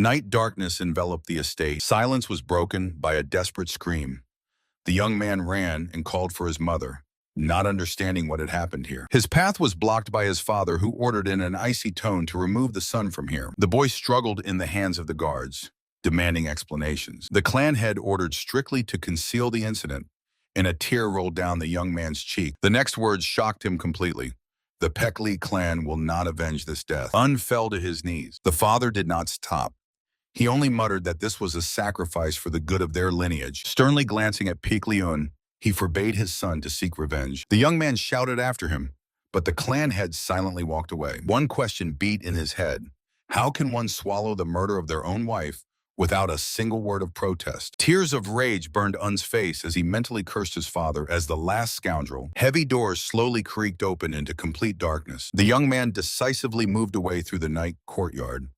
night darkness enveloped the estate. Silence was broken by a desperate scream. The young man ran and called for his mother, not understanding what had happened here. His path was blocked by his father, who ordered in an icy tone to remove the son from here. The boy struggled in the hands of the guards, demanding explanations. The clan head ordered strictly to conceal the incident, and a tear rolled down the young man's cheek. The next words shocked him completely. The Pekli clan will not avenge this death. Un fell to his knees. The father did not stop. He only muttered that this was a sacrifice for the good of their lineage. Sternly glancing at Pekliun, he forbade his son to seek revenge. The young man shouted after him, but the clan head silently walked away. One question beat in his head. How can one swallow the murder of their own wife without a single word of protest? Tears of rage burned Un's face as he mentally cursed his father as the last scoundrel. Heavy doors slowly creaked open into complete darkness. The young man decisively moved away through the night courtyard.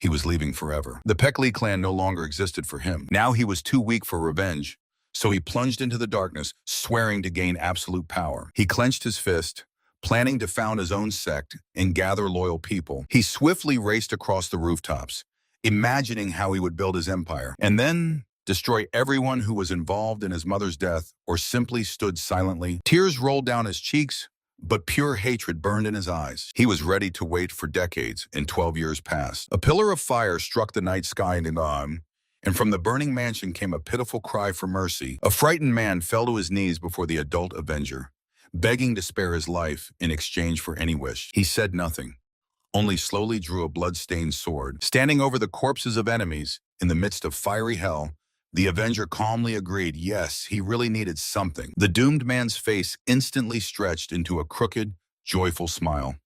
He was leaving forever. The Pekli clan no longer existed for him. Now he was too weak for revenge, so he plunged into the darkness, swearing to gain absolute power. He clenched his fist, planning to found his own sect and gather loyal people. He swiftly raced across the rooftops, imagining how he would build his empire, and then destroy everyone who was involved in his mother's death or simply stood silently. Tears rolled down his cheeks, but pure hatred burned in his eyes. He was ready to wait for decades, and 12 years passed. A pillar of fire struck the night sky in dawn, and from the burning mansion came a pitiful cry for mercy. A frightened man fell to his knees before the adult avenger, begging to spare his life in exchange for any wish. He said nothing, only slowly drew a blood-stained sword. Standing over the corpses of enemies in the midst of fiery hell, the Avenger calmly agreed, yes, he really needed something. The doomed man's face instantly stretched into a crooked, joyful smile.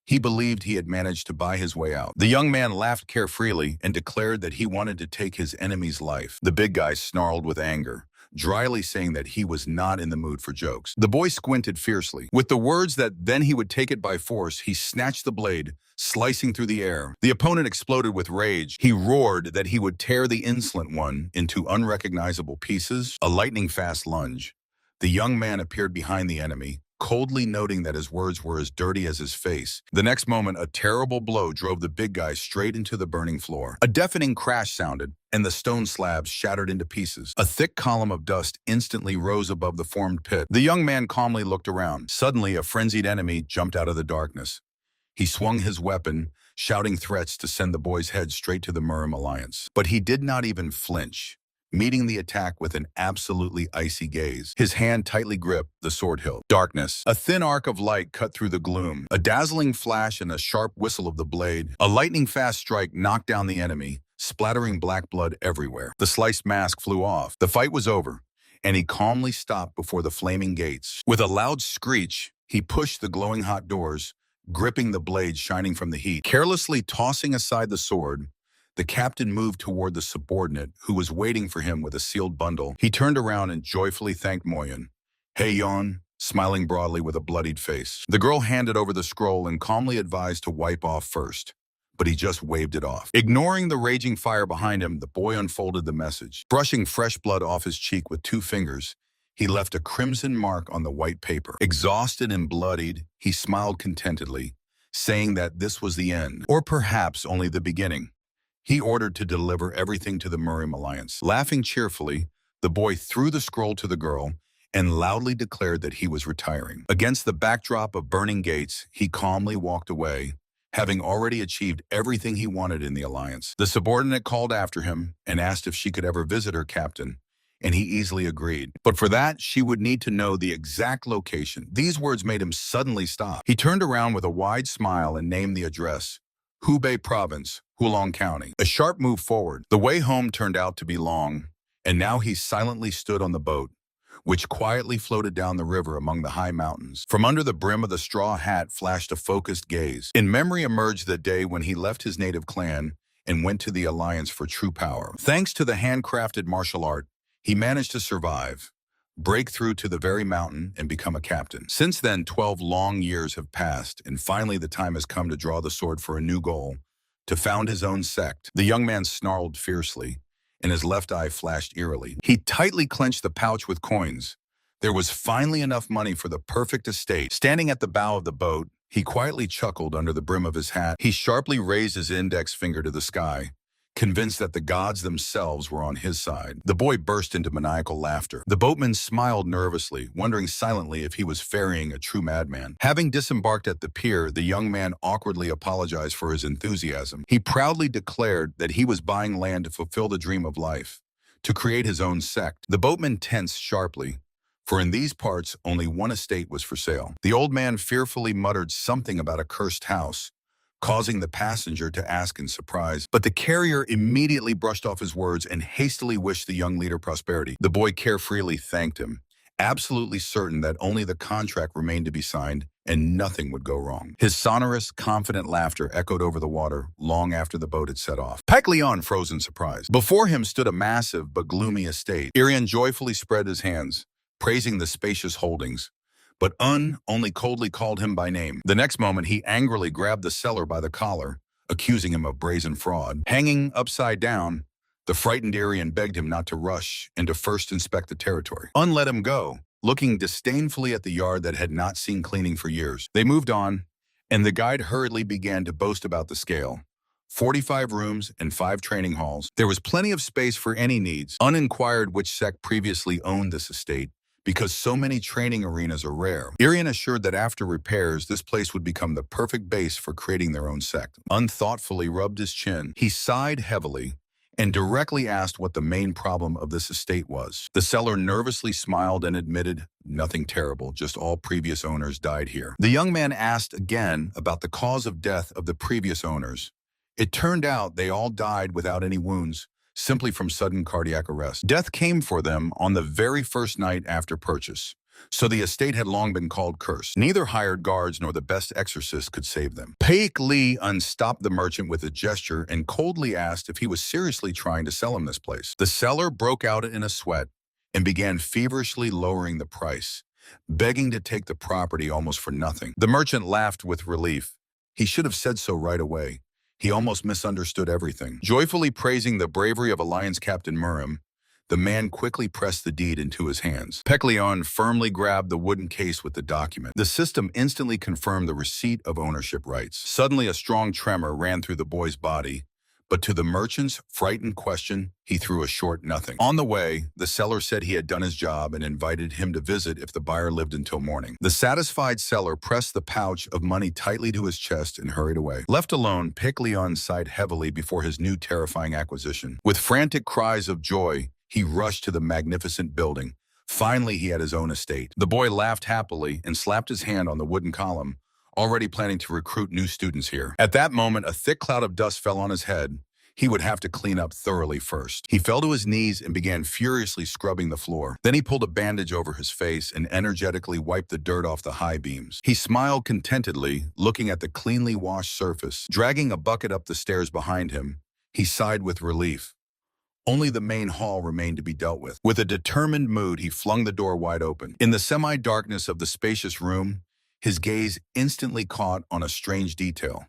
He believed he had managed to buy his way out. The young man laughed carefreely and declared that he wanted to take his enemy's life. The big guy snarled with anger, dryly saying that he was not in the mood for jokes. The boy squinted fiercely. With the words that then he would take it by force, he snatched the blade, slicing through the air. The opponent exploded with rage. He roared that he would tear the insolent one into unrecognizable pieces. A lightning-fast lunge. The young man appeared behind the enemy, coldly noting that his words were as dirty as his face. The next moment, a terrible blow drove the big guy straight into the burning floor. A deafening crash sounded, and the stone slabs shattered into pieces. A thick column of dust instantly rose above the formed pit. The young man calmly looked around. Suddenly, a frenzied enemy jumped out of the darkness. He swung his weapon, shouting threats to send the boy's head straight to the Murim Alliance. But he did not even flinch, meeting the attack with an absolutely icy gaze. His hand tightly gripped the sword hilt. Darkness. A thin arc of light cut through the gloom. A dazzling flash and a sharp whistle of the blade. A lightning-fast strike knocked down the enemy, splattering black blood everywhere. The sliced mask flew off. The fight was over, and he calmly stopped before the flaming gates. With a loud screech, he pushed the glowing hot doors, gripping the blade shining from the heat. Carelessly tossing aside the sword, the captain moved toward the subordinate who was waiting for him with a sealed bundle. He turned around and joyfully thanked Moyen. Hey, Yon, smiling broadly with a bloodied face. The girl handed over the scroll and calmly advised to wipe off first, but he just waved it off. Ignoring the raging fire behind him, the boy unfolded the message. Brushing fresh blood off his cheek with 2 fingers, he left a crimson mark on the white paper. Exhausted and bloodied, he smiled contentedly, saying that this was the end, or perhaps only the beginning. He ordered to deliver everything to the Murim Alliance. Laughing cheerfully, the boy threw the scroll to the girl and loudly declared that he was retiring. Against the backdrop of burning gates, he calmly walked away, having already achieved everything he wanted in the Alliance. The subordinate called after him and asked if she could ever visit her captain, and he easily agreed. But for that, she would need to know the exact location. These words made him suddenly stop. He turned around with a wide smile and named the address, Hubei Province, Hulong County. A sharp move forward. The way home turned out to be long, and now he silently stood on the boat, which quietly floated down the river among the high mountains. From under the brim of the straw hat flashed a focused gaze. In memory emerged the day when he left his native clan and went to the Alliance for true power. Thanks to the handcrafted martial art, he managed to survive, break through to the very mountain, and become a captain. Since then, 12 long years have passed, and finally the time has come to draw the sword for a new goal, to found his own sect. The young man snarled fiercely, and his left eye flashed eerily. He tightly clenched the pouch with coins. There was finally enough money for the perfect estate. Standing at the bow of the boat, he quietly chuckled under the brim of his hat. He sharply raised his index finger to the sky, convinced that the gods themselves were on his side. The boy burst into maniacal laughter. The boatman smiled nervously, wondering silently if he was ferrying a true madman. Having disembarked at the pier, the young man awkwardly apologized for his enthusiasm. He proudly declared that he was buying land to fulfill the dream of life, to create his own sect. The boatman tensed sharply, for in these parts only one estate was for sale. The old man fearfully muttered something about a cursed house, causing the passenger to ask in surprise. But the carrier immediately brushed off his words and hastily wished the young leader prosperity. The boy carefreely thanked him, absolutely certain that only the contract remained to be signed and nothing would go wrong. His sonorous, confident laughter echoed over the water long after the boat had set off. Pekleon froze in surprise. Before him stood a massive but gloomy estate. Irian joyfully spread his hands, praising the spacious holdings, but only coldly called him by name. The next moment, he angrily grabbed the seller by the collar, accusing him of brazen fraud. Hanging upside down, the frightened Irian begged him not to rush and to first inspect the territory. Let him go, looking disdainfully at the yard that had not seen cleaning for years. They moved on, and the guide hurriedly began to boast about the scale. 45 rooms and 5 training halls. There was plenty of space for any needs. Uninquired which sect previously owned this estate, because so many training arenas are rare. Irian assured that after repairs, this place would become the perfect base for creating their own sect. Unthoughtfully rubbed his chin. He sighed heavily and directly asked what the main problem of this estate was. The seller nervously smiled and admitted, nothing terrible, just all previous owners died here. The young man asked again about the cause of death of the previous owners. It turned out they all died without any wounds, simply from sudden cardiac arrest. Death came for them on the very first night after purchase, so the estate had long been called cursed. Neither hired guards nor the best exorcists could save them. Paik Lee unstopped the merchant with a gesture and coldly asked if he was seriously trying to sell him this place. The seller broke out in a sweat and began feverishly lowering the price, begging to take the property almost for nothing. The merchant laughed with relief. He should have said so right away. He almost misunderstood everything. Joyfully praising the bravery of Alliance Captain Murim, the man quickly pressed the deed into his hands. Pekleon firmly grabbed the wooden case with the document. The system instantly confirmed the receipt of ownership rights. Suddenly, a strong tremor ran through the boy's body, but to the merchant's frightened question, he threw a short nothing. On the way, the seller said he had done his job and invited him to visit if the buyer lived until morning. The satisfied seller pressed the pouch of money tightly to his chest and hurried away. Left alone, Pekleon sighed heavily before his new terrifying acquisition. With frantic cries of joy, he rushed to the magnificent building. Finally, he had his own estate. The boy laughed happily and slapped his hand on the wooden column, already planning to recruit new students here. At that moment, a thick cloud of dust fell on his head. He would have to clean up thoroughly first. He fell to his knees and began furiously scrubbing the floor. Then he pulled a bandage over his face and energetically wiped the dirt off the high beams. He smiled contentedly, looking at the cleanly washed surface. Dragging a bucket up the stairs behind him, he sighed with relief. Only the main hall remained to be dealt with. With a determined mood, he flung the door wide open. In the semi-darkness of the spacious room, his gaze instantly caught on a strange detail.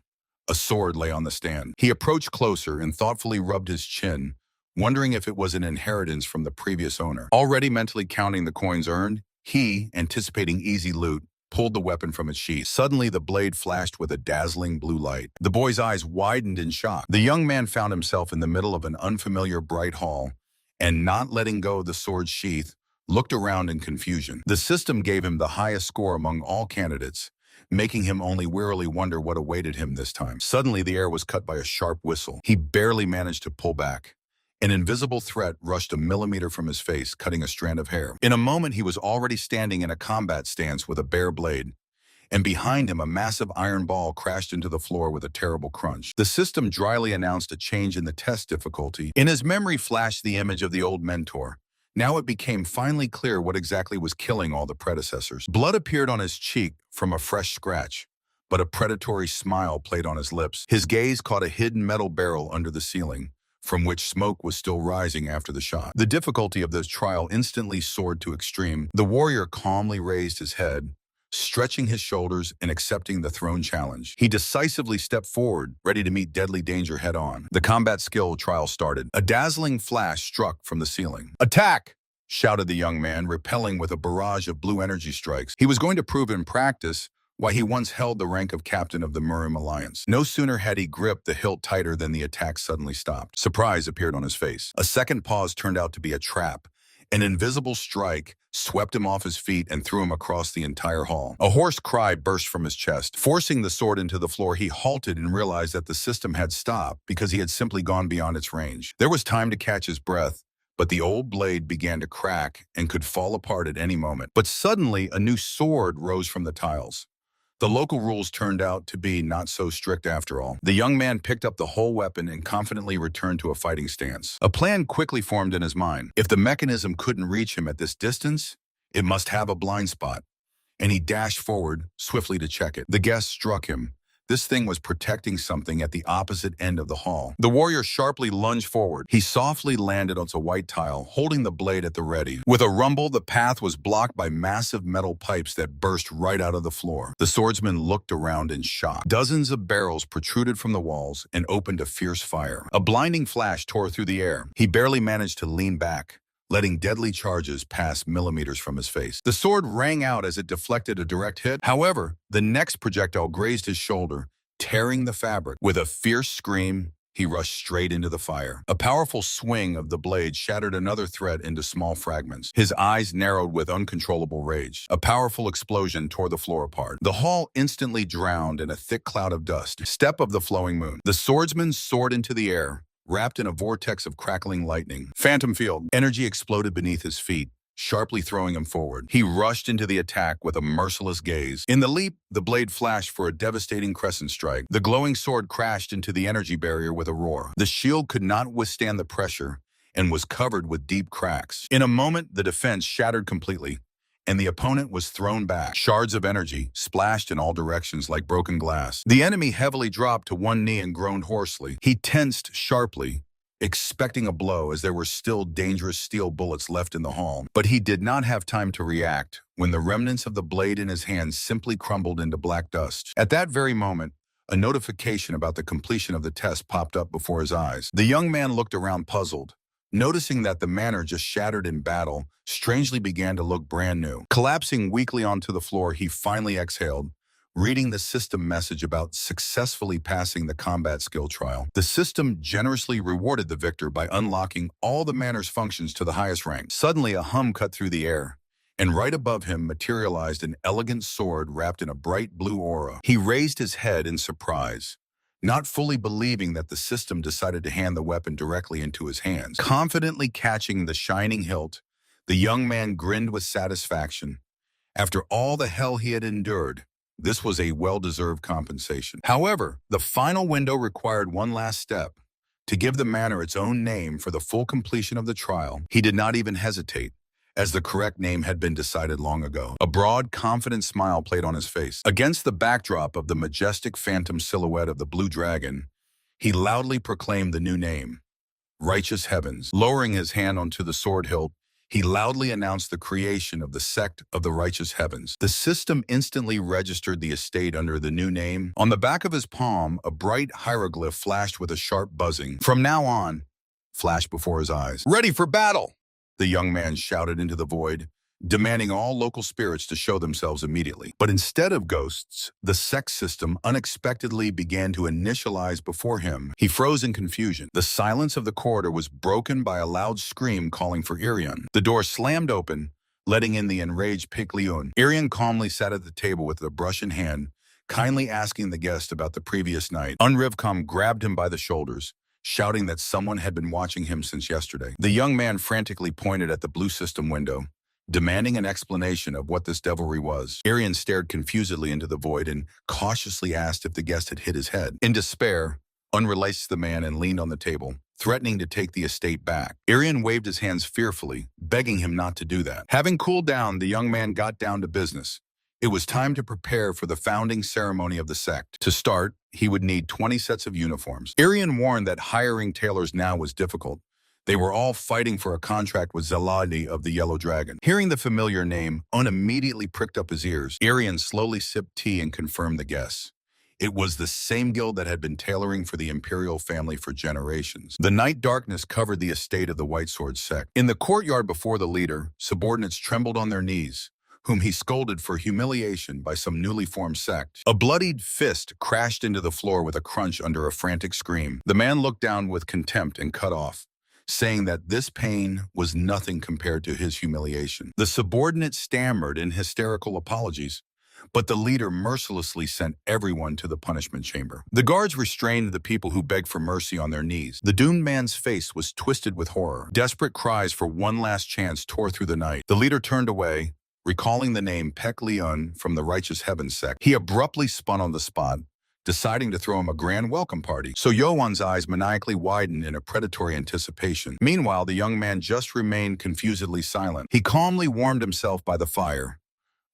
A sword lay on the stand. He approached closer and thoughtfully rubbed his chin, wondering if it was an inheritance from the previous owner. Already mentally counting the coins earned, he, anticipating easy loot, pulled the weapon from its sheath. Suddenly, the blade flashed with a dazzling blue light. The boy's eyes widened in shock. The young man found himself in the middle of an unfamiliar bright hall, and not letting go of the sword's sheath, looked around in confusion. The system gave him the highest score among all candidates, making him only wearily wonder what awaited him this time. Suddenly, the air was cut by a sharp whistle. He barely managed to pull back. An invisible threat rushed a millimeter from his face, cutting a strand of hair. In a moment, he was already standing in a combat stance with a bare blade, and behind him, a massive iron ball crashed into the floor with a terrible crunch. The system dryly announced a change in the test difficulty. In his memory flashed the image of the old mentor. Now it became finally clear what exactly was killing all the predecessors. Blood appeared on his cheek from a fresh scratch, but a predatory smile played on his lips. His gaze caught a hidden metal barrel under the ceiling, from which smoke was still rising after the shot. The difficulty of this trial instantly soared to extreme. The warrior calmly raised his head, stretching his shoulders and accepting the thrown challenge. He decisively stepped forward, ready to meet deadly danger head-on. The combat skill trial started. A dazzling flash struck from the ceiling. "Attack!" shouted the young man, repelling with a barrage of blue energy strikes. He was going to prove in practice why he once held the rank of captain of the Murim Alliance. No sooner had he gripped the hilt tighter than the attack suddenly stopped. Surprise appeared on his face. A second pause turned out to be a trap. An invisible strike swept him off his feet and threw him across the entire hall. A hoarse cry burst from his chest. Forcing the sword into the floor, he halted and realized that the system had stopped because he had simply gone beyond its range. There was time to catch his breath, but the old blade began to crack and could fall apart at any moment. But suddenly, a new sword rose from the tiles. The local rules turned out to be not so strict after all. The young man picked up the whole weapon and confidently returned to a fighting stance. A plan quickly formed in his mind. If the mechanism couldn't reach him at this distance, it must have a blind spot. And he dashed forward, swiftly to check it. The guess struck him. This thing was protecting something at the opposite end of the hall. The warrior sharply lunged forward. He softly landed onto a white tile, holding the blade at the ready. With a rumble, the path was blocked by massive metal pipes that burst right out of the floor. The swordsman looked around in shock. Dozens of barrels protruded from the walls and opened a fierce fire. A blinding flash tore through the air. He barely managed to lean back, letting deadly charges pass millimeters from his face. The sword rang out as it deflected a direct hit. However, the next projectile grazed his shoulder, tearing the fabric. With a fierce scream, he rushed straight into the fire. A powerful swing of the blade shattered another thread into small fragments. His eyes narrowed with uncontrollable rage. A powerful explosion tore the floor apart. The hall instantly drowned in a thick cloud of dust. Step of the flowing moon. The swordsman soared into the air, wrapped in a vortex of crackling lightning. Phantom field. Energy exploded beneath his feet, sharply throwing him forward. He rushed into the attack with a merciless gaze. In the leap, the blade flashed for a devastating crescent strike. The glowing sword crashed into the energy barrier with a roar. The shield could not withstand the pressure and was covered with deep cracks. In a moment, the defense shattered completely, and the opponent was thrown back. Shards of energy splashed in all directions like broken glass. The enemy heavily dropped to one knee and groaned hoarsely. He tensed sharply, expecting a blow as there were still dangerous steel bullets left in the hall. But he did not have time to react when the remnants of the blade in his hand simply crumbled into black dust. At that very moment, a notification about the completion of the test popped up before his eyes. The young man looked around puzzled, noticing that the manor just shattered in battle strangely began to look brand new. Collapsing weakly onto the floor, he finally exhaled, reading the system message about successfully passing the combat skill trial. The system generously rewarded the victor by unlocking all the manor's functions to the highest rank. Suddenly, a hum cut through the air, and right above him materialized an elegant sword wrapped in a bright blue aura. He raised his head in surprise, not fully believing that the system decided to hand the weapon directly into his hands. Confidently catching the shining hilt, the young man grinned with satisfaction. After all the hell he had endured, this was a well-deserved compensation. However, the final window required one last step: to give the manor its own name for the full completion of the trial. He did not even hesitate, as the correct name had been decided long ago. A broad, confident smile played on his face. Against the backdrop of the majestic phantom silhouette of the blue dragon, he loudly proclaimed the new name: Righteous Heavens. Lowering his hand onto the sword hilt, he loudly announced the creation of the Sect of the Righteous Heavens. The system instantly registered the estate under the new name. On the back of his palm, a bright hieroglyph flashed with a sharp buzzing. From now on, flashed before his eyes. Ready for battle! The young man shouted into the void, demanding all local spirits to show themselves immediately. But instead of ghosts, the Sect system unexpectedly began to initialize before him. He froze in confusion. The silence of the corridor was broken by a loud scream calling for Irion. The door slammed open, letting in the enraged Pikliun. Irion calmly sat at the table with a brush in hand, kindly asking the guest about the previous night. Unrivcom grabbed him by the shoulders, shouting that someone had been watching him since yesterday. The young man frantically pointed at the blue system window, demanding an explanation of what this devilry was. Irion stared confusedly into the void and cautiously asked if the guest had hit his head. In despair, Un released the man and leaned on the table, threatening to take the estate back. Irion waved his hands fearfully, begging him not to do that. Having cooled down, the young man got down to business. It was time to prepare for the founding ceremony of the sect. To start, he would need 20 sets of uniforms. Irion warned that hiring tailors now was difficult. They were all fighting for a contract with Zeladi of the Yellow Dragon. Hearing the familiar name, Un immediately pricked up his ears. Irion slowly sipped tea and confirmed the guess. It was the same guild that had been tailoring for the imperial family for generations. The night darkness covered the estate of the White Sword sect. In the courtyard before the leader, subordinates trembled on their knees, whom he scolded for humiliation by some newly formed sect. A bloodied fist crashed into the floor with a crunch under a frantic scream. The man looked down with contempt and cut off, saying that this pain was nothing compared to his humiliation. The subordinate stammered in hysterical apologies, but the leader mercilessly sent everyone to the punishment chamber. The guards restrained the people who begged for mercy on their knees. The doomed man's face was twisted with horror. Desperate cries for one last chance tore through the night. The leader turned away, recalling the name Pek Leon from the Righteous Heavens sect. He abruptly spun on the spot, deciding to throw him a grand welcome party. So Yoan's eyes maniacally widened in a predatory anticipation. Meanwhile, the young man just remained confusedly silent. He calmly warmed himself by the fire,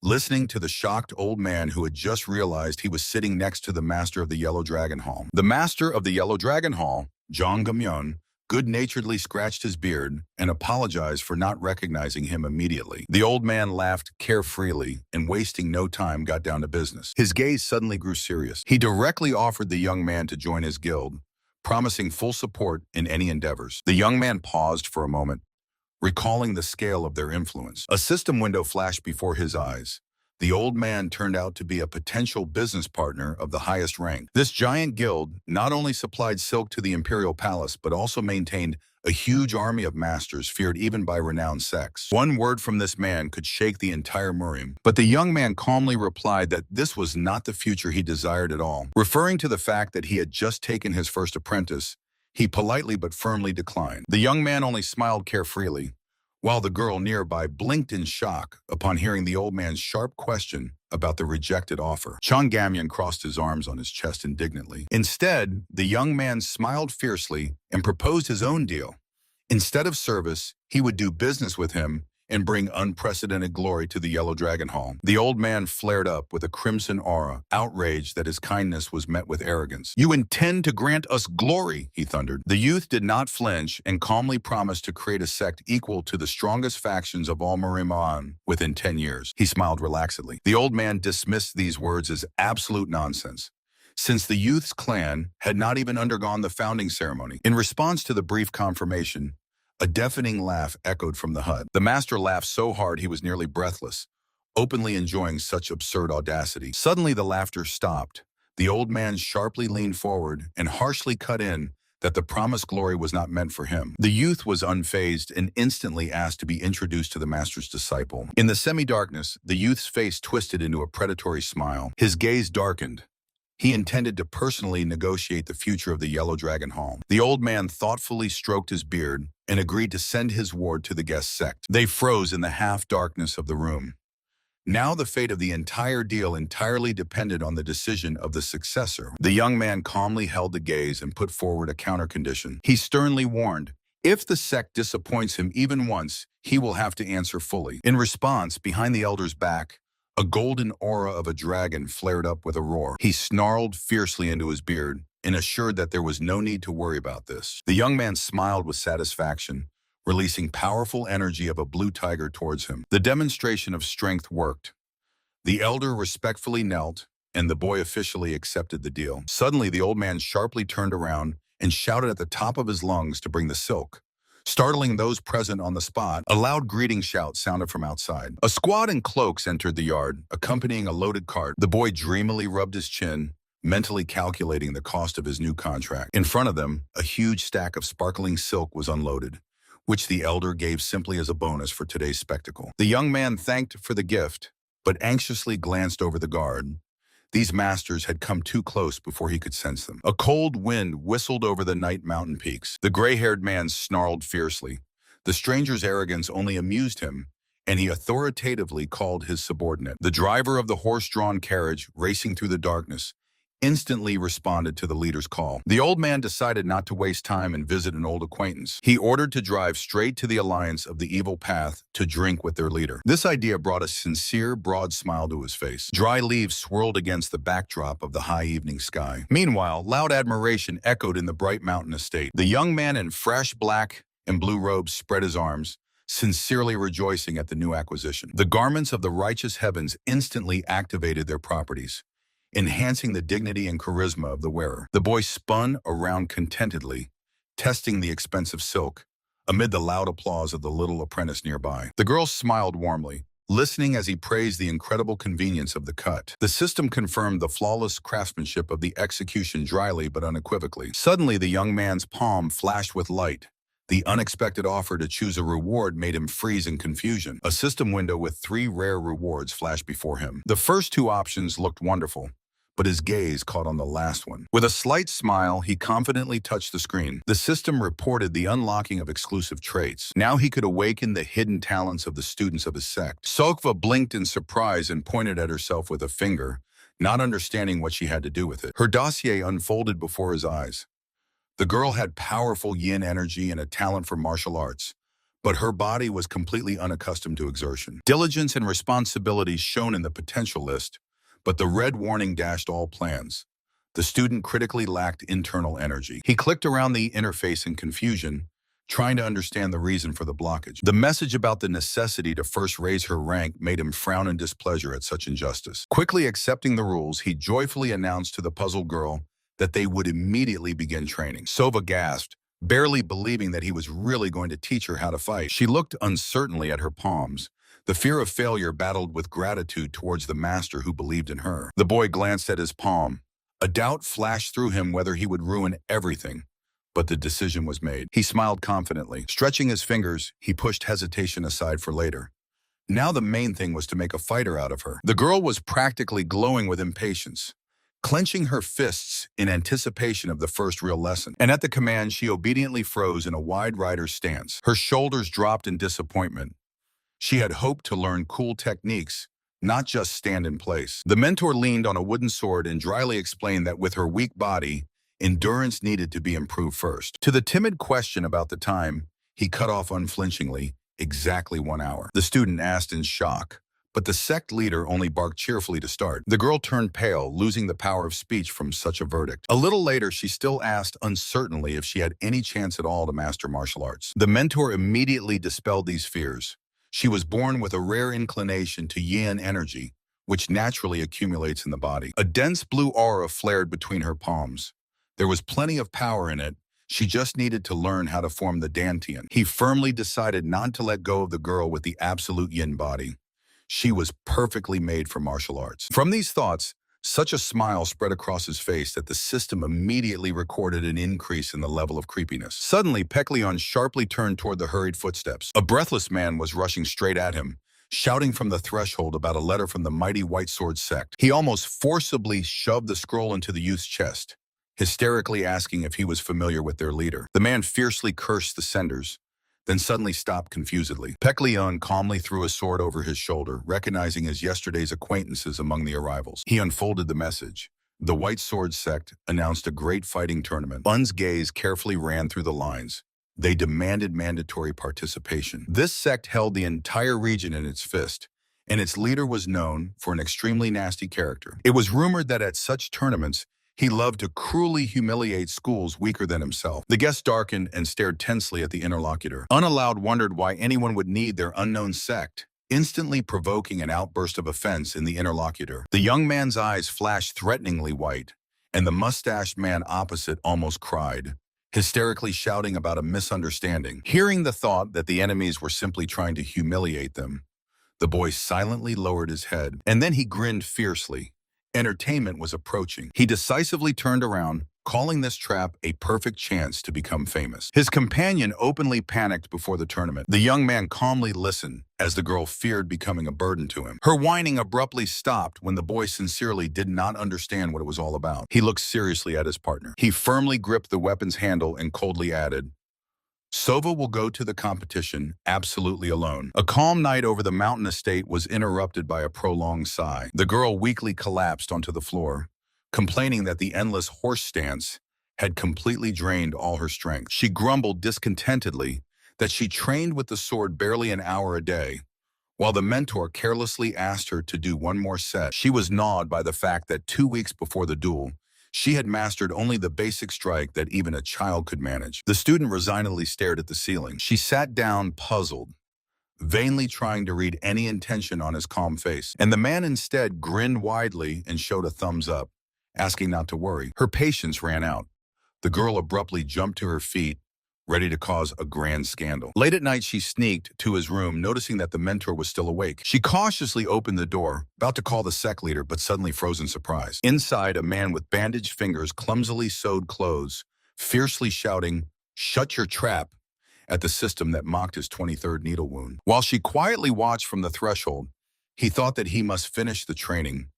listening to the shocked old man who had just realized he was sitting next to the master of the Yellow Dragon Hall. The master of the Yellow Dragon Hall, Jong Gamyeon, good-naturedly scratched his beard and apologized for not recognizing him immediately. The old man laughed carefreely and, wasting no time, got down to business. His gaze suddenly grew serious. He directly offered the young man to join his guild, promising full support in any endeavors. The young man paused for a moment, recalling the scale of their influence. A system window flashed before his eyes. The old man turned out to be a potential business partner of the highest rank. This giant guild not only supplied silk to the imperial palace, but also maintained a huge army of masters feared even by renowned sects. One word from this man could shake the entire Murim. But the young man calmly replied that this was not the future he desired at all. Referring to the fact that he had just taken his first apprentice, he politely but firmly declined. The young man only smiled carefreely, while the girl nearby blinked in shock upon hearing the old man's sharp question about the rejected offer. Chong Gamyeon crossed his arms on his chest indignantly. Instead, the young man smiled fiercely and proposed his own deal. Instead of service, he would do business with him and bring unprecedented glory to the Yellow Dragon Hall. The old man flared up with a crimson aura, outraged that his kindness was met with arrogance. "You intend to grant us glory," he thundered. The youth did not flinch and calmly promised to create a sect equal to the strongest factions of all Marimaan within 10 years. He smiled relaxedly. The old man dismissed these words as absolute nonsense, since the youth's clan had not even undergone the founding ceremony. In response to the brief confirmation, a deafening laugh echoed from the hut. The master laughed so hard he was nearly breathless, openly enjoying such absurd audacity. Suddenly the laughter stopped. The old man sharply leaned forward and harshly cut in that the promised glory was not meant for him. The youth was unfazed and instantly asked to be introduced to the master's disciple. In the semi-darkness, the youth's face twisted into a predatory smile. His gaze darkened. He intended to personally negotiate the future of the Yellow Dragon Hall. The old man thoughtfully stroked his beard and agreed to send his ward to the guest sect. They froze in the half-darkness of the room. Now the fate of the entire deal entirely depended on the decision of the successor. The young man calmly held the gaze and put forward a counter-condition. He sternly warned, if the sect disappoints him even once, he will have to answer fully. In response, behind the elder's back, a golden aura of a dragon flared up with a roar. He snarled fiercely into his beard and assured that there was no need to worry about this. The young man smiled with satisfaction, releasing powerful energy of a blue tiger towards him. The demonstration of strength worked. The elder respectfully knelt, and the boy officially accepted the deal. Suddenly, the old man sharply turned around and shouted at the top of his lungs to bring the silk. Startling those present on the spot, a loud greeting shout sounded from outside. A squad in cloaks entered the yard, accompanying a loaded cart. The boy dreamily rubbed his chin, mentally calculating the cost of his new contract. In front of them, a huge stack of sparkling silk was unloaded, which the elder gave simply as a bonus for today's spectacle. The young man thanked for the gift, but anxiously glanced over the guard. These masters had come too close before he could sense them. A cold wind whistled over the night mountain peaks. The gray-haired man snarled fiercely. The stranger's arrogance only amused him, and he authoritatively called his subordinate. The driver of the horse-drawn carriage, racing through the darkness, instantly responded to the leader's call. The old man decided not to waste time and visit an old acquaintance. He ordered to drive straight to the Alliance of the Evil Path to drink with their leader. This idea brought a sincere, broad smile to his face. Dry leaves swirled against the backdrop of the high evening sky. Meanwhile, loud admiration echoed in the bright mountain estate. The young man in fresh black and blue robes spread his arms, sincerely rejoicing at the new acquisition. The garments of the righteous heavens instantly activated their properties, enhancing the dignity and charisma of the wearer. The boy spun around contentedly, testing the expensive silk, amid the loud applause of the little apprentice nearby. The girl smiled warmly, listening as he praised the incredible convenience of the cut. The system confirmed the flawless craftsmanship of the execution dryly but unequivocally. Suddenly, the young man's palm flashed with light. The unexpected offer to choose a reward made him freeze in confusion. A system window with 3 rare rewards flashed before him. The first 2 options looked wonderful, but his gaze caught on the last one. With a slight smile, he confidently touched the screen. The system reported the unlocking of exclusive traits. Now he could awaken the hidden talents of the students of his sect. Sokva blinked in surprise and pointed at herself with a finger, not understanding what she had to do with it. Her dossier unfolded before his eyes. The girl had powerful yin energy and a talent for martial arts, but her body was completely unaccustomed to exertion. Diligence and responsibility shone in the potential list, but the red warning dashed all plans. The student critically lacked internal energy. He clicked around the interface in confusion, trying to understand the reason for the blockage. The message about the necessity to first raise her rank made him frown in displeasure at such injustice. Quickly accepting the rules, he joyfully announced to the puzzled girl that they would immediately begin training. Sova gasped, barely believing that he was really going to teach her how to fight. She looked uncertainly at her palms. The fear of failure battled with gratitude towards the master who believed in her. The boy glanced at his palm. A doubt flashed through him whether he would ruin everything, but the decision was made. He smiled confidently. Stretching his fingers, he pushed hesitation aside for later. Now the main thing was to make a fighter out of her. The girl was practically glowing with impatience, clenching her fists in anticipation of the first real lesson. And at the command, she obediently froze in a wide rider's stance. Her shoulders dropped in disappointment. She had hoped to learn cool techniques, not just stand in place. The mentor leaned on a wooden sword and dryly explained that with her weak body, endurance needed to be improved first. To the timid question about the time, he cut off unflinchingly, exactly 1 hour. The student asked in shock, but the sect leader only barked cheerfully to start. The girl turned pale, losing the power of speech from such a verdict. A little later, she still asked uncertainly if she had any chance at all to master martial arts. The mentor immediately dispelled these fears. She was born with a rare inclination to yin energy, which naturally accumulates in the body. A dense blue aura flared between her palms. There was plenty of power in it. She just needed to learn how to form the dantian. He firmly decided not to let go of the girl with the absolute yin body. She was perfectly made for martial arts. From these thoughts, such a smile spread across his face that the system immediately recorded an increase in the level of creepiness. Suddenly, Pekleon sharply turned toward the hurried footsteps. A breathless man was rushing straight at him, shouting from the threshold about a letter from the mighty White Sword Sect. He almost forcibly shoved the scroll into the youth's chest, hysterically asking if he was familiar with their leader. The man fiercely cursed the senders, then suddenly stopped confusedly. Pekleon calmly threw a sword over his shoulder, recognizing his yesterday's acquaintances among the arrivals. He unfolded the message. The White Sword Sect announced a great fighting tournament. Bun's gaze carefully ran through the lines. They demanded mandatory participation. This sect held the entire region in its fist, and its leader was known for an extremely nasty character. It was rumored that at such tournaments, he loved to cruelly humiliate schools weaker than himself. The guest darkened and stared tensely at the interlocutor. Unallowed wondered why anyone would need their unknown sect, instantly provoking an outburst of offense in the interlocutor. The young man's eyes flashed threateningly white, and the mustached man opposite almost cried, hysterically shouting about a misunderstanding. Hearing the thought that the enemies were simply trying to humiliate them, the boy silently lowered his head, and then he grinned fiercely. Entertainment was approaching. He decisively turned around, calling this trap a perfect chance to become famous. His companion openly panicked before the tournament. The young man calmly listened as the girl feared becoming a burden to him. Her whining abruptly stopped when the boy sincerely did not understand what it was all about. He looked seriously at his partner. He firmly gripped the weapon's handle and coldly added, "Sova will go to the competition absolutely alone." A calm night over the mountain estate was interrupted by a prolonged sigh. The girl weakly collapsed onto the floor, complaining that the endless horse stance had completely drained all her strength. She grumbled discontentedly that she trained with the sword barely an hour a day, while the mentor carelessly asked her to do one more set. She was gnawed by the fact that 2 weeks before the duel, she had mastered only the basic strike that even a child could manage. The student resignedly stared at the ceiling. She sat down, puzzled, vainly trying to read any intention on his calm face. And the man instead grinned widely and showed a thumbs up, asking not to worry. Her patience ran out. The girl abruptly jumped to her feet, ready to cause a grand scandal. Late at night, she sneaked to his room, noticing that the mentor was still awake. She cautiously opened the door, about to call the sect leader, but suddenly froze in surprise. Inside, a man with bandaged fingers, clumsily sewed clothes, fiercely shouting, "Shut your trap," at the system that mocked his 23rd needle wound. While she quietly watched from the threshold, he thought that he must finish the training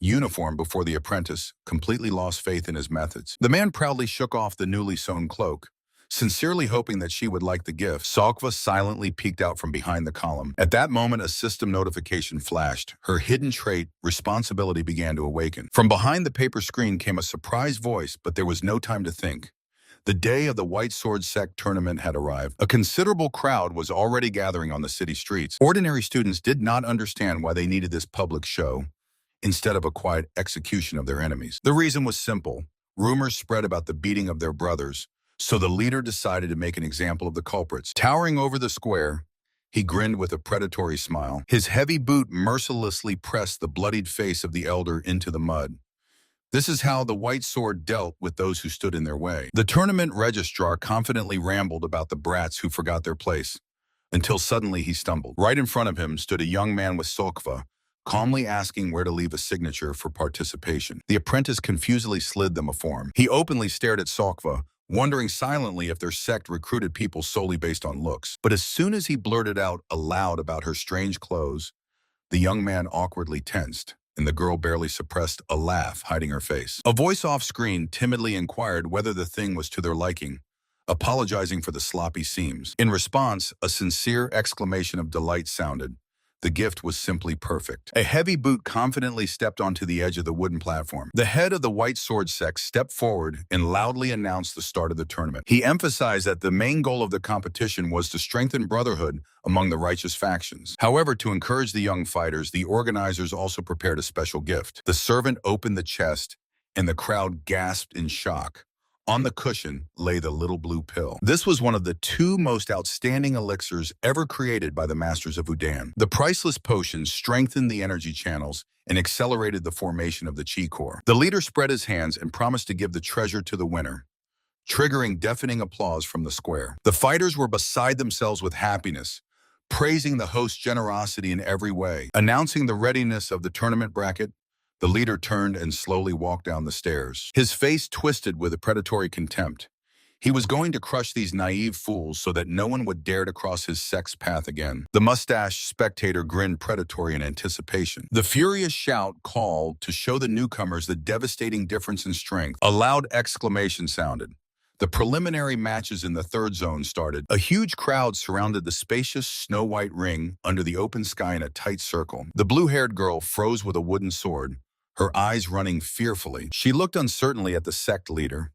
uniform before the apprentice completely lost faith in his methods. The man proudly shook off the newly sewn cloak, sincerely hoping that she would like the gift. Sokva silently peeked out from behind the column. At that moment, a system notification flashed. Her hidden trait, responsibility, began to awaken. From behind the paper screen came a surprised voice, but there was no time to think. The day of the White Sword Sect tournament had arrived. A considerable crowd was already gathering on the city streets. Ordinary students did not understand why they needed this public show instead of a quiet execution of their enemies. The reason was simple. Rumors spread about the beating of their brothers, so the leader decided to make an example of the culprits. Towering over the square, he grinned with a predatory smile. His heavy boot mercilessly pressed the bloodied face of the elder into the mud. This is how the White Sword dealt with those who stood in their way. The tournament registrar confidently rambled about the brats who forgot their place, until suddenly he stumbled. Right in front of him stood a young man with Sokva, calmly asking where to leave a signature for participation. The apprentice confusedly slid them a form. He openly stared at Sokva, wondering silently if their sect recruited people solely based on looks. But as soon as he blurted out aloud about her strange clothes, the young man awkwardly tensed, and the girl barely suppressed a laugh, hiding her face. A voice off screen timidly inquired whether the thing was to their liking, apologizing for the sloppy seams. In response, a sincere exclamation of delight sounded. The gift was simply perfect. A heavy boot confidently stepped onto the edge of the wooden platform. The head of the White Sword Sect stepped forward and loudly announced the start of the tournament. He emphasized that the main goal of the competition was to strengthen brotherhood among the righteous factions. However, to encourage the young fighters, the organizers also prepared a special gift. The servant opened the chest, and the crowd gasped in shock. On the cushion lay the little blue pill. This was one of the 2 most outstanding elixirs ever created by the masters of Udan. The priceless potion strengthened the energy channels and accelerated the formation of the chi core. The leader spread his hands and promised to give the treasure to the winner, triggering deafening applause from the square. The fighters were beside themselves with happiness, praising the host's generosity in every way. Announcing the readiness of the tournament bracket, the leader turned and slowly walked down the stairs. His face twisted with a predatory contempt. He was going to crush these naive fools so that no one would dare to cross his sect's path again. The mustached spectator grinned predatory in anticipation. The furious shout called to show the newcomers the devastating difference in strength. A loud exclamation sounded. The preliminary matches in the 3rd zone started. A huge crowd surrounded the spacious snow-white ring under the open sky in a tight circle. The blue-haired girl froze with a wooden sword, her eyes running fearfully. She looked uncertainly at the sect leader,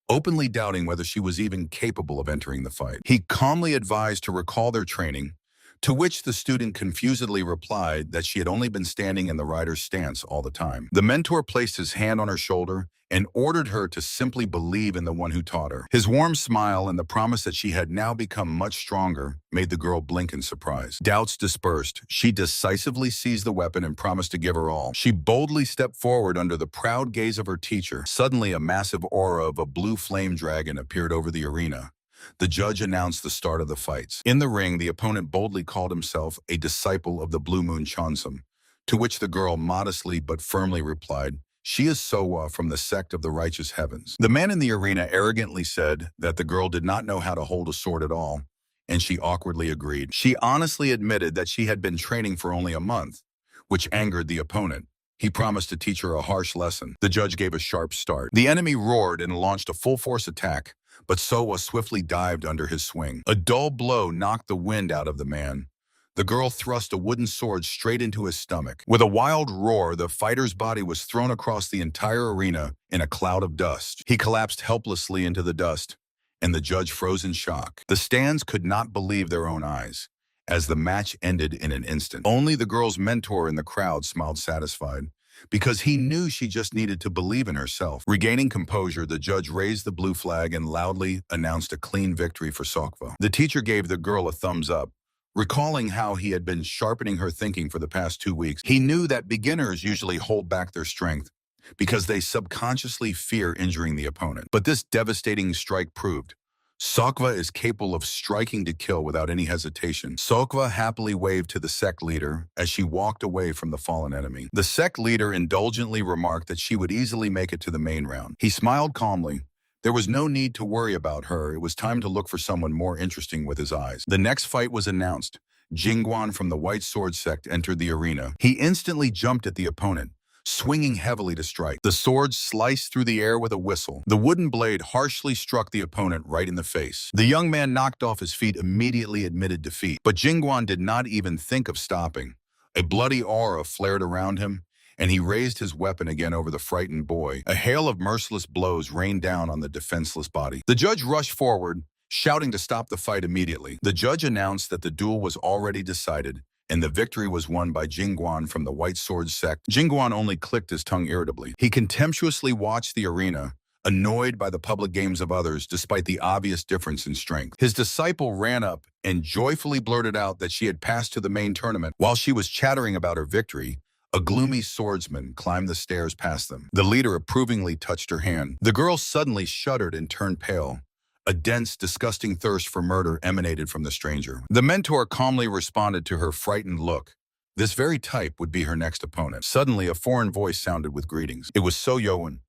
openly doubting whether she was even capable of entering the fight. He calmly advised to recall their training, to which the student confusedly replied that she had only been standing in the rider's stance all the time. The mentor placed his hand on her shoulder and ordered her to simply believe in the one who taught her. His warm smile and the promise that she had now become much stronger made the girl blink in surprise. Doubts dispersed. She decisively seized the weapon and promised to give her all. She boldly stepped forward under the proud gaze of her teacher. Suddenly, a massive aura of a blue flame dragon appeared over the arena. The judge announced the start of the fights. In the ring, the opponent boldly called himself a disciple of the Blue Moon Chansam, to which the girl modestly but firmly replied, "She is Sowa from the sect of the righteous heavens." The man in the arena arrogantly said that the girl did not know how to hold a sword at all, and she awkwardly agreed. She honestly admitted that she had been training for only a month, which angered the opponent. He promised to teach her a harsh lesson. The judge gave a sharp start. The enemy roared and launched a full-force attack, but Sowa swiftly dived under his swing. A dull blow knocked the wind out of the man. The girl thrust a wooden sword straight into his stomach. With a wild roar, the fighter's body was thrown across the entire arena in a cloud of dust. He collapsed helplessly into the dust, and the judge froze in shock. The stands could not believe their own eyes, as the match ended in an instant. Only the girl's mentor in the crowd smiled satisfied, because he knew she just needed to believe in herself. Regaining composure, the judge raised the blue flag and loudly announced a clean victory for Sokva. The teacher gave the girl a thumbs up, recalling how he had been sharpening her thinking for the past 2 weeks. He knew that beginners usually hold back their strength because they subconsciously fear injuring the opponent. But this devastating strike proved Sokva is capable of striking to kill without any hesitation. Sokva happily waved to the sect leader as she walked away from the fallen enemy. The sect leader indulgently remarked that she would easily make it to the main round. He smiled calmly. There was no need to worry about her. It was time to look for someone more interesting with his eyes. The next fight was announced. Jingguan from the White Sword Sect entered the arena. He instantly jumped at the opponent, swinging heavily to strike. The sword sliced through the air with a whistle. The wooden blade harshly struck the opponent right in the face. The young man, knocked off his feet, immediately admitted defeat. But Jingguan did not even think of stopping. A bloody aura flared around him, and he raised his weapon again over the frightened boy. A hail of merciless blows rained down on the defenseless body. The judge rushed forward, shouting to stop the fight immediately. The judge announced that the duel was already decided, and the victory was won by Jingguan from the White Sword Sect. Jingguan only clicked his tongue irritably. He contemptuously watched the arena, annoyed by the public games of others despite the obvious difference in strength. His disciple ran up and joyfully blurted out that she had passed to the main tournament. While she was chattering about her victory, a gloomy swordsman climbed the stairs past them. The leader approvingly touched her hand. The girl suddenly shuddered and turned pale. A dense, disgusting thirst for murder emanated from the stranger. The mentor calmly responded to her frightened look. This very type would be her next opponent. Suddenly, a foreign voice sounded with greetings. It was Soyeon,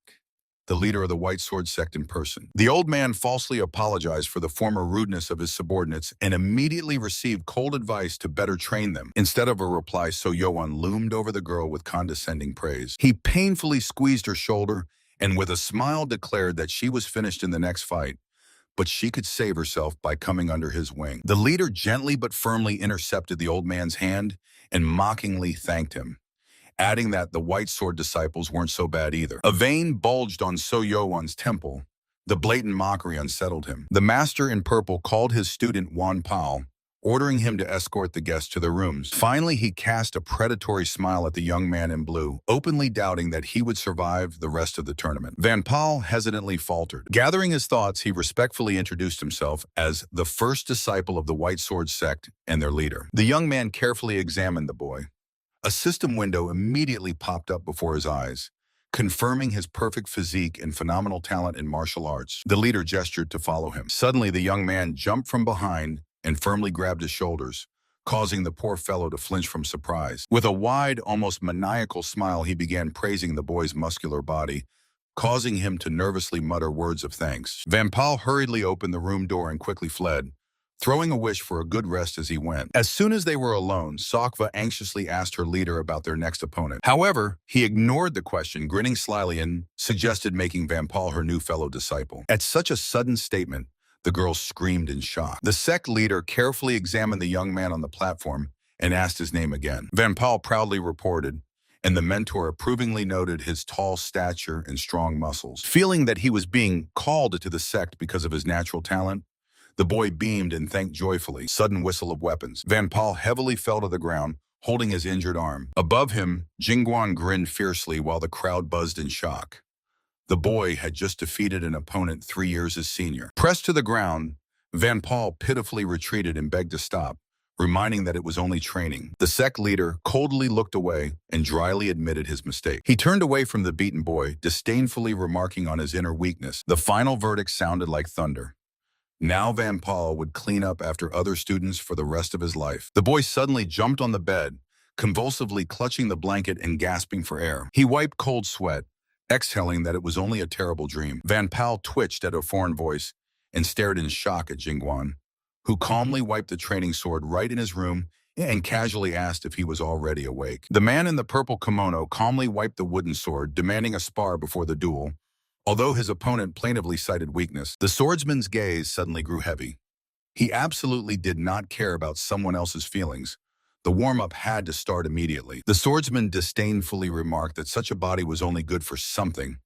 the leader of the White Sword Sect in person. The old man falsely apologized for the former rudeness of his subordinates and immediately received cold advice to better train them. Instead of a reply, Soyeon loomed over the girl with condescending praise. He painfully squeezed her shoulder and with a smile declared that she was finished in the next fight, but she could save herself by coming under his wing. The leader gently but firmly intercepted the old man's hand and mockingly thanked him, adding that the White Sword disciples weren't so bad either. A vein bulged on Soyeon's temple. The blatant mockery unsettled him. The master in purple called his student Wan Pao, ordering him to escort the guests to their rooms. Finally, he cast a predatory smile at the young man in blue, openly doubting that he would survive the rest of the tournament. Van Paul hesitantly faltered. Gathering his thoughts, he respectfully introduced himself as the first disciple of the White Sword Sect and their leader. The young man carefully examined the boy. A system window immediately popped up before his eyes, confirming his perfect physique and phenomenal talent in martial arts. The leader gestured to follow him. Suddenly, the young man jumped from behind and firmly grabbed his shoulders, causing the poor fellow to flinch from surprise. With a wide, almost maniacal smile, he began praising the boy's muscular body, causing him to nervously mutter words of thanks. Van Paul hurriedly opened the room door and quickly fled, throwing a wish for a good rest as he went. As soon as they were alone, Sokva anxiously asked her leader about their next opponent. However, he ignored the question, grinning slyly, and suggested making Van Paul her new fellow disciple. At such a sudden statement, the girl screamed in shock. The sect leader carefully examined the young man on the platform and asked his name again. Van Paul proudly reported, and the mentor approvingly noted his tall stature and strong muscles. Feeling that he was being called to the sect because of his natural talent, the boy beamed and thanked joyfully. Sudden whistle of weapons. Van Paul heavily fell to the ground, holding his injured arm. Above him, Jingguan grinned fiercely while the crowd buzzed in shock. The boy had just defeated an opponent 3 years his senior. Pressed to the ground, Van Paul pitifully retreated and begged to stop, reminding that it was only training. The sect leader coldly looked away and dryly admitted his mistake. He turned away from the beaten boy, disdainfully remarking on his inner weakness. The final verdict sounded like thunder. Now Van Paul would clean up after other students for the rest of his life. The boy suddenly jumped on the bed, convulsively clutching the blanket and gasping for air. He wiped cold sweat, exhaling that it was only a terrible dream. Van Paul twitched at a foreign voice and stared in shock at Jingguan, who calmly wiped the training sword right in his room and casually asked if he was already awake. The man in the purple kimono calmly wiped the wooden sword, demanding a spar before the duel. Although his opponent plaintively cited weakness, the swordsman's gaze suddenly grew heavy. He absolutely did not care about someone else's feelings. The warm-up had to start immediately. The swordsman disdainfully remarked that such a body was only good for something,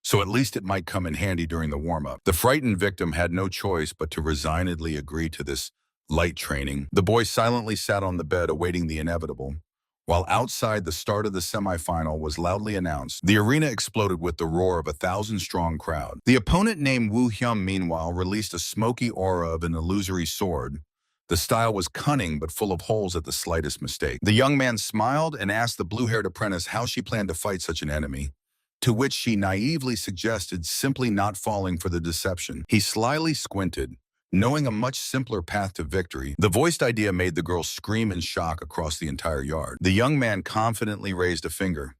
so at least it might come in handy during the warm-up. The frightened victim had no choice but to resignedly agree to this light training. The boy silently sat on the bed awaiting the inevitable, while outside the start of the semifinal was loudly announced. The arena exploded with the roar of a 1,000-strong crowd. The opponent named Wu Hyum, meanwhile, released a smoky aura of an illusory sword. The style was cunning but full of holes at the slightest mistake. The young man smiled and asked the blue-haired apprentice how she planned to fight such an enemy, to which she naively suggested simply not falling for the deception. He slyly squinted, Knowing a much simpler path to victory, the voiced idea made the girl scream in shock across the entire yard. The young man confidently raised a finger.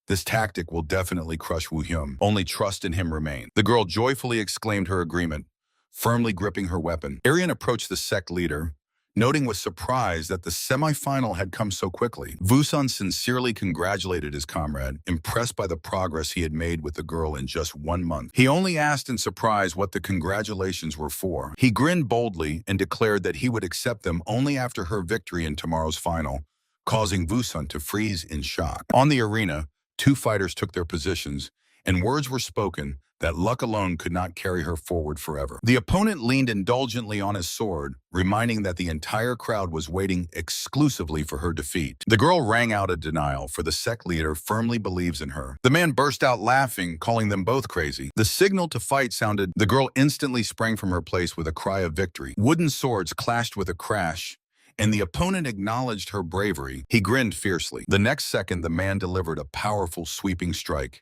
This tactic will definitely crush Woo Hyum. Only trust in him remained. The girl joyfully exclaimed her agreement, firmly gripping her weapon. Arian approached the sect leader, noting with surprise that the semi-final had come so quickly. Woosun sincerely congratulated his comrade, impressed by the progress he had made with the girl in just 1 month. He only asked in surprise what the congratulations were for. He grinned boldly and declared that he would accept them only after her victory in tomorrow's final, causing Woosun to freeze in shock. On the arena, 2 fighters took their positions, and words were spoken that luck alone could not carry her forward forever. The opponent leaned indulgently on his sword, reminding that the entire crowd was waiting exclusively for her defeat. The girl rang out a denial, for the sect leader firmly believes in her. The man burst out laughing, calling them both crazy. The signal to fight sounded. The girl instantly sprang from her place with a cry of victory. Wooden swords clashed with a crash, and the opponent acknowledged her bravery. He grinned fiercely. The next second, the man delivered a powerful sweeping strike,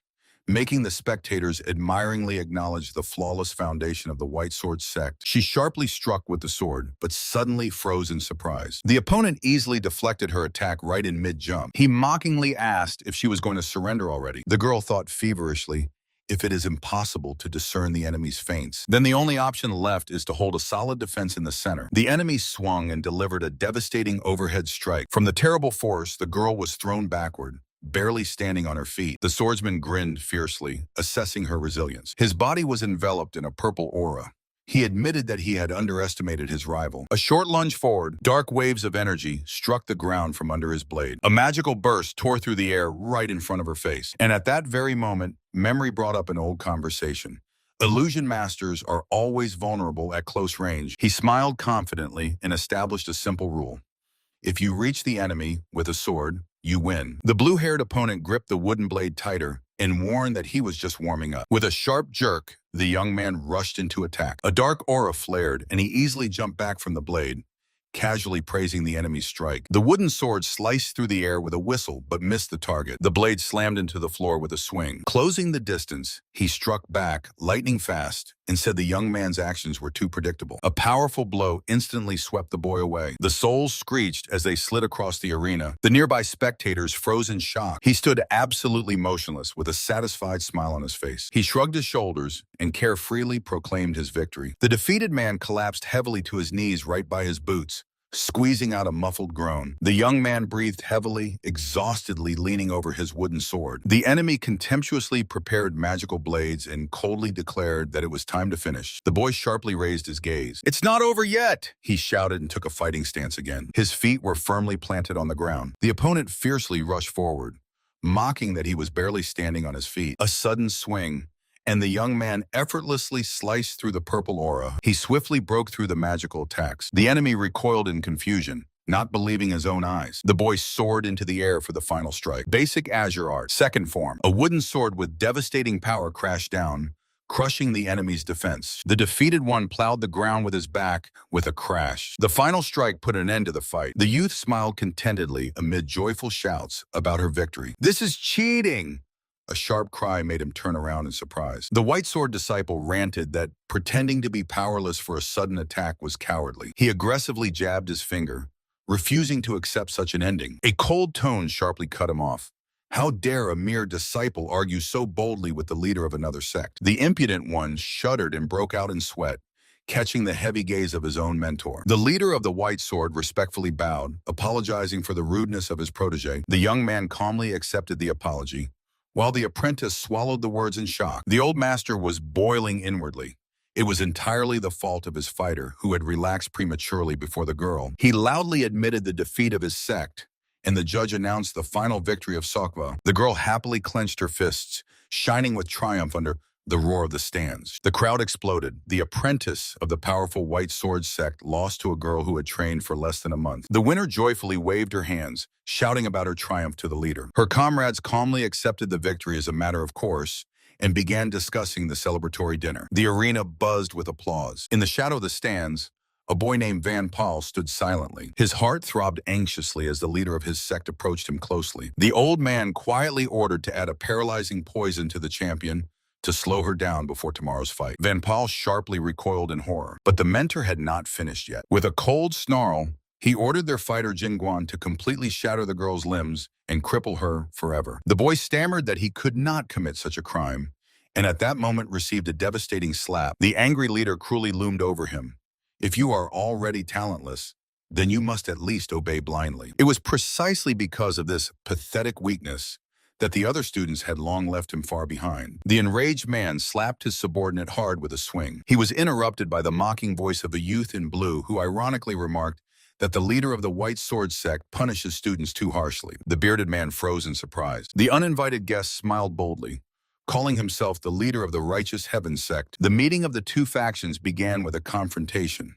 making the spectators admiringly acknowledge the flawless foundation of the White Sword sect. She sharply struck with the sword, but suddenly froze in surprise. The opponent easily deflected her attack right in mid-jump. He mockingly asked if she was going to surrender already. The girl thought feverishly, if it is impossible to discern the enemy's feints, then the only option left is to hold a solid defense in the center. The enemy swung and delivered a devastating overhead strike. From the terrible force, the girl was thrown backward, barely standing on her feet. The swordsman grinned fiercely, assessing her resilience. His body was enveloped in a purple aura. He admitted that he had underestimated his rival. A short lunge forward, dark waves of energy struck the ground from under his blade. A magical burst tore through the air right in front of her face. And at that very moment, memory brought up an old conversation. Illusion masters are always vulnerable at close range. He smiled confidently and established a simple rule. If you reach the enemy with a sword, you win. The blue-haired opponent gripped the wooden blade tighter and warned that he was just warming up. With a sharp jerk, the young man rushed into attack. A dark aura flared, and he easily jumped back from the blade, casually praising the enemy's strike. The wooden sword sliced through the air with a whistle, but missed the target. The blade slammed into the floor with a swing. Closing the distance, he struck back, lightning fast, and said the young man's actions were too predictable. A powerful blow instantly swept the boy away. The souls screeched as they slid across the arena. The nearby spectators froze in shock. He stood absolutely motionless, with a satisfied smile on his face. He shrugged his shoulders and carefreely proclaimed his victory. The defeated man collapsed heavily to his knees right by his boots, squeezing out a muffled groan. The young man breathed heavily, exhaustedly leaning over his wooden sword. The enemy contemptuously prepared magical blades and coldly declared that it was time to finish. The boy sharply raised his gaze. "It's not over yet!" he shouted and took a fighting stance again. His feet were firmly planted on the ground. The opponent fiercely rushed forward, mocking that he was barely standing on his feet. A sudden swing, and the young man effortlessly sliced through the purple aura. He swiftly broke through the magical attacks. The enemy recoiled in confusion, not believing his own eyes. The boy soared into the air for the final strike. Basic Azure Art, second form. A wooden sword with devastating power crashed down, crushing the enemy's defense. The defeated one plowed the ground with his back with a crash. The final strike put an end to the fight. The youth smiled contentedly amid joyful shouts about her victory. "This is cheating!" A sharp cry made him turn around in surprise. The White Sword disciple ranted that pretending to be powerless for a sudden attack was cowardly. He aggressively jabbed his finger, refusing to accept such an ending. A cold tone sharply cut him off. How dare a mere disciple argue so boldly with the leader of another sect? The impudent one shuddered and broke out in sweat, catching the heavy gaze of his own mentor. The leader of the White Sword respectfully bowed, apologizing for the rudeness of his protege. The young man calmly accepted the apology, while the apprentice swallowed the words in shock. The old master was boiling inwardly. It was entirely the fault of his fighter, who had relaxed prematurely before the girl. He loudly admitted the defeat of his sect, and the judge announced the final victory of Sokva. The girl happily clenched her fists, shining with triumph under the roar of the stands. The crowd exploded. The apprentice of the powerful White Sword sect lost to a girl who had trained for less than a month. The winner joyfully waved her hands, shouting about her triumph to the leader. Her comrades calmly accepted the victory as a matter of course and began discussing the celebratory dinner. The arena buzzed with applause. In the shadow of the stands, a boy named Van Paul stood silently. His heart throbbed anxiously as the leader of his sect approached him closely. The old man quietly ordered to add a paralyzing poison to the champion, to slow her down before tomorrow's fight. Van Paul sharply recoiled in horror, but the mentor had not finished yet. With a cold snarl, he ordered their fighter Jingguan to completely shatter the girl's limbs and cripple her forever. The boy stammered that he could not commit such a crime, and at that moment received a devastating slap. The angry leader cruelly loomed over him. If you are already talentless, then you must at least obey blindly. It was precisely because of this pathetic weakness that the other students had long left him far behind. The enraged man slapped his subordinate hard with a swing. He was interrupted by the mocking voice of a youth in blue who ironically remarked that the leader of the White Sword Sect punishes students too harshly. The bearded man froze in surprise. The uninvited guest smiled boldly, calling himself the leader of the Righteous Heaven Sect. The meeting of the two factions began with a confrontation.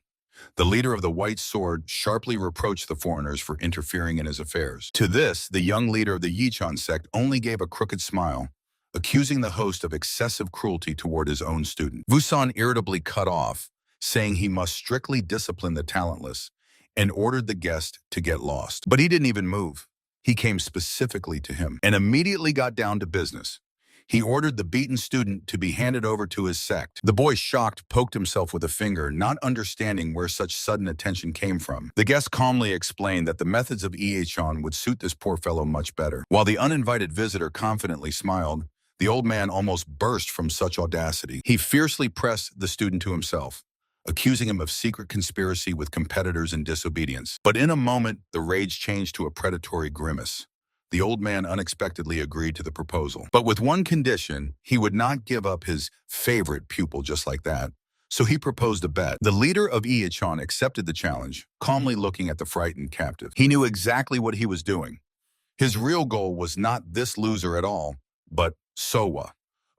The leader of the White Sword sharply reproached the foreigners for interfering in his affairs. To this, the young leader of the Yichon sect only gave a crooked smile, accusing the host of excessive cruelty toward his own student. Wusan irritably cut off, saying he must strictly discipline the talentless, and ordered the guest to get lost. But he didn't even move. He came specifically to him and immediately got down to business. He ordered the beaten student to be handed over to his sect. The boy, shocked, poked himself with a finger, not understanding where such sudden attention came from. The guest calmly explained that the methods of Iechon would suit this poor fellow much better. While the uninvited visitor confidently smiled, the old man almost burst from such audacity. He fiercely pressed the student to himself, accusing him of secret conspiracy with competitors and disobedience. But in a moment, the rage changed to a predatory grimace. The old man unexpectedly agreed to the proposal. But with one condition, he would not give up his favorite pupil just like that. So he proposed a bet. The leader of Iechon accepted the challenge, calmly looking at the frightened captive. He knew exactly what he was doing. His real goal was not this loser at all, but Sowa,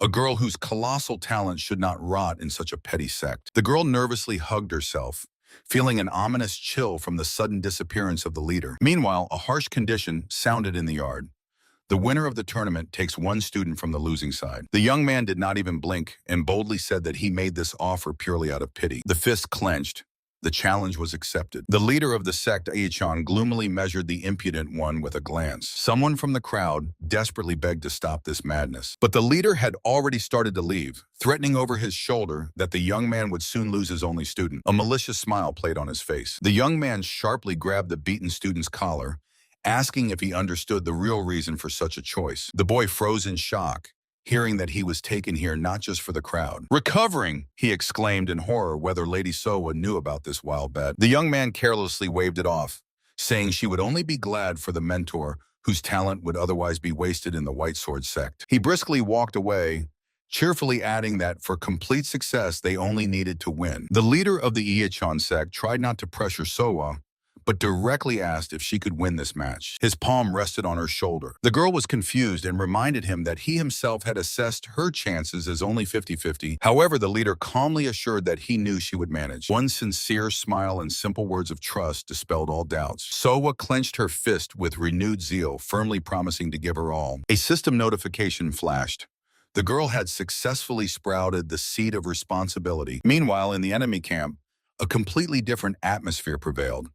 a girl whose colossal talent should not rot in such a petty sect. The girl nervously hugged herself, feeling an ominous chill from the sudden disappearance of the leader. Meanwhile, a harsh condition sounded in the yard. The winner of the tournament takes one student from the losing side. The young man did not even blink and boldly said that he made this offer purely out of pity. The fist clenched. The challenge was accepted. The leader of the sect, Aichan, gloomily measured the impudent one with a glance. Someone from the crowd desperately begged to stop this madness. But the leader had already started to leave, threatening over his shoulder that the young man would soon lose his only student. A malicious smile played on his face. The young man sharply grabbed the beaten student's collar, asking if he understood the real reason for such a choice. The boy froze in shock, hearing that he was taken here not just for the crowd. Recovering, he exclaimed in horror whether Lady Sowa knew about this wild bet. The young man carelessly waved it off, saying she would only be glad for the mentor whose talent would otherwise be wasted in the White Sword sect. He briskly walked away, cheerfully adding that for complete success they only needed to win. The leader of the Iechon sect tried not to pressure Sowa, but directly asked if she could win this match. His palm rested on her shoulder. The girl was confused and reminded him that he himself had assessed her chances as only 50-50. However, the leader calmly assured that he knew she would manage. One sincere smile and simple words of trust dispelled all doubts. Sowa clenched her fist with renewed zeal, firmly promising to give her all. A system notification flashed. The girl had successfully sprouted the seed of responsibility. Meanwhile, in the enemy camp, a completely different atmosphere prevailed.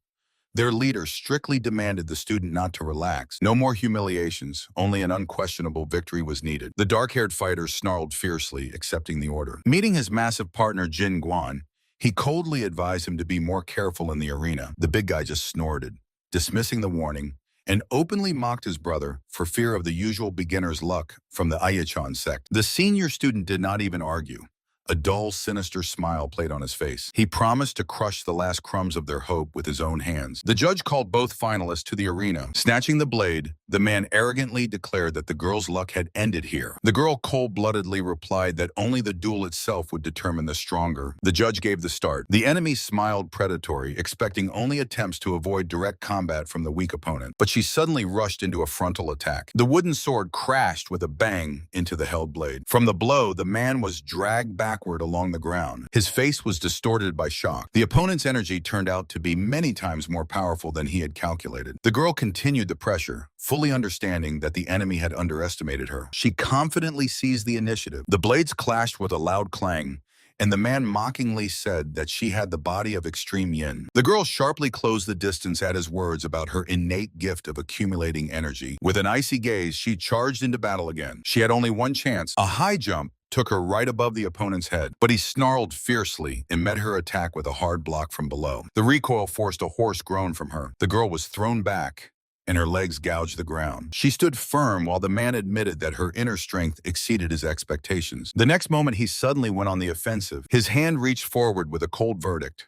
Their leader strictly demanded the student not to relax. No more humiliations, only an unquestionable victory was needed. The dark-haired fighter snarled fiercely, accepting the order. Meeting his massive partner Jin Guan, he coldly advised him to be more careful in the arena. The big guy just snorted, dismissing the warning, and openly mocked his brother for fear of the usual beginner's luck from the Ayachan sect. The senior student did not even argue. A dull, sinister smile played on his face. He promised to crush the last crumbs of their hope with his own hands. The judge called both finalists to the arena. Snatching the blade, the man arrogantly declared that the girl's luck had ended here. The girl cold-bloodedly replied that only the duel itself would determine the stronger. The judge gave the start. The enemy smiled predatory, expecting only attempts to avoid direct combat from the weak opponent. But she suddenly rushed into a frontal attack. The wooden sword crashed with a bang into the held blade. From the blow, the man was dragged backward along the ground. His face was distorted by shock. The opponent's energy turned out to be many times more powerful than he had calculated. The girl continued the pressure, fully understanding that the enemy had underestimated her. She confidently seized the initiative. The blades clashed with a loud clang, and the man mockingly said that she had the body of extreme yin. The girl sharply closed the distance at his words about her innate gift of accumulating energy. With an icy gaze, she charged into battle again. She had only one chance, a high jump, took her right above the opponent's head, but he snarled fiercely and met her attack with a hard block from below. The recoil forced a hoarse groan from her. The girl was thrown back, and her legs gouged the ground. She stood firm while the man admitted that her inner strength exceeded his expectations. The next moment, he suddenly went on the offensive. His hand reached forward with a cold verdict.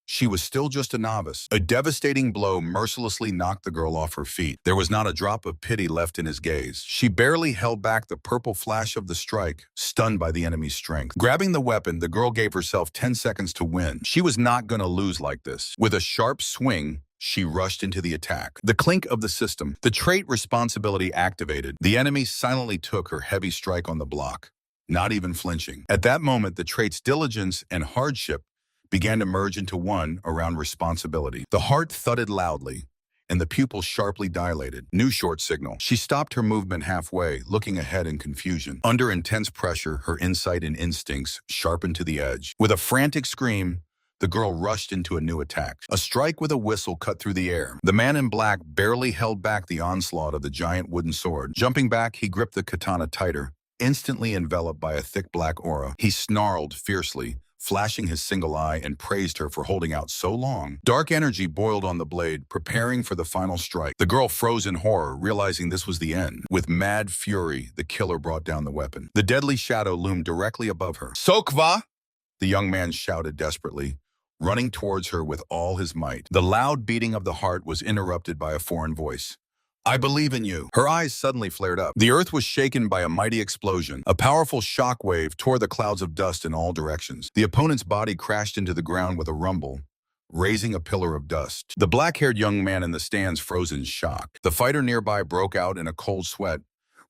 She was still just a novice. A devastating blow mercilessly knocked the girl off her feet. There was not a drop of pity left in his gaze. She barely held back the purple flash of the strike, stunned by the enemy's strength. Grabbing the weapon, the girl gave herself 10 seconds to win. She was not going to lose like this. With a sharp swing, she rushed into the attack. The clink of the system, the trait responsibility activated. The enemy silently took her heavy strike on the block, not even flinching. At that moment, the trait's diligence and hardship began to merge into one around responsibility. The heart thudded loudly, and the pupils sharply dilated. New short signal. She stopped her movement halfway, looking ahead in confusion. Under intense pressure, her insight and instincts sharpened to the edge. With a frantic scream, the girl rushed into a new attack. A strike with a whistle cut through the air. The man in black barely held back the onslaught of the giant wooden sword. Jumping back, he gripped the katana tighter, instantly enveloped by a thick black aura. He snarled fiercely, flashing his single eye, and praised her for holding out so long. Dark energy boiled on the blade, preparing for the final strike. The girl froze in horror, realizing this was the end. With mad fury, the killer brought down the weapon. The deadly shadow loomed directly above her. "Sokva!" the young man shouted desperately, running towards her with all his might. The loud beating of the heart was interrupted by a foreign voice. "I believe in you." Her eyes suddenly flared up. The earth was shaken by a mighty explosion. A powerful shockwave tore the clouds of dust in all directions. The opponent's body crashed into the ground with a rumble, raising a pillar of dust. The black-haired young man in the stands froze in shock. The fighter nearby broke out in a cold sweat,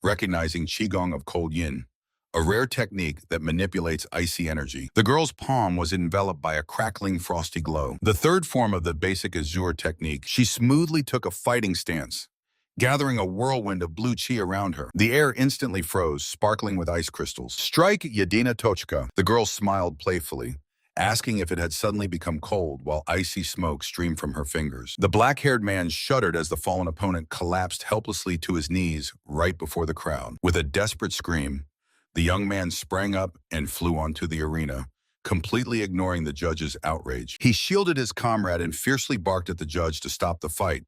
recognizing Qigong of Cold Yin, a rare technique that manipulates icy energy. The girl's palm was enveloped by a crackling, frosty glow. The third form of the basic Asura technique, she smoothly took a fighting stance, gathering a whirlwind of blue chi around her. The air instantly froze, sparkling with ice crystals. "Strike Yedina Tochka." The girl smiled playfully, asking if it had suddenly become cold, while icy smoke streamed from her fingers. The black-haired man shuddered as the fallen opponent collapsed helplessly to his knees right before the crowd. With a desperate scream, the young man sprang up and flew onto the arena, completely ignoring the judge's outrage. He shielded his comrade and fiercely barked at the judge to stop the fight,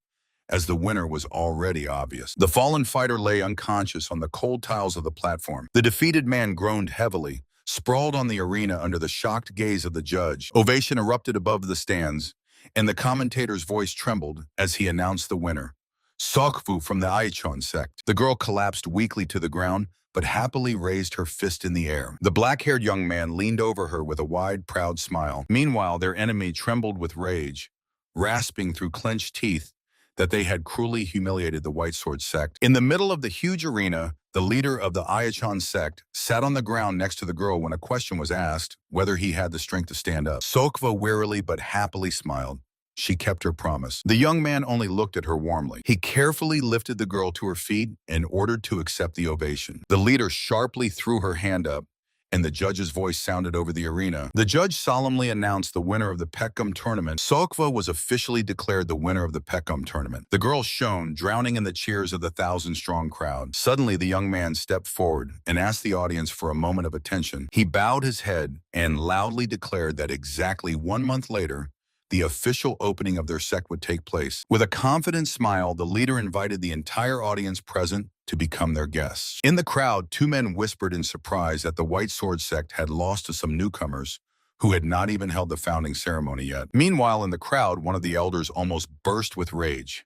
as the winner was already obvious. The fallen fighter lay unconscious on the cold tiles of the platform. The defeated man groaned heavily, sprawled on the arena under the shocked gaze of the judge. Ovation erupted above the stands, and the commentator's voice trembled as he announced the winner. Sokvu from the Aichon sect. The girl collapsed weakly to the ground, but happily raised her fist in the air. The black-haired young man leaned over her with a wide, proud smile. Meanwhile, their enemy trembled with rage, rasping through clenched teeth that they had cruelly humiliated the White Sword sect. In the middle of the huge arena, the leader of the Aichon sect sat on the ground next to the girl when a question was asked whether he had the strength to stand up. Sokva wearily but happily smiled. She kept her promise. The young man only looked at her warmly. He carefully lifted the girl to her feet and ordered to accept the ovation. The leader sharply threw her hand up, and the judge's voice sounded over the arena. The judge solemnly announced the winner of the Peckham tournament. Sokva was officially declared the winner of the Peckham tournament. The girl shone, drowning in the cheers of the 1,000-strong crowd. Suddenly, the young man stepped forward and asked the audience for a moment of attention. He bowed his head and loudly declared that exactly 1 month later, the official opening of their sect would take place. With a confident smile, the leader invited the entire audience present to become their guests. In the crowd, 2 men whispered in surprise that the White Sword sect had lost to some newcomers who had not even held the founding ceremony yet. Meanwhile, in the crowd, one of the elders almost burst with rage.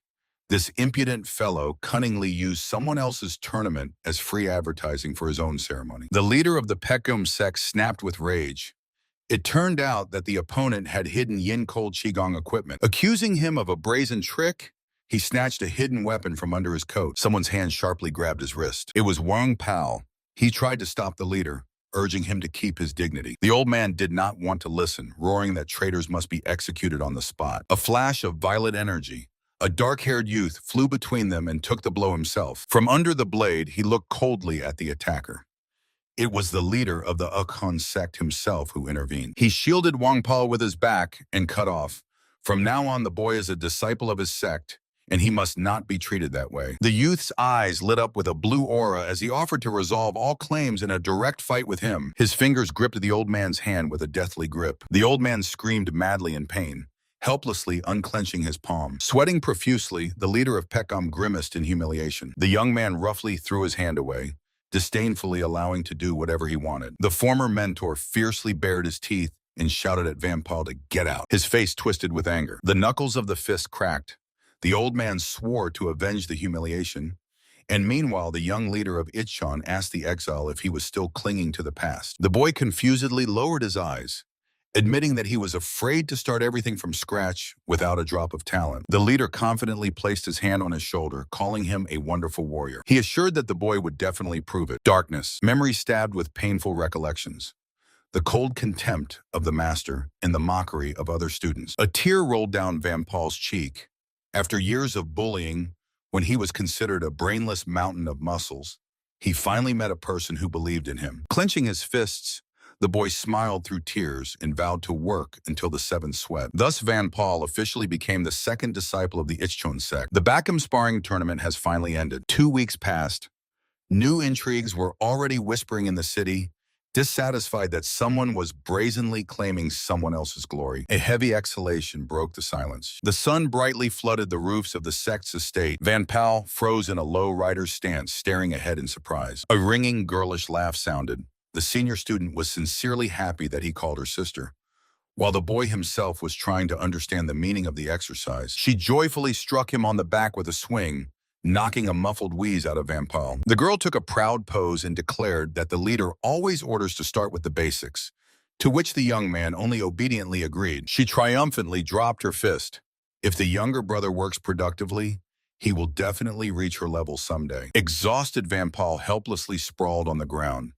This impudent fellow cunningly used someone else's tournament as free advertising for his own ceremony. The leader of the Peckham sect snapped with rage. It turned out that the opponent had hidden yin-cold qigong equipment. Accusing him of a brazen trick, he snatched a hidden weapon from under his coat. Someone's hand sharply grabbed his wrist. It was Wang Pao. He tried to stop the leader, urging him to keep his dignity. The old man did not want to listen, roaring that traitors must be executed on the spot. A flash of violet energy. A dark-haired youth flew between them and took the blow himself. From under the blade, he looked coldly at the attacker. It was the leader of the Akhon sect himself who intervened. He shielded Wang Pao with his back and cut off. From now on, the boy is a disciple of his sect, and he must not be treated that way. The youth's eyes lit up with a blue aura as he offered to resolve all claims in a direct fight with him. His fingers gripped the old man's hand with a deathly grip. The old man screamed madly in pain, helplessly unclenching his palm. Sweating profusely, the leader of Peckham grimaced in humiliation. The young man roughly threw his hand away, disdainfully allowing to do whatever he wanted. The former mentor fiercely bared his teeth and shouted at Vanpal to get out. His face twisted with anger. The knuckles of the fist cracked. The old man swore to avenge the humiliation, and meanwhile the young leader of Ichon asked the exile if he was still clinging to the past. The boy confusedly lowered his eyes, admitting that he was afraid to start everything from scratch without a drop of talent. The leader confidently placed his hand on his shoulder, calling him a wonderful warrior. He assured that the boy would definitely prove it. Darkness, memory stabbed with painful recollections. The cold contempt of the master and the mockery of other students. A tear rolled down Vanpal's cheek. After years of bullying, when he was considered a brainless mountain of muscles, he finally met a person who believed in him. Clenching his fists, the boy smiled through tears and vowed to work until the seventh sweat. Thus, Vanpal officially became the second disciple of the Ichon Sect. The Back'em sparring tournament has finally ended. 2 weeks passed. New intrigues were already whispering in the city, dissatisfied that someone was brazenly claiming someone else's glory. A heavy exhalation broke the silence. The sun brightly flooded the roofs of the sect's estate. Vanpal froze in a low rider's stance, staring ahead in surprise. A ringing, girlish laugh sounded. The senior student was sincerely happy that he called her sister. While the boy himself was trying to understand the meaning of the exercise, she joyfully struck him on the back with a swing, knocking a muffled wheeze out of Vanpal. The girl took a proud pose and declared that the leader always orders to start with the basics, to which the young man only obediently agreed. She triumphantly dropped her fist. If the younger brother works productively, he will definitely reach her level someday. Exhausted, Vanpal helplessly sprawled on the ground.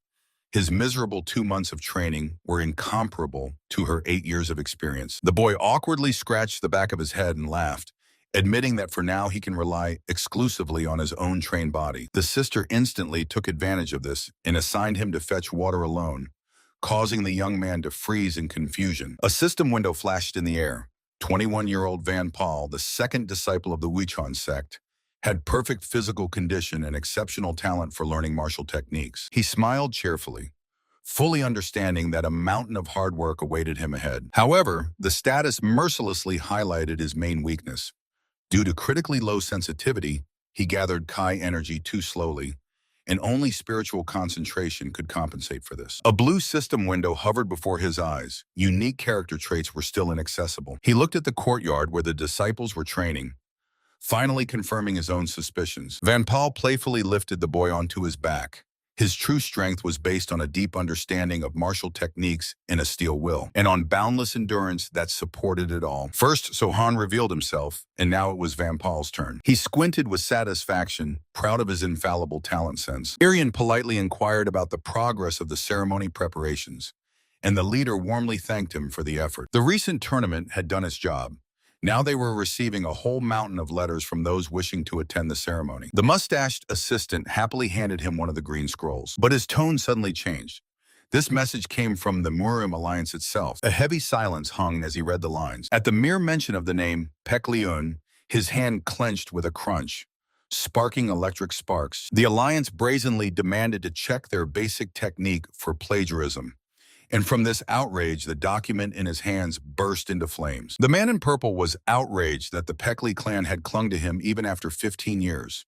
His miserable 2 months of training were incomparable to her 8 years of experience. The boy awkwardly scratched the back of his head and laughed, admitting that for now he can rely exclusively on his own trained body. The sister instantly took advantage of this and assigned him to fetch water alone, causing the young man to freeze in confusion. A system window flashed in the air. 21-year-old Vanpal, the second disciple of the Wichon sect, had perfect physical condition and exceptional talent for learning martial techniques. He smiled cheerfully, fully understanding that a mountain of hard work awaited him ahead. However, the status mercilessly highlighted his main weakness. Due to critically low sensitivity, he gathered Kai energy too slowly, and only spiritual concentration could compensate for this. A blue system window hovered before his eyes. Unique character traits were still inaccessible. He looked at the courtyard where the disciples were training, finally confirming his own suspicions. Vanpal playfully lifted the boy onto his back. His true strength was based on a deep understanding of martial techniques and a steel will, and on boundless endurance that supported it all. First, Sohan revealed himself, and now it was Vanpal's turn. He squinted with satisfaction, proud of his infallible talent sense. Irian politely inquired about the progress of the ceremony preparations, and the leader warmly thanked him for the effort. The recent tournament had done its job. Now they were receiving a whole mountain of letters from those wishing to attend the ceremony. The mustached assistant happily handed him one of the green scrolls, but his tone suddenly changed. This message came from the Murim Alliance itself. A heavy silence hung as he read the lines. At the mere mention of the name Pekliun, his hand clenched with a crunch, sparking electric sparks. The Alliance brazenly demanded to check their basic technique for plagiarism. And from this outrage, the document in his hands burst into flames. The man in purple was outraged that the Pekli clan had clung to him even after 15 years,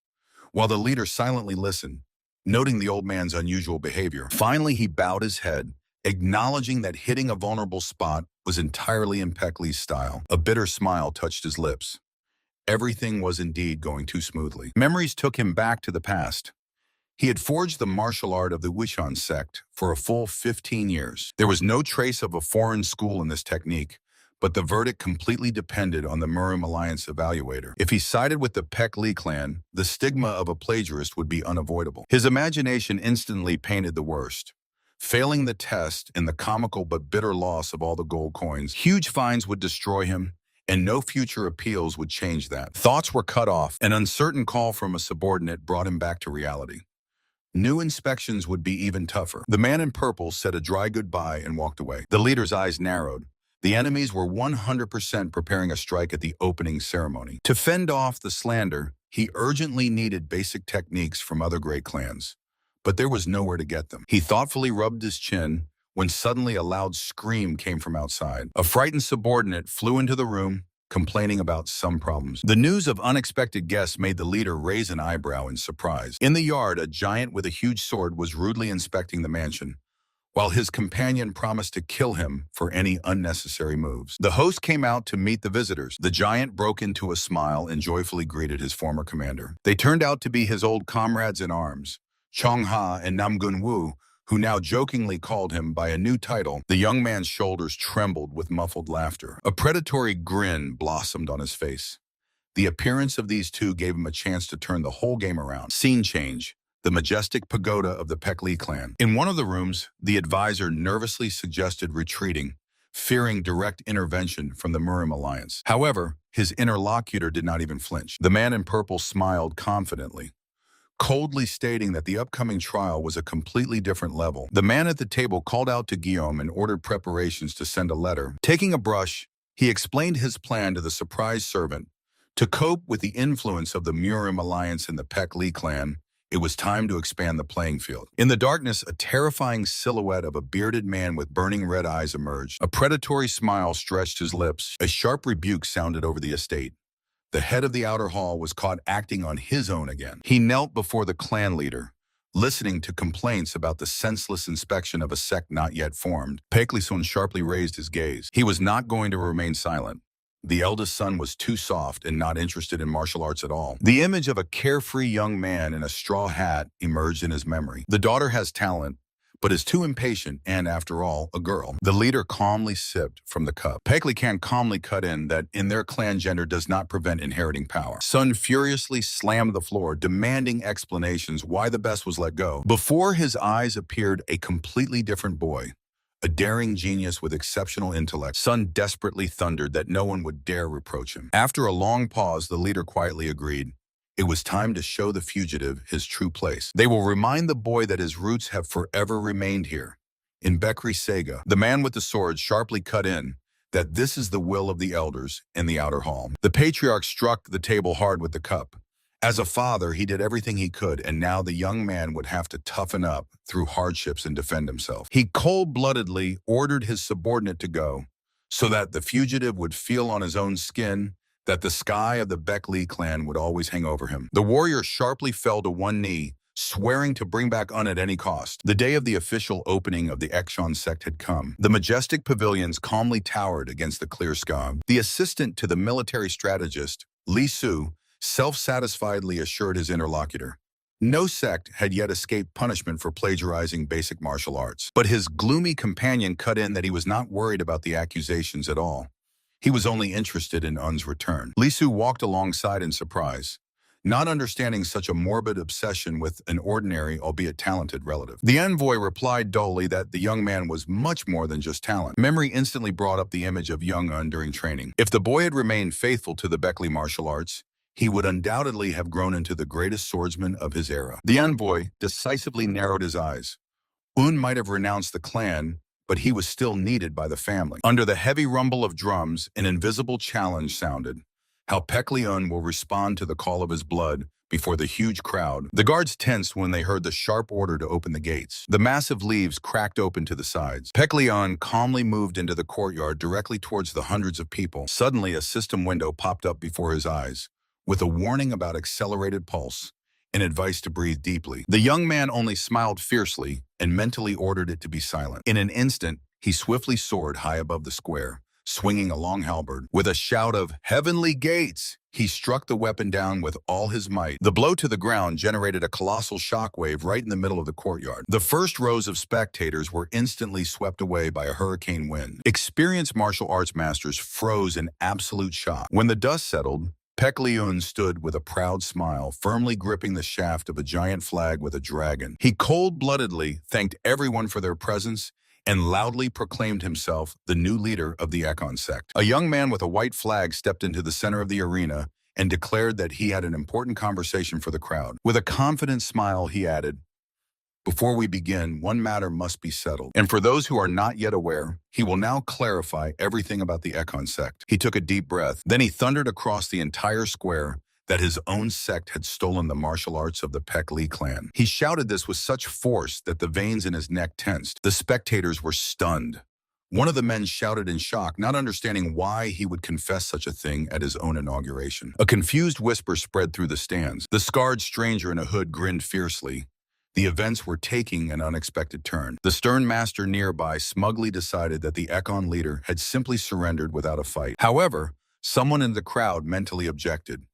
while the leader silently listened, noting the old man's unusual behavior. Finally, he bowed his head, acknowledging that hitting a vulnerable spot was entirely in Pekli's style. A bitter smile touched his lips. Everything was indeed going too smoothly. Memories took him back to the past. He had forged the martial art of the Wichon sect for a full 15 years. There was no trace of a foreign school in this technique, but the verdict completely depended on the Murim Alliance evaluator. If he sided with the Pek Li clan, the stigma of a plagiarist would be unavoidable. His imagination instantly painted the worst. Failing the test and the comical but bitter loss of all the gold coins, huge fines would destroy him, and no future appeals would change that. Thoughts were cut off. An uncertain call from a subordinate brought him back to reality. New inspections would be even tougher. The man in purple said a dry goodbye and walked away. The leader's eyes narrowed. The enemies were 100% preparing a strike at the opening ceremony. To fend off the slander, he urgently needed basic techniques from other great clans. But there was nowhere to get them. He thoughtfully rubbed his chin when suddenly a loud scream came from outside. A frightened subordinate flew into the room, complaining about some problems. The news of unexpected guests made the leader raise an eyebrow in surprise. In the yard, a giant with a huge sword was rudely inspecting the mansion, while his companion promised to kill him for any unnecessary moves. The host came out to meet the visitors. The giant broke into a smile and joyfully greeted his former commander. They turned out to be his old comrades in arms, Chong Ha and Nam Gun Woo, who now jokingly called him by a new title. The young man's shoulders trembled with muffled laughter. A predatory grin blossomed on his face. The appearance of these two gave him a chance to turn the whole game around. Scene change. The majestic pagoda of the Pek Lee clan. In one of the rooms, the advisor nervously suggested retreating, fearing direct intervention from the Murim alliance. However, his interlocutor did not even flinch. The man in purple smiled confidently, coldly stating that the upcoming trial was a completely different level. The man at the table called out to Guillaume and ordered preparations to send a letter. Taking a brush, he explained his plan to the surprised servant. To cope with the influence of the Murim alliance and the Pek Lee clan, it was time to expand the playing field. In the darkness, a terrifying silhouette of a bearded man with burning red eyes emerged. A predatory smile stretched his lips. A sharp rebuke sounded over the estate. The head of the outer hall was caught acting on his own again. He knelt before the clan leader, listening to complaints about the senseless inspection of a sect not yet formed. Pek Lee Sun sharply raised his gaze. He was not going to remain silent. The eldest son was too soft and not interested in martial arts at all. The image of a carefree young man in a straw hat emerged in his memory. The daughter has talent, but is too impatient and, after all, a girl. The leader calmly sipped from the cup. Pek Lee Can calmly cut in that in their clan gender does not prevent inheriting power. Sun furiously slammed the floor, demanding explanations why the best was let go. Before his eyes appeared a completely different boy. A daring genius with exceptional intellect. Sun desperately thundered that no one would dare reproach him. After a long pause, the leader quietly agreed. It was time to show the fugitive his true place. They will remind the boy that his roots have forever remained here. In Bekri Sega, the man with the sword sharply cut in that this is the will of the elders in the outer hall. The patriarch struck the table hard with the cup. As a father, he did everything he could, and now the young man would have to toughen up through hardships and defend himself. He cold-bloodedly ordered his subordinate to go, so that the fugitive would feel on his own skin that the sky of the Pek Lee clan would always hang over him. The warrior sharply fell to one knee, swearing to bring back Un at any cost. The day of the official opening of the ActionToon Sect had come. The majestic pavilions calmly towered against the clear sky. The assistant to the military strategist, Li Su, self-satisfiedly assured his interlocutor. No sect had yet escaped punishment for plagiarizing basic martial arts. But his gloomy companion cut in that he was not worried about the accusations at all. He was only interested in Un's return. Li Su walked alongside in surprise, not understanding such a morbid obsession with an ordinary, albeit talented, relative. The envoy replied dully that the young man was much more than just talent. Memory instantly brought up the image of young Un during training. If the boy had remained faithful to the Pek Lee martial arts, he would undoubtedly have grown into the greatest swordsman of his era. The envoy decisively narrowed his eyes. Un might have renounced the clan, but he was still needed by the family. Under the heavy rumble of drums, an invisible challenge sounded. How Pek Lee Un will respond to the call of his blood before the huge crowd. The guards tensed when they heard the sharp order to open the gates. The massive leaves cracked open to the sides. Pek Lee Un calmly moved into the courtyard directly towards the hundreds of people. Suddenly, a system window popped up before his eyes, with a warning about accelerated pulse and advice to breathe deeply. The young man only smiled fiercely and mentally ordered it to be silent. In an instant, he swiftly soared high above the square, swinging a long halberd. With a shout of "Heavenly Gates!" he struck the weapon down with all his might. The blow to the ground generated a colossal shockwave right in the middle of the courtyard. The first rows of spectators were instantly swept away by a hurricane wind. Experienced martial arts masters froze in absolute shock. When the dust settled, Pek Lee Un stood with a proud smile, firmly gripping the shaft of a giant flag with a dragon. He cold-bloodedly thanked everyone for their presence and loudly proclaimed himself the new leader of the ActionToon Sect. A young man with a white flag stepped into the center of the arena and declared that he had an important conversation for the crowd. With a confident smile, he added, Before we begin, one matter must be settled. And for those who are not yet aware, he will now clarify everything about the Sect. He took a deep breath. Then he thundered across the entire square that his own sect had stolen the martial arts of the Pek Lee clan. He shouted this with such force that the veins in his neck tensed. The spectators were stunned. One of the men shouted in shock, not understanding why he would confess such a thing at his own inauguration. A confused whisper spread through the stands. The scarred stranger in a hood grinned fiercely. The events were taking an unexpected turn. The stern master nearby smugly decided that the Ekon leader had simply surrendered without a fight. However, someone in the crowd mentally objected.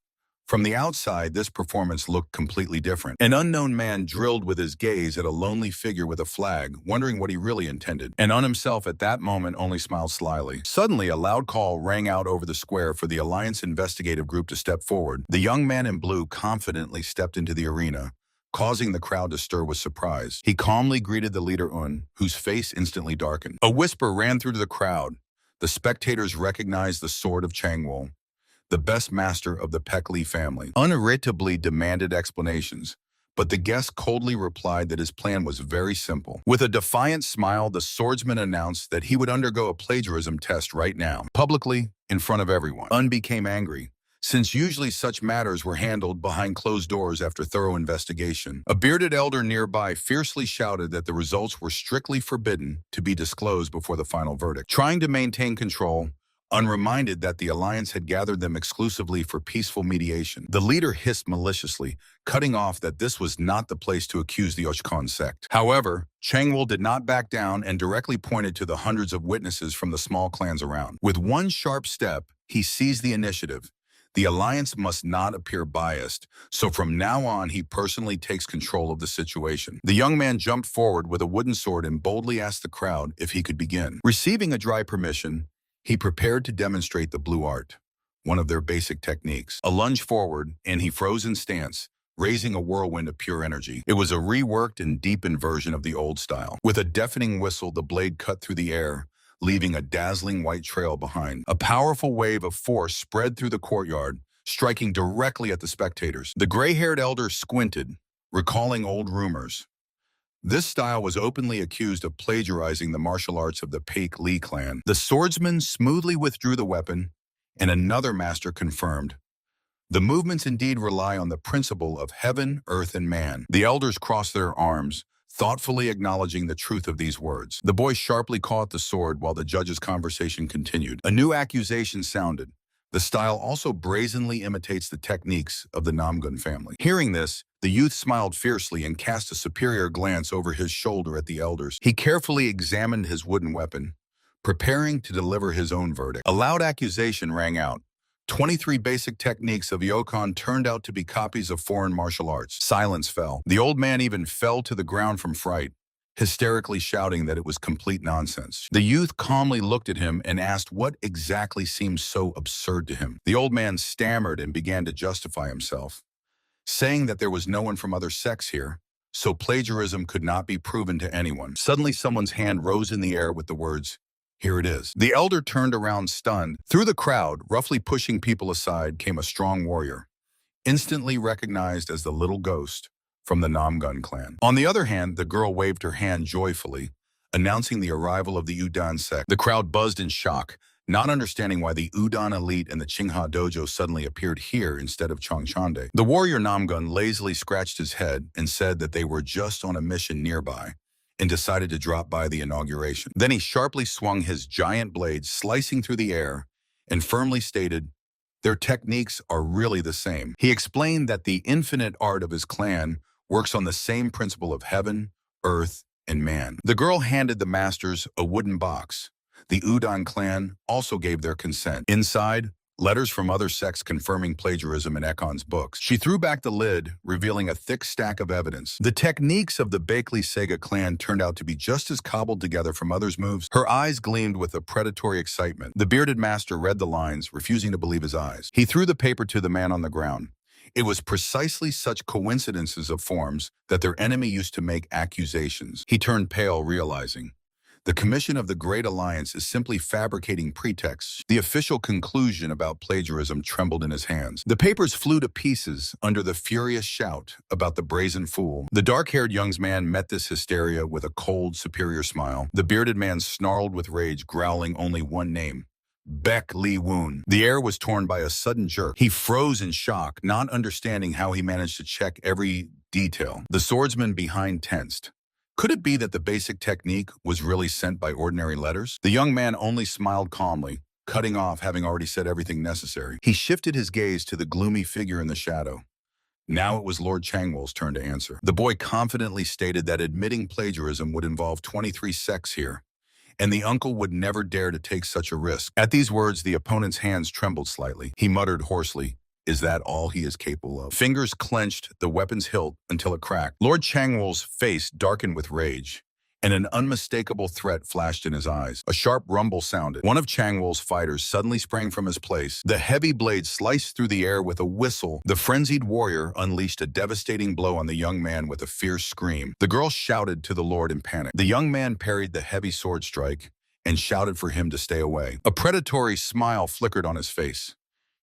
From the outside, this performance looked completely different. An unknown man drilled with his gaze at a lonely figure with a flag, wondering what he really intended. And on himself at that moment only smiled slyly. Suddenly, a loud call rang out over the square for the Alliance investigative group to step forward. The young man in blue confidently stepped into the arena, causing the crowd to stir with surprise. He calmly greeted the leader Un, whose face instantly darkened. A whisper ran through the crowd. The spectators recognized the sword of Changwol, the best master of the Pek Lee family. Unirritably demanded explanations, but the guest coldly replied that his plan was very simple. With a defiant smile, the swordsman announced that he would undergo a plagiarism test right now, publicly, in front of everyone. Un became angry, since usually such matters were handled behind closed doors after thorough investigation. A bearded elder nearby fiercely shouted that the results were strictly forbidden to be disclosed before the final verdict. Trying to maintain control, unreminded that the Alliance had gathered them exclusively for peaceful mediation, the leader hissed maliciously, cutting off that this was not the place to accuse the Ochkon sect. However, Changwol did not back down and directly pointed to the hundreds of witnesses from the small clans around. With one sharp step, he seized the initiative. The Alliance must not appear biased, so from now on he personally takes control of the situation. The young man jumped forward with a wooden sword and boldly asked the crowd if he could begin. Receiving a dry permission, he prepared to demonstrate the blue art, one of their basic techniques. A lunge forward, and he froze in stance, raising a whirlwind of pure energy. It was a reworked and deepened version of the old style. With a deafening whistle, the blade cut through the air, leaving a dazzling white trail behind. A powerful wave of force spread through the courtyard, striking directly at the spectators. The gray-haired elder squinted, recalling old rumors. This style was openly accused of plagiarizing the martial arts of the Pek Lee clan. The swordsman smoothly withdrew the weapon, and another master confirmed. The movements indeed rely on the principle of heaven, earth, and man. The elders crossed their arms, thoughtfully acknowledging the truth of these words. The boy sharply caught the sword while the judge's conversation continued. A new accusation sounded. The style also brazenly imitates the techniques of the Namgun family. Hearing this, the youth smiled fiercely and cast a superior glance over his shoulder at the elders. He carefully examined his wooden weapon, preparing to deliver his own verdict. A loud accusation rang out. 23 basic techniques of Yokon turned out to be copies of foreign martial arts. Silence fell. The old man even fell to the ground from fright, hysterically shouting that it was complete nonsense. The youth calmly looked at him and asked what exactly seemed so absurd to him. The old man stammered and began to justify himself, saying that there was no one from other sects here, so plagiarism could not be proven to anyone. Suddenly, someone's hand rose in the air with the words, "Here it is." The elder turned around stunned. Through the crowd, roughly pushing people aside, came a strong warrior, instantly recognized as the little ghost from the Namgun clan. On the other hand, the girl waved her hand joyfully, announcing the arrival of the Udan sect. The crowd buzzed in shock, not understanding why the Udan elite and the Qingha dojo suddenly appeared here instead of Changchande. The warrior Namgun lazily scratched his head and said that they were just on a mission nearby and decided to drop by the inauguration. Then he sharply swung his giant blade, slicing through the air, and firmly stated, "Their techniques are really the same." He explained that the infinite art of his clan works on the same principle of heaven, earth, and man. The girl handed the masters a wooden box. The Udan clan also gave their consent. Inside, letters from other sects confirming plagiarism in Ekon's books. She threw back the lid, revealing a thick stack of evidence. The techniques of the Bakley Sega clan turned out to be just as cobbled together from others' moves. Her eyes gleamed with a predatory excitement. The bearded master read the lines, refusing to believe his eyes. He threw the paper to the man on the ground. It was precisely such coincidences of forms that their enemy used to make accusations. He turned pale, realizing The Commission of the Great Alliance is simply fabricating pretexts. The official conclusion about plagiarism trembled in his hands. The papers flew to pieces under the furious shout about the brazen fool. The dark-haired young man met this hysteria with a cold, superior smile. The bearded man snarled with rage, growling only one name: Beck Lee Woon. The air was torn by a sudden jerk. He froze in shock, not understanding how he managed to check every detail. The swordsman behind tensed. Could it be that the basic technique was really sent by ordinary letters? The young man only smiled calmly, cutting off having already said everything necessary. He shifted his gaze to the gloomy figure in the shadow. Now it was Lord Changwol's turn to answer. The boy confidently stated that admitting plagiarism would involve 23 sects here, and the uncle would never dare to take such a risk. At these words, the opponent's hands trembled slightly. He muttered hoarsely, "Is that all he is capable of?" Fingers clenched the weapon's hilt until it cracked. Lord Changwol's face darkened with rage, and an unmistakable threat flashed in his eyes. A sharp rumble sounded. One of Changwol's fighters suddenly sprang from his place. The heavy blade sliced through the air with a whistle. The frenzied warrior unleashed a devastating blow on the young man with a fierce scream. The girl shouted to the lord in panic. The young man parried the heavy sword strike and shouted for him to stay away. A predatory smile flickered on his face.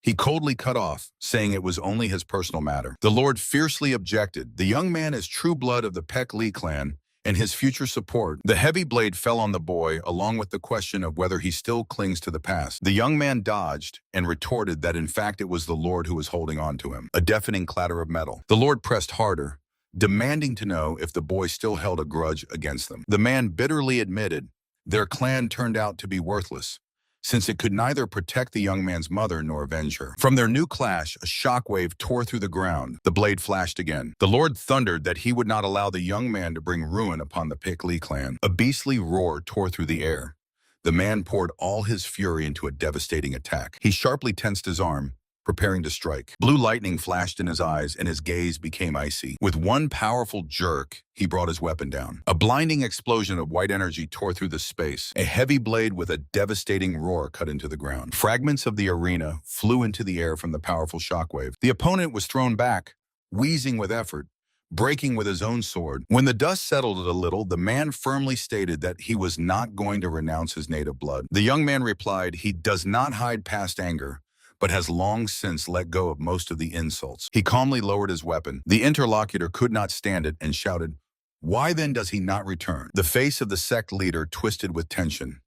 He coldly cut off, saying it was only his personal matter. The lord fiercely objected. The young man is true blood of the Peck Lee clan and his future support. The heavy blade fell on the boy, along with the question of whether he still clings to the past. The young man dodged and retorted that in fact it was the lord who was holding on to him. A deafening clatter of metal. The lord pressed harder, demanding to know if the boy still held a grudge against them. The man bitterly admitted their clan turned out to be worthless, since it could neither protect the young man's mother nor avenge her. From their new clash, a shockwave tore through the ground. The blade flashed again. The lord thundered that he would not allow the young man to bring ruin upon the Peck Lee clan. A beastly roar tore through the air. The man poured all his fury into a devastating attack. He sharply tensed his arm, preparing to strike. Blue lightning flashed in his eyes, and his gaze became icy. With one powerful jerk, he brought his weapon down. A blinding explosion of white energy tore through the space. A heavy blade with a devastating roar cut into the ground. Fragments of the arena flew into the air from the powerful shockwave. The opponent was thrown back, wheezing with effort, breaking with his own sword. When the dust settled a little, the man firmly stated that he was not going to renounce his native blood. The young man replied, "He does not hide past anger, but has long since let go of most of the insults." He calmly lowered his weapon. The interlocutor could not stand it and shouted, "Why then does he not return?" The face of the sect leader twisted with tension.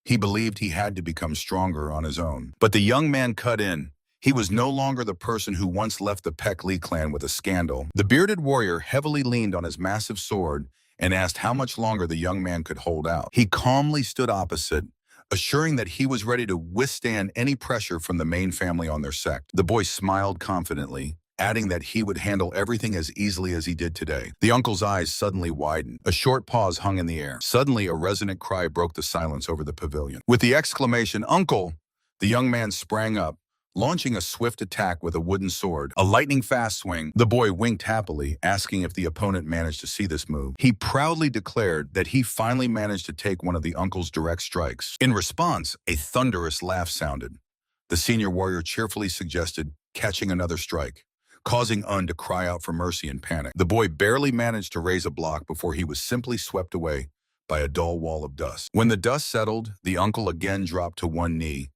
He believed he had to become stronger on his own. But the young man cut in. He was no longer the person who once left the Peck Lee clan with a scandal. The bearded warrior heavily leaned on his massive sword and asked how much longer the young man could hold out. He calmly stood opposite, assuring that he was ready to withstand any pressure from the main family on their sect. The boy smiled confidently, adding that he would handle everything as easily as he did today. The uncle's eyes suddenly widened. A short pause hung in the air. Suddenly, a resonant cry broke the silence over the pavilion. With the exclamation, "Uncle!" the young man sprang up, launching a swift attack with a wooden sword. A lightning-fast swing. The boy winked happily, asking if the opponent managed to see this move. He proudly declared that he finally managed to take one of the uncle's direct strikes. In response, a thunderous laugh sounded. The senior warrior cheerfully suggested catching another strike, causing Un to cry out for mercy in panic. The boy barely managed to raise a block before he was simply swept away by a dull wall of dust. When the dust settled, the uncle again dropped to one knee,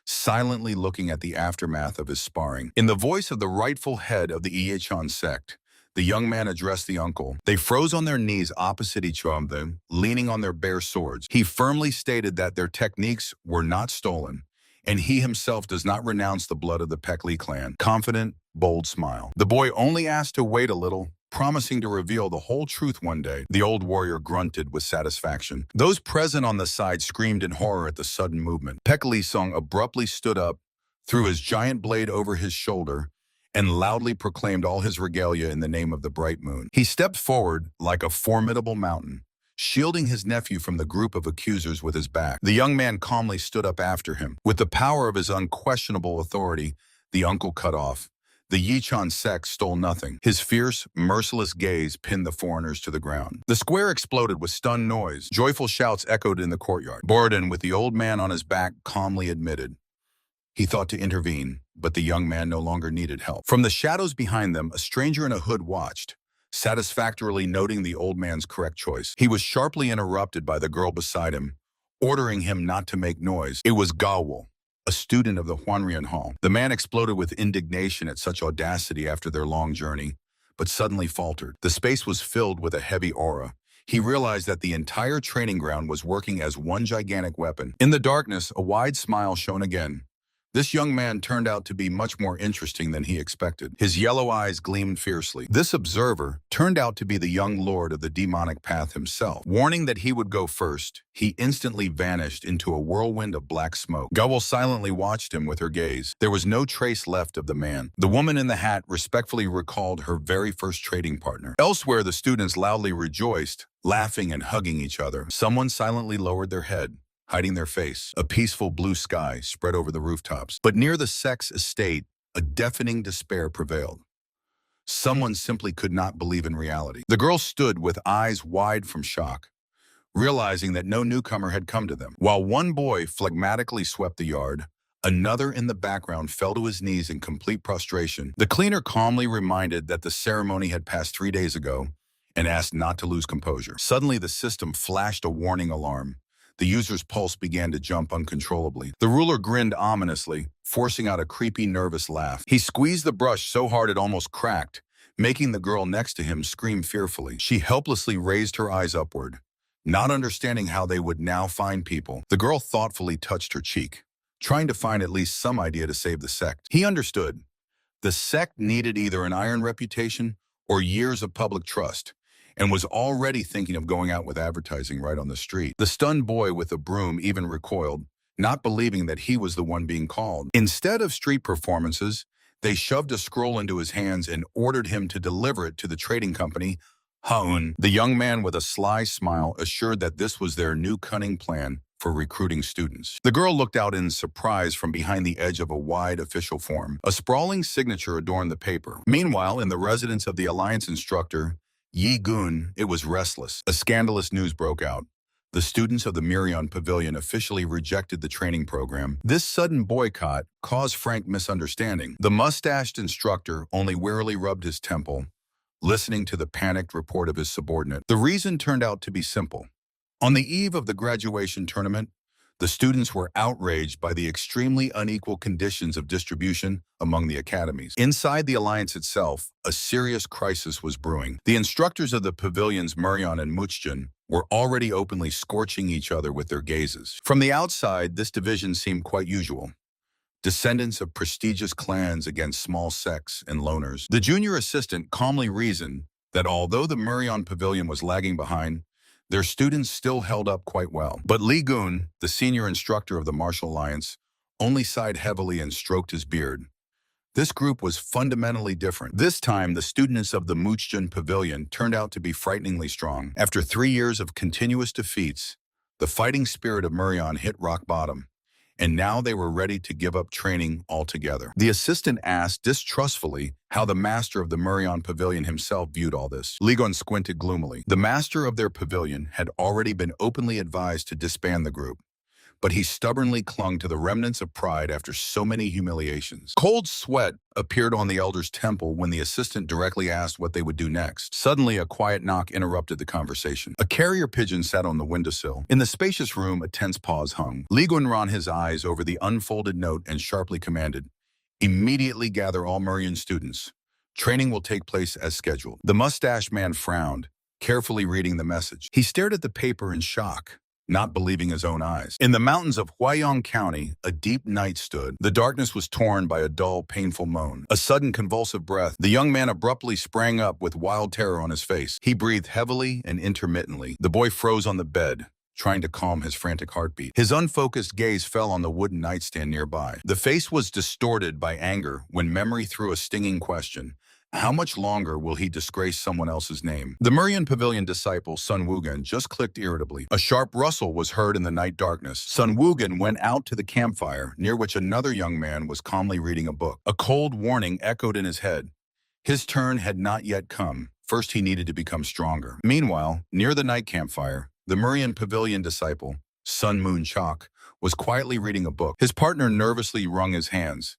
silently looking at the aftermath of his sparring. In the voice of the rightful head of the Iechon sect, the young man addressed the uncle. They froze on their knees opposite each other, leaning on their bare swords. He firmly stated that their techniques were not stolen, and he himself does not renounce the blood of the Peck Lee clan. Confident, bold smile. The boy only asked to wait a little, promising to reveal the whole truth one day. The old warrior grunted with satisfaction. Those present on the side screamed in horror at the sudden movement. Peck Lee Sung abruptly stood up, threw his giant blade over his shoulder, and loudly proclaimed all his regalia in the name of the bright moon. He stepped forward like a formidable mountain, shielding his nephew from the group of accusers with his back. The young man calmly stood up after him. With the power of his unquestionable authority, the uncle cut off. The Yichon sect stole nothing. His fierce, merciless gaze pinned the foreigners to the ground. The square exploded with stunned noise. Joyful shouts echoed in the courtyard. Borden, with the old man on his back, calmly admitted. He thought to intervene, but the young man no longer needed help. From the shadows behind them, a stranger in a hood watched, satisfactorily noting the old man's correct choice. He was sharply interrupted by the girl beside him, ordering him not to make noise. It was Gawul, a student of the Huanrian Hall. The man exploded with indignation at such audacity after their long journey, but suddenly faltered. The space was filled with a heavy aura. He realized that the entire training ground was working as one gigantic weapon. In the darkness, a wide smile shone again. This young man turned out to be much more interesting than he expected. His yellow eyes gleamed fiercely. This observer turned out to be the young lord of the demonic path himself. Warning that he would go first, he instantly vanished into a whirlwind of black smoke. Gawul silently watched him with her gaze. There was no trace left of the man. The woman in the hat respectfully recalled her very first trading partner. Elsewhere, the students loudly rejoiced, laughing and hugging each other. Someone silently lowered their head, hiding their face. A peaceful blue sky spread over the rooftops. But near the Sect's estate, a deafening despair prevailed. Someone simply could not believe in reality. The girl stood with eyes wide from shock, realizing that no newcomer had come to them. While one boy phlegmatically swept the yard, another in the background fell to his knees in complete prostration. The cleaner calmly reminded that the ceremony had passed 3 days ago and asked not to lose composure. Suddenly, the system flashed a warning alarm. The user's pulse began to jump uncontrollably. The ruler grinned ominously, forcing out a creepy, nervous laugh. He squeezed the brush so hard it almost cracked, making the girl next to him scream fearfully. She helplessly raised her eyes upward, not understanding how they would now find people. The girl thoughtfully touched her cheek, trying to find at least some idea to save the sect. He understood. The sect needed either an iron reputation or years of public trust, and was already thinking of going out with advertising right on the street. The stunned boy with the broom even recoiled, not believing that he was the one being called. Instead of street performances, they shoved a scroll into his hands and ordered him to deliver it to the trading company, Haun. The young man with a sly smile assured that this was their new cunning plan for recruiting students. The girl looked out in surprise from behind the edge of a wide official form. A sprawling signature adorned the paper. Meanwhile, in the residence of the Alliance instructor, Yi Gun, it was restless. A scandalous news broke out. The students of the Mirion Pavilion officially rejected the training program. This sudden boycott caused frank misunderstanding. The mustached instructor only wearily rubbed his temple, listening to the panicked report of his subordinate. The reason turned out to be simple. On the eve of the graduation tournament, the students were outraged by the extremely unequal conditions of distribution among the academies. Inside the alliance itself, a serious crisis was brewing. The instructors of the pavilions Murion and Muchjin were already openly scorching each other with their gazes. From the outside, this division seemed quite usual. Descendants of prestigious clans against small sects and loners. The junior assistant calmly reasoned that although the Murion Pavilion was lagging behind, their students still held up quite well. But Li Gun, the senior instructor of the Martial Alliance, only sighed heavily and stroked his beard. This group was fundamentally different. This time, the students of the Muchjin Pavilion turned out to be frighteningly strong. After 3 years of continuous defeats, the fighting spirit of Murion hit rock bottom, and now they were ready to give up training altogether. The assistant asked distrustfully how the master of the Murion Pavilion himself viewed all this. Li Gun squinted gloomily. The master of their pavilion had already been openly advised to disband the group, but he stubbornly clung to the remnants of pride after so many humiliations. Cold sweat appeared on the elder's temple when the assistant directly asked what they would do next. Suddenly, a quiet knock interrupted the conversation. A carrier pigeon sat on the windowsill. In the spacious room, a tense pause hung. Li Gun ran his eyes over the unfolded note and sharply commanded, "Immediately gather all Murian students. Training will take place as scheduled." The mustached man frowned, carefully reading the message. He stared at the paper in shock, not believing his own eyes. In the mountains of Huaiyang County, a deep night stood. The darkness was torn by a dull, painful moan. A sudden convulsive breath. The young man abruptly sprang up with wild terror on his face. He breathed heavily and intermittently. The boy froze on the bed, trying to calm his frantic heartbeat. His unfocused gaze fell on the wooden nightstand nearby. The face was distorted by anger when memory threw a stinging question. How much longer will he disgrace someone else's name? The Murian Pavilion disciple, Sun Wugen, just clicked irritably. A sharp rustle was heard in the night darkness. Sun Wugen went out to the campfire, near which another young man was calmly reading a book. A cold warning echoed in his head. His turn had not yet come. First, he needed to become stronger. Meanwhile, near the night campfire, the Murian Pavilion disciple, Sun Moon Chok, was quietly reading a book. His partner nervously wrung his hands.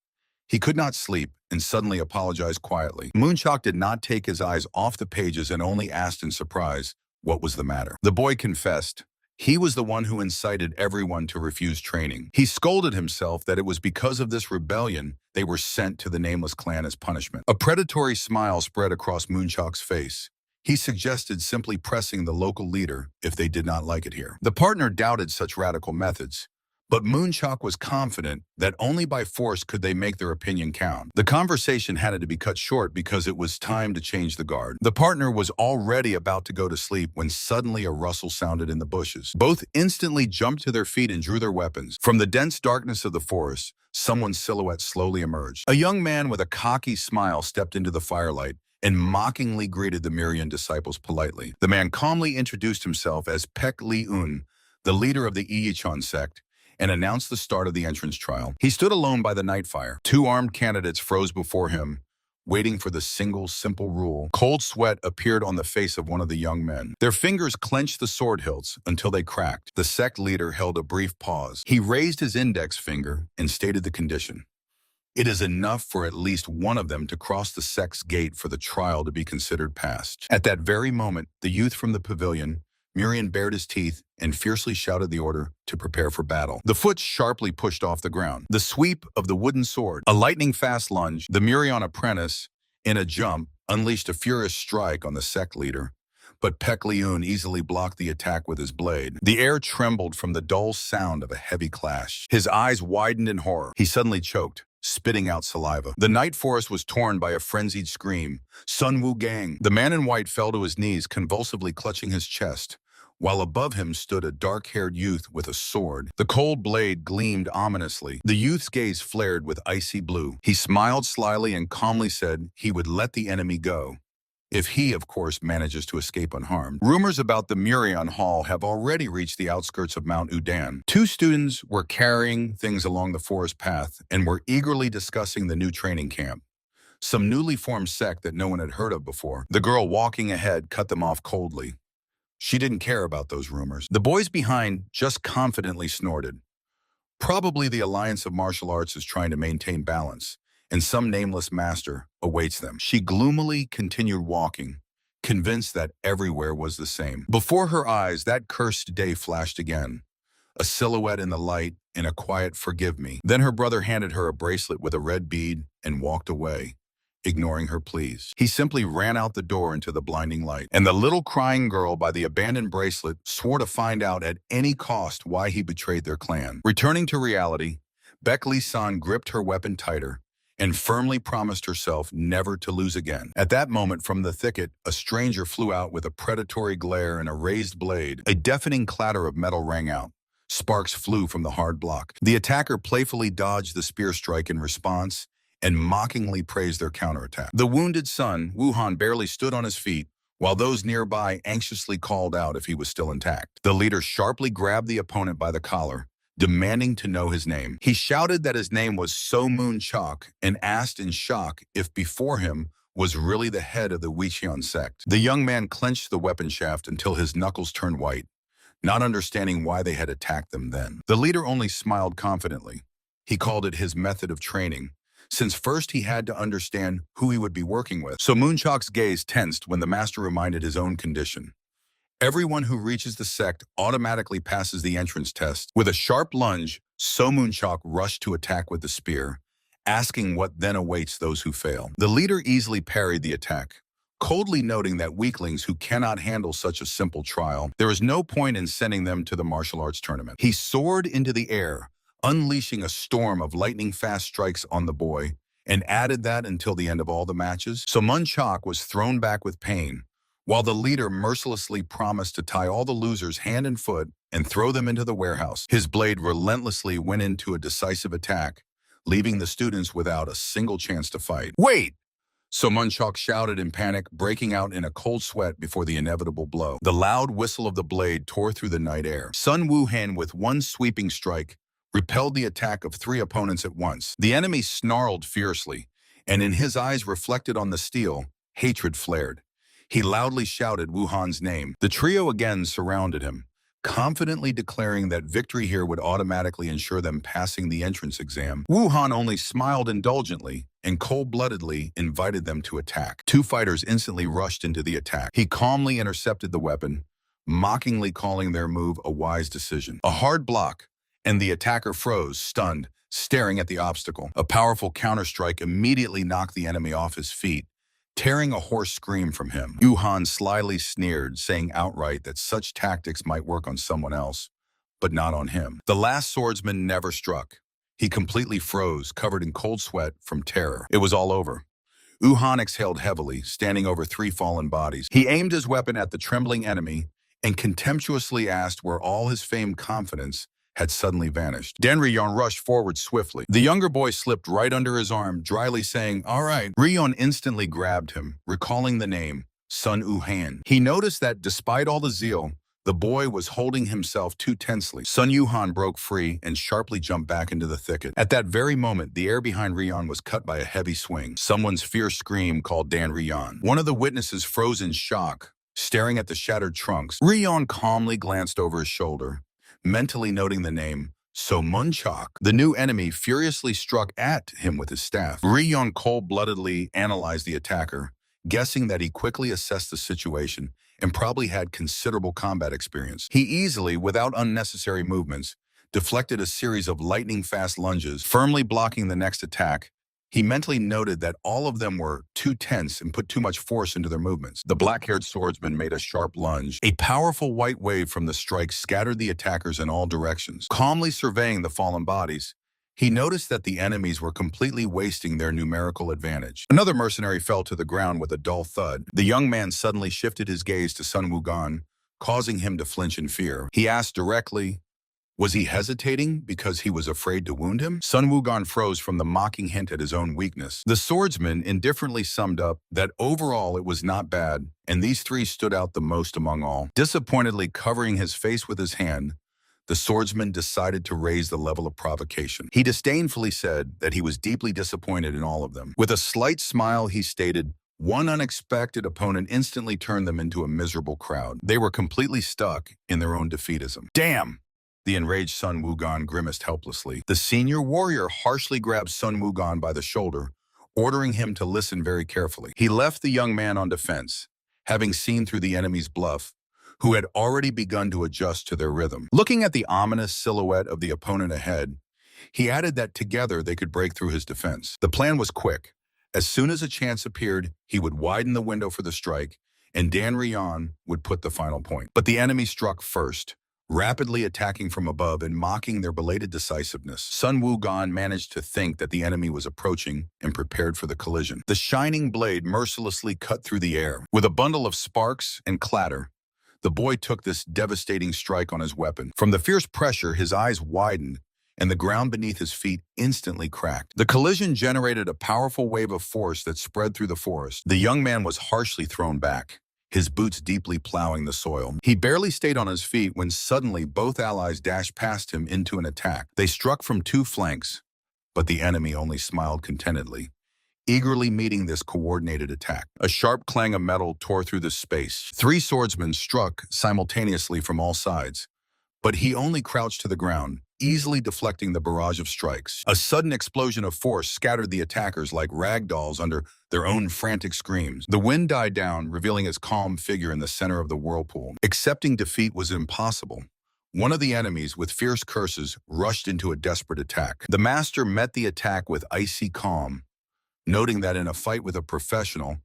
He could not sleep and suddenly apologized quietly. Moonchok did not take his eyes off the pages and only asked in surprise what was the matter. The boy confessed. He was the one who incited everyone to refuse training. He scolded himself that it was because of this rebellion they were sent to the Nameless clan as punishment. A predatory smile spread across Moonchok's face. He suggested simply pressing the local leader if they did not like it here. The partner doubted such radical methods, but Moonchok was confident that only by force could they make their opinion count. The conversation had to be cut short because it was time to change the guard. The partner was already about to go to sleep when suddenly a rustle sounded in the bushes. Both instantly jumped to their feet and drew their weapons. From the dense darkness of the forest, someone's silhouette slowly emerged. A young man with a cocky smile stepped into the firelight and mockingly greeted the Mirian disciples politely. The man calmly introduced himself as Pek Li-un, the leader of the Iyichan sect, and announced the start of the entrance trial. He stood alone by the night fire. Two armed candidates froze before him, waiting for the single, simple rule. Cold sweat appeared on the face of one of the young men. Their fingers clenched the sword hilts until they cracked. The sect leader held a brief pause. He raised his index finger and stated the condition. It is enough for at least one of them to cross the sect's gate for the trial to be considered passed. At that very moment, the youth from the pavilion, Mirian, bared his teeth and fiercely shouted the order to prepare for battle. The foot sharply pushed off the ground. The sweep of the wooden sword, a lightning-fast lunge, the Mirian apprentice, in a jump, unleashed a furious strike on the sect leader, but Pek Li-un easily blocked the attack with his blade. The air trembled from the dull sound of a heavy clash. His eyes widened in horror. He suddenly choked, spitting out saliva. The night forest was torn by a frenzied scream. Sun Wu Gang! The man in white fell to his knees, convulsively clutching his chest, while above him stood a dark-haired youth with a sword. The cold blade gleamed ominously. The youth's gaze flared with icy blue. He smiled slyly and calmly said he would let the enemy go, if he, of course, manages to escape unharmed. Rumors about the Mirian Hall have already reached the outskirts of Mount Udan. Two students were carrying things along the forest path and were eagerly discussing the new training camp, some newly formed sect that no one had heard of before. The girl walking ahead cut them off coldly. She didn't care about those rumors. The boys behind just confidently snorted. Probably the Alliance of Martial Arts is trying to maintain balance, and some nameless master awaits them. She gloomily continued walking, convinced that everywhere was the same. Before her eyes, that cursed day flashed again, a silhouette in the light and a quiet "forgive me." Then her brother handed her a bracelet with a red bead and walked away, ignoring her pleas. He simply ran out the door into the blinding light, and the little crying girl by the abandoned bracelet swore to find out at any cost why he betrayed their clan. Returning to reality, Pek Li-san gripped her weapon tighter and firmly promised herself never to lose again. At that moment, from the thicket, a stranger flew out with a predatory glare and a raised blade. A deafening clatter of metal rang out. Sparks flew from the hard block. The attacker playfully dodged the spear strike in response and mockingly praised their counterattack. The wounded son, Wuhan, barely stood on his feet, while those nearby anxiously called out if he was still intact. The leader sharply grabbed the opponent by the collar, demanding to know his name. He shouted that his name was So Moonchok and asked in shock if before him was really the head of the Iyichan sect. The young man clenched the weapon shaft until his knuckles turned white, not understanding why they had attacked them then. The leader only smiled confidently. He called it his method of training, since first he had to understand who he would be working with. So Moonchok's gaze tensed when the master reminded his own condition. Everyone who reaches the sect automatically passes the entrance test. With a sharp lunge, So Moonchok rushed to attack with the spear, asking what then awaits those who fail. The leader easily parried the attack, coldly noting that weaklings who cannot handle such a simple trial, there is no point in sending them to the martial arts tournament. He soared into the air, unleashing a storm of lightning-fast strikes on the boy, and added that until the end of all the matches. So Moonchok was thrown back with pain, while the leader mercilessly promised to tie all the losers hand and foot and throw them into the warehouse. His blade relentlessly went into a decisive attack, leaving the students without a single chance to fight. "Wait!" So Moonchok shouted in panic, breaking out in a cold sweat before the inevitable blow. The loud whistle of the blade tore through the night air. Sun Wuhan, with one sweeping strike, repelled the attack of three opponents at once. The enemy snarled fiercely, and in his eyes reflected on the steel, hatred flared. He loudly shouted Wuhan's name. The trio again surrounded him, confidently declaring that victory here would automatically ensure them passing the entrance exam. Wuhan only smiled indulgently and cold-bloodedly invited them to attack. Two fighters instantly rushed into the attack. He calmly intercepted the weapon, mockingly calling their move a wise decision. A hard block, and the attacker froze, stunned, staring at the obstacle. A powerful counterstrike immediately knocked the enemy off his feet, tearing a hoarse scream from him. Yuhan slyly sneered, saying outright that such tactics might work on someone else, but not on him. The last swordsman never struck. He completely froze, covered in cold sweat from terror. It was all over. Yuhan exhaled heavily, standing over three fallen bodies. He aimed his weapon at the trembling enemy and contemptuously asked where all his famed confidence had suddenly vanished. Dan Rion rushed forward swiftly. The younger boy slipped right under his arm, dryly saying, "All right." Rion instantly grabbed him, recalling the name, Sun Wuhan. He noticed that despite all the zeal, the boy was holding himself too tensely. Sun Wuhan broke free and sharply jumped back into the thicket. At that very moment, the air behind Rion was cut by a heavy swing. Someone's fierce scream called Dan Rion. One of the witnesses froze in shock, staring at the shattered trunks. Rion calmly glanced over his shoulder, mentally noting the name, So Munchak. The new enemy furiously struck at him with his staff. Rion cold-bloodedly analyzed the attacker, guessing that he quickly assessed the situation and probably had considerable combat experience. He easily, without unnecessary movements, deflected a series of lightning-fast lunges, firmly blocking the next attack. He mentally noted that all of them were too tense and put too much force into their movements. The black-haired swordsman made a sharp lunge. A powerful white wave from the strike scattered the attackers in all directions. Calmly surveying the fallen bodies, he noticed that the enemies were completely wasting their numerical advantage. Another mercenary fell to the ground with a dull thud. The young man suddenly shifted his gaze to Sun Wugan, causing him to flinch in fear. He asked directly, was he hesitating because he was afraid to wound him? Sun Wugan froze from the mocking hint at his own weakness. The swordsman indifferently summed up that overall it was not bad, and these three stood out the most among all. Disappointedly covering his face with his hand, the swordsman decided to raise the level of provocation. He disdainfully said that he was deeply disappointed in all of them. With a slight smile, he stated, one unexpected opponent instantly turned them into a miserable crowd. They were completely stuck in their own defeatism. Damn! The enraged Sun Wugan grimaced helplessly. The senior warrior harshly grabbed Sun Wugan by the shoulder, ordering him to listen very carefully. He left the young man on defense, having seen through the enemy's bluff, who had already begun to adjust to their rhythm. Looking at the ominous silhouette of the opponent ahead, he added that together they could break through his defense. The plan was quick. As soon as a chance appeared, he would widen the window for the strike, and Dan Rion would put the final point. But the enemy struck first, rapidly attacking from above and mocking their belated decisiveness. Sun Wugan managed to think that the enemy was approaching and prepared for the collision. The shining blade mercilessly cut through the air. With a bundle of sparks and clatter, the boy took this devastating strike on his weapon. From the fierce pressure, his eyes widened, and the ground beneath his feet instantly cracked. The collision generated a powerful wave of force that spread through the forest. The young man was harshly thrown back, his boots deeply plowing the soil. He barely stayed on his feet when suddenly both allies dashed past him into an attack. They struck from two flanks, but the enemy only smiled contentedly, eagerly meeting this coordinated attack. A sharp clang of metal tore through the space. Three swordsmen struck simultaneously from all sides, but he only crouched to the ground, easily deflecting the barrage of strikes. A sudden explosion of force scattered the attackers like rag dolls under their own frantic screams. The wind died down, revealing his calm figure in the center of the whirlpool. Accepting defeat was impossible. One of the enemies, with fierce curses, rushed into a desperate attack. The master met the attack with icy calm, noting that in a fight with a professional,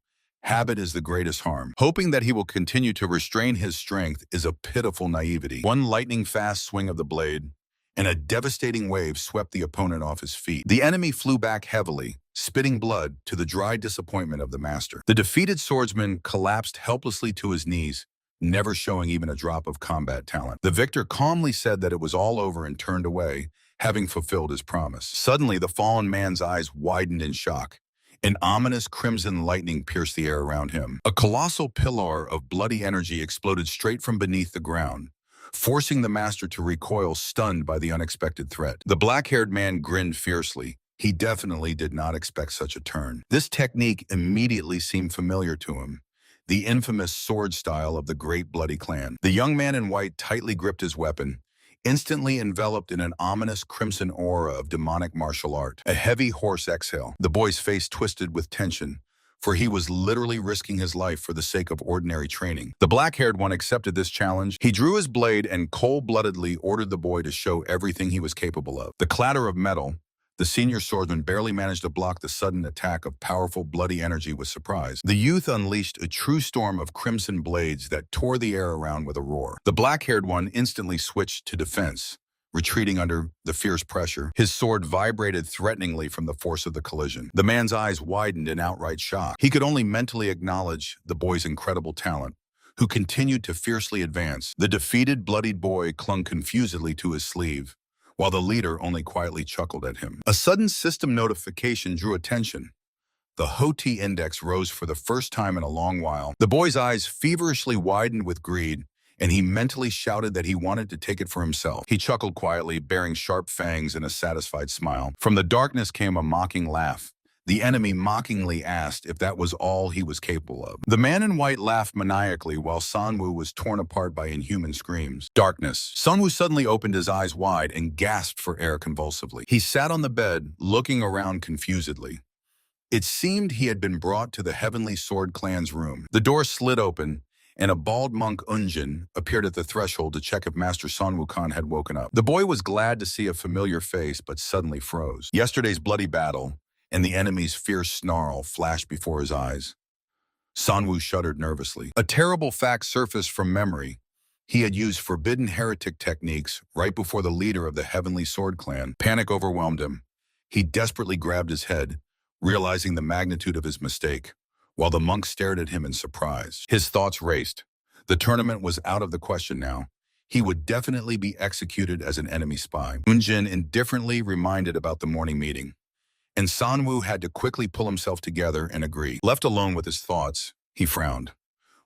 habit is the greatest harm. Hoping that he will continue to restrain his strength is a pitiful naivety. One lightning-fast swing of the blade, and a devastating wave swept the opponent off his feet. The enemy flew back heavily, spitting blood to the dry disappointment of the master. The defeated swordsman collapsed helplessly to his knees, never showing even a drop of combat talent. The victor calmly said that it was all over and turned away, having fulfilled his promise. Suddenly, the fallen man's eyes widened in shock. An ominous crimson lightning pierced the air around him. A colossal pillar of bloody energy exploded straight from beneath the ground, forcing the master to recoil, stunned by the unexpected threat. The black-haired man grinned fiercely. He definitely did not expect such a turn. This technique immediately seemed familiar to him, the infamous sword style of the Great Bloody Clan. The young man in white tightly gripped his weapon, instantly enveloped in an ominous crimson aura of demonic martial art. A heavy, hoarse exhale. The boy's face twisted with tension, for he was literally risking his life for the sake of ordinary training. The black-haired one accepted this challenge. He drew his blade and cold-bloodedly ordered the boy to show everything he was capable of. The clatter of metal, the senior swordsman barely managed to block the sudden attack of powerful, bloody energy with surprise. The youth unleashed a true storm of crimson blades that tore the air around with a roar. The black-haired one instantly switched to defense, retreating under the fierce pressure. His sword vibrated threateningly from the force of the collision. The man's eyes widened in outright shock. He could only mentally acknowledge the boy's incredible talent, who continued to fiercely advance. The defeated, bloodied boy clung confusedly to his sleeve, while the leader only quietly chuckled at him. A sudden system notification drew attention. The HOTI index rose for the first time in a long while. The boy's eyes feverishly widened with greed, and he mentally shouted that he wanted to take it for himself. He chuckled quietly, baring sharp fangs and a satisfied smile. From the darkness came a mocking laugh. The enemy mockingly asked if that was all he was capable of. The man in white laughed maniacally while Sanwoo was torn apart by inhuman screams. Darkness. Sanwoo suddenly opened his eyes wide and gasped for air convulsively. He sat on the bed, looking around confusedly. It seemed he had been brought to the Heavenly Sword Clan's room. The door slid open, and a bald monk Unjin appeared at the threshold to check if Master Sanwoo Khan had woken up. The boy was glad to see a familiar face, but suddenly froze. Yesterday's bloody battle and the enemy's fierce snarl flashed before his eyes. Sanwoo shuddered nervously. A terrible fact surfaced from memory. He had used forbidden heretic techniques right before the leader of the Heavenly Sword Clan. Panic overwhelmed him. He desperately grabbed his head, realizing the magnitude of his mistake, while the monk stared at him in surprise. His thoughts raced. The tournament was out of the question now. He would definitely be executed as an enemy spy. Unjin indifferently reminded about the morning meeting, and Sanwoo had to quickly pull himself together and agree. Left alone with his thoughts, he frowned.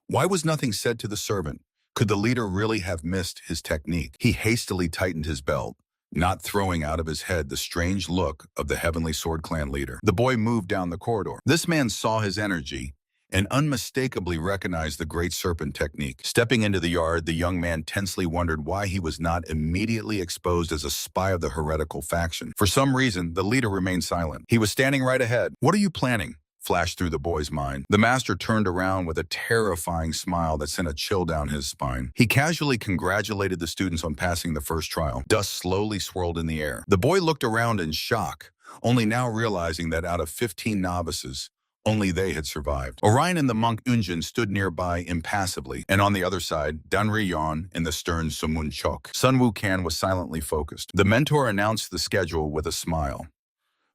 Why was nothing said to the servant? Could the leader really have missed his technique? He hastily tightened his belt, not throwing out of his head the strange look of the Heavenly Sword Clan leader. The boy moved down the corridor. This man saw his energy and unmistakably recognized the Great Serpent technique. Stepping into the yard, the young man tensely wondered why he was not immediately exposed as a spy of the heretical faction. For some reason, the leader remained silent. He was standing right ahead. "What are you planning?" flashed through the boy's mind. The master turned around with a terrifying smile that sent a chill down his spine. He casually congratulated the students on passing the first trial. Dust slowly swirled in the air. The boy looked around in shock, only now realizing that out of 15 novices, only they had survived. Orion and the monk Unjin stood nearby impassively, and on the other side, Danri Yon and the stern Sumun Chok. Sanwoo Khan was silently focused. The mentor announced the schedule with a smile.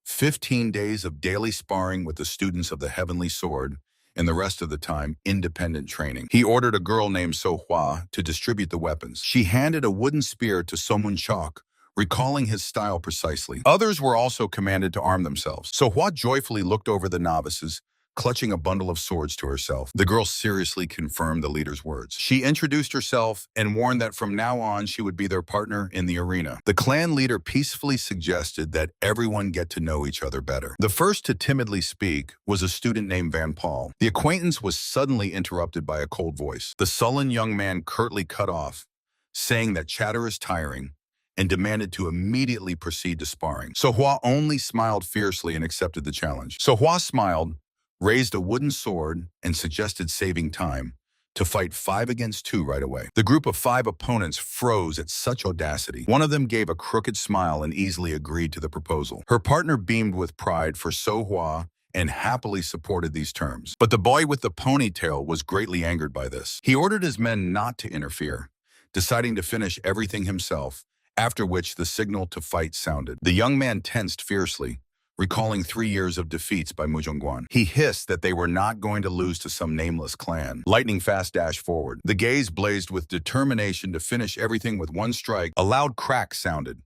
15 days of daily sparring with the students of the Heavenly Sword, and the rest of the time, independent training. He ordered a girl named So-hwa to distribute the weapons. She handed a wooden spear to Somun Chok, recalling his style precisely. Others were also commanded to arm themselves. So-hwa joyfully looked over the novices, clutching a bundle of swords to herself. The girl seriously confirmed the leader's words. She introduced herself and warned that from now on she would be their partner in the arena. The clan leader peacefully suggested that everyone get to know each other better. The first to timidly speak was a student named Van Paul. The acquaintance was suddenly interrupted by a cold voice. The sullen young man curtly cut off, saying that chatter is tiring, and demanded to immediately proceed to sparring. So-hwa only smiled fiercely and accepted the challenge. So-hwa smiled, raised a wooden sword, and suggested saving time to fight 5 against 2 right away. The group of 5 opponents froze at such audacity. One of them gave a crooked smile and easily agreed to the proposal. Her partner beamed with pride for So-hwa and happily supported these terms. But the boy with the ponytail was greatly angered by this. He ordered his men not to interfere, deciding to finish everything himself, after which the signal to fight sounded. The young man tensed fiercely, recalling 3 years of defeats by Mujongguan. He hissed that they were not going to lose to some nameless clan. Lightning fast dashed forward. The gaze blazed with determination to finish everything with one strike. A loud crack sounded.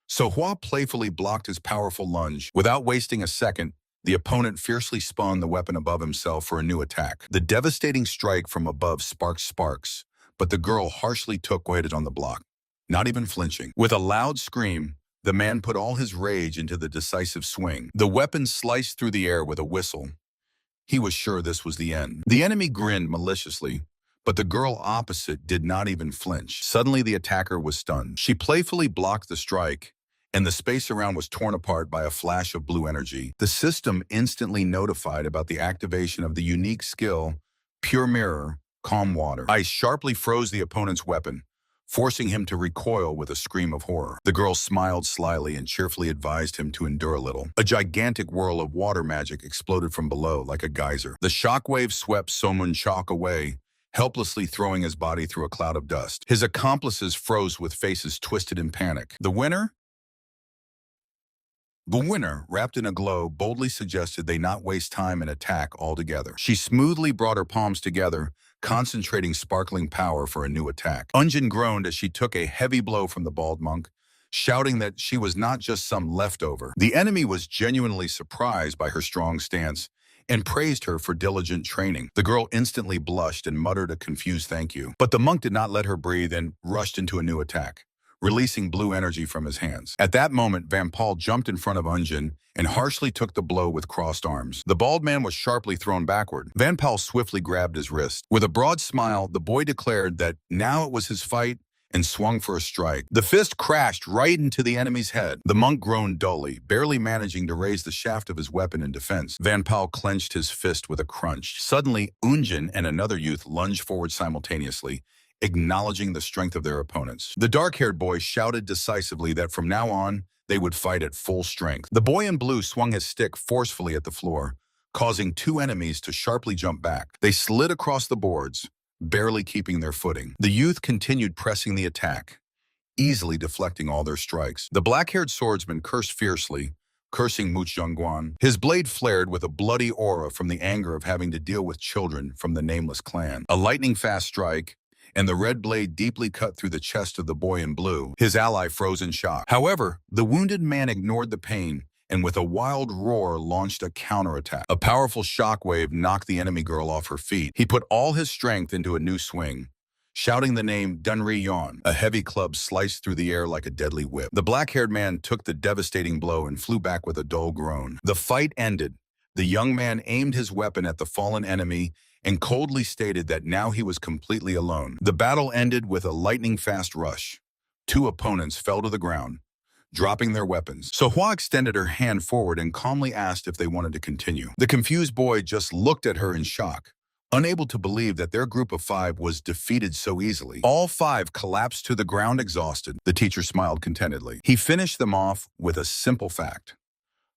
So-hwa playfully blocked his powerful lunge. Without wasting a second, the opponent fiercely spun the weapon above himself for a new attack. The devastating strike from above sparked sparks, but the girl harshly took weighted on the block, not even flinching. With a loud scream, the man put all his rage into the decisive swing. The weapon sliced through the air with a whistle. He was sure this was the end. The enemy grinned maliciously, but the girl opposite did not even flinch. Suddenly, the attacker was stunned. She playfully blocked the strike, and the space around was torn apart by a flash of blue energy. The system instantly notified about the activation of the unique skill, Pure Mirror, Calm Water. Ice sharply froze the opponent's weapon, forcing him to recoil with a scream of horror. The girl smiled slyly and cheerfully advised him to endure a little. A gigantic whirl of water magic exploded from below like a geyser. The shockwave swept Somun Chok away, helplessly throwing his body through a cloud of dust. His accomplices froze with faces twisted in panic. The winner, wrapped in a glow, boldly suggested they not waste time and attack altogether. She smoothly brought her palms together, concentrating sparkling power for a new attack. Unjin groaned as she took a heavy blow from the bald monk, shouting that she was not just some leftover. The enemy was genuinely surprised by her strong stance and praised her for diligent training. The girl instantly blushed and muttered a confused thank you. But the monk did not let her breathe and rushed into a new attack, releasing blue energy from his hands. At that moment, Vampal jumped in front of Unjin and harshly took the blow with crossed arms. The bald man was sharply thrown backward. Vampal swiftly grabbed his wrist. With a broad smile, the boy declared that now it was his fight and swung for a strike. The fist crashed right into the enemy's head. The monk groaned dully, barely managing to raise the shaft of his weapon in defense. Vampal clenched his fist with a crunch. Suddenly, Unjin and another youth lunged forward simultaneously, acknowledging the strength of their opponents. The dark-haired boy shouted decisively that from now on, they would fight at full strength. The boy in blue swung his stick forcefully at the floor, causing two enemies to sharply jump back. They slid across the boards, barely keeping their footing. The youth continued pressing the attack, easily deflecting all their strikes. The black-haired swordsman cursed fiercely, cursing Mu Zhongguan. His blade flared with a bloody aura from the anger of having to deal with children from the nameless clan. A lightning-fast strike, and the red blade deeply cut through the chest of the boy in blue. His ally froze in shock. However, the wounded man ignored the pain and with a wild roar launched a counterattack. A powerful shockwave knocked the enemy girl off her feet. He put all his strength into a new swing, shouting the name Dunri Yon. A heavy club sliced through the air like a deadly whip. The black-haired man took the devastating blow and flew back with a dull groan. The fight ended. The young man aimed his weapon at the fallen enemy and coldly stated that now he was completely alone. The battle ended with a lightning-fast rush. Two opponents fell to the ground, dropping their weapons. So Hua extended her hand forward and calmly asked if they wanted to continue. The confused boy just looked at her in shock, unable to believe that their group of five was defeated so easily. All five collapsed to the ground exhausted. The teacher smiled contentedly. He finished them off with a simple fact.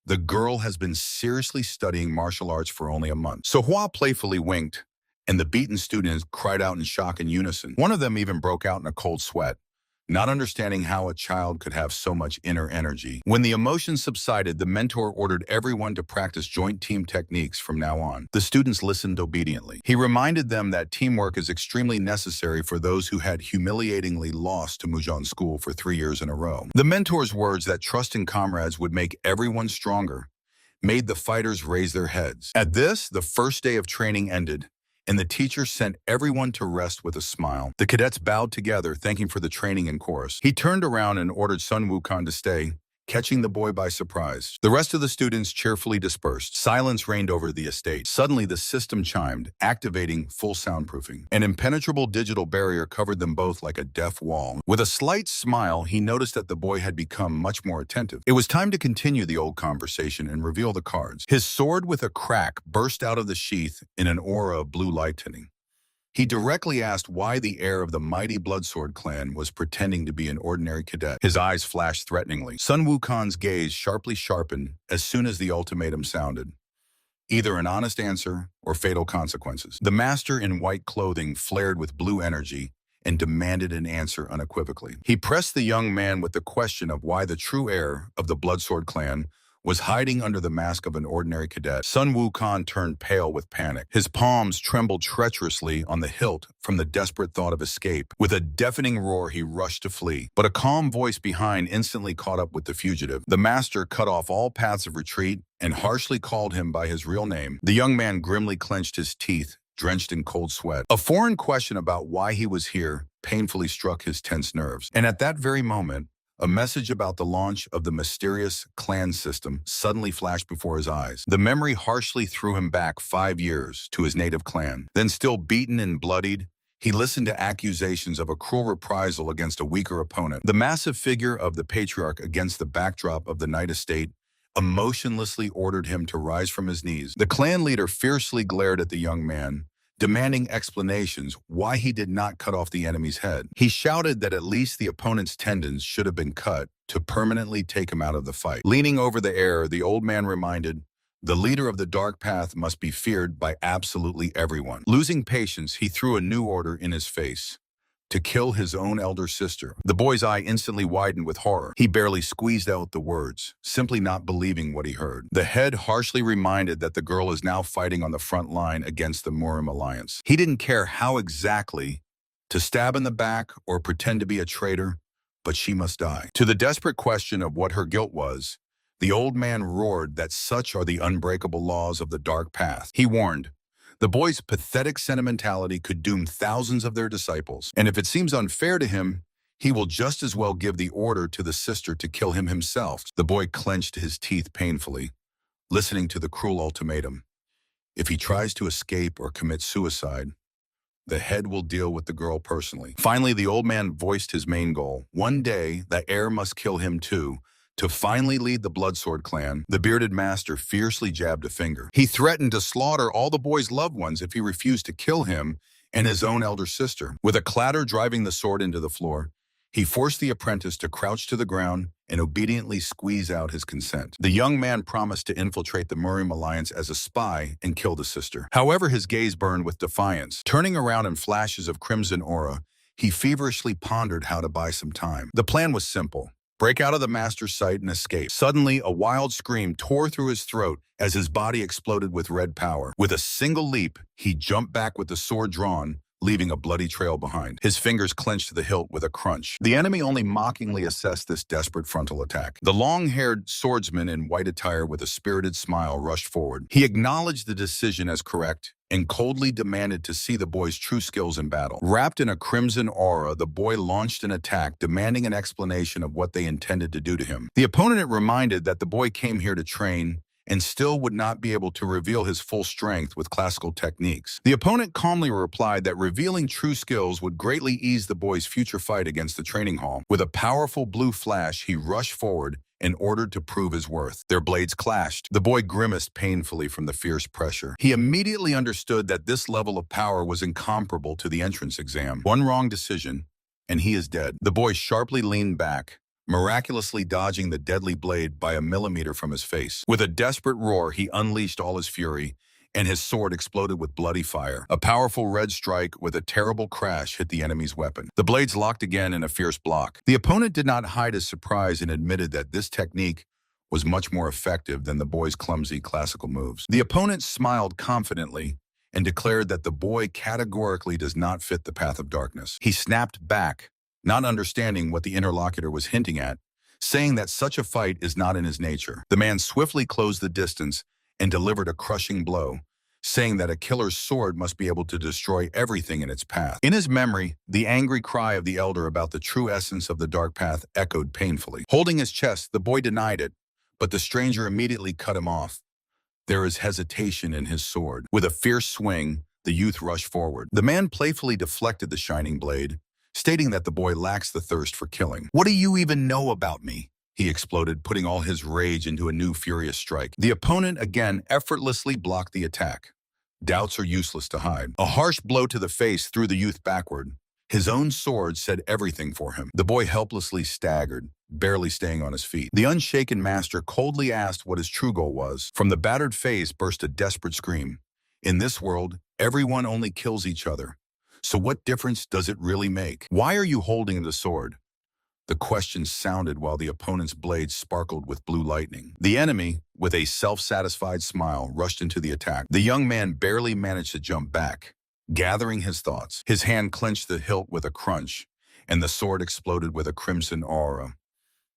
The girl has been seriously studying martial arts for only a month. So Hua playfully winked, and the beaten students cried out in shock in unison. One of them even broke out in a cold sweat, not understanding how a child could have so much inner energy. When the emotions subsided, the mentor ordered everyone to practice joint team techniques from now on. The students listened obediently. He reminded them that teamwork is extremely necessary for those who had humiliatingly lost to Mujan School for 3 years in a row. The mentor's words that trust in comrades would make everyone stronger made the fighters raise their heads. At this, the first day of training ended, and the teacher sent everyone to rest with a smile. The cadets bowed together, thanking for the training in chorus. He turned around and ordered Sun Wukong to stay, catching the boy by surprise. The rest of the students cheerfully dispersed. Silence reigned over the estate. Suddenly, the system chimed, activating full soundproofing. An impenetrable digital barrier covered them both like a deaf wall. With a slight smile, he noticed that the boy had become much more attentive. It was time to continue the old conversation and reveal the cards. His sword with a crack burst out of the sheath in an aura of blue lightning. He directly asked why the heir of the mighty Bloodsword clan was pretending to be an ordinary cadet. His eyes flashed threateningly. Sun Wukong's gaze sharply sharpened as soon as the ultimatum sounded. Either an honest answer or fatal consequences. The master in white clothing flared with blue energy and demanded an answer unequivocally. He pressed the young man with the question of why the true heir of the Bloodsword clan was hiding under the mask of an ordinary cadet. Sun Wukong turned pale with panic. His palms trembled treacherously on the hilt from the desperate thought of escape. With a deafening roar, he rushed to flee. But a calm voice behind instantly caught up with the fugitive. The master cut off all paths of retreat and harshly called him by his real name. The young man grimly clenched his teeth, drenched in cold sweat. A foreign question about why he was here painfully struck his tense nerves. And at that very moment, A message about the launch of the mysterious clan system suddenly flashed before his eyes. The memory harshly threw him back 5 years to his native clan. Then, still beaten and bloodied, he listened to accusations of a cruel reprisal against a weaker opponent. The massive figure of the patriarch against the backdrop of the Knight estate emotionlessly ordered him to rise from his knees. The clan leader fiercely glared at the young man, demanding explanations why he did not cut off the enemy's head. He shouted that at least the opponent's tendons should have been cut to permanently take him out of the fight. Leaning over the heir, the old man reminded, the leader of the dark path must be feared by absolutely everyone. Losing patience, he threw a new order in his face: to kill his own elder sister. The boy's eye instantly widened with horror. He barely squeezed out the words, simply not believing what he heard. The head harshly reminded that the girl is now fighting on the front line against the Murim alliance. He didn't care how exactly, to stab in the back or pretend to be a traitor, but she must die. To the desperate question of what her guilt was, the old man roared that such are the unbreakable laws of the dark path. He warned, the boy's pathetic sentimentality could doom thousands of their disciples, and if it seems unfair to him, he will just as well give the order to the sister to kill him himself. The boy clenched his teeth painfully, listening to the cruel ultimatum. If he tries to escape or commit suicide, the head will deal with the girl personally. Finally, the old man voiced his main goal. One day, the heir must kill him too, to finally lead the Bloodsword clan. The bearded master fiercely jabbed a finger. He threatened to slaughter all the boy's loved ones if he refused to kill him and his own elder sister. With a clatter driving the sword into the floor, he forced the apprentice to crouch to the ground and obediently squeeze out his consent. The young man promised to infiltrate the Murim alliance as a spy and kill the sister. However, his gaze burned with defiance. Turning around in flashes of crimson aura, he feverishly pondered how to buy some time. The plan was simple: break out of the master's sight and escape. Suddenly, a wild scream tore through his throat as his body exploded with red power. With a single leap, he jumped back with the sword drawn, leaving a bloody trail behind. His fingers clenched to the hilt with a crunch. The enemy only mockingly assessed this desperate frontal attack. The long-haired swordsman in white attire with a spirited smile rushed forward. He acknowledged the decision as correct and coldly demanded to see the boy's true skills in battle. Wrapped in a crimson aura, the boy launched an attack, demanding an explanation of what they intended to do to him. The opponent reminded that the boy came here to train and still would not be able to reveal his full strength with classical techniques. The opponent calmly replied that revealing true skills would greatly ease the boy's future fight against the training hall. With a powerful blue flash, he rushed forward and ordered to prove his worth. Their blades clashed. The boy grimaced painfully from the fierce pressure. He immediately understood that this level of power was incomparable to the entrance exam. One wrong decision, and he is dead. The boy sharply leaned back, miraculously dodging the deadly blade by a millimeter from his face. With a desperate roar, he unleashed all his fury, and his sword exploded with bloody fire. A powerful red strike with a terrible crash hit the enemy's weapon. The blades locked again in a fierce block. The opponent did not hide his surprise and admitted that this technique was much more effective than the boy's clumsy classical moves. The opponent smiled confidently and declared that the boy categorically does not fit the path of darkness. He snapped back, not understanding what the interlocutor was hinting at, saying that such a fight is not in his nature. The man swiftly closed the distance and delivered a crushing blow, saying that a killer's sword must be able to destroy everything in its path. In his memory, the angry cry of the elder about the true essence of the dark path echoed painfully. Holding his chest, the boy denied it, but the stranger immediately cut him off. There is hesitation in his sword. With a fierce swing, the youth rushed forward. The man playfully deflected the shining blade, stating that the boy lacks the thirst for killing. "What do you even know about me?" he exploded, putting all his rage into a new furious strike. The opponent again effortlessly blocked the attack. Doubts are useless to hide. A harsh blow to the face threw the youth backward. His own sword said everything for him. The boy helplessly staggered, barely staying on his feet. The unshaken master coldly asked what his true goal was. From the battered face burst a desperate scream. In this world, everyone only kills each other. So what difference does it really make? Why are you holding the sword? The question sounded while the opponent's blade sparkled with blue lightning. The enemy, with a self-satisfied smile, rushed into the attack. The young man barely managed to jump back, gathering his thoughts. His hand clenched the hilt with a crunch, and the sword exploded with a crimson aura.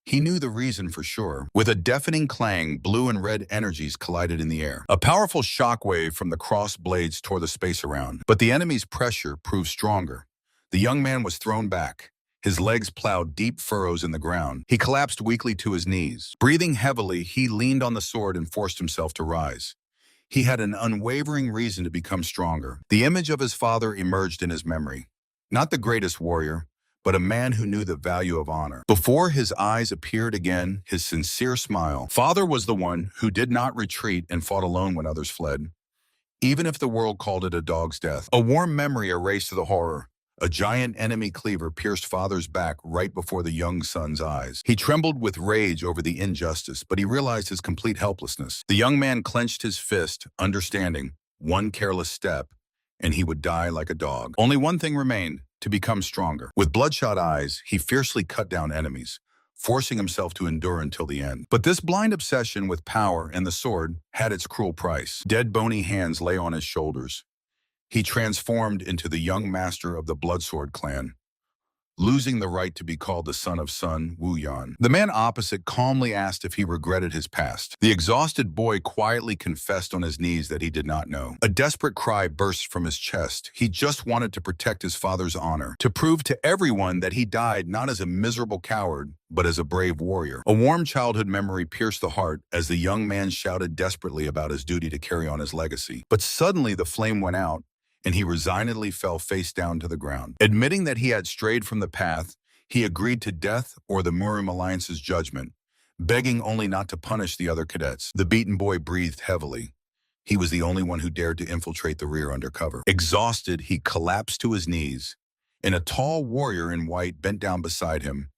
He knew the reason for sure. With a deafening clang, blue and red energies collided in the air. A powerful shockwave from the crossed blades tore the space around, but the enemy's pressure proved stronger. The young man was thrown back, His legs plowed deep furrows in the ground. He collapsed weakly to his knees. Breathing heavily, he leaned on the sword and forced himself to rise. He had an unwavering reason to become stronger. The image of his father emerged in his memory. Not the greatest warrior, but a man who knew the value of honor. Before his eyes appeared again, his sincere smile. Father was the one who did not retreat and fought alone when others fled, even if the world called it a dog's death. A warm memory erased the horror. A giant enemy cleaver pierced Father's back right before the young son's eyes. He trembled with rage over the injustice, but he realized his complete helplessness. The young man clenched his fist, understanding one careless step, and he would die like a dog. Only one thing remained: to become stronger. With bloodshot eyes, he fiercely cut down enemies, forcing himself to endure until the end. But this blind obsession with power and the sword had its cruel price. Dead, bony hands lay on his shoulders. He transformed into the young master of the Bloodsword clan, losing the right to be called the son of Sun Wuyan. The man opposite calmly asked if he regretted his past. The exhausted boy quietly confessed on his knees that he did not know. A desperate cry burst from his chest. He just wanted to protect his father's honor, to prove to everyone that he died not as a miserable coward, but as a brave warrior. A warm childhood memory pierced the heart as the young man shouted desperately about his duty to carry on his legacy. But suddenly the flame went out, and he resignedly fell face down to the ground. Admitting that he had strayed from the path, he agreed to death or the Murim Alliance's judgment, begging only not to punish the other cadets. The beaten boy breathed heavily. He was the only one who dared to infiltrate the rear undercover. Exhausted, he collapsed to his knees, and a tall warrior in white bent down beside him,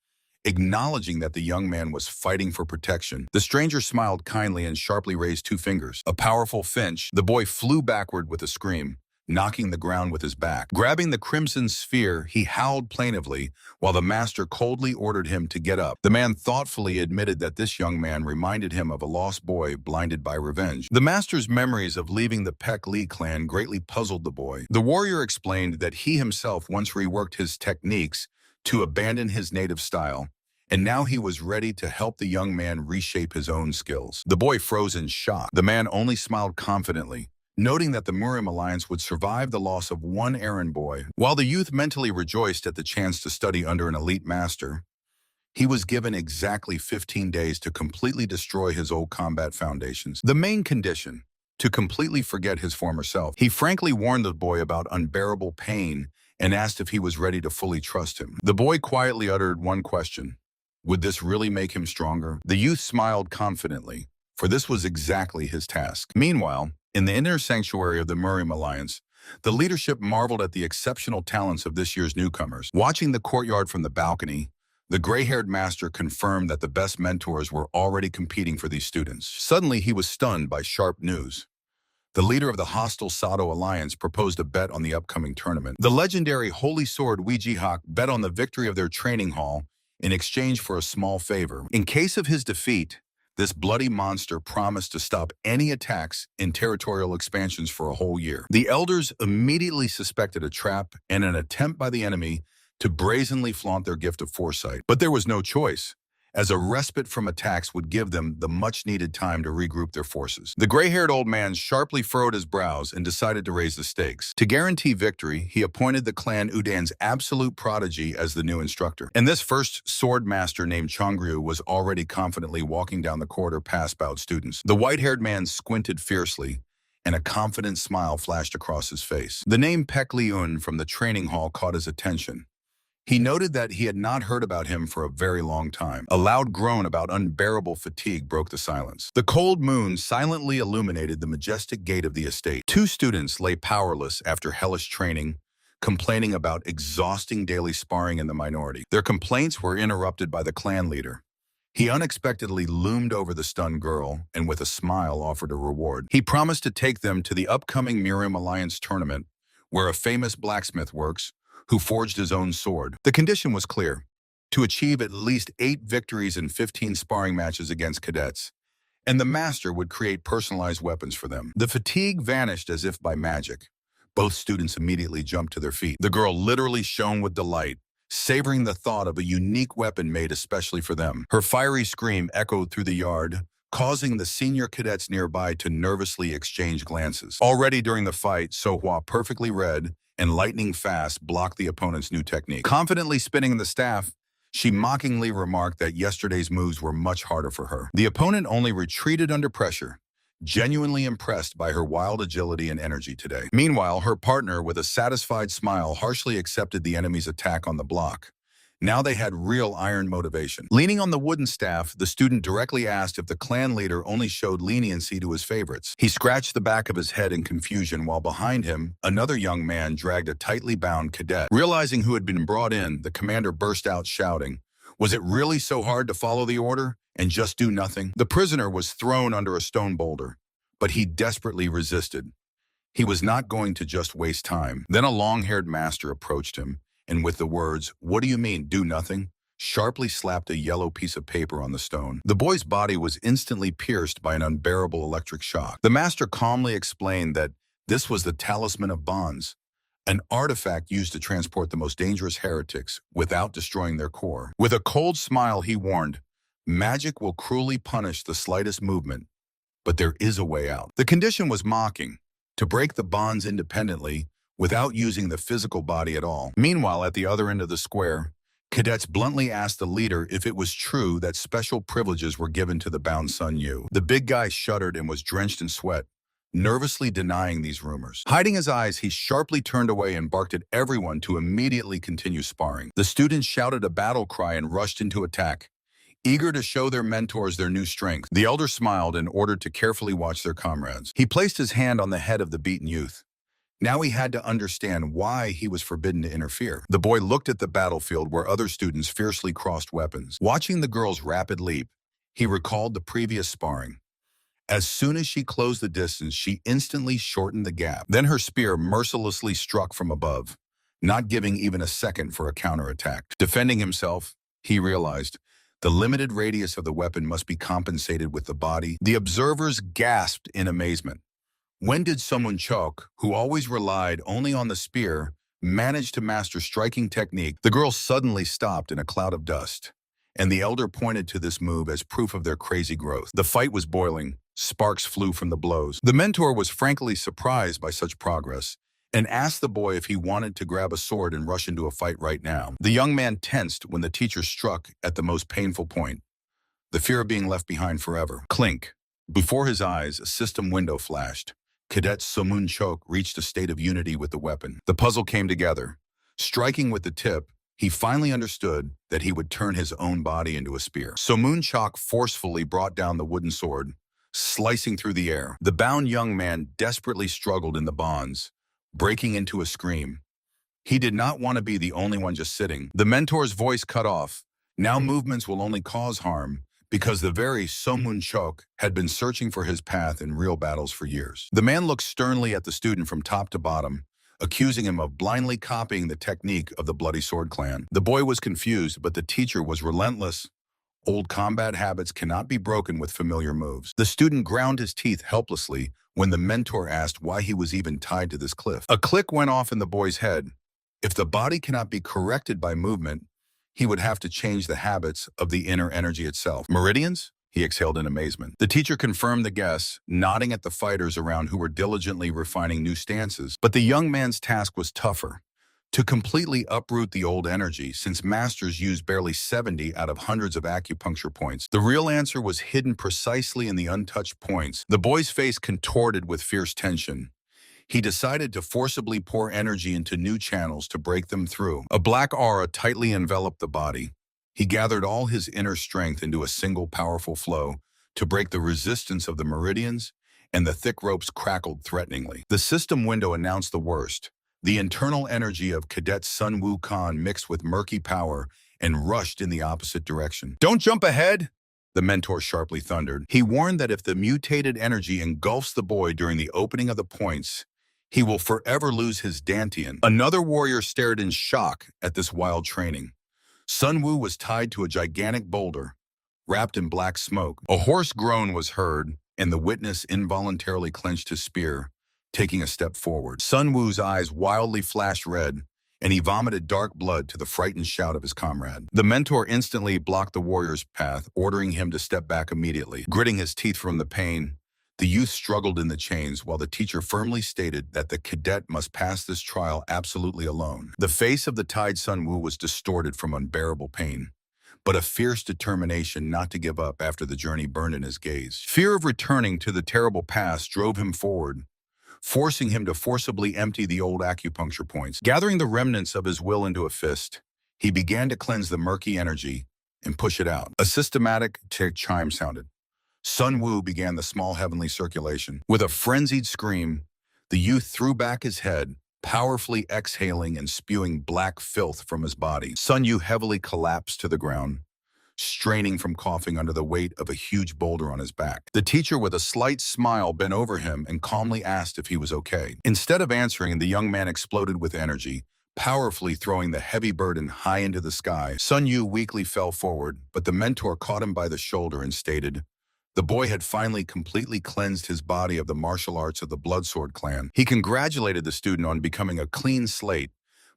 acknowledging that the young man was fighting for protection. The stranger smiled kindly and sharply raised two fingers. A powerful finch, the boy flew backward with a scream, knocking the ground with his back. Grabbing the crimson sphere, he howled plaintively while the master coldly ordered him to get up. The man thoughtfully admitted that this young man reminded him of a lost boy blinded by revenge. The master's memories of leaving the Pek Li clan greatly puzzled the boy. The warrior explained that he himself once reworked his techniques to abandon his native style, and now he was ready to help the young man reshape his own skills. The boy froze in shock. The man only smiled confidently, noting that the Murim Alliance would survive the loss of one errand boy. While the youth mentally rejoiced at the chance to study under an elite master, he was given exactly 15 days to completely destroy his old combat foundations. The main condition: to completely forget his former self. He frankly warned the boy about unbearable pain and asked if he was ready to fully trust him. The boy quietly uttered one question: would this really make him stronger? The youth smiled confidently, for this was exactly his task. Meanwhile, in the inner sanctuary of the Murim Alliance, the leadership marveled at the exceptional talents of this year's newcomers. Watching the courtyard from the balcony, the gray-haired master confirmed that the best mentors were already competing for these students. Suddenly, he was stunned by sharp news. The leader of the hostile Sato Alliance proposed a bet on the upcoming tournament. The legendary Holy Sword Wijihak bet on the victory of their training hall in exchange for a small favor. In case of his defeat, this bloody monster promised to stop any attacks in territorial expansions for a whole year. The elders immediately suspected a trap and an attempt by the enemy to brazenly flaunt their gift of foresight. But there was no choice, as a respite from attacks would give them the much-needed time to regroup their forces. The gray-haired old man sharply furrowed his brows and decided to raise the stakes. To guarantee victory, he appointed the clan Udan's absolute prodigy as the new instructor. And this first sword master named Chongryu was already confidently walking down the corridor past bowed students. The white-haired man squinted fiercely, and a confident smile flashed across his face. The name Pek Li-un from the training hall caught his attention. He noted that he had not heard about him for a very long time. A loud groan about unbearable fatigue broke the silence. The cold moon silently illuminated the majestic gate of the estate. Two students lay powerless after hellish training, complaining about exhausting daily sparring in the minority. Their complaints were interrupted by the clan leader. He unexpectedly loomed over the stunned girl and with a smile offered a reward. He promised to take them to the upcoming Murim Alliance tournament, where a famous blacksmith works, who forged his own sword. The condition was clear: to achieve at least 8 victories in 15 sparring matches against cadets, and the master would create personalized weapons for them. The fatigue vanished as if by magic. Both students immediately jumped to their feet. The girl literally shone with delight, savoring the thought of a unique weapon made especially for them. Her fiery scream echoed through the yard, causing the senior cadets nearby to nervously exchange glances. Already during the fight, Sohwa, perfectly red and lightning fast blocked the opponent's new technique. Confidently spinning the staff, she mockingly remarked that yesterday's moves were much harder for her. The opponent only retreated under pressure, genuinely impressed by her wild agility and energy today. Meanwhile, her partner, with a satisfied smile, harshly accepted the enemy's attack on the block. Now they had real iron motivation. Leaning on the wooden staff, the student directly asked if the clan leader only showed leniency to his favorites. He scratched the back of his head in confusion while behind him, another young man dragged a tightly bound cadet. Realizing who had been brought in, the commander burst out shouting, "Was it really so hard to follow the order and just do nothing?" The prisoner was thrown under a stone boulder, but he desperately resisted. He was not going to just waste time. Then a long-haired master approached him, and with the words, "What do you mean, do nothing?" sharply slapped a yellow piece of paper on the stone. The boy's body was instantly pierced by an unbearable electric shock. The master calmly explained that this was the Talisman of Bonds, an artifact used to transport the most dangerous heretics without destroying their core. With a cold smile, he warned, "Magic will cruelly punish the slightest movement, but there is a way out." The condition was mocking, to break the bonds independently, without using the physical body at all. Meanwhile, at the other end of the square, cadets bluntly asked the leader if it was true that special privileges were given to the bound Sun Yu. The big guy shuddered and was drenched in sweat, nervously denying these rumors. Hiding his eyes, he sharply turned away and barked at everyone to immediately continue sparring. The students shouted a battle cry and rushed into attack, eager to show their mentors their new strength. The elder smiled and ordered to carefully watch their comrades. He placed his hand on the head of the beaten youth. Now he had to understand why he was forbidden to interfere. The boy looked at the battlefield where other students fiercely crossed weapons. Watching the girl's rapid leap, he recalled the previous sparring. As soon as she closed the distance, she instantly shortened the gap. Then her spear mercilessly struck from above, not giving even a second for a counterattack. Defending himself, he realized the limited radius of the weapon must be compensated with the body. The observers gasped in amazement. When did someone choke, who always relied only on the spear, manage to master striking technique? The girl suddenly stopped in a cloud of dust, and the elder pointed to this move as proof of their crazy growth. The fight was boiling. Sparks flew from the blows. The mentor was frankly surprised by such progress and asked the boy if he wanted to grab a sword and rush into a fight right now. The young man tensed when the teacher struck at the most painful point, the fear of being left behind forever. Clink. Before his eyes, a system window flashed. Cadet Somun Chok reached a state of unity with the weapon. The puzzle came together. Striking with the tip, he finally understood that he would turn his own body into a spear. Somun Chok forcefully brought down the wooden sword, slicing through the air. The bound young man desperately struggled in the bonds, breaking into a scream. He did not want to be the only one just sitting. The mentor's voice cut off. Now movements will only cause harm, because the very Somun Chok had been searching for his path in real battles for years. The man looked sternly at the student from top to bottom, accusing him of blindly copying the technique of the Bloody Sword Clan. The boy was confused, but the teacher was relentless. Old combat habits cannot be broken with familiar moves. The student ground his teeth helplessly when the mentor asked why he was even tied to this cliff. A click went off in the boy's head. If the body cannot be corrected by movement, he would have to change the habits of the inner energy itself. Meridians? He exhaled in amazement. The teacher confirmed the guess, nodding at the fighters around who were diligently refining new stances. But the young man's task was tougher. To completely uproot the old energy, since masters used barely 70 out of hundreds of acupuncture points. The real answer was hidden precisely in the untouched points. The boy's face contorted with fierce tension. He decided to forcibly pour energy into new channels to break them through. A black aura tightly enveloped the body. He gathered all his inner strength into a single powerful flow to break the resistance of the meridians, and the thick ropes crackled threateningly. The system window announced the worst. The internal energy of Cadet Sun Wukong mixed with murky power and rushed in the opposite direction. "Don't jump ahead!" the mentor sharply thundered. He warned that if the mutated energy engulfs the boy during the opening of the points, he will forever lose his Dantian. Another warrior stared in shock at this wild training. Sun Wu was tied to a gigantic boulder, wrapped in black smoke. A hoarse groan was heard, and the witness involuntarily clenched his spear, taking a step forward. Sun Wu's eyes wildly flashed red, and he vomited dark blood to the frightened shout of his comrade. The mentor instantly blocked the warrior's path, ordering him to step back immediately. Gritting his teeth from the pain, The youth struggled in the chains while the teacher firmly stated that the cadet must pass this trial absolutely alone. The face of the tied Sun Wu was distorted from unbearable pain, but a fierce determination not to give up after the journey burned in his gaze. Fear of returning to the terrible past drove him forward, forcing him to forcibly empty the old acupuncture points. Gathering the remnants of his will into a fist, he began to cleanse the murky energy and push it out. A systematic tick chime sounded. Sun Wu began the small heavenly circulation. With a frenzied scream, the youth threw back his head, powerfully exhaling and spewing black filth from his body. Sun Yu heavily collapsed to the ground, straining from coughing under the weight of a huge boulder on his back. The teacher, with a slight smile, bent over him and calmly asked if he was okay. Instead of answering, the young man exploded with energy, powerfully throwing the heavy burden high into the sky. Sun Yu weakly fell forward, but the mentor caught him by the shoulder and stated, the boy had finally completely cleansed his body of the martial arts of the Bloodsword clan. He congratulated the student on becoming a clean slate,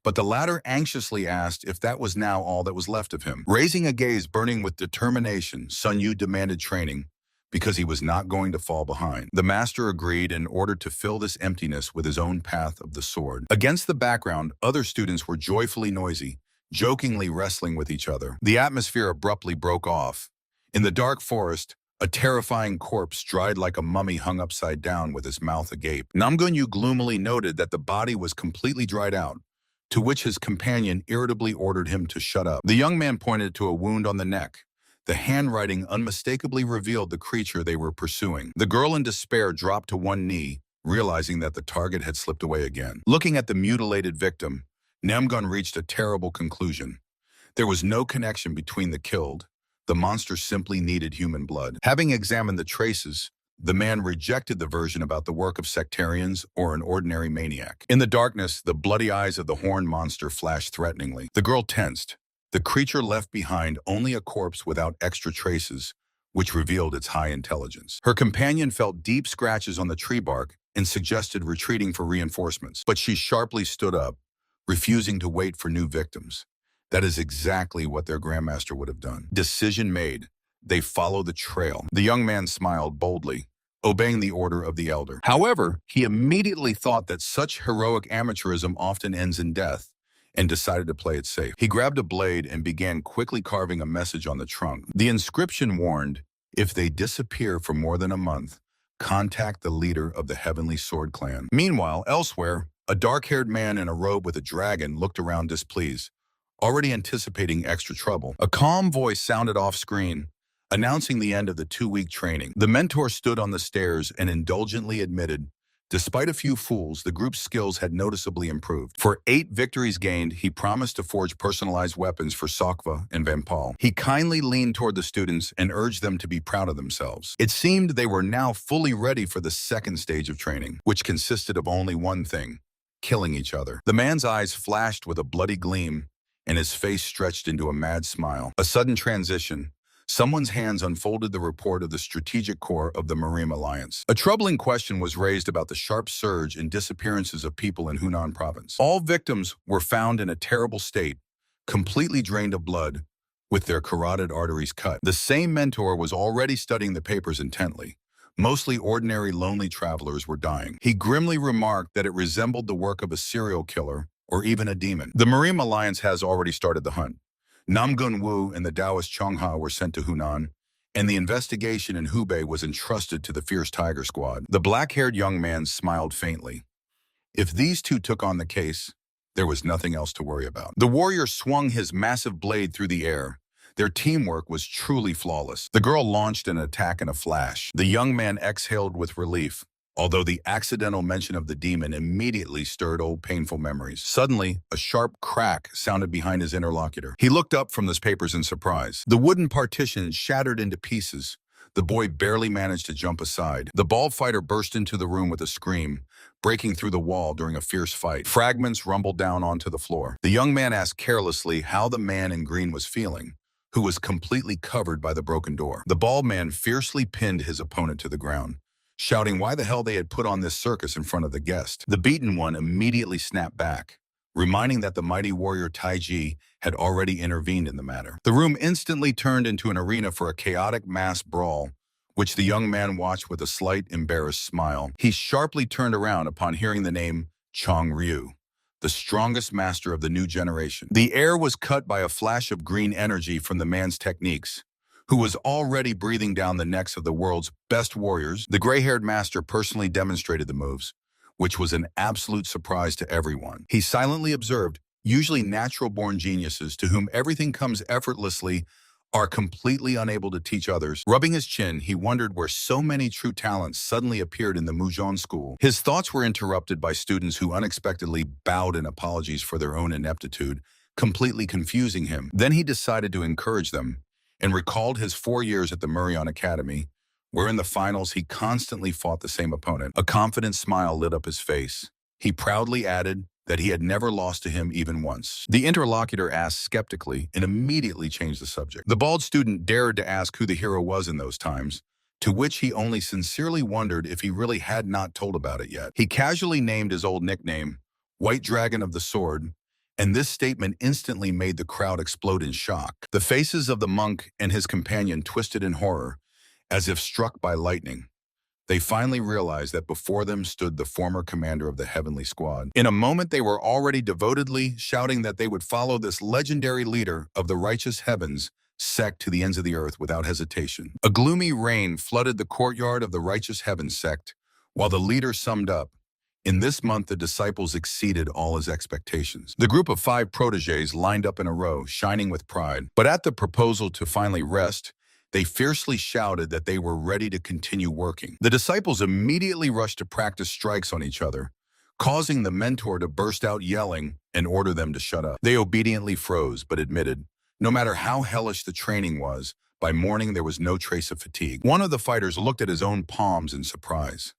but the latter anxiously asked if that was now all that was left of him. Raising a gaze burning with determination, Sun Yu demanded training because he was not going to fall behind. The master agreed and ordered to fill this emptiness with his own path of the sword. Against the background, other students were joyfully noisy, jokingly wrestling with each other. The atmosphere abruptly broke off. In the dark forest, a terrifying corpse, dried like a mummy, hung upside down with his mouth agape. Namgun-yu gloomily noted that the body was completely dried out, to which his companion irritably ordered him to shut up. The young man pointed to a wound on the neck. The handwriting unmistakably revealed the creature they were pursuing. The girl in despair dropped to one knee, realizing that the target had slipped away again. Looking at the mutilated victim, Namgun reached a terrible conclusion. There was no connection between the killed. The monster simply needed human blood. Having examined the traces, the man rejected the version about the work of sectarians or an ordinary maniac. In the darkness, the bloody eyes of the horned monster flashed threateningly. The girl tensed. The creature left behind only a corpse without extra traces, which revealed its high intelligence. Her companion felt deep scratches on the tree bark and suggested retreating for reinforcements. But she sharply stood up, refusing to wait for new victims. That is exactly what their grandmaster would have done. Decision made. They follow the trail. The young man smiled boldly, obeying the order of the elder. However, he immediately thought that such heroic amateurism often ends in death, and decided to play it safe. He grabbed a blade and began quickly carving a message on the trunk. The inscription warned, if they disappear for more than a month, contact the leader of the Heavenly Sword Clan. Meanwhile, elsewhere, a dark-haired man in a robe with a dragon looked around displeased, already anticipating extra trouble. A calm voice sounded off-screen, announcing the end of the 2-week training. The mentor stood on the stairs and indulgently admitted, despite a few fools, the group's skills had noticeably improved. For 8 victories gained, he promised to forge personalized weapons for Sakva and Vanpal. He kindly leaned toward the students and urged them to be proud of themselves. It seemed they were now fully ready for the second stage of training, which consisted of only one thing: killing each other. The man's eyes flashed with a bloody gleam, and his face stretched into a mad smile. A sudden transition. Someone's hands unfolded the report of the strategic core of the Marine Alliance. A troubling question was raised about the sharp surge in disappearances of people in Hunan province. All victims were found in a terrible state, completely drained of blood, with their carotid arteries cut. The same mentor was already studying the papers intently. Mostly ordinary lonely travelers were dying. He grimly remarked that it resembled the work of a serial killer or even a demon. The Marine Alliance has already started the hunt. Namgun Wu and the Taoist Chongha were sent to Hunan, and the investigation in Hubei was entrusted to the Fierce Tiger Squad. The black-haired young man smiled faintly. If these two took on the case, there was nothing else to worry about. The warrior swung his massive blade through the air. Their teamwork was truly flawless. The girl launched an attack in a flash. The young man exhaled with relief, although the accidental mention of the demon immediately stirred old painful memories. Suddenly, a sharp crack sounded behind his interlocutor. He looked up from his papers in surprise. The wooden partition shattered into pieces. The boy barely managed to jump aside. The bald fighter burst into the room with a scream, breaking through the wall during a fierce fight. Fragments rumbled down onto the floor. The young man asked carelessly how the man in green was feeling, who was completely covered by the broken door. The bald man fiercely pinned his opponent to the ground, shouting why the hell they had put on this circus in front of the guest. The beaten one immediately snapped back, reminding that the mighty warrior Taiji had already intervened in the matter. The room instantly turned into an arena for a chaotic mass brawl, which the young man watched with a slight embarrassed smile. He sharply turned around upon hearing the name Chong Ryu, the strongest master of the new generation. The air was cut by a flash of green energy from the man's techniques, who was already breathing down the necks of the world's best warriors. The gray-haired master personally demonstrated the moves, which was an absolute surprise to everyone. He silently observed, usually natural-born geniuses to whom everything comes effortlessly are completely unable to teach others. Rubbing his chin, he wondered where so many true talents suddenly appeared in the Mujon school. His thoughts were interrupted by students who unexpectedly bowed in apologies for their own ineptitude, completely confusing him. Then he decided to encourage them and recalled his 4 years at the Murion Academy, where in the finals he constantly fought the same opponent. A confident smile lit up his face. He proudly added that he had never lost to him even once. The interlocutor asked skeptically and immediately changed the subject. The bald student dared to ask who the hero was in those times, to which he only sincerely wondered if he really had not told about it yet. He casually named his old nickname, White Dragon of the Sword, and this statement instantly made the crowd explode in shock. The faces of the monk and his companion twisted in horror, as if struck by lightning. They finally realized that before them stood the former commander of the Heavenly Squad. In a moment, they were already devotedly shouting that they would follow this legendary leader of the righteous heavens, Sect, to the ends of the earth without hesitation. A gloomy rain flooded the courtyard of the righteous heavens Sect, while the leader summed up, "In this month, the disciples exceeded all his expectations." The group of 5 protégés lined up in a row, shining with pride. But at the proposal to finally rest, they fiercely shouted that they were ready to continue working. The disciples immediately rushed to practice strikes on each other, causing the mentor to burst out yelling and order them to shut up. They obediently froze, but admitted, no matter how hellish the training was, by morning there was no trace of fatigue. One of the fighters looked at his own palms in surprise.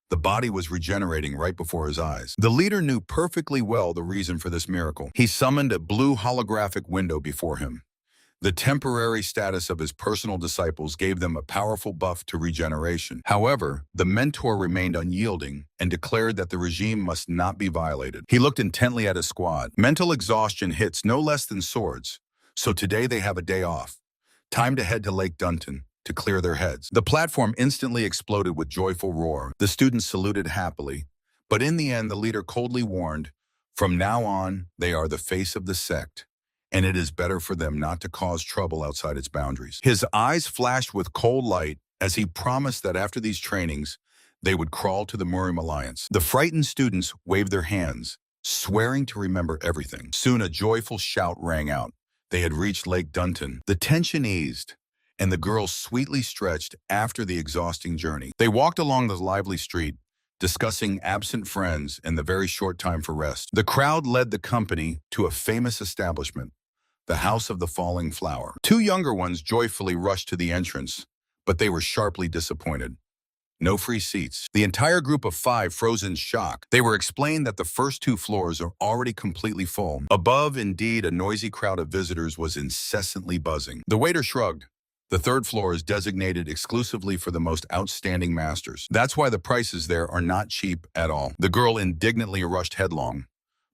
The body was regenerating right before his eyes. The leader knew perfectly well the reason for this miracle. He summoned a blue holographic window before him. The temporary status of his personal disciples gave them a powerful buff to regeneration. However, the mentor remained unyielding and declared that the regime must not be violated. He looked intently at his squad. Mental exhaustion hits no less than swords, so today they have a day off. Time to head to Lake Dunton to clear their heads. The platform instantly exploded with joyful roar. The students saluted happily, but in the end the leader coldly warned, "From now on, they are the face of the sect, and it is better for them not to cause trouble outside its boundaries." His eyes flashed with cold light as he promised that after these trainings, they would crawl to the Murim Alliance. The frightened students waved their hands, swearing to remember everything. Soon a joyful shout rang out. They had reached Lake Dunton. The tension eased, and the girls sweetly stretched after the exhausting journey. They walked along the lively street, discussing absent friends and the very short time for rest. The crowd led the company to a famous establishment, the House of the Falling Flower. 2 younger ones joyfully rushed to the entrance, but they were sharply disappointed. No free seats. The entire group of 5 froze in shock. They were explained that the first 2 floors are already completely full. Above, indeed, a noisy crowd of visitors was incessantly buzzing. The waiter shrugged. The 3rd floor is designated exclusively for the most outstanding masters. That's why the prices there are not cheap at all. The girl indignantly rushed headlong,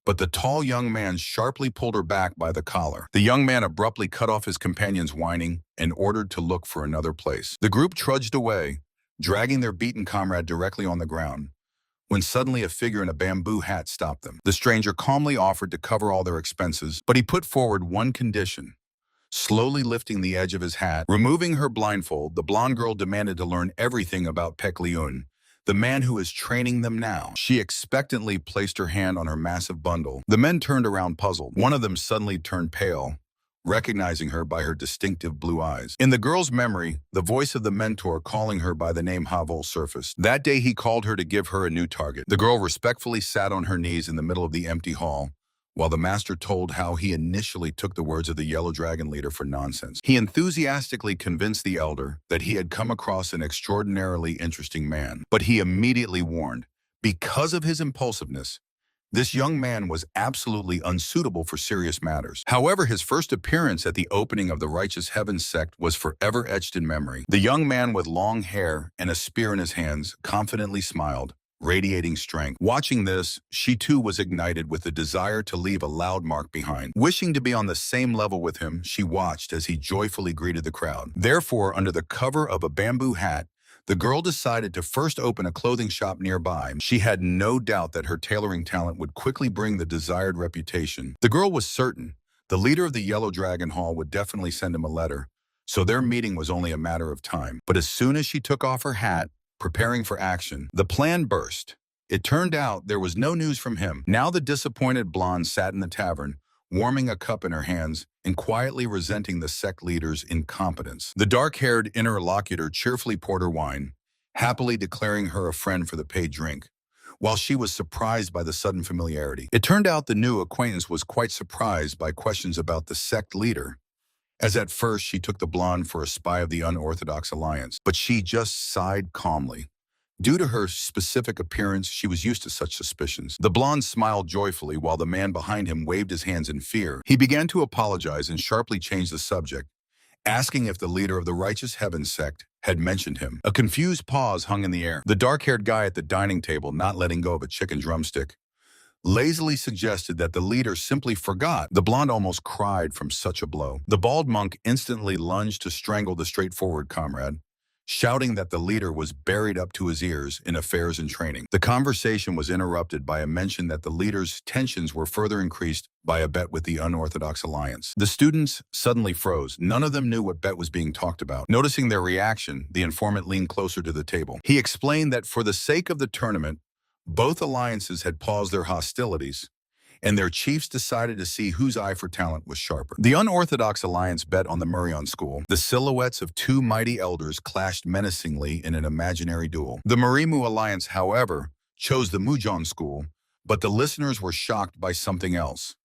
but the tall young man sharply pulled her back by the collar. The young man abruptly cut off his companion's whining and ordered to look for another place. The group trudged away, dragging their beaten comrade directly on the ground, when suddenly a figure in a bamboo hat stopped them. The stranger calmly offered to cover all their expenses, but he put forward one condition. Slowly lifting the edge of his hat, removing her blindfold, the blonde girl demanded to learn everything about Pek Leun, the man who is training them now. She expectantly placed her hand on her massive bundle. The men turned around puzzled. One of them suddenly turned pale, recognizing her by her distinctive blue eyes. In the girl's memory, the voice of the mentor calling her by the name Havol surfaced. That day he called her to give her a new target. The girl respectfully sat on her knees in the middle of the empty hall, while the master told how he initially took the words of the Yellow Dragon leader for nonsense. He enthusiastically convinced the elder that he had come across an extraordinarily interesting man, but he immediately warned, because of his impulsiveness, this young man was absolutely unsuitable for serious matters. However, his first appearance at the opening of the Righteous Heavens sect was forever etched in memory. The young man with long hair and a spear in his hands confidently smiled, radiating strength. Watching this, she too was ignited with the desire to leave a loud mark behind. Wishing to be on the same level with him, she watched as he joyfully greeted the crowd. Therefore, under the cover of a bamboo hat, the girl decided to first open a clothing shop nearby. She had no doubt that her tailoring talent would quickly bring the desired reputation. The girl was certain the leader of the Yellow Dragon Hall would definitely send him a letter, so their meeting was only a matter of time. But as soon as she took off her hat, preparing for action, the plan burst. It turned out there was no news from him. Now the disappointed blonde sat in the tavern, warming a cup in her hands and quietly resenting the sect leader's incompetence. The dark-haired interlocutor cheerfully poured her wine, happily declaring her a friend for the paid drink, while she was surprised by the sudden familiarity. It turned out the new acquaintance was quite surprised by questions about the sect leader, as at first she took the blonde for a spy of the unorthodox alliance, but she just sighed calmly. Due to her specific appearance, she was used to such suspicions. The blonde smiled joyfully while the man behind him waved his hands in fear. He began to apologize and sharply changed the subject, asking if the leader of the Righteous Heavens sect had mentioned him. A confused pause hung in the air. The dark-haired guy at the dining table, not letting go of a chicken drumstick, lazily suggested that the leader simply forgot. The blonde almost cried from such a blow. The bald monk instantly lunged to strangle the straightforward comrade, shouting that the leader was buried up to his ears in affairs and training. The conversation was interrupted by a mention that the leader's tensions were further increased by a bet with the unorthodox alliance. The students suddenly froze. None of them knew what bet was being talked about. Noticing their reaction, the informant leaned closer to the table. He explained that for the sake of the tournament, both alliances had paused their hostilities, and their chiefs decided to see whose eye for talent was sharper. The unorthodox alliance bet on the Murion school. The silhouettes of two mighty elders clashed menacingly in an imaginary duel. The Marimu alliance, however, chose the Mujon school, but the listeners were shocked by something else.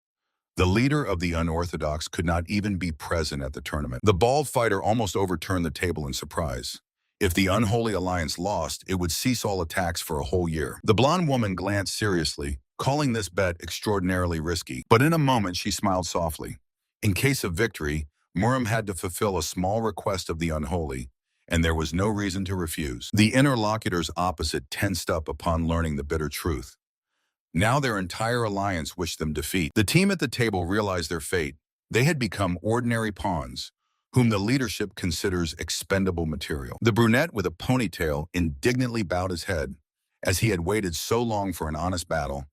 The leader of the unorthodox could not even be present at the tournament. The bald fighter almost overturned the table in surprise. If the unholy alliance lost, it would cease all attacks for a whole year. The blonde woman glanced seriously, calling this bet extraordinarily risky. But in a moment, she smiled softly. In case of victory, Murim had to fulfill a small request of the unholy, and there was no reason to refuse. The interlocutors opposite tensed up upon learning the bitter truth. Now their entire alliance wished them defeat. The team at the table realized their fate. They had become ordinary pawns, whom the leadership considers expendable material. The brunette with a ponytail indignantly bowed his head, as he had waited so long for an honest battle,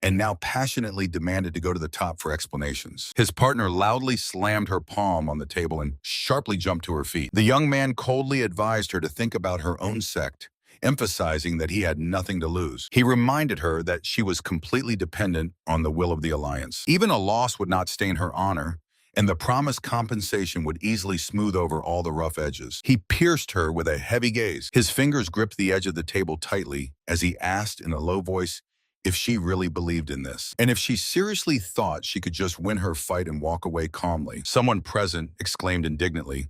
and now passionately demanded to go to the top for explanations. His partner loudly slammed her palm on the table and sharply jumped to her feet. The young man coldly advised her to think about her own sect, emphasizing that he had nothing to lose. He reminded her that she was completely dependent on the will of the alliance. Even a loss would not stain her honor, and the promised compensation would easily smooth over all the rough edges. He pierced her with a heavy gaze. His fingers gripped the edge of the table tightly as he asked in a low voice if she really believed in this, and if she seriously thought she could just win her fight and walk away calmly. Someone present exclaimed indignantly,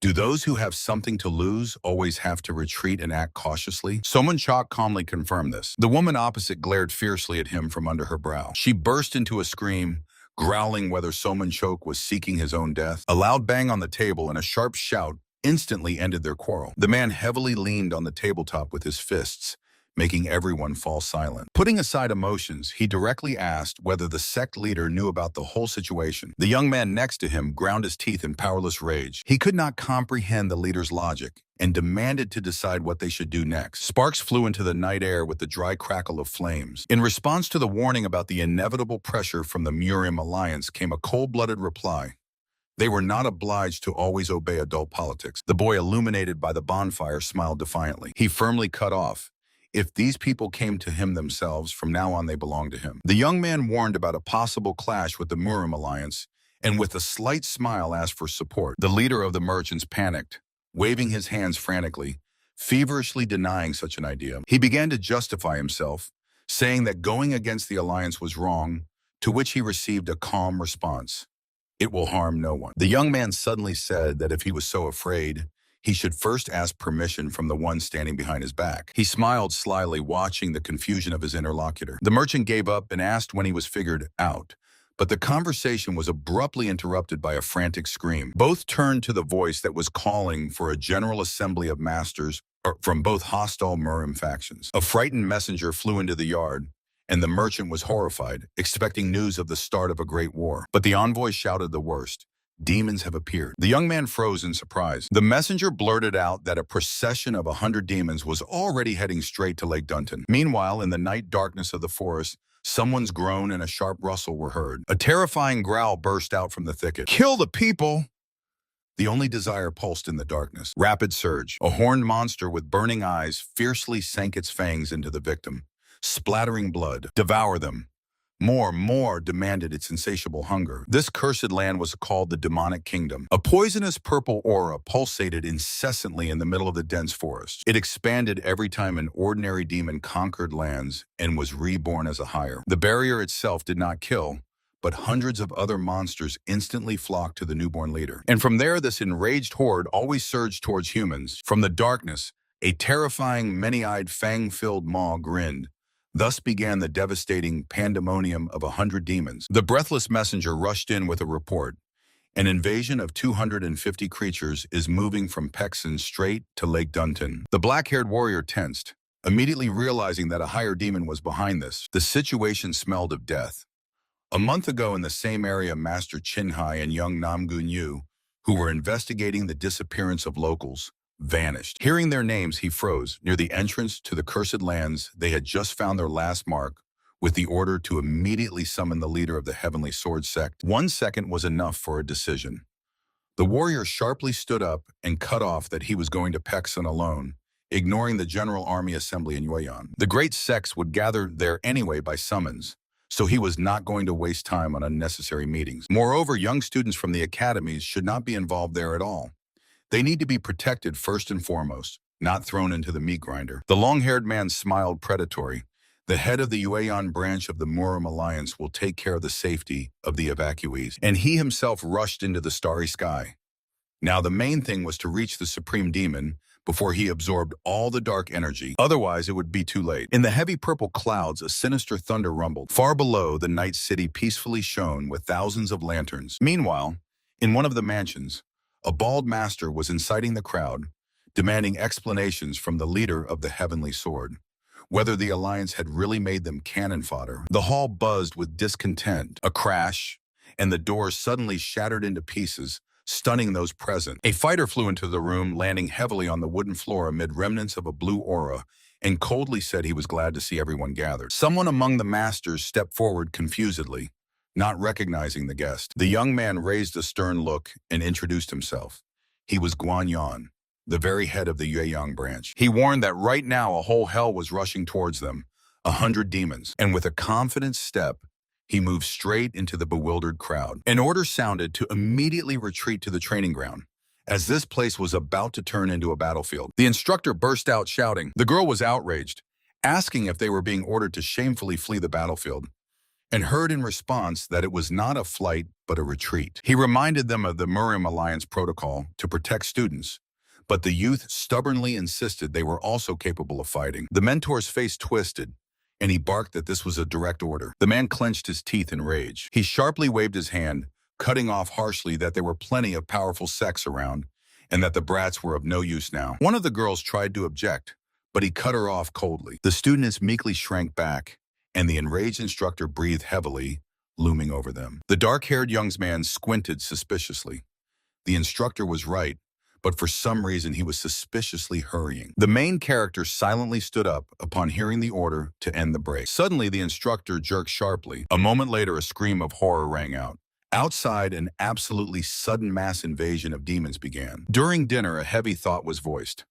"Do those who have something to lose always have to retreat and act cautiously?" Someone Chok calmly confirmed this. The woman opposite glared fiercely at him from under her brow. She burst into a scream, growling whether Soman Chok was seeking his own death. A loud bang on the table and a sharp shout instantly ended their quarrel. The man heavily leaned on the tabletop with his fists, making everyone fall silent. Putting aside emotions, he directly asked whether the sect leader knew about the whole situation. The young man next to him ground his teeth in powerless rage. He could not comprehend the leader's logic and demanded to decide what they should do next. Sparks flew into the night air with the dry crackle of flames. In response to the warning about the inevitable pressure from the Murim alliance came a cold-blooded reply. They were not obliged to always obey adult politics. The boy, illuminated by the bonfire, smiled defiantly. He firmly cut off. If these people came to him themselves, from now on they belonged to him. The young man warned about a possible clash with the Murim alliance, and with a slight smile asked for support. The leader of the merchants panicked, waving his hands frantically, feverishly denying such an idea. He began to justify himself, saying that going against the alliance was wrong, to which he received a calm response. "It will harm no one." The young man suddenly said that if he was so afraid, he should first ask permission from the one standing behind his back. He smiled slyly, watching the confusion of his interlocutor. The merchant gave up and asked when he was figured out, but the conversation was abruptly interrupted by a frantic scream. Both turned to the voice that was calling for a general assembly of masters from both hostile Murim factions. A frightened messenger flew into the yard, and the merchant was horrified, expecting news of the start of a great war. But the envoy shouted the worst. Demons have appeared. The young man froze in surprise. The messenger blurted out that a procession of 100 demons was already heading straight to Lake Dunton. Meanwhile, in the night darkness of the forest, someone's groan and a sharp rustle were heard. A terrifying growl burst out from the thicket. "Kill the people!" The only desire pulsed in the darkness. Rapid surge. A horned monster with burning eyes fiercely sank its fangs into the victim, splattering blood. "Devour them." More demanded its insatiable hunger. This cursed land was called the Demonic Kingdom. A poisonous purple aura pulsated incessantly in the middle of the dense forest. It expanded every time an ordinary demon conquered lands and was reborn as a higher. The barrier itself did not kill, but hundreds of other monsters instantly flocked to the newborn leader. And from there, this enraged horde always surged towards humans. From the darkness, a terrifying, many-eyed, fang-filled maw grinned. Thus began the devastating pandemonium of 100 demons. The breathless messenger rushed in with a report. An invasion of 250 creatures is moving from Pexon straight to Lake Dunton. The black-haired warrior tensed, immediately realizing that a higher demon was behind this. The situation smelled of death. A month ago in the same area, Master Chinhai and young Namgun Yu, who were investigating the disappearance of locals, vanished. Hearing their names, he froze. Near the entrance to the cursed lands, they had just found their last mark, with the order to immediately summon the leader of the Heavenly Sword Sect. 1 second was enough for a decision. The warrior sharply stood up and cut off that he was going to Pexon alone, ignoring the General Army Assembly in Yueyan. The great sects would gather there anyway by summons, so he was not going to waste time on unnecessary meetings. Moreover, young students from the academies should not be involved there at all. They need to be protected first and foremost, not thrown into the meat grinder. The long-haired man smiled predatory. The head of the Yueyan branch of the Murim Alliance will take care of the safety of the evacuees. And he himself rushed into the starry sky. Now the main thing was to reach the Supreme Demon before he absorbed all the dark energy. Otherwise, it would be too late. In the heavy purple clouds, a sinister thunder rumbled. Far below, the night city peacefully shone with thousands of lanterns. Meanwhile, in one of the mansions, a bald master was inciting the crowd, demanding explanations from the leader of the Heavenly Sword, whether the Alliance had really made them cannon fodder. The hall buzzed with discontent. A crash, and the doors suddenly shattered into pieces, stunning those present. A fighter flew into the room, landing heavily on the wooden floor amid remnants of a blue aura, and coldly said he was glad to see everyone gathered. Someone among the masters stepped forward confusedly, not recognizing the guest. The young man raised a stern look and introduced himself. He was Guan Yan, the very head of the Yueyang branch. He warned that right now a whole hell was rushing towards them, 100 demons, and with a confident step, he moved straight into the bewildered crowd. An order sounded to immediately retreat to the training ground, as this place was about to turn into a battlefield. The instructor burst out shouting. The girl was outraged, asking if they were being ordered to shamefully flee the battlefield, and heard in response that it was not a flight but a retreat. He reminded them of the Murim Alliance protocol to protect students, but the youth stubbornly insisted they were also capable of fighting. The mentor's face twisted, and he barked that this was a direct order. The man clenched his teeth in rage. He sharply waved his hand, cutting off harshly that there were plenty of powerful sects around, and that the brats were of no use now. One of the girls tried to object, but he cut her off coldly. The students meekly shrank back, and the enraged instructor breathed heavily, looming over them. The dark-haired young man squinted suspiciously. The instructor was right, but for some reason he was suspiciously hurrying. The main character silently stood up upon hearing the order to end the break. Suddenly, the instructor jerked sharply. A moment later, a scream of horror rang out. Outside, an absolutely sudden mass invasion of demons began. During dinner, a heavy thought was voiced.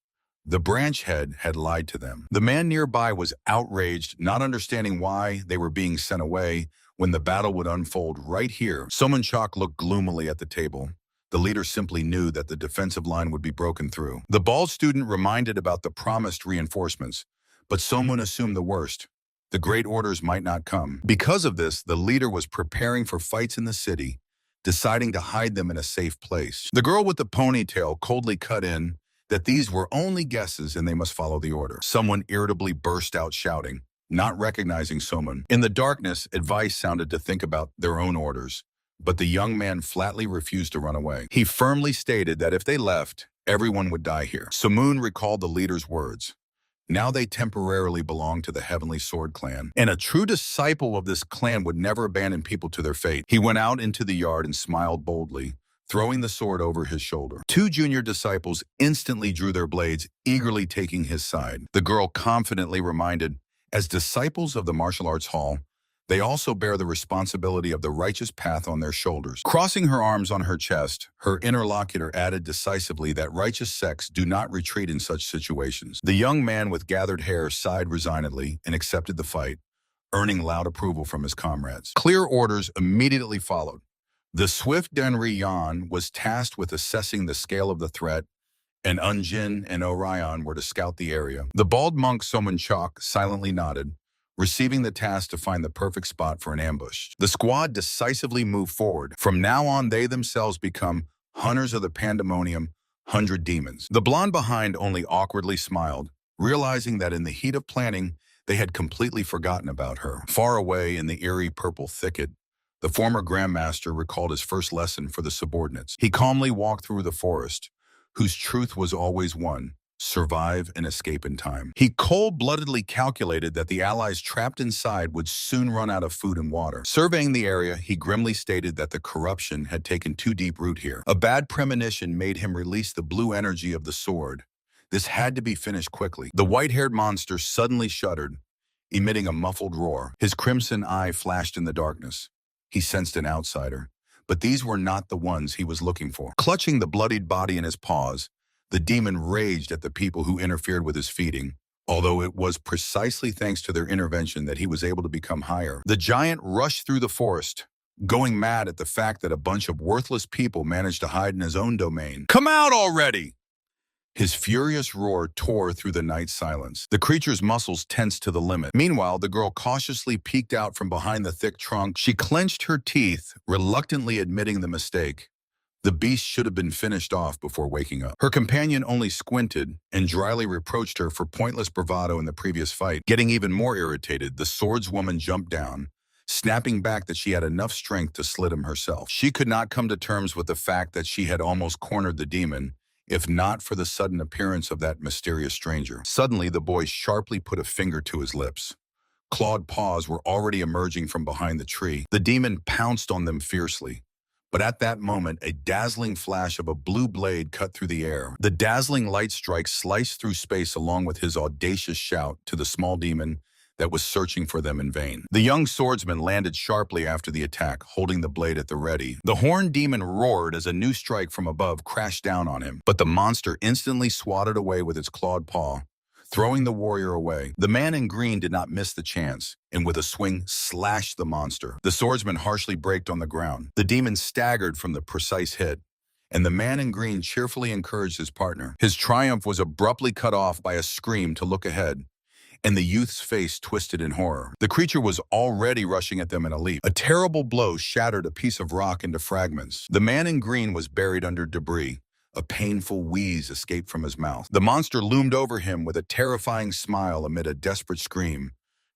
The branch head had lied to them. The man nearby was outraged, not understanding why they were being sent away when the battle would unfold right here. Somunchak looked gloomily at the table. The leader simply knew that the defensive line would be broken through. The bald student reminded about the promised reinforcements, but Somun assumed the worst. The great orders might not come. Because of this, the leader was preparing for fights in the city, deciding to hide them in a safe place. The girl with the ponytail coldly cut in that these were only guesses and they must follow the order. Someone irritably burst out shouting, not recognizing Somun. In the darkness, advice sounded to think about their own orders, but the young man flatly refused to run away. He firmly stated that if they left, everyone would die here. Samoon recalled the leader's words. Now they temporarily belong to the Heavenly Sword clan, and a true disciple of this clan would never abandon people to their fate. He went out into the yard and smiled boldly, throwing the sword over his shoulder. Two junior disciples instantly drew their blades, eagerly taking his side. The girl confidently reminded, as disciples of the martial arts hall, they also bear the responsibility of the righteous path on their shoulders. Crossing her arms on her chest, her interlocutor added decisively that righteous sects do not retreat in such situations. The young man with gathered hair sighed resignedly and accepted the fight, earning loud approval from his comrades. Clear orders immediately followed. The swift Denri Yan was tasked with assessing the scale of the threat, and Unjin and Orion were to scout the area. The bald monk Somunchok silently nodded, receiving the task to find the perfect spot for an ambush. The squad decisively moved forward. From now on, they themselves become hunters of the pandemonium, 100 demons. The blonde behind only awkwardly smiled, realizing that in the heat of planning, they had completely forgotten about her. Far away in the eerie purple thicket, the former Grandmaster recalled his first lesson for the subordinates. He calmly walked through the forest, whose truth was always one: survive and escape in time. He cold-bloodedly calculated that the allies trapped inside would soon run out of food and water. Surveying the area, he grimly stated that the corruption had taken too deep root here. A bad premonition made him release the blue energy of the sword. This had to be finished quickly. The white-haired monster suddenly shuddered, emitting a muffled roar. His crimson eye flashed in the darkness. He sensed an outsider, but these were not the ones he was looking for. Clutching the bloodied body in his paws, the demon raged at the people who interfered with his feeding, although it was precisely thanks to their intervention that he was able to become higher. The giant rushed through the forest, going mad at the fact that a bunch of worthless people managed to hide in his own domain. "Come out already!" His furious roar tore through the night silence. The creature's muscles tensed to the limit. Meanwhile, the girl cautiously peeked out from behind the thick trunk. She clenched her teeth, reluctantly admitting the mistake. The beast should have been finished off before waking up. Her companion only squinted and dryly reproached her for pointless bravado in the previous fight. Getting even more irritated, the swordswoman jumped down, snapping back that she had enough strength to slit him herself. She could not come to terms with the fact that she had almost cornered the demon, if not for the sudden appearance of that mysterious stranger. Suddenly, the boy sharply put a finger to his lips. Clawed paws were already emerging from behind the tree. The demon pounced on them fiercely. But at that moment, a dazzling flash of a blue blade cut through the air. The dazzling light strike sliced through space along with his audacious shout to the small demon that was searching for them in vain. The young swordsman landed sharply after the attack, holding the blade at the ready. The horned demon roared as a new strike from above crashed down on him, but the monster instantly swatted away with its clawed paw, throwing the warrior away. The man in green did not miss the chance, and with a swing slashed the monster. The swordsman harshly braked on the ground. The demon staggered from the precise hit, and the man in green cheerfully encouraged his partner. His triumph was abruptly cut off by a scream to look ahead, and the youth's face twisted in horror. The creature was already rushing at them in a leap. A terrible blow shattered a piece of rock into fragments. The man in green was buried under debris. A painful wheeze escaped from his mouth. The monster loomed over him with a terrifying smile amid a desperate scream.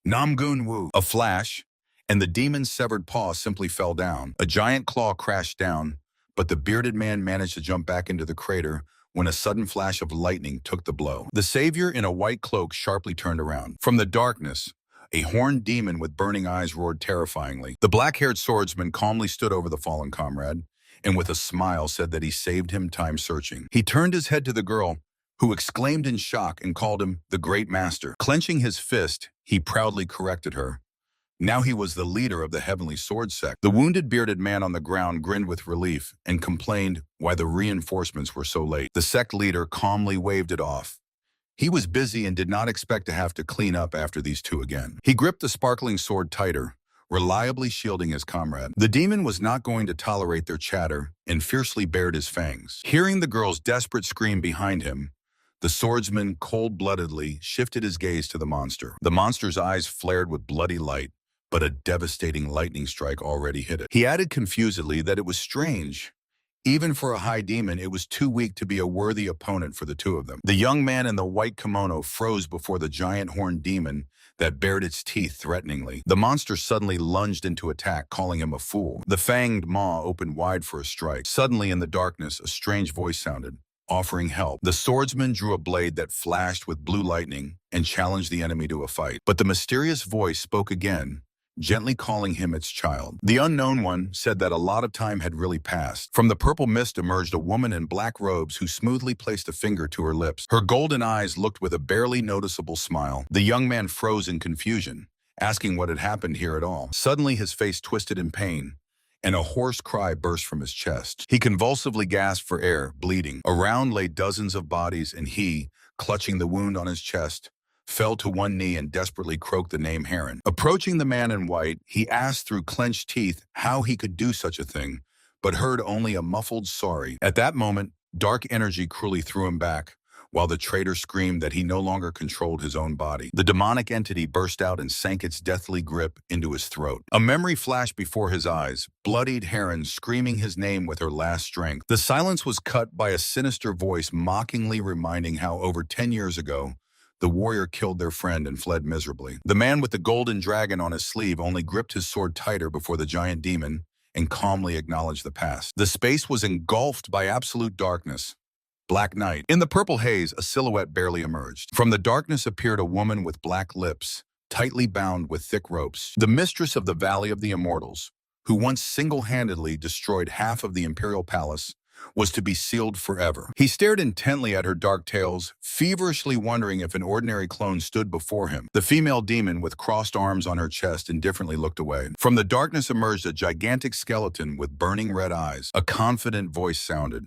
Namgun Wu! A flash, and the demon's severed paw simply fell down. A giant claw crashed down, but the bearded man managed to jump back into the crater when a sudden flash of lightning took the blow. The savior in a white cloak sharply turned around. From the darkness, a horned demon with burning eyes roared terrifyingly. The black-haired swordsman calmly stood over the fallen comrade, and with a smile said that he saved him time searching. He turned his head to the girl, who exclaimed in shock and called him the Great Master. Clenching his fist, he proudly corrected her. Now he was the leader of the Heavenly Sword Sect. The wounded bearded man on the ground grinned with relief and complained why the reinforcements were so late. The sect leader calmly waved it off. He was busy and did not expect to have to clean up after these two again. He gripped the sparkling sword tighter, reliably shielding his comrade. The demon was not going to tolerate their chatter and fiercely bared his fangs. Hearing the girl's desperate scream behind him, the swordsman cold-bloodedly shifted his gaze to the monster. The monster's eyes flared with bloody light, but a devastating lightning strike already hit it. He added confusedly that it was strange. Even for a high demon, it was too weak to be a worthy opponent for the two of them. The young man in the white kimono froze before the giant horned demon that bared its teeth threateningly. The monster suddenly lunged into attack, calling him a fool. The fanged maw opened wide for a strike. Suddenly in the darkness, a strange voice sounded. offering help. The swordsman drew a blade that flashed with blue lightning and challenged the enemy to a fight. But the mysterious voice spoke again, gently calling him its child. The unknown one said that a lot of time had really passed. From the purple mist emerged a woman in black robes who smoothly placed a finger to her lips. Her golden eyes looked with a barely noticeable smile. The young man froze in confusion, asking what had happened here at all. Suddenly his face twisted in pain, and a hoarse cry burst from his chest. He convulsively gasped for air, bleeding. Around lay dozens of bodies, and he, clutching the wound on his chest, fell to one knee and desperately croaked the name Heron. Approaching the man in white, he asked through clenched teeth how he could do such a thing, but heard only a muffled sorry. At that moment, dark energy cruelly threw him back, while the traitor screamed that he no longer controlled his own body. The demonic entity burst out and sank its deathly grip into his throat. A memory flashed before his eyes, bloodied Heron screaming his name with her last strength. The silence was cut by a sinister voice mockingly reminding how over 10 years ago, the warrior killed their friend and fled miserably. The man with the golden dragon on his sleeve only gripped his sword tighter before the giant demon and calmly acknowledged the past. The space was engulfed by absolute darkness. Black night. In the purple haze, a silhouette barely emerged. From the darkness appeared a woman with black lips, tightly bound with thick ropes. The mistress of the Valley of the Immortals, who once single-handedly destroyed half of the Imperial Palace, was to be sealed forever. He stared intently at her dark tails, feverishly wondering if an ordinary clone stood before him. The female demon with crossed arms on her chest indifferently looked away. From the darkness emerged a gigantic skeleton with burning red eyes. A confident voice sounded.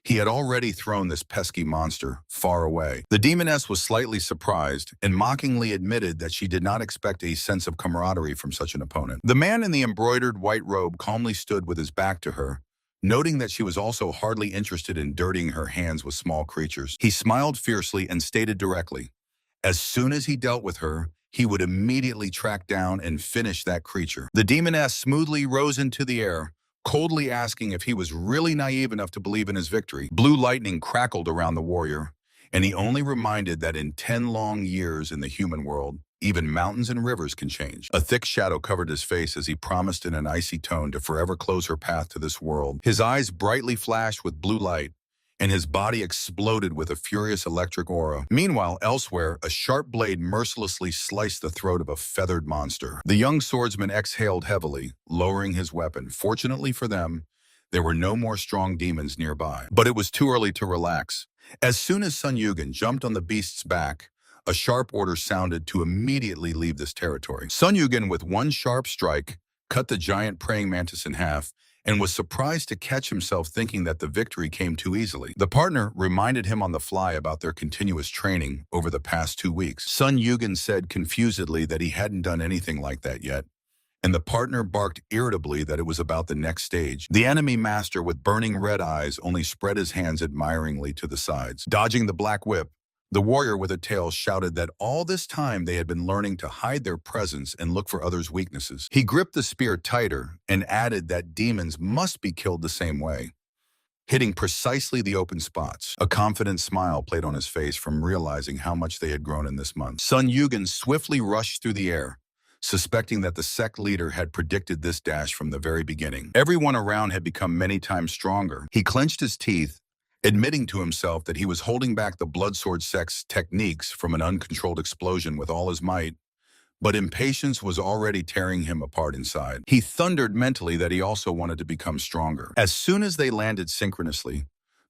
He had already thrown this pesky monster far away. The demoness was slightly surprised and mockingly admitted that she did not expect a sense of camaraderie from such an opponent. The man in the embroidered white robe calmly stood with his back to her, noting that she was also hardly interested in dirtying her hands with small creatures. He smiled fiercely and stated directly, as soon as he dealt with her, he would immediately track down and finish that creature. The demoness smoothly rose into the air, coldly asking if he was really naive enough to believe in his victory. Blue lightning crackled around the warrior, and he only reminded that in 10 long years in the human world, even mountains and rivers can change. A thick shadow covered his face as he promised in an icy tone to forever close her path to this world. His eyes brightly flashed with blue light, and his body exploded with a furious electric aura. Meanwhile, elsewhere, a sharp blade mercilessly sliced the throat of a feathered monster. The young swordsman exhaled heavily, lowering his weapon. Fortunately for them, there were no more strong demons nearby. But it was too early to relax. As soon as Sun Yugen jumped on the beast's back, a sharp order sounded to immediately leave this territory. Sun Yugen, with one sharp strike, cut the giant praying mantis in half, and was surprised to catch himself thinking that the victory came too easily. The partner reminded him on the fly about their continuous training over the past 2 weeks. Sun Yugen said confusedly that he hadn't done anything like that yet, and the partner barked irritably that it was about the next stage. The enemy master with burning red eyes only spread his hands admiringly to the sides. Dodging the black whip, the warrior with a tail shouted that all this time they had been learning to hide their presence and look for others' weaknesses. He gripped the spear tighter and added that demons must be killed the same way, hitting precisely the open spots. A confident smile played on his face from realizing how much they had grown in this month. Sun Yugen swiftly rushed through the air, suspecting that the sect leader had predicted this dash from the very beginning. Everyone around had become many times stronger. He clenched his teeth, admitting to himself that he was holding back the blood sword sect's techniques from an uncontrolled explosion with all his might, but impatience was already tearing him apart inside. He thundered mentally that he also wanted to become stronger. As soon as they landed synchronously,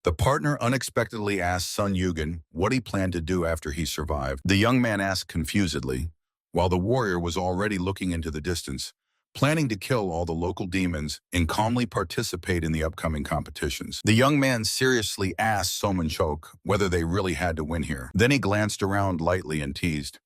the partner unexpectedly asked Sun Yugen what he planned to do after he survived. The young man asked confusedly, while the warrior was already looking into the distance, planning to kill all the local demons and calmly participate in the upcoming competitions. The young man seriously asked Somunchok whether they really had to win here. Then he glanced around lightly and teased,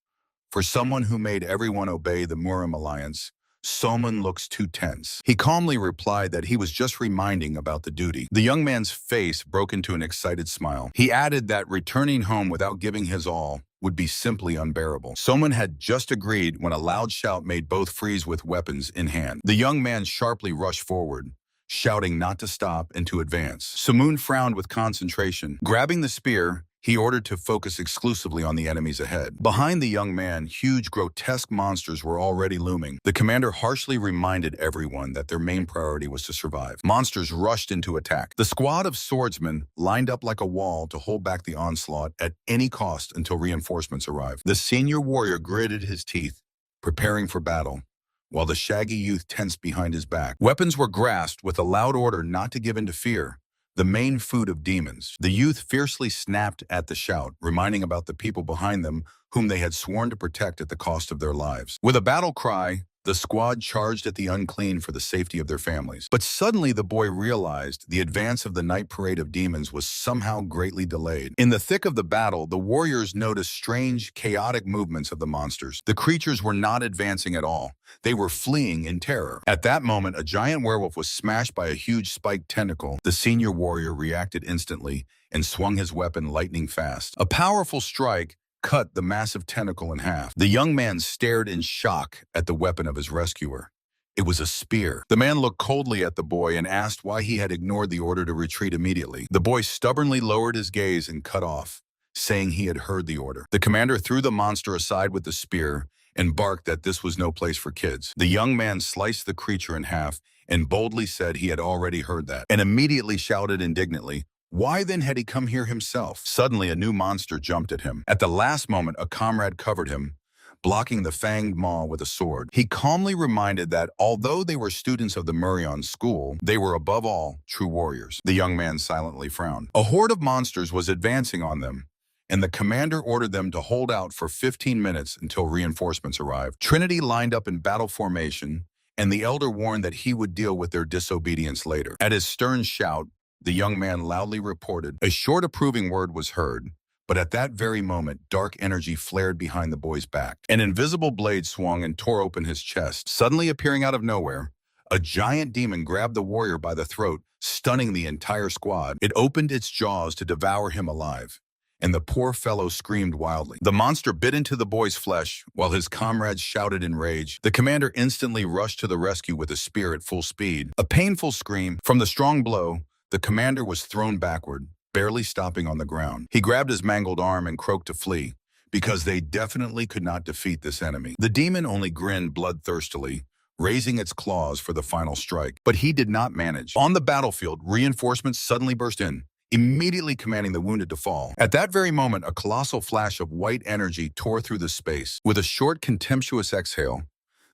"For someone who made everyone obey the Murim Alliance, Somun looks too tense." He calmly replied that he was just reminding about the duty. The young man's face broke into an excited smile. He added that returning home without giving his all would be simply unbearable. Somun had just agreed when a loud shout made both freeze with weapons in hand. The young man sharply rushed forward, shouting not to stop and to advance. Somun frowned with concentration. Grabbing the spear, he ordered to focus exclusively on the enemies ahead. Behind the young man, huge, grotesque monsters were already looming. The commander harshly reminded everyone that their main priority was to survive. Monsters rushed into attack. The squad of swordsmen lined up like a wall to hold back the onslaught at any cost until reinforcements arrived. The senior warrior gritted his teeth, preparing for battle, while the shaggy youth tensed behind his back. Weapons were grasped with a loud order not to give in to fear, the main food of demons. The youth fiercely snapped at the shout, reminding about the people behind them whom they had sworn to protect at the cost of their lives. With a battle cry, the squad charged at the unclean for the safety of their families. But suddenly the boy realized the advance of the night parade of demons was somehow greatly delayed. In the thick of the battle, the warriors noticed strange, chaotic movements of the monsters. The creatures were not advancing at all. They were fleeing in terror. At that moment, a giant werewolf was smashed by a huge spiked tentacle. The senior warrior reacted instantly and swung his weapon lightning fast. A powerful strike cut the massive tentacle in half. The young man stared in shock at the weapon of his rescuer. It was a spear. The man looked coldly at the boy and asked why he had ignored the order to retreat immediately. The boy stubbornly lowered his gaze and cut off, saying he had heard the order. The commander threw the monster aside with the spear and barked that this was no place for kids. The young man sliced the creature in half and boldly said he had already heard that, and immediately shouted indignantly, why then had he come here himself? Suddenly, a new monster jumped at him. At the last moment, a comrade covered him, blocking the fanged maw with a sword. He calmly reminded that although they were students of the Murion school, they were above all true warriors. The young man silently frowned. A horde of monsters was advancing on them, and the commander ordered them to hold out for 15 minutes until reinforcements arrived. Trinity lined up in battle formation, and the elder warned that he would deal with their disobedience later. At his stern shout, the young man loudly reported. A short approving word was heard, but at that very moment, dark energy flared behind the boy's back. An invisible blade swung and tore open his chest. Suddenly appearing out of nowhere, a giant demon grabbed the warrior by the throat, stunning the entire squad. It opened its jaws to devour him alive, and the poor fellow screamed wildly. The monster bit into the boy's flesh, while his comrades shouted in rage. The commander instantly rushed to the rescue with a spear at full speed. A painful scream from the strong blow, the commander was thrown backward, barely stopping on the ground. He grabbed his mangled arm and croaked to flee, because they definitely could not defeat this enemy. The demon only grinned bloodthirstily, raising its claws for the final strike. But he did not manage. On the battlefield, reinforcements suddenly burst in, immediately commanding the wounded to fall. At that very moment, a colossal flash of white energy tore through the space. With a short, contemptuous exhale,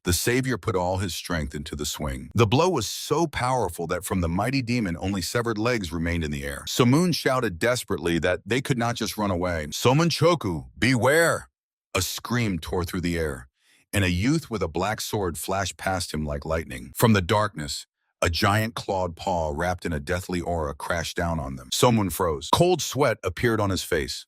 the savior put all his strength into the swing. The blow was so powerful that from the mighty demon, only severed legs remained in the air. Somun shouted desperately that they could not just run away. Somunchoku, beware! A scream tore through the air, and a youth with a black sword flashed past him like lightning. From the darkness, a giant clawed paw wrapped in a deathly aura crashed down on them. Somun froze. Cold sweat appeared on his face.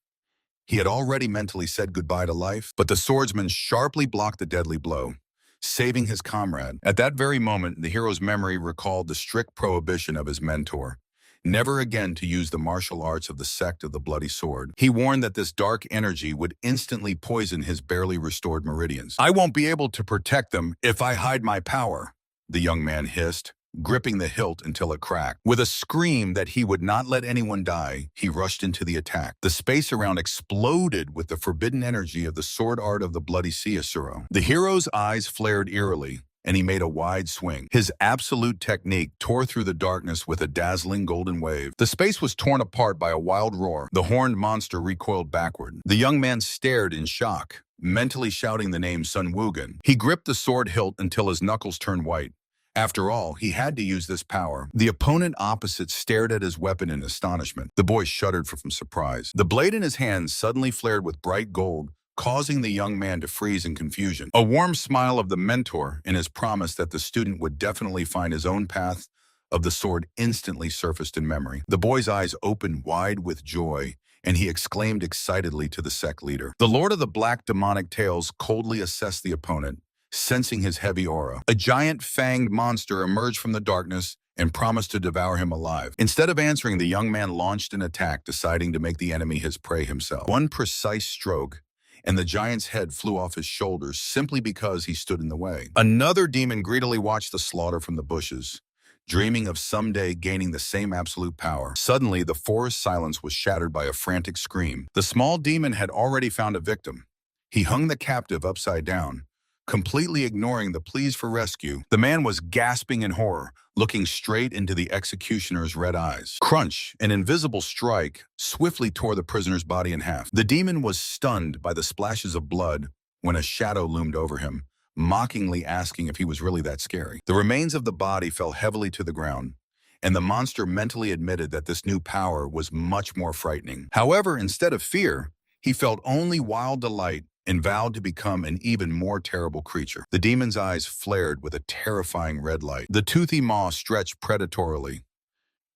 He had already mentally said goodbye to life, but the swordsman sharply blocked the deadly blow, saving his comrade. At that very moment, the hero's memory recalled the strict prohibition of his mentor, never again to use the martial arts of the Sect of the Bloody Sword. He warned that this dark energy would instantly poison his barely restored meridians. I won't be able to protect them if I hide my power, the young man hissed, gripping the hilt until it cracked. With a scream that he would not let anyone die, he rushed into the attack. The space around exploded with the forbidden energy of the sword art of the bloody sea Asura. The hero's eyes flared eerily, and he made a wide swing. His absolute technique tore through the darkness with a dazzling golden wave. The space was torn apart by a wild roar. The horned monster recoiled backward. The young man stared in shock, mentally shouting the name Sun Wugen. He gripped the sword hilt until his knuckles turned white. After all, he had to use this power. The opponent opposite stared at his weapon in astonishment. The boy shuddered from surprise. The blade in his hand suddenly flared with bright gold, causing the young man to freeze in confusion. A warm smile of the mentor and his promise that the student would definitely find his own path of the sword instantly surfaced in memory. The boy's eyes opened wide with joy, and he exclaimed excitedly to the sect leader. The Lord of the Black Demonic Tales coldly assessed the opponent, sensing his heavy aura. A giant fanged monster emerged from the darkness and promised to devour him alive. Instead of answering, the young man launched an attack, deciding to make the enemy his prey himself. One precise stroke, and the giant's head flew off his shoulders simply because he stood in the way. Another demon greedily watched the slaughter from the bushes, dreaming of someday gaining the same absolute power. Suddenly, the forest silence was shattered by a frantic scream. The small demon had already found a victim. He hung the captive upside down, completely ignoring the pleas for rescue. The man was gasping in horror, looking straight into the executioner's red eyes. Crunch, an invisible strike, swiftly tore the prisoner's body in half. The demon was stunned by the splashes of blood when a shadow loomed over him, mockingly asking if he was really that scary. The remains of the body fell heavily to the ground, and the monster mentally admitted that this new power was much more frightening. However, instead of fear, he felt only wild delight and vowed to become an even more terrible creature. The demon's eyes flared with a terrifying red light. The toothy maw stretched predatorily.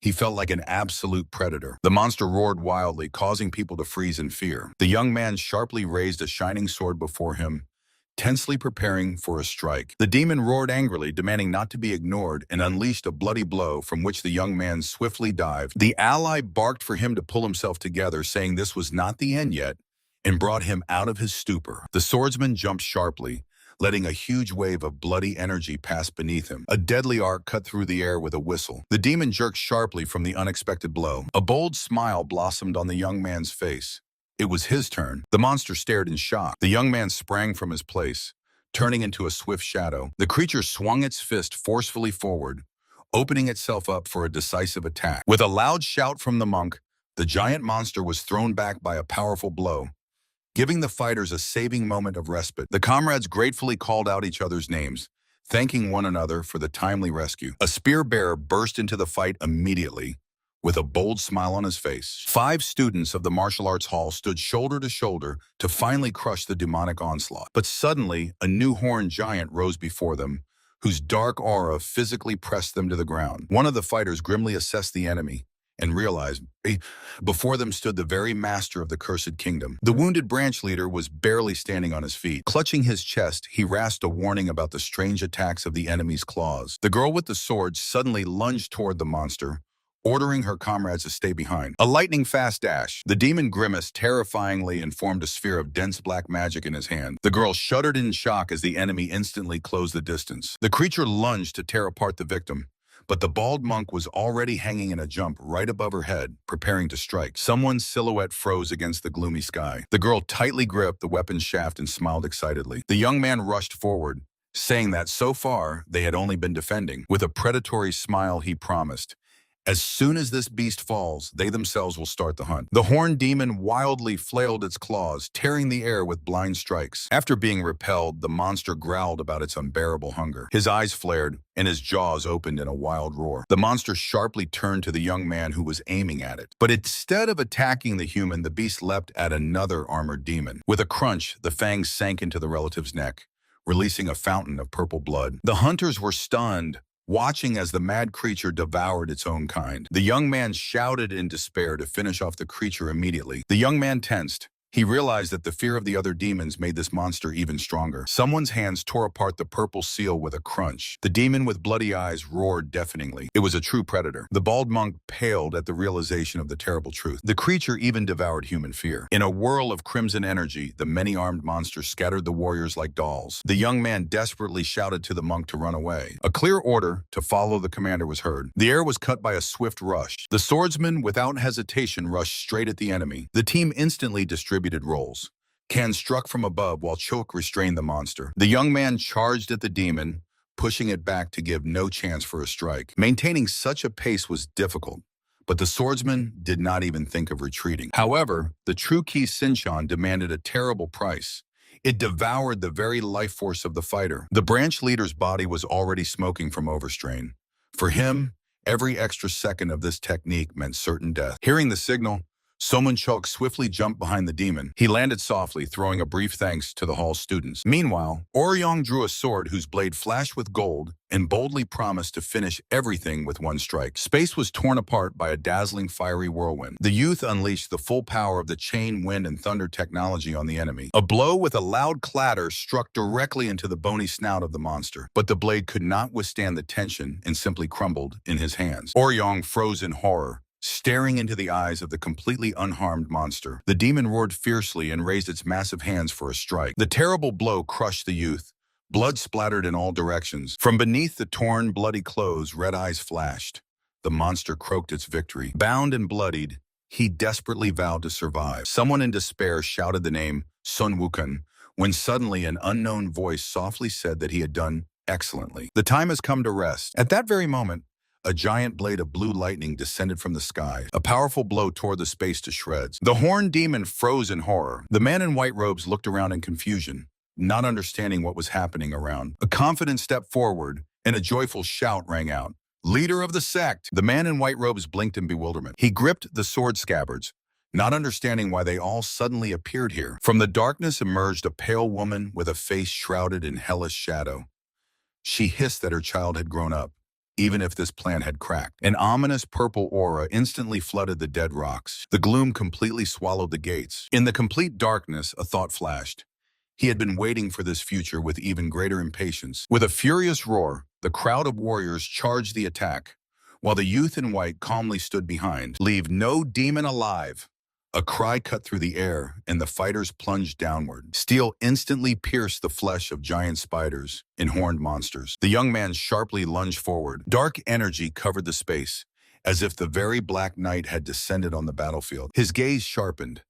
He felt like an absolute predator. The monster roared wildly, causing people to freeze in fear. The young man sharply raised a shining sword before him, tensely preparing for a strike. The demon roared angrily, demanding not to be ignored, and unleashed a bloody blow from which the young man swiftly dived. The ally barked for him to pull himself together, saying this was not the end yet, and brought him out of his stupor. The swordsman jumped sharply, letting a huge wave of bloody energy pass beneath him. A deadly arc cut through the air with a whistle. The demon jerked sharply from the unexpected blow. A bold smile blossomed on the young man's face. It was his turn. The monster stared in shock. The young man sprang from his place, turning into a swift shadow. The creature swung its fist forcefully forward, opening itself up for a decisive attack. With a loud shout from the monk, the giant monster was thrown back by a powerful blow, giving the fighters a saving moment of respite. The comrades gratefully called out each other's names, thanking one another for the timely rescue. A spear bearer burst into the fight immediately, with a bold smile on his face. 5 students of the martial arts hall stood shoulder to shoulder to finally crush the demonic onslaught. But suddenly, a new horned giant rose before them, whose dark aura physically pressed them to the ground. One of the fighters grimly assessed the enemy and realized before them stood the very master of the cursed kingdom. The wounded branch leader was barely standing on his feet. Clutching his chest, he rasped a warning about the strange attacks of the enemy's claws. The girl with the sword suddenly lunged toward the monster, ordering her comrades to stay behind. A lightning-fast dash. The demon grimaced terrifyingly and formed a sphere of dense black magic in his hand. The girl shuddered in shock as the enemy instantly closed the distance. The creature lunged to tear apart the victim, but the bald monk was already hanging in a jump right above her head, preparing to strike. Someone's silhouette froze against the gloomy sky. The girl tightly gripped the weapon's shaft and smiled excitedly. The young man rushed forward, saying that so far they had only been defending. With a predatory smile, he promised, as soon as this beast falls, they themselves will start the hunt. The horned demon wildly flailed its claws, tearing the air with blind strikes. After being repelled, the monster growled about its unbearable hunger. His eyes flared, and his jaws opened in a wild roar. The monster sharply turned to the young man who was aiming at it. But instead of attacking the human, the beast leapt at another armored demon. With a crunch, the fangs sank into the relative's neck, releasing a fountain of purple blood. The hunters were stunned, watching as the mad creature devoured its own kind. The young man shouted in despair to finish off the creature immediately. The young man tensed. He realized that the fear of the other demons made this monster even stronger. Someone's hands tore apart the purple seal with a crunch. The demon with bloody eyes roared deafeningly. It was a true predator. The bald monk paled at the realization of the terrible truth. The creature even devoured human fear. In a whirl of crimson energy, the many-armed monster scattered the warriors like dolls. The young man desperately shouted to the monk to run away. A clear order to follow the commander was heard. The air was cut by a swift rush. The swordsman, without hesitation, rushed straight at the enemy. The team instantly distributed roles. Can struck from above while Choke restrained the monster. The young man charged at the demon, pushing it back to give no chance for a strike. Maintaining such a pace was difficult, but the swordsman did not even think of retreating. However, the true Ki Shinchan demanded a terrible price. It devoured the very life force of the fighter. The branch leader's body was already smoking from overstrain. For him, every extra second of this technique meant certain death. Hearing the signal, Somunchok swiftly jumped behind the demon. He landed softly, throwing a brief thanks to the hall's students. Meanwhile, Oryong drew a sword whose blade flashed with gold and boldly promised to finish everything with one strike. Space was torn apart by a dazzling fiery whirlwind. The youth unleashed the full power of the chain, wind, and thunder technology on the enemy. A blow with a loud clatter struck directly into the bony snout of the monster, but the blade could not withstand the tension and simply crumbled in his hands. Oryong froze in horror, staring into the eyes of the completely unharmed monster. The demon roared fiercely and raised its massive hands for a strike. The terrible blow crushed the youth, Blood splattered in all directions. From beneath the torn, bloody clothes, red eyes flashed. The monster croaked its victory. Bound and bloodied, he desperately vowed to survive. Someone in despair shouted the name Sun Wukong, when suddenly an unknown voice softly said that he had done excellently. The time has come to rest. At that very moment, a giant blade of blue lightning descended from the sky. A powerful blow tore the space to shreds. The horned demon froze in horror. The man in white robes looked around in confusion, not understanding what was happening around. A confident step forward, and a joyful shout rang out. "Leader of the sect!" The man in white robes blinked in bewilderment. He gripped the sword scabbards, not understanding why they all suddenly appeared here. From the darkness emerged a pale woman with a face shrouded in hellish shadow. She hissed that her child had grown up, even if this plan had cracked. An ominous purple aura instantly flooded the dead rocks. The gloom completely swallowed the gates. In the complete darkness, a thought flashed. He had been waiting for this future with even greater impatience. With a furious roar, the crowd of warriors charged the attack, while the youth in white calmly stood behind. "Leave no demon alive!" A cry cut through the air, and the fighters plunged downward. Steel instantly pierced the flesh of giant spiders and horned monsters. The young man sharply lunged forward. Dark energy covered the space, as if the very black night had descended on the battlefield. His gaze sharpened.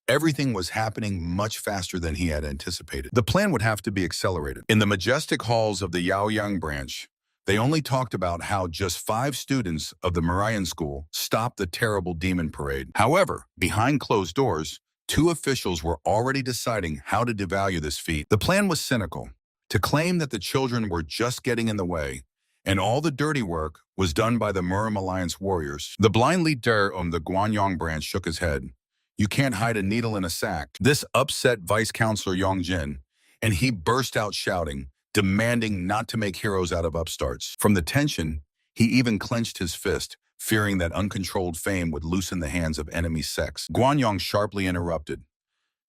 Everything was happening much faster than he had anticipated. The plan would have to be accelerated. In the majestic halls of the Yaoyang branch, they only talked about how just 5 students of the Marian school stopped the terrible demon parade. However, behind closed doors, 2 officials were already deciding how to devalue this feat. The plan was cynical, to claim that the children were just getting in the way, and all the dirty work was done by the Murim Alliance warriors. The blind leader of the Guanyang branch shook his head. "You can't hide a needle in a sack." This upset Vice Chancellor Yongjin, and he burst out shouting, demanding not to make heroes out of upstarts. From the tension, he even clenched his fist, fearing that uncontrolled fame would loosen the hands of enemy sects. Guanyang sharply interrupted.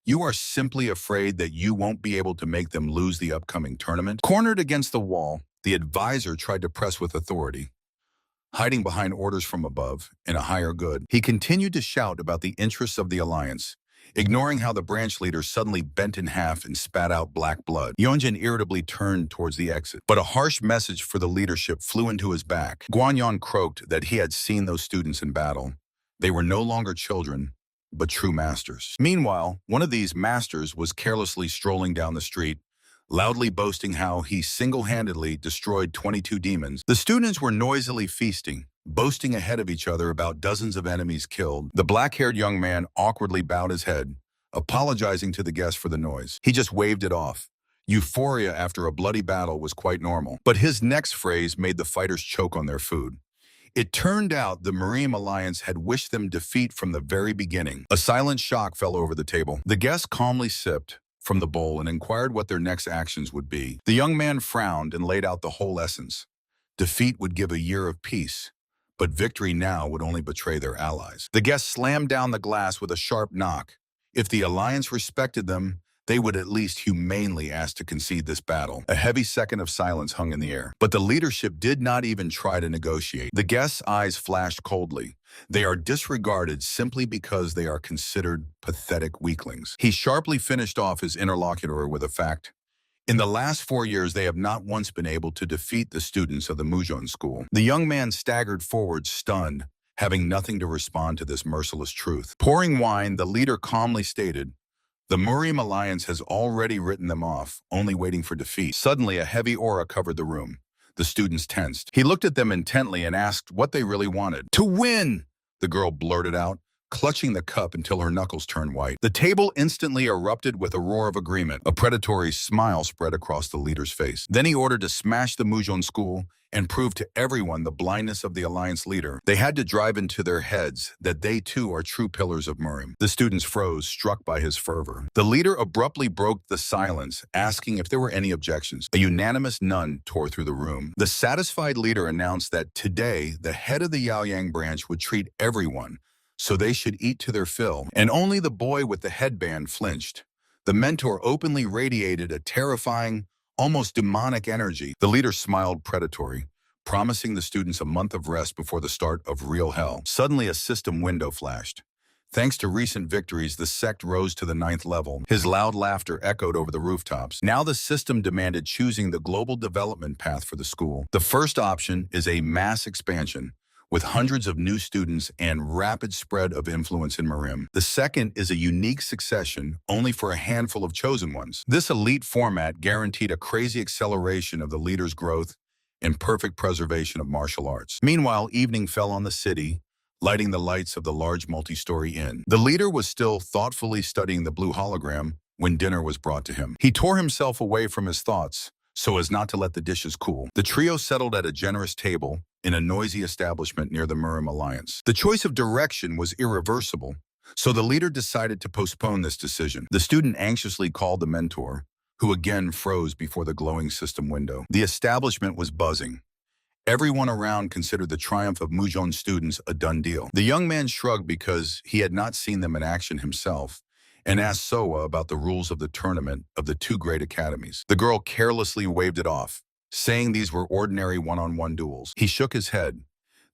"You are simply afraid that you won't be able to make them lose the upcoming tournament?" Cornered against the wall, the advisor tried to press with authority. Hiding behind orders from above and a higher good, he continued to shout about the interests of the alliance, ignoring how the branch leader suddenly bent in half and spat out black blood. Yonjin irritably turned towards the exit, but a harsh message for the leadership flew into his back. Guanyan croaked that he had seen those students in battle. They were no longer children, but true masters. Meanwhile, one of these masters was carelessly strolling down the street, loudly boasting how he single-handedly destroyed 22 demons. The students were noisily feasting, boasting ahead of each other about dozens of enemies killed. The black-haired young man awkwardly bowed his head, apologizing to the guests for the noise. He just waved it off. Euphoria after a bloody battle was quite normal. But his next phrase made the fighters choke on their food. It turned out the Murim Alliance had wished them defeat from the very beginning. A silent shock fell over the table. The guests calmly sipped from the bowl and inquired what their next actions would be. The young man frowned and laid out the whole essence. Defeat would give a year of peace, but victory now would only betray their allies. The guests slammed down the glass with a sharp knock. If the alliance respected them, they would at least humanely ask to concede this battle. A heavy second of silence hung in the air, but the leadership did not even try to negotiate. The guests' eyes flashed coldly. They are disregarded simply because they are considered pathetic weaklings. He sharply finished off his interlocutor with a fact. In the last 4 years, they have not once been able to defeat the students of the Muzhon school. The young man staggered forward, stunned, having nothing to respond to this merciless truth. Pouring wine, the leader calmly stated, "The Murim Alliance has already written them off, only waiting for defeat." Suddenly, a heavy aura covered the room. The students tensed. He looked at them intently and asked what they really wanted. "To win!" the girl blurted out, clutching the cup until her knuckles turned white. The table instantly erupted with a roar of agreement. A predatory smile spread across the leader's face. Then he ordered to smash the Muzhon school and prove to everyone the blindness of the alliance leader. They had to drive into their heads that they too are true pillars of Murim. The students froze, struck by his fervor. The leader abruptly broke the silence, asking if there were any objections. A unanimous none tore through the room. The satisfied leader announced that today, the head of the Yaoyang branch would treat everyone, so they should eat to their fill. And only the boy with the headband flinched. The mentor openly radiated a terrifying, almost demonic energy. The leader smiled predatory, promising the students a month of rest before the start of real hell. Suddenly, a system window flashed. Thanks to recent victories, the sect rose to the 9th level. His loud laughter echoed over the rooftops. Now the system demanded choosing the global development path for the school. The first option is a mass expansion, with hundreds of new students and rapid spread of influence in Marim. The second is a unique succession only for a handful of chosen ones. This elite format guaranteed a crazy acceleration of the leader's growth and perfect preservation of martial arts. Meanwhile, evening fell on the city, lighting the lights of the large multi-story inn. The leader was still thoughtfully studying the blue hologram when dinner was brought to him. He tore himself away from his thoughts so as not to let the dishes cool. The trio settled at a generous table in a noisy establishment near the Murim Alliance. The choice of direction was irreversible, so the leader decided to postpone this decision. The student anxiously called the mentor, who again froze before the glowing system window. The establishment was buzzing. Everyone around considered the triumph of Mujon's students a done deal. The young man shrugged because he had not seen them in action himself and asked Soa about the rules of the tournament of the two great academies. The girl carelessly waved it off, saying these were ordinary one-on-one duels. He shook his head.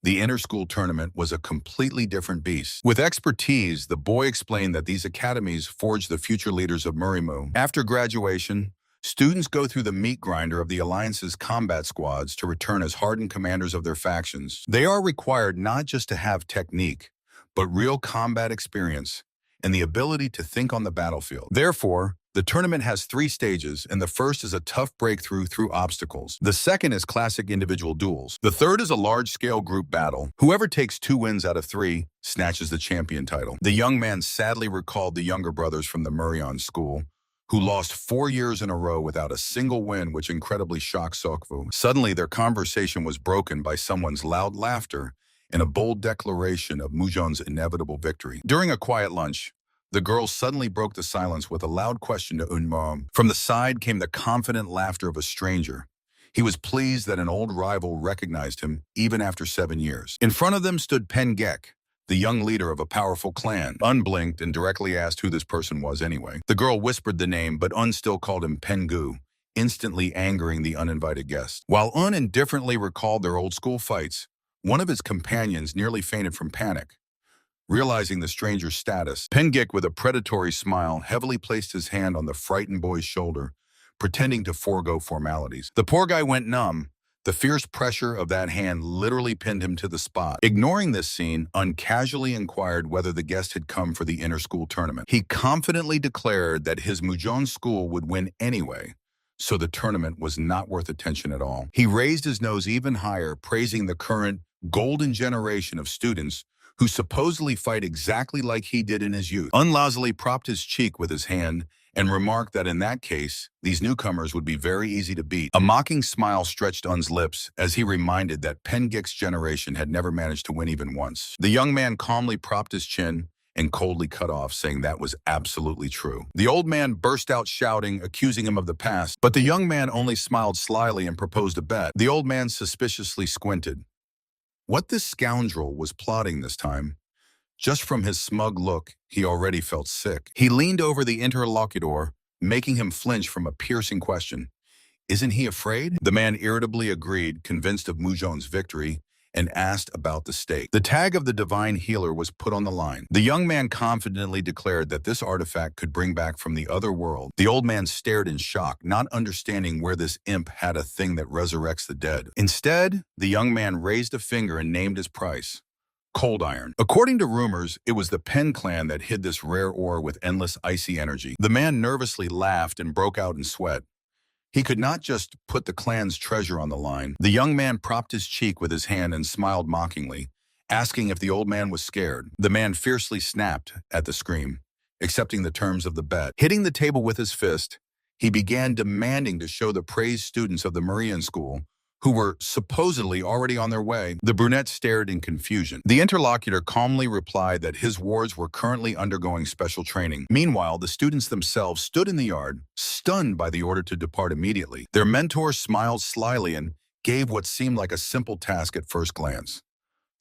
The inter-school tournament was a completely different beast. With expertise, the boy explained that these academies forged the future leaders of Murimu. After graduation, students go through the meat grinder of the Alliance's combat squads to return as hardened commanders of their factions. They are required not just to have technique, but real combat experience and the ability to think on the battlefield. Therefore, the tournament has 3 stages, and the first is a tough breakthrough through obstacles. The second is classic individual duels. The third is a large-scale group battle. Whoever takes 2 wins out of 3 snatches the champion title. The young man sadly recalled the younger brothers from the Murion school, who lost 4 years in a row without a single win, which incredibly shocked Sokvu. Suddenly, their conversation was broken by someone's loud laughter and a bold declaration of Mujon's inevitable victory. During a quiet lunch, the girl suddenly broke the silence with a loud question to Unmom. From the side came the confident laughter of a stranger. He was pleased that an old rival recognized him even after 7 years. In front of them stood Pengek, the young leader of a powerful clan. Un blinked and directly asked who this person was anyway. The girl whispered the name, but Un still called him Pengu, instantly angering the uninvited guest. While Un indifferently recalled their old school fights, one of his companions nearly fainted from panic. Realizing the stranger's status, Pengik, with a predatory smile, heavily placed his hand on the frightened boy's shoulder, pretending to forego formalities. The poor guy went numb. The fierce pressure of that hand literally pinned him to the spot. Ignoring this scene, Un casually inquired whether the guest had come for the inter-school tournament. He confidently declared that his Mujon school would win anyway, so the tournament was not worth attention at all. He raised his nose even higher, praising the current golden generation of students who supposedly fight exactly like he did in his youth. Un lazily propped his cheek with his hand and remarked that in that case, these newcomers would be very easy to beat. A mocking smile stretched Un's lips as he reminded that Pengik's generation had never managed to win even once. The young man calmly propped his chin and coldly cut off, saying that was absolutely true. The old man burst out shouting, accusing him of the past, but the young man only smiled slyly and proposed a bet. The old man suspiciously squinted. What this scoundrel was plotting this time? Just from his smug look, he already felt sick. He leaned over the interlocutor, making him flinch from a piercing question. Isn't he afraid? The man irritably agreed, convinced of Mujon's victory, and asked about the stake. The tag of the divine healer was put on the line. The young man confidently declared that this artifact could bring back from the other world. The old man stared in shock, not understanding where this imp had a thing that resurrects the dead. Instead, the young man raised a finger and named his price. Cold iron. According to rumors, it was the Pen clan that hid this rare ore with endless icy energy. The man nervously laughed and broke out in sweat. He could not just put the clan's treasure on the line. The young man propped his cheek with his hand and smiled mockingly, asking if the old man was scared. The man fiercely snapped at the scream, accepting the terms of the bet. Hitting the table with his fist, he began demanding to show the praised students of the Murian school, who were supposedly already on their way. The brunette stared in confusion. The interlocutor calmly replied that his wards were currently undergoing special training. Meanwhile, the students themselves stood in the yard, stunned by the order to depart immediately. Their mentor smiled slyly and gave what seemed like a simple task at first glance: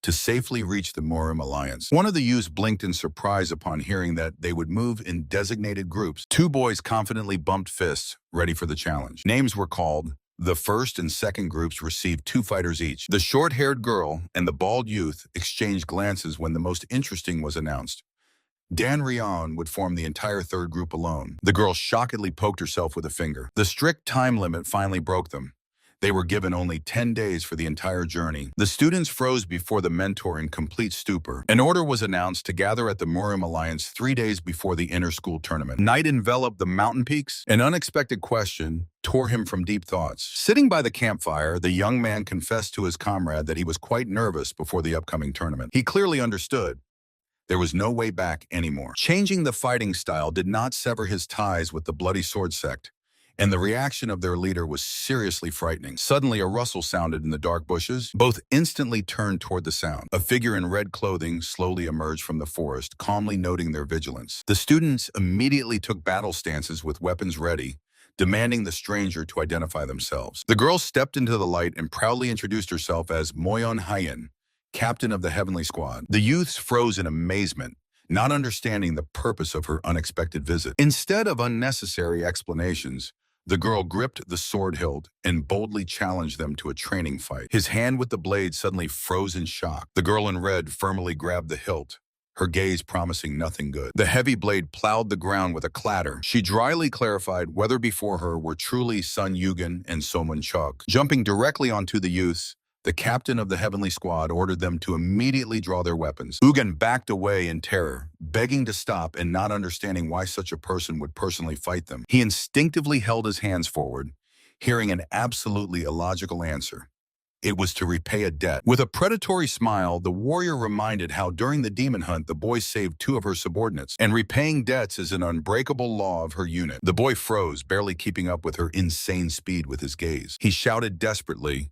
to safely reach the Murim Alliance. One of the youths blinked in surprise upon hearing that they would move in designated groups. 2 boys confidently bumped fists, ready for the challenge. Names were called. The first and second groups received 2 fighters each. The short-haired girl and the bald youth exchanged glances when the most interesting was announced. Dan Rion would form the entire third group alone. The girl shockingly poked herself with a finger. The strict time limit finally broke them. They were given only 10 days for the entire journey. The students froze before the mentor in complete stupor. An order was announced to gather at the Murium Alliance 3 days before the inter-school tournament. Night enveloped the mountain peaks. An unexpected question tore him from deep thoughts. Sitting by the campfire, the young man confessed to his comrade that he was quite nervous before the upcoming tournament. He clearly understood. There was no way back anymore. Changing the fighting style did not sever his ties with the Bloody Sword Sect, and the reaction of their leader was seriously frightening. Suddenly, a rustle sounded in the dark bushes. Both instantly turned toward the sound. A figure in red clothing slowly emerged from the forest, calmly noting their vigilance. The students immediately took battle stances with weapons ready, demanding the stranger to identify themselves. The girl stepped into the light and proudly introduced herself as Moyon Hyen, captain of the Heavenly Squad. The youths froze in amazement, not understanding the purpose of her unexpected visit. Instead of unnecessary explanations, the girl gripped the sword hilt and boldly challenged them to a training fight. His hand with the blade suddenly froze in shock. The girl in red firmly grabbed the hilt, her gaze promising nothing good. The heavy blade plowed the ground with a clatter. She dryly clarified whether before her were truly Sun Yugen and Somun Chok. Jumping directly onto the youths, the captain of the Heavenly Squad ordered them to immediately draw their weapons. Ugen backed away in terror, begging to stop and not understanding why such a person would personally fight them. He instinctively held his hands forward, hearing an absolutely illogical answer. It was to repay a debt. With a predatory smile, the warrior reminded how during the demon hunt the boy saved 2 of her subordinates, and repaying debts is an unbreakable law of her unit. The boy froze, barely keeping up with her insane speed with his gaze. He shouted desperately,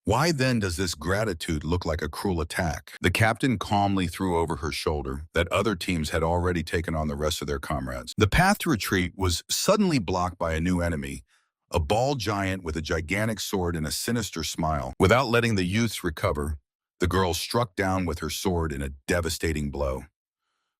"Why then does this gratitude look like a cruel attack?" The captain calmly threw over her shoulder that other teams had already taken on the rest of their comrades. The path to retreat was suddenly blocked by a new enemy, a bald giant with a gigantic sword and a sinister smile. Without letting the youths recover, the girl struck down with her sword in a devastating blow,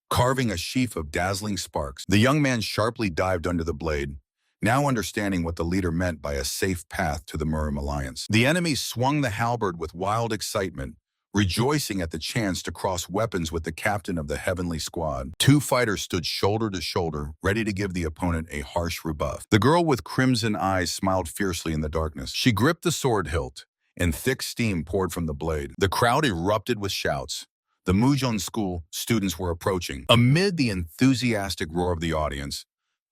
carving a sheaf of dazzling sparks. The young man sharply dived under the blade, now understanding what the leader meant by a safe path to the Murium Alliance. The enemy swung the halberd with wild excitement, rejoicing at the chance to cross weapons with the captain of the Heavenly Squad. 2 fighters stood shoulder to shoulder, ready to give the opponent a harsh rebuff. The girl with crimson eyes smiled fiercely in the darkness. She gripped the sword hilt, and thick steam poured from the blade. The crowd erupted with shouts. The Mujon School students were approaching. Amid the enthusiastic roar of the audience,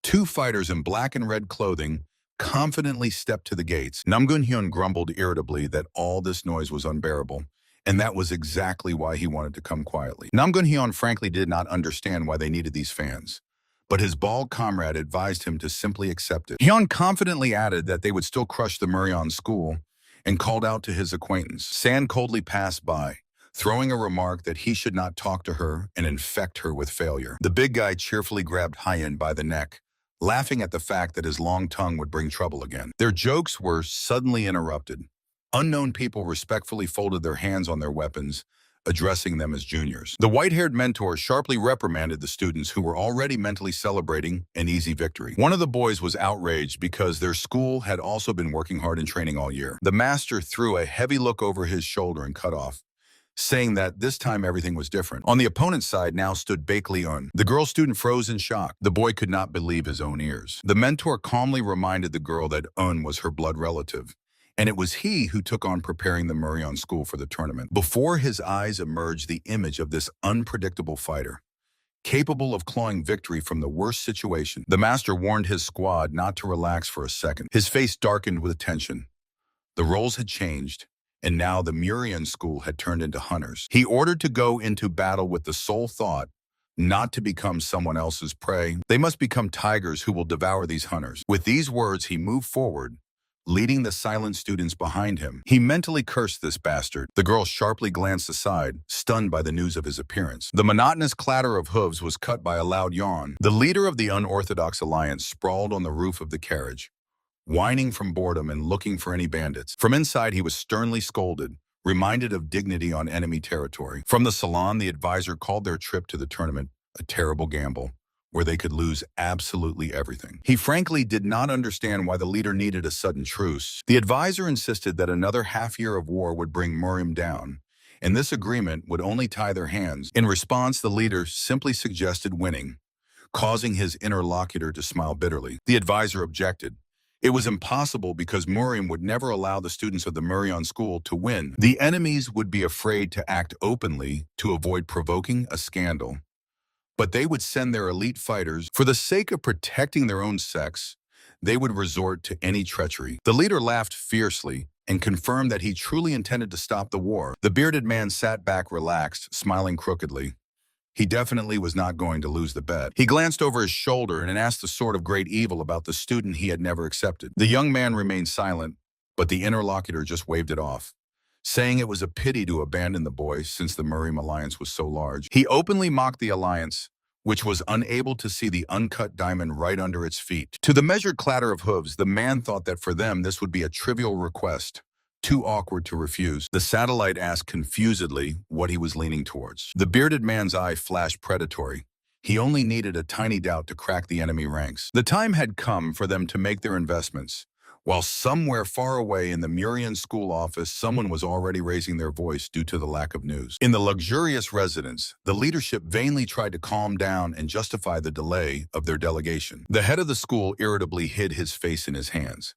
2 fighters in black and red clothing confidently stepped to the gates. Namgun Hyun grumbled irritably that all this noise was unbearable, and that was exactly why he wanted to come quietly. Namgun Hyun frankly did not understand why they needed these fans, but his bald comrade advised him to simply accept it. Hyun confidently added that they would still crush the Murion School and called out to his acquaintance. San coldly passed by, throwing a remark that he should not talk to her and infect her with failure. The big guy cheerfully grabbed Hyun by the neck, laughing at the fact that his long tongue would bring trouble again. Their jokes were suddenly interrupted. Unknown people respectfully folded their hands on their weapons, addressing them as juniors. The white-haired mentor sharply reprimanded the students who were already mentally celebrating an easy victory. One of the boys was outraged because their school had also been working hard in training all year. The master threw a heavy look over his shoulder and cut off, saying that this time everything was different. On the opponent's side now stood Baek Un. The girl student froze in shock. The boy could not believe his own ears. The mentor calmly reminded the girl that Un was her blood relative, and it was he who took on preparing the Murion School for the tournament. Before his eyes emerged the image of this unpredictable fighter, capable of clawing victory from the worst situation. The master warned his squad not to relax for a second. His face darkened with tension. The roles had changed, and now the Murion School had turned into hunters. He ordered to go into battle with the sole thought not to become someone else's prey. They must become tigers who will devour these hunters. With these words, he moved forward, leading the silent students behind him. He mentally cursed this bastard. The girl sharply glanced aside, stunned by the news of his appearance. The monotonous clatter of hooves was cut by a loud yawn. The leader of the Unorthodox Alliance sprawled on the roof of the carriage, whining from boredom and looking for any bandits. From inside, he was sternly scolded, reminded of dignity on enemy territory. From the salon, the advisor called their trip to the tournament a terrible gamble, where they could lose absolutely everything. He frankly did not understand why the leader needed a sudden truce. The advisor insisted that another half year of war would bring Murium down, and this agreement would only tie their hands. In response, the leader simply suggested winning, causing his interlocutor to smile bitterly. The advisor objected. It was impossible because Muriam would never allow the students of the Murion school to win. The enemies would be afraid to act openly to avoid provoking a scandal, but they would send their elite fighters. For the sake of protecting their own sex, they would resort to any treachery. The leader laughed fiercely and confirmed that he truly intended to stop the war. The bearded man sat back relaxed, smiling crookedly. He definitely was not going to lose the bet. He glanced over his shoulder and asked the Sword of Great Evil about the student he had never accepted. The young man remained silent, but the interlocutor just waved it off, saying it was a pity to abandon the boy since the Muriam alliance was so large. He openly mocked the alliance, which was unable to see the uncut diamond right under its feet. To the measured clatter of hooves, the man thought that for them this would be a trivial request, too awkward to refuse. The satellite asked confusedly what he was leaning towards. The bearded man's eye flashed predatory. He only needed a tiny doubt to crack the enemy ranks. The time had come for them to make their investments. While somewhere far away in the Murian school office, someone was already raising their voice due to the lack of news. In the luxurious residence, the leadership vainly tried to calm down and justify the delay of their delegation. The head of the school irritably hid his face in his hands.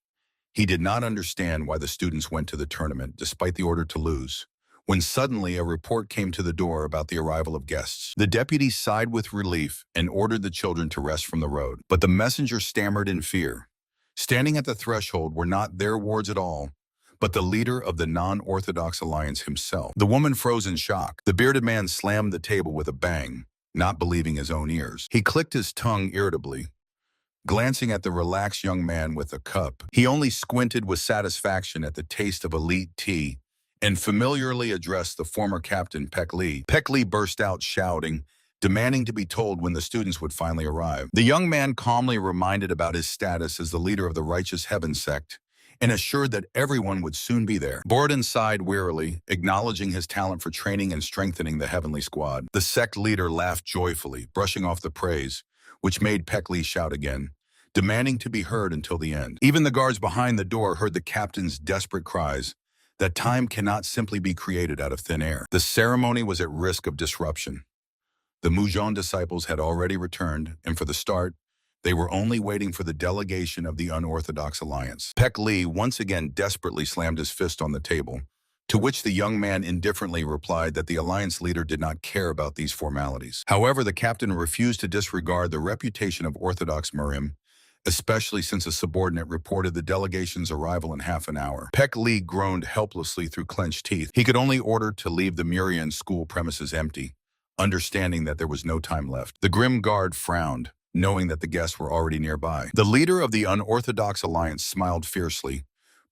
He did not understand why the students went to the tournament despite the order to lose, when suddenly a report came to the door about the arrival of guests. The deputy sighed with relief and ordered the children to rest from the road, but the messenger stammered in fear. Standing at the threshold were not their wards at all, but the leader of the non-Orthodox alliance himself. The woman froze in shock. The bearded man slammed the table with a bang, not believing his own ears. He clicked his tongue irritably, glancing at the relaxed young man with a cup. He only squinted with satisfaction at the taste of elite tea and familiarly addressed the former captain, Pek Lee. Pek Lee burst out shouting, demanding to be told when the students would finally arrive. The young man calmly reminded about his status as the leader of the Righteous Heaven Sect and assured that everyone would soon be there. Borden sighed wearily, acknowledging his talent for training and strengthening the Heavenly Squad. The sect leader laughed joyfully, brushing off the praise, which made Pek Lee shout again, demanding to be heard until the end. Even the guards behind the door heard the captain's desperate cries that time cannot simply be created out of thin air. The ceremony was at risk of disruption. The Mujon disciples had already returned, and for the start, they were only waiting for the delegation of the unorthodox alliance. Pek Lee once again desperately slammed his fist on the table, to which the young man indifferently replied that the alliance leader did not care about these formalities. However, the captain refused to disregard the reputation of Orthodox Muriam, especially since a subordinate reported the delegation's arrival in half an hour. Pek Lee groaned helplessly through clenched teeth. He could only order to leave the Murian school premises empty, understanding that there was no time left. The grim guard frowned, knowing that the guests were already nearby. The leader of the unorthodox alliance smiled fiercely,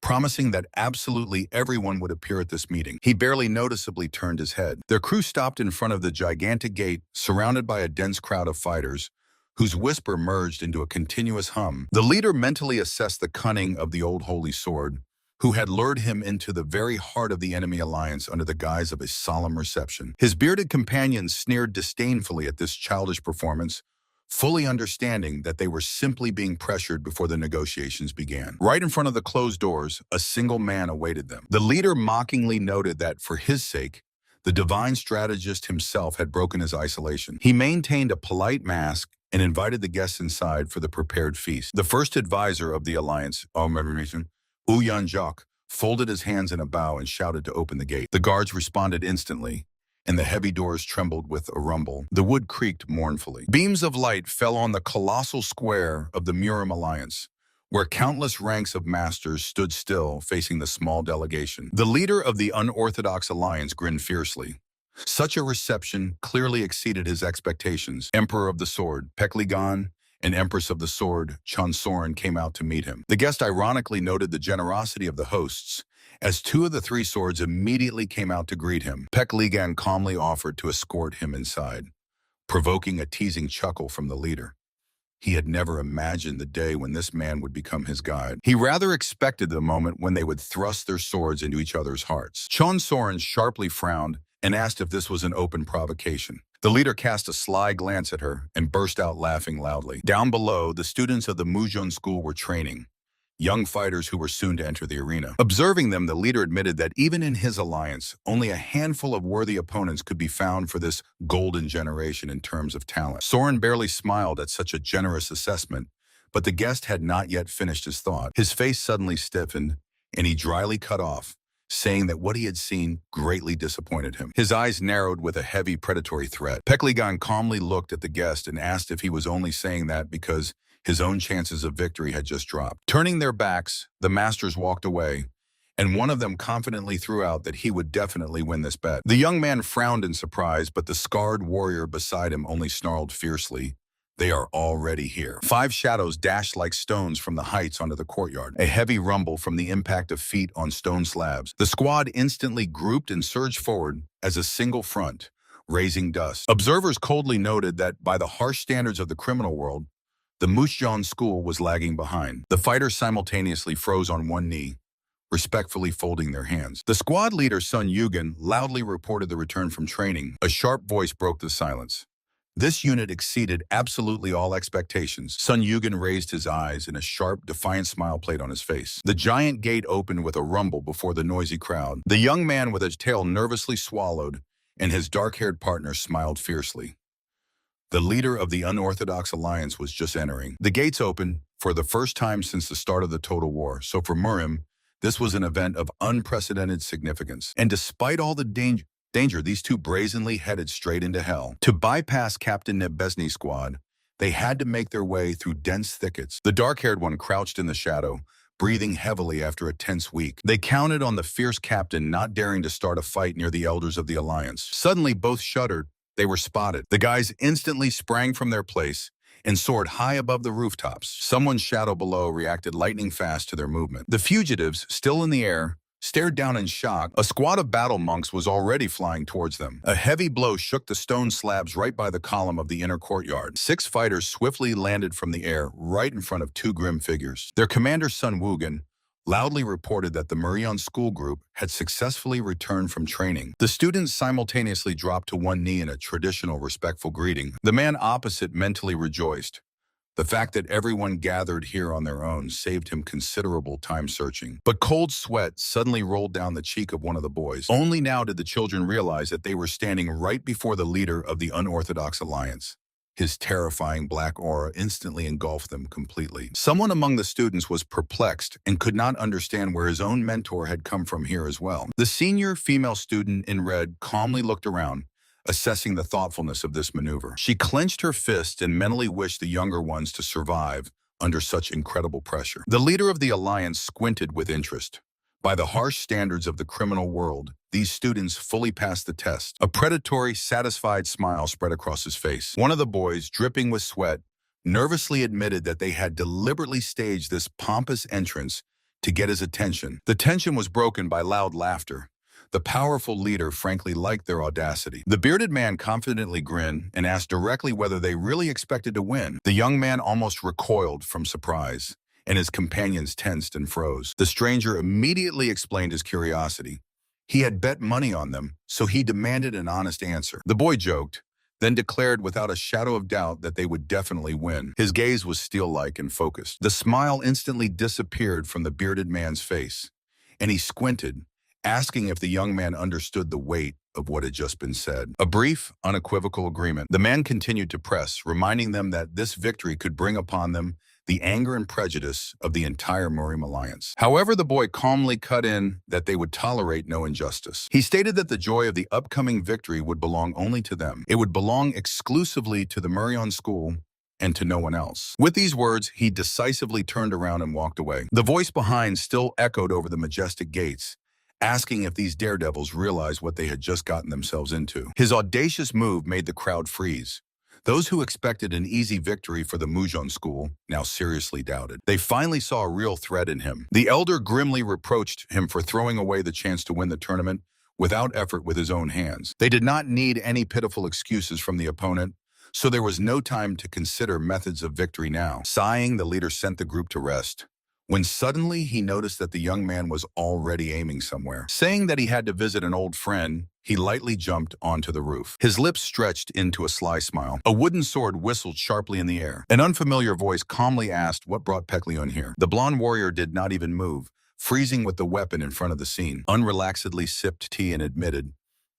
promising that absolutely everyone would appear at this meeting. He barely noticeably turned his head. Their crew stopped in front of the gigantic gate, surrounded by a dense crowd of fighters, whose whisper merged into a continuous hum. The leader mentally assessed the cunning of the old holy sword, who had lured him into the very heart of the enemy alliance under the guise of a solemn reception. His bearded companions sneered disdainfully at this childish performance, fully understanding that they were simply being pressured before the negotiations began. Right in front of the closed doors, a single man awaited them. The leader mockingly noted that, for his sake, the divine strategist himself had broken his isolation. He maintained a polite mask and invited the guests inside for the prepared feast. The first advisor of the alliance, Uyan Jacques, folded his hands in a bow and shouted to open the gate. The guards responded instantly, and the heavy doors trembled with a rumble. The wood creaked mournfully. Beams of light fell on the colossal square of the Muriam Alliance, where countless ranks of masters stood still facing the small delegation. The leader of the unorthodox alliance grinned fiercely. Such a reception clearly exceeded his expectations. Emperor of the Sword, Pek Lee Gan, and Empress of the Sword, Chon Soren, came out to meet him. The guest ironically noted the generosity of the hosts, as two of the three swords immediately came out to greet him. Pek Lee Gan calmly offered to escort him inside, provoking a teasing chuckle from the leader. He had never imagined the day when this man would become his guide. He rather expected the moment when they would thrust their swords into each other's hearts. Chon Soren sharply frowned and asked if this was an open provocation. The leader cast a sly glance at her and burst out laughing loudly. Down below, the students of the Mujon school were training, young fighters who were soon to enter the arena. Observing them, the leader admitted that even in his alliance, only a handful of worthy opponents could be found for this golden generation in terms of talent. Soren barely smiled at such a generous assessment, but the guest had not yet finished his thought. His face suddenly stiffened, and he dryly cut off, saying that what he had seen greatly disappointed him. His eyes narrowed with a heavy predatory threat. Pekligan calmly looked at the guest and asked if he was only saying that because his own chances of victory had just dropped. Turning their backs, the masters walked away, and one of them confidently threw out that he would definitely win this bet. The young man frowned in surprise, but the scarred warrior beside him only snarled fiercely, "They are already here." 5 shadows dashed like stones from the heights onto the courtyard, a heavy rumble from the impact of feet on stone slabs. The squad instantly grouped and surged forward as a single front, raising dust. Observers coldly noted that by the harsh standards of the criminal world, the Mushjon school was lagging behind. The fighters simultaneously froze on one knee, respectfully folding their hands. The squad leader, Sun Yugen, loudly reported the return from training. A sharp voice broke the silence. This unit exceeded absolutely all expectations. Sun Yugen raised his eyes, and a sharp, defiant smile played on his face. The giant gate opened with a rumble before the noisy crowd. The young man with his tail nervously swallowed, and his dark-haired partner smiled fiercely. The leader of the unorthodox alliance was just entering. The gates opened for the first time since the start of the Total War, so for Murim, this was an event of unprecedented significance. And despite all the danger, these two brazenly headed straight into hell. To bypass Captain Nebesny's squad, they had to make their way through dense thickets. The dark-haired one crouched in the shadow, breathing heavily after a tense week. They counted on the fierce captain not daring to start a fight near the elders of the alliance. Suddenly, both shuddered. They were spotted. The guys instantly sprang from their place and soared high above the rooftops. Someone's shadow below reacted lightning fast to their movement. The fugitives, still in the air, stared down in shock. A squad of battle monks was already flying towards them. A heavy blow shook the stone slabs right by the column of the inner courtyard. 6 fighters swiftly landed from the air right in front of 2 grim figures. Their commander, Sun Wugen, loudly reported that the Murion school group had successfully returned from training. The students simultaneously dropped to one knee in a traditional respectful greeting. The man opposite mentally rejoiced. The fact that everyone gathered here on their own saved him considerable time searching. But cold sweat suddenly rolled down the cheek of one of the boys. Only now did the children realize that they were standing right before the leader of the unorthodox alliance. His terrifying black aura instantly engulfed them completely. Someone among the students was perplexed and could not understand where his own mentor had come from here as well. The senior female student in red calmly looked around, assessing the thoughtfulness of this maneuver. She clenched her fist and mentally wished the younger ones to survive under such incredible pressure. The leader of the alliance squinted with interest. By the harsh standards of the criminal world, these students fully passed the test. A predatory, satisfied smile spread across his face. One of the boys, dripping with sweat, nervously admitted that they had deliberately staged this pompous entrance to get his attention. The tension was broken by loud laughter. The powerful leader frankly liked their audacity. The bearded man confidently grinned and asked directly whether they really expected to win. The young man almost recoiled from surprise, and his companions tensed and froze. The stranger immediately explained his curiosity. He had bet money on them, so he demanded an honest answer. The boy joked, then declared without a shadow of doubt that they would definitely win. His gaze was steel-like and focused. The smile instantly disappeared from the bearded man's face, and he squinted, asking if the young man understood the weight of what had just been said. A brief, unequivocal agreement. The man continued to press, reminding them that this victory could bring upon them the anger and prejudice of the entire Murim alliance. However, the boy calmly cut in that they would tolerate no injustice. He stated that the joy of the upcoming victory would belong only to them. It would belong exclusively to the Murion school and to no one else. With these words, he decisively turned around and walked away. The voice behind still echoed over the majestic gates, asking if these daredevils realized what they had just gotten themselves into. His audacious move made the crowd freeze. Those who expected an easy victory for the Mujon school now seriously doubted. They finally saw a real threat in him. The elder grimly reproached him for throwing away the chance to win the tournament without effort with his own hands. They did not need any pitiful excuses from the opponent, so there was no time to consider methods of victory now. Sighing, the leader sent the group to rest, when suddenly he noticed that the young man was already aiming somewhere. Saying that he had to visit an old friend, he lightly jumped onto the roof. His lips stretched into a sly smile. A wooden sword whistled sharply in the air. An unfamiliar voice calmly asked what brought Pekleon here. The blonde warrior did not even move, freezing with the weapon in front of the scene. Unrelaxedly sipped tea and admitted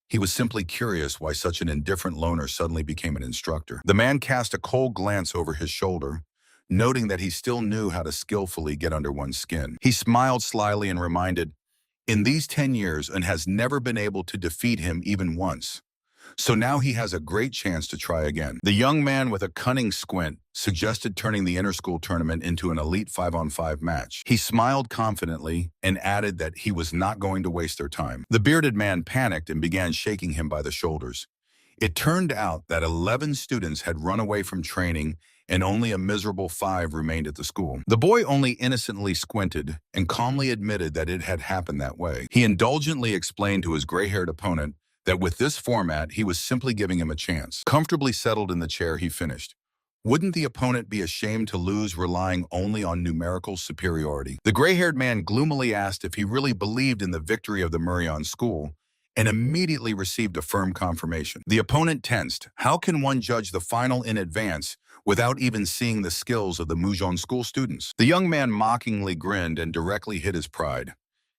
he was simply curious why such an indifferent loner suddenly became an instructor. The man cast a cold glance over his shoulder, noting that he still knew how to skillfully get under one's skin. He smiled slyly and reminded, in these 10 years, and has never been able to defeat him even once. So now he has a great chance to try again. The young man with a cunning squint suggested turning the inter-school tournament into an elite 5-on-5 match. He smiled confidently and added that he was not going to waste their time. The bearded man panicked and began shaking him by the shoulders. It turned out that 11 students had run away from training and only a miserable 5 remained at the school. The boy only innocently squinted and calmly admitted that it had happened that way. He indulgently explained to his gray-haired opponent that with this format, he was simply giving him a chance. Comfortably settled in the chair, he finished. Wouldn't the opponent be ashamed to lose relying only on numerical superiority? The gray-haired man gloomily asked if he really believed in the victory of the Murion school, and immediately received a firm confirmation. The opponent tensed. How can one judge the final in advance without even seeing the skills of the Mujon school students? The young man mockingly grinned and directly hit his pride.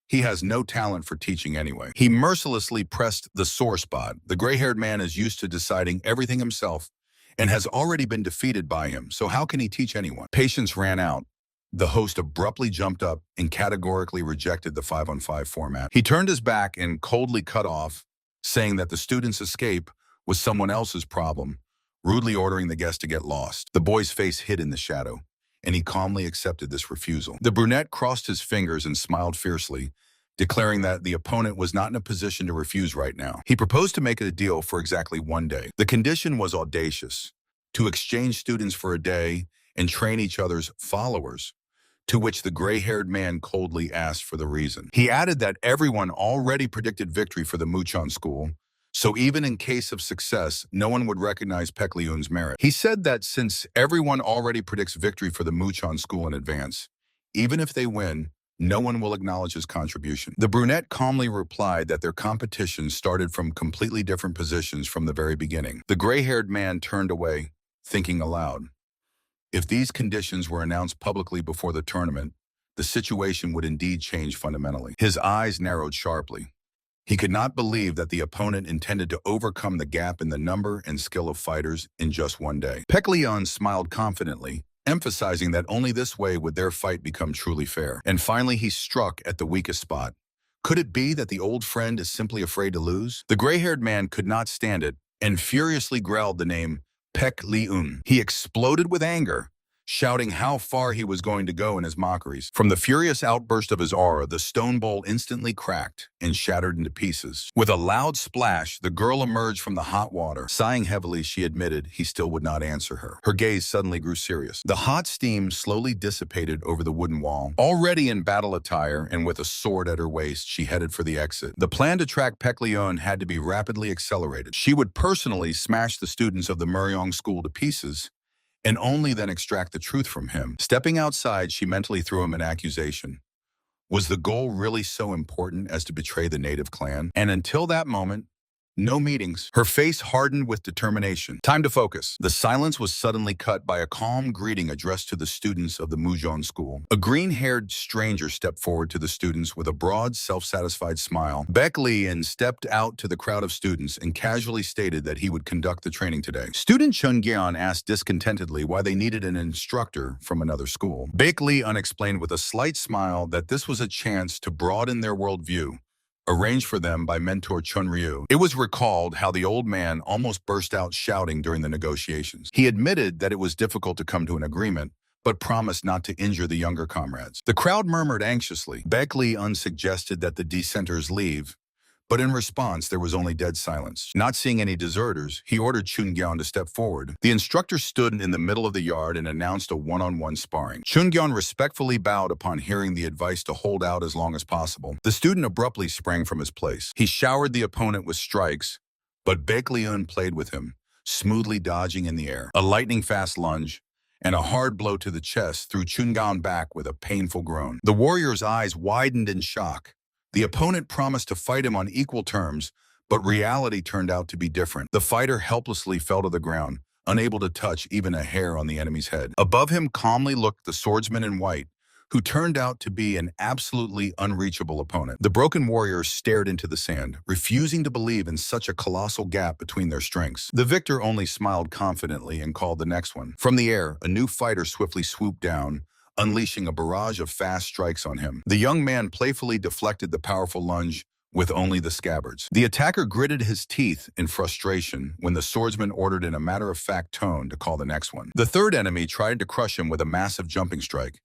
He has no talent for teaching anyway. He mercilessly pressed the sore spot. The gray-haired man is used to deciding everything himself and has already been defeated by him, so how can he teach anyone? Patience ran out. The host abruptly jumped up and categorically rejected the 5-on-5 format. He turned his back and coldly cut off, saying that the student's escape was someone else's problem, rudely ordering the guest to get lost. The boy's face hid in the shadow, and he calmly accepted this refusal. The brunette crossed his fingers and smiled fiercely, declaring that the opponent was not in a position to refuse right now. He proposed to make a deal for exactly 1 day. The condition was audacious: to exchange students for a day and train each other's followers, to which the gray-haired man coldly asked for the reason. He added that everyone already predicted victory for the Muchon school, so even in case of success, no one would recognize Pekleon's merit. He said that since everyone already predicts victory for the Muchon school in advance, even if they win, no one will acknowledge his contribution. The brunette calmly replied that their competition started from completely different positions from the very beginning. The gray-haired man turned away, thinking aloud. If these conditions were announced publicly before the tournament, the situation would indeed change fundamentally. His eyes narrowed sharply. He could not believe that the opponent intended to overcome the gap in the number and skill of fighters in just 1 day. Pekleon smiled confidently, emphasizing that only this way would their fight become truly fair. And finally, he struck at the weakest spot. Could it be that the old friend is simply afraid to lose? The gray-haired man could not stand it and furiously growled the name Pekleon. He exploded with anger, shouting how far he was going to go in his mockeries. From the furious outburst of his aura, the stone bowl instantly cracked and shattered into pieces. With a loud splash, the girl emerged from the hot water. Sighing heavily, she admitted he still would not answer her. Her gaze suddenly grew serious. The hot steam slowly dissipated over the wooden wall. Already in battle attire and with a sword at her waist, she headed for the exit. The plan to track Pekleon had to be rapidly accelerated. She would personally smash the students of the Murion school to pieces, and only then extract the truth from him. Stepping outside, she mentally threw him an accusation. Was the goal really so important as to betray the native clan? And until that moment, no meetings. Her face hardened with determination. Time to focus. The silence was suddenly cut by a calm greeting addressed to the students of the Mujon school. A green-haired stranger stepped forward to the students with a broad, self-satisfied smile. Pekleon stepped out to the crowd of students and casually stated that he would conduct the training today. Student Chungyeon asked discontentedly why they needed an instructor from another school. Pekleon explained with a slight smile that this was a chance to broaden their worldview, arranged for them by mentor Chunryu. It was recalled how the old man almost burst out shouting during the negotiations. He admitted that it was difficult to come to an agreement, but promised not to injure the younger comrades. The crowd murmured anxiously. Pekleon suggested that the dissenters leave, but in response, there was only dead silence. Not seeing any deserters, he ordered Chungyeon to step forward. The instructor stood in the middle of the yard and announced a one-on-one sparring. Chungyeon respectfully bowed upon hearing the advice to hold out as long as possible. The student abruptly sprang from his place. He showered the opponent with strikes, but Pekleon played with him, smoothly dodging in the air. A lightning-fast lunge and a hard blow to the chest threw Chungyeon back with a painful groan. The warrior's eyes widened in shock. The opponent promised to fight him on equal terms, But reality turned out to be different. The fighter helplessly fell to the ground, unable to touch even a hair on the enemy's head. Above him calmly looked the swordsman in white, who turned out to be an absolutely unreachable opponent. The broken warriors stared into the sand, refusing to believe in such a colossal gap between their strengths. The victor only smiled confidently and called the next one. From the air, a new fighter swiftly swooped down, unleashing a barrage of fast strikes on him. The young man playfully deflected the powerful lunge with only the scabbards. The attacker gritted his teeth in frustration when the swordsman ordered in a matter-of-fact tone to call the next one. The third enemy tried to crush him with a massive jumping strike,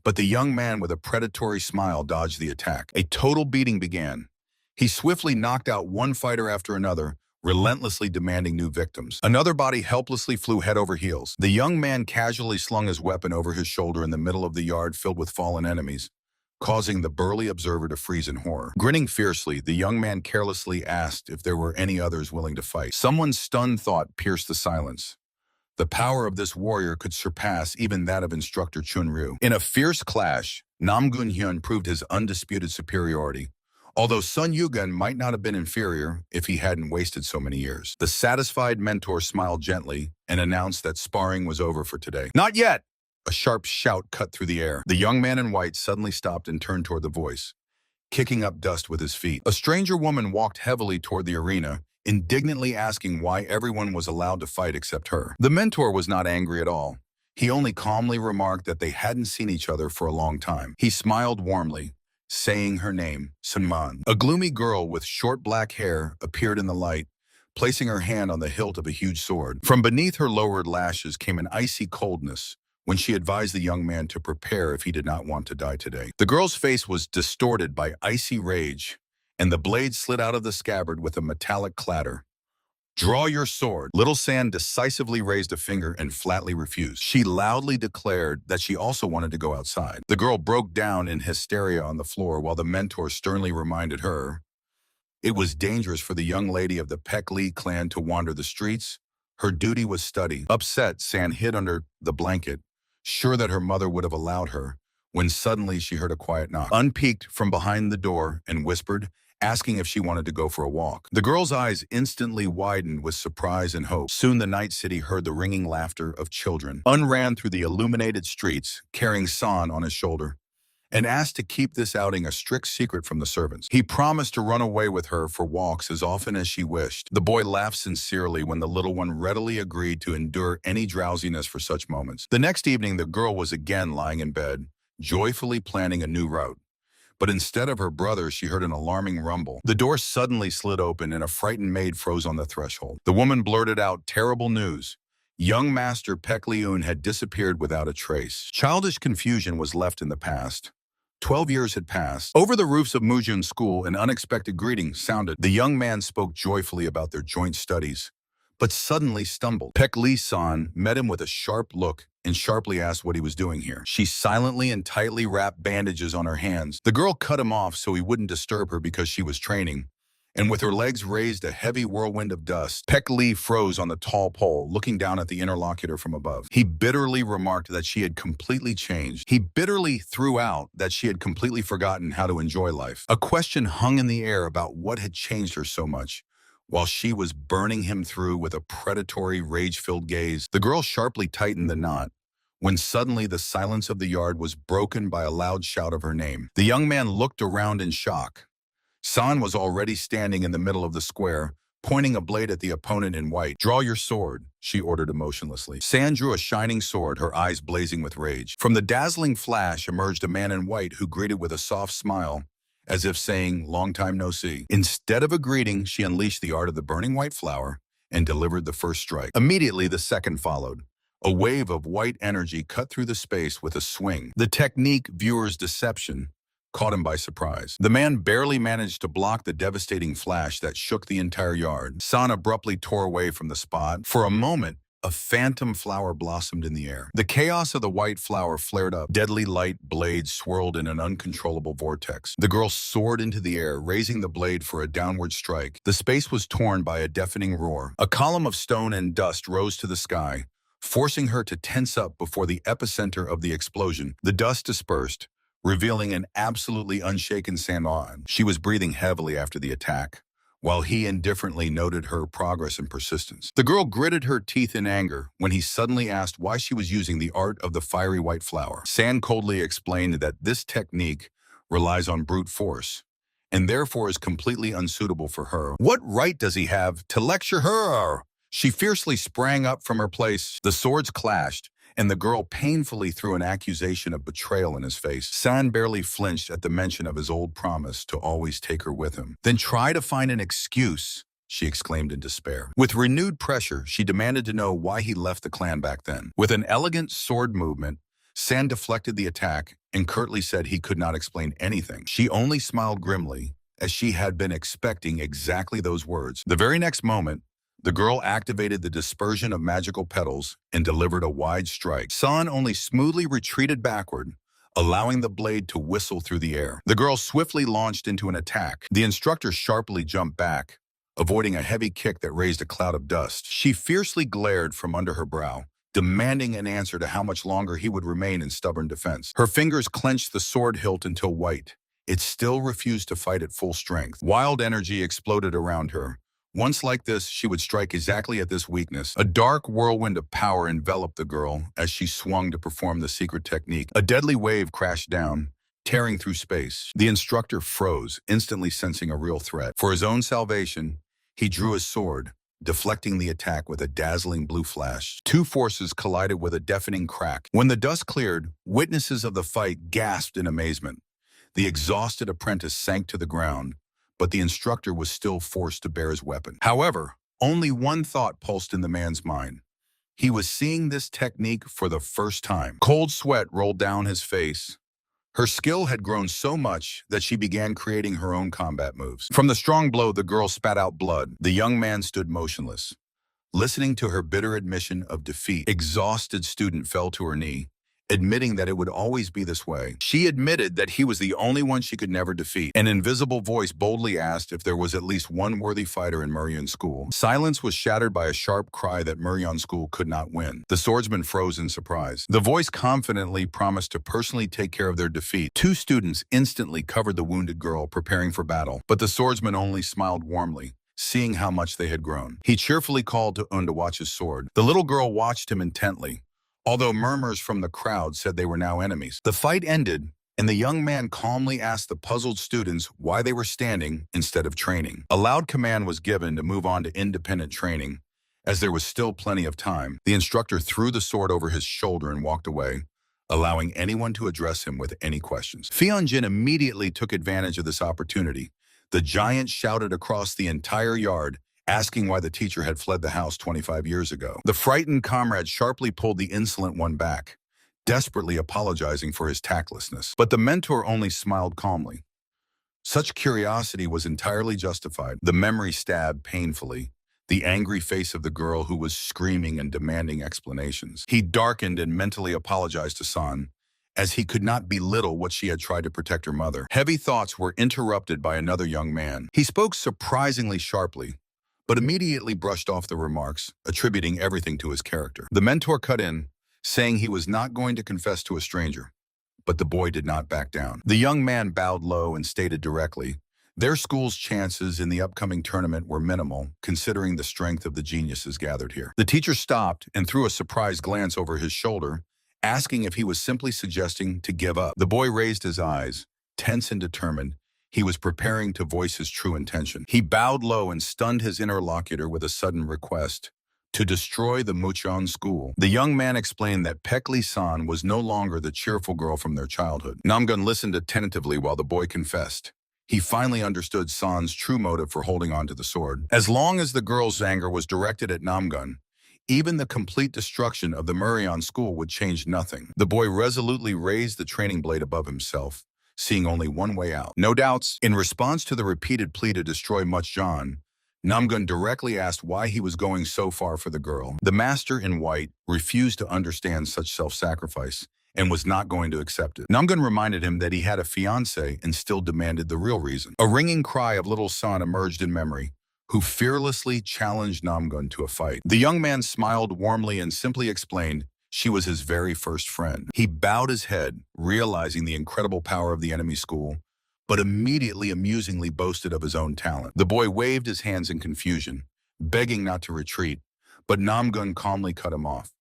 but the young man with a predatory smile dodged the attack. A total beating began. He swiftly knocked out one fighter after another, relentlessly demanding new victims. Another body helplessly flew head over heels. The young man casually slung his weapon over his shoulder in the middle of the yard filled with fallen enemies, causing the burly observer to freeze in horror. Grinning fiercely, the young man carelessly asked if there were any others willing to fight. Someone's stunned thought pierced the silence. The power of this warrior could surpass even that of instructor Chun-Ryu. In a fierce clash, Nam Gun-hyun proved his undisputed superiority, although Sun Yugen might not have been inferior if he hadn't wasted so many years. The satisfied mentor smiled gently and announced that sparring was over for today. "Not yet!" A sharp shout cut through the air. The young man in white suddenly stopped and turned toward the voice, kicking up dust with his feet. A stranger woman walked heavily toward the arena, indignantly asking why everyone was allowed to fight except her. The mentor was not angry at all. He only calmly remarked that they hadn't seen each other for a long time. He smiled warmly, saying her name, Sunman. A gloomy girl with short black hair appeared in the light, placing her hand on the hilt of a huge sword. From beneath her lowered lashes came an icy coldness when she advised the young man to prepare if he did not want to die today. The girl's face was distorted by icy rage, and the blade slid out of the scabbard with a metallic clatter. "Draw your sword." Little San decisively raised a finger and flatly refused. She loudly declared that she also wanted to go outside. The girl broke down in hysteria on the floor while the mentor sternly reminded her it was dangerous for the young lady of the Peck Lee clan to wander the streets. Her duty was study. Upset, San hid under the blanket, sure that her mother would have allowed her, when suddenly she heard a quiet knock. Unpeeked from behind the door and whispered, asking if she wanted to go for a walk. The girl's eyes instantly widened with surprise and hope. Soon the night city heard the ringing laughter of children. Un ran through the illuminated streets, carrying San on his shoulder, and asked to keep this outing a strict secret from the servants. He promised to run away with her for walks as often as she wished. The boy laughed sincerely when the little one readily agreed to endure any drowsiness for such moments. The next evening, the girl was again lying in bed, joyfully planning a new route. But instead of her brother, she heard an alarming rumble. The door suddenly slid open and a frightened maid froze on the threshold. The woman blurted out terrible news. Young Master Peck Leun had disappeared without a trace. Childish confusion was left in the past. 12 years had passed. Over the roofs of Mujun School, an unexpected greeting sounded. The young man spoke joyfully about their joint studies, but suddenly stumbled. Peck Lee-san met him with a sharp look and sharply asked what he was doing here. She silently and tightly wrapped bandages on her hands. The girl cut him off so he wouldn't disturb her because she was training, and with her legs raised a heavy whirlwind of dust, Peck Lee froze on the tall pole, looking down at the interlocutor from above. He bitterly remarked that she had completely changed. He bitterly threw out that she had completely forgotten how to enjoy life. A question hung in the air about what had changed her so much, while she was burning him through with a predatory, rage-filled gaze. The girl sharply tightened the knot, when suddenly the silence of the yard was broken by a loud shout of her name. The young man looked around in shock. San was already standing in the middle of the square, pointing a blade at the opponent in white. "Draw your sword," she ordered emotionlessly. San drew a shining sword, her eyes blazing with rage. From the dazzling flash emerged a man in white who greeted with a soft smile, as if saying, "Long time no see." Instead of a greeting, she unleashed the art of the burning white flower and delivered the first strike. Immediately, the second followed. A wave of white energy cut through the space with a swing. The technique, viewer's deception, caught him by surprise. The man barely managed to block the devastating flash that shook the entire yard. San abruptly tore away from the spot. For a moment, a phantom flower blossomed in the air. The chaos of the white flower flared up. Deadly light blades swirled in an uncontrollable vortex. The girl soared into the air, raising the blade for a downward strike. The space was torn by a deafening roar. A column of stone and dust rose to the sky, forcing her to tense up before the epicenter of the explosion. The dust dispersed, revealing an absolutely unshaken San. She was breathing heavily after the attack, while he indifferently noted her progress and persistence. The girl gritted her teeth in anger when he suddenly asked why she was using the art of the fiery white flower. San coldly explained that this technique relies on brute force, and therefore is completely unsuitable for her. What right does he have to lecture her? She fiercely sprang up from her place. The swords clashed, and the girl painfully threw an accusation of betrayal in his face. San barely flinched at the mention of his old promise to always take her with him. Then try to find an excuse, she exclaimed in despair. With renewed pressure, she demanded to know why he left the clan back then. With an elegant sword movement, San deflected the attack and curtly said he could not explain anything. She only smiled grimly, as she had been expecting exactly those words. The very next moment, the girl activated the dispersion of magical petals and delivered a wide strike. San only smoothly retreated backward, allowing the blade to whistle through the air. The girl swiftly launched into an attack. The instructor sharply jumped back, avoiding a heavy kick that raised a cloud of dust. She fiercely glared from under her brow, demanding an answer to how much longer he would remain in stubborn defense. Her fingers clenched the sword hilt until white. It still refused to fight at full strength. Wild energy exploded around her. Once like this, she would strike exactly at this weakness. A dark whirlwind of power enveloped the girl as she swung to perform the secret technique. A deadly wave crashed down, tearing through space. The instructor froze, instantly sensing a real threat. For his own salvation, he drew his sword, deflecting the attack with a dazzling blue flash. Two forces collided with a deafening crack. When the dust cleared, witnesses of the fight gasped in amazement. The exhausted apprentice sank to the ground, but the instructor was still forced to bear his weapon. However, only one thought pulsed in the man's mind. He was seeing this technique for the first time. Cold sweat rolled down his face. Her skill had grown so much that she began creating her own combat moves. From the strong blow, the girl spat out blood. The young man stood motionless, listening to her bitter admission of defeat. Exhausted student fell to her knee, admitting that it would always be this way. She admitted that he was the only one she could never defeat. An invisible voice boldly asked if there was at least one worthy fighter in Muryan School. Silence was shattered by a sharp cry that Muryan School could not win. The swordsman froze in surprise. The voice confidently promised to personally take care of their defeat. Two students instantly covered the wounded girl, preparing for battle, but the swordsman only smiled warmly, seeing how much they had grown. He cheerfully called to Un to watch his sword. The little girl watched him intently, although murmurs from the crowd said they were now enemies. The fight ended, and the young man calmly asked the puzzled students why they were standing instead of training. A loud command was given to move on to independent training, as there was still plenty of time. The instructor threw the sword over his shoulder and walked away, allowing anyone to address him with any questions. Fionjin immediately took advantage of this opportunity. The giant shouted across the entire yard, asking why the teacher had fled the house 25 years ago. The frightened comrade sharply pulled the insolent one back, desperately apologizing for his tactlessness. But the mentor only smiled calmly. Such curiosity was entirely justified. The memory stabbed painfully the angry face of the girl who was screaming and demanding explanations. He darkened and mentally apologized to San, as he could not belittle what she had tried to protect her mother. Heavy thoughts were interrupted by another young man. He spoke surprisingly sharply, but immediately brushed off the remarks, attributing everything to his character. The mentor cut in, saying he was not going to confess to a stranger, but the boy did not back down. The young man bowed low and stated directly, their school's chances in the upcoming tournament were minimal, considering the strength of the geniuses gathered here. The teacher stopped and threw a surprised glance over his shoulder, asking if he was simply suggesting to give up. The boy raised his eyes, tense and determined. He was preparing to voice his true intention. He bowed low and stunned his interlocutor with a sudden request to destroy the Muchon school. The young man explained that Pekli-san was no longer the cheerful girl from their childhood. Namgun listened attentively while the boy confessed. He finally understood San's true motive for holding on to the sword. As long as the girl's anger was directed at Namgun, even the complete destruction of the Muryan school would change nothing. The boy resolutely raised the training blade above himself, seeing only one way out. No doubts, in response to the repeated plea to destroy Muchon, Namgun directly asked why he was going so far for the girl. The master in white refused to understand such self-sacrifice and was not going to accept it. Namgun reminded him that he had a fiancé and still demanded the real reason. A ringing cry of little San emerged in memory, who fearlessly challenged Namgun to a fight. The young man smiled warmly and simply explained she was his very first friend. He bowed his head, realizing the incredible power of the enemy school, but immediately amusingly boasted of his own talent. The boy waved his hands in confusion, begging not to retreat, but Namgun calmly cut him off.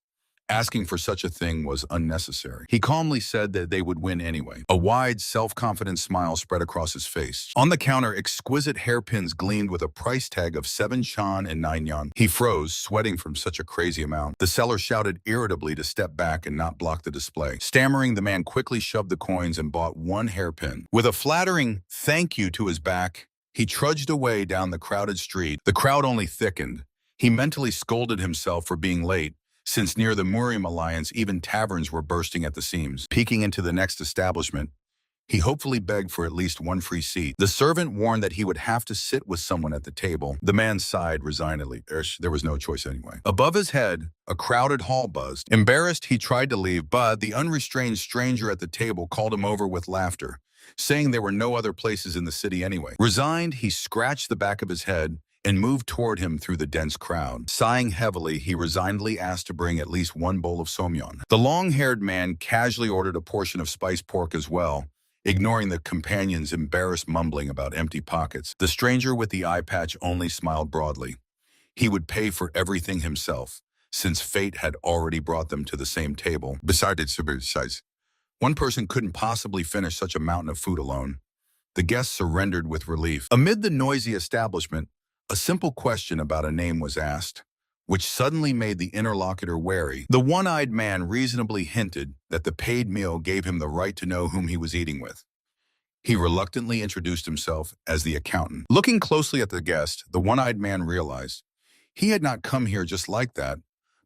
Asking for such a thing was unnecessary. He calmly said that they would win anyway. A wide, self-confident smile spread across his face. On the counter, exquisite hairpins gleamed with a price tag of 7 chan and 9 yuan. He froze, sweating from such a crazy amount. The seller shouted irritably to step back and not block the display. Stammering, the man quickly shoved the coins and bought 1 hairpin. With a flattering thank you to his back, he trudged away down the crowded street. The crowd only thickened. He mentally scolded himself for being late, since near the Murium Alliance, even taverns were bursting at the seams. Peeking into the next establishment, he hopefully begged for at least 1 free seat. The servant warned that he would have to sit with someone at the table. The man sighed resignedly. There was no choice anyway. Above his head, a crowded hall buzzed. Embarrassed, he tried to leave, but the unrestrained stranger at the table called him over with laughter, saying there were no other places in the city anyway. Resigned, he scratched the back of his head and moved toward him through the dense crowd. Sighing heavily, he resignedly asked to bring at least 1 bowl of somyeon. The long-haired man casually ordered a portion of spiced pork as well, ignoring the companion's embarrassed mumbling about empty pockets. The stranger with the eye patch only smiled broadly. He would pay for everything himself, since fate had already brought them to the same table. Besides, one person couldn't possibly finish such a mountain of food alone. The guests surrendered with relief. Amid the noisy establishment, a simple question about a name was asked, which suddenly made the interlocutor wary. The one-eyed man reasonably hinted that the paid meal gave him the right to know whom he was eating with. He reluctantly introduced himself as the accountant. Looking closely at the guest, the one-eyed man realized he had not come here just like that,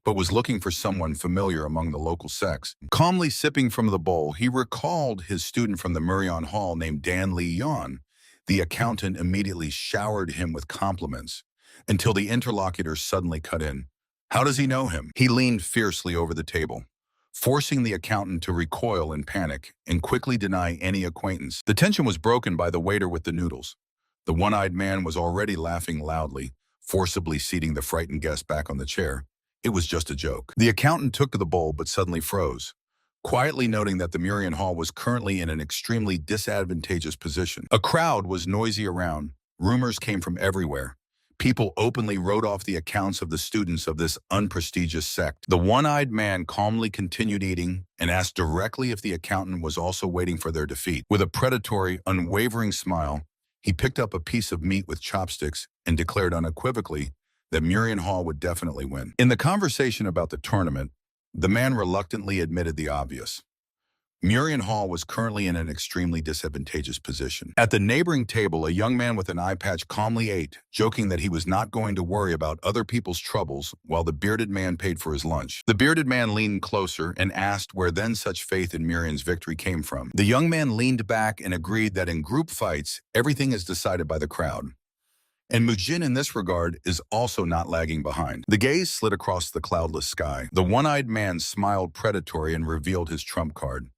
but was looking for someone familiar among the local sects. Calmly sipping from the bowl, he recalled his student from the Murion Hall named Dan Lee Yon. The accountant immediately showered him with compliments until the interlocutor suddenly cut in. How does he know him? He leaned fiercely over the table, forcing the accountant to recoil in panic and quickly deny any acquaintance. The tension was broken by the waiter with the noodles. The one-eyed man was already laughing loudly, forcibly seating the frightened guest back on the chair. It was just a joke. The accountant took the bowl but suddenly froze, quietly noting that the Murion Hall was currently in an extremely disadvantageous position. A crowd was noisy around. Rumors came from everywhere. People openly wrote off the accounts of the students of this unprestigious sect. The one-eyed man calmly continued eating and asked directly if the accountant was also waiting for their defeat. With a predatory, unwavering smile, he picked up a piece of meat with chopsticks and declared unequivocally that Murion Hall would definitely win. In the conversation about the tournament, the man reluctantly admitted the obvious. Murion Hall was currently in an extremely disadvantageous position. At the neighboring table, a young man with an eye patch calmly ate, joking that he was not going to worry about other people's troubles while the bearded man paid for his lunch. The bearded man leaned closer and asked where then such faith in Murion's victory came from. The young man leaned back and agreed that in group fights, everything is decided by the crowd. And Mujin in this regard is also not lagging behind. The gaze slid across the cloudless sky. The one-eyed man smiled predatory and revealed his trump card.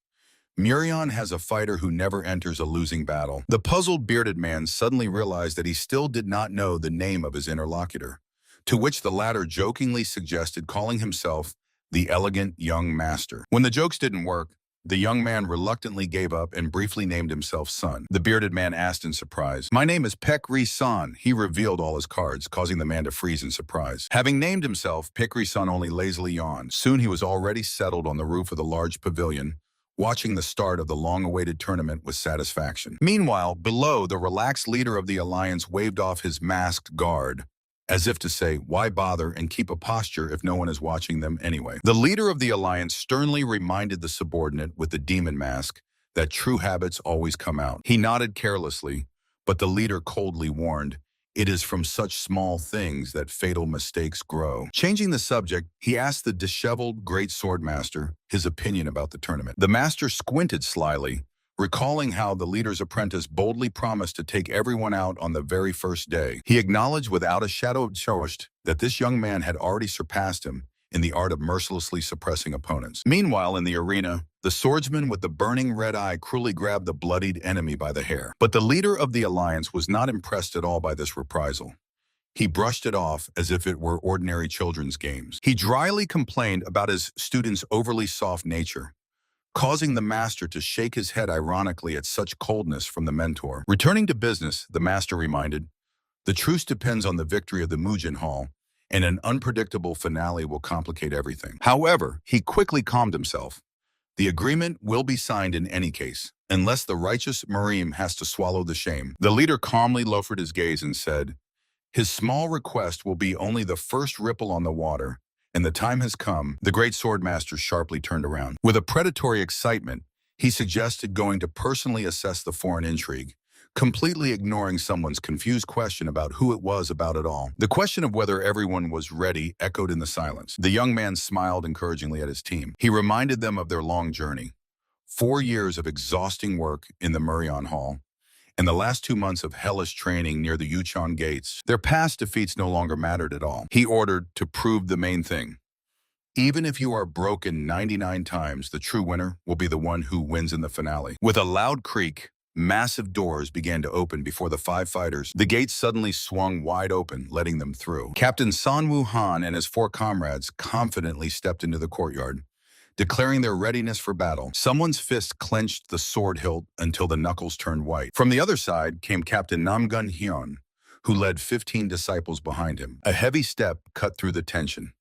Murion has a fighter who never enters a losing battle. The puzzled bearded man suddenly realized that he still did not know the name of his interlocutor, to which the latter jokingly suggested calling himself the elegant young master. When the jokes didn't work, the young man reluctantly gave up and briefly named himself Sun. The bearded man asked in surprise, "My name is Pekri-san." He revealed all his cards, causing the man to freeze in surprise. Having named himself, Pekri-san only lazily yawned. Soon he was already settled on the roof of the large pavilion, watching the start of the long-awaited tournament with satisfaction. Meanwhile, below, the relaxed leader of the alliance waved off his masked guard, as if to say, why bother and keep a posture if no one is watching them anyway. The leader of the alliance sternly reminded the subordinate with the demon mask that true habits always come out. He nodded carelessly, but the leader coldly warned, "It is from such small things that fatal mistakes grow." Changing the subject, he asked the disheveled great swordmaster his opinion about the tournament. The master squinted slyly, recalling how the leader's apprentice boldly promised to take everyone out on the very first day. He acknowledged without a shadow of doubt that this young man had already surpassed him in the art of mercilessly suppressing opponents. Meanwhile, in the arena, the swordsman with the burning red eye cruelly grabbed the bloodied enemy by the hair. But the leader of the alliance was not impressed at all by this reprisal. He brushed it off as if it were ordinary children's games. He dryly complained about his student's overly soft nature, causing the master to shake his head ironically at such coldness from the mentor. Returning to business, the master reminded, the truce depends on the victory of the Mujin Hall, and an unpredictable finale will complicate everything. However, he quickly calmed himself. The agreement will be signed in any case, unless the righteous Marim has to swallow the shame. The leader calmly lowered his gaze and said, his small request will be only the first ripple on the water, and the time has come. The great swordmaster sharply turned around. With a predatory excitement, he suggested going to personally assess the foreign intrigue, completely ignoring someone's confused question about who it was about it all. The question of whether everyone was ready echoed in the silence. The young man smiled encouragingly at his team. He reminded them of their long journey, 4 years of exhausting work in the Murion Hall, and the last 2 months of hellish training near the Yuchon gates. Their past defeats no longer mattered at all. He ordered to prove the main thing. Even if you are broken 99 times, the true winner will be the one who wins in the finale. With a loud creak, massive doors began to open before the 5 fighters. The gates suddenly swung wide open, letting them through. Captain Sanwoo Han and his 4 comrades confidently stepped into the courtyard, declaring their readiness for battle. Someone's fist clenched the sword hilt until the knuckles turned white. From the other side came Captain Namgun Hyun, who led 15 disciples behind him. A heavy step cut through the tension.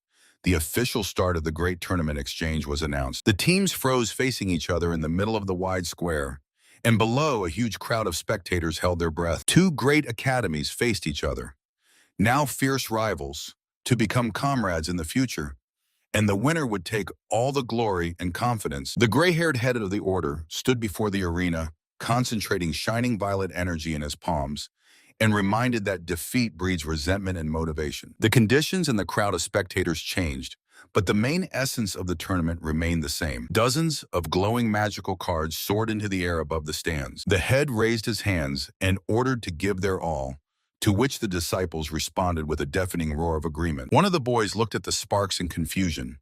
The official start of the great tournament exchange was announced. The teams froze facing each other in the middle of the wide square, and below a huge crowd of spectators held their breath. 2 great academies faced each other, now fierce rivals, to become comrades in the future. And the winner would take all the glory and confidence. The gray-haired head of the order stood before the arena, concentrating shining violet energy in his palms, and reminded that defeat breeds resentment and motivation. The conditions and the crowd of spectators changed, but the main essence of the tournament remained the same. Dozens of glowing magical cards soared into the air above the stands. The head raised his hands and ordered to give their all, to which the disciples responded with a deafening roar of agreement. One of the boys looked at the sparks in confusion,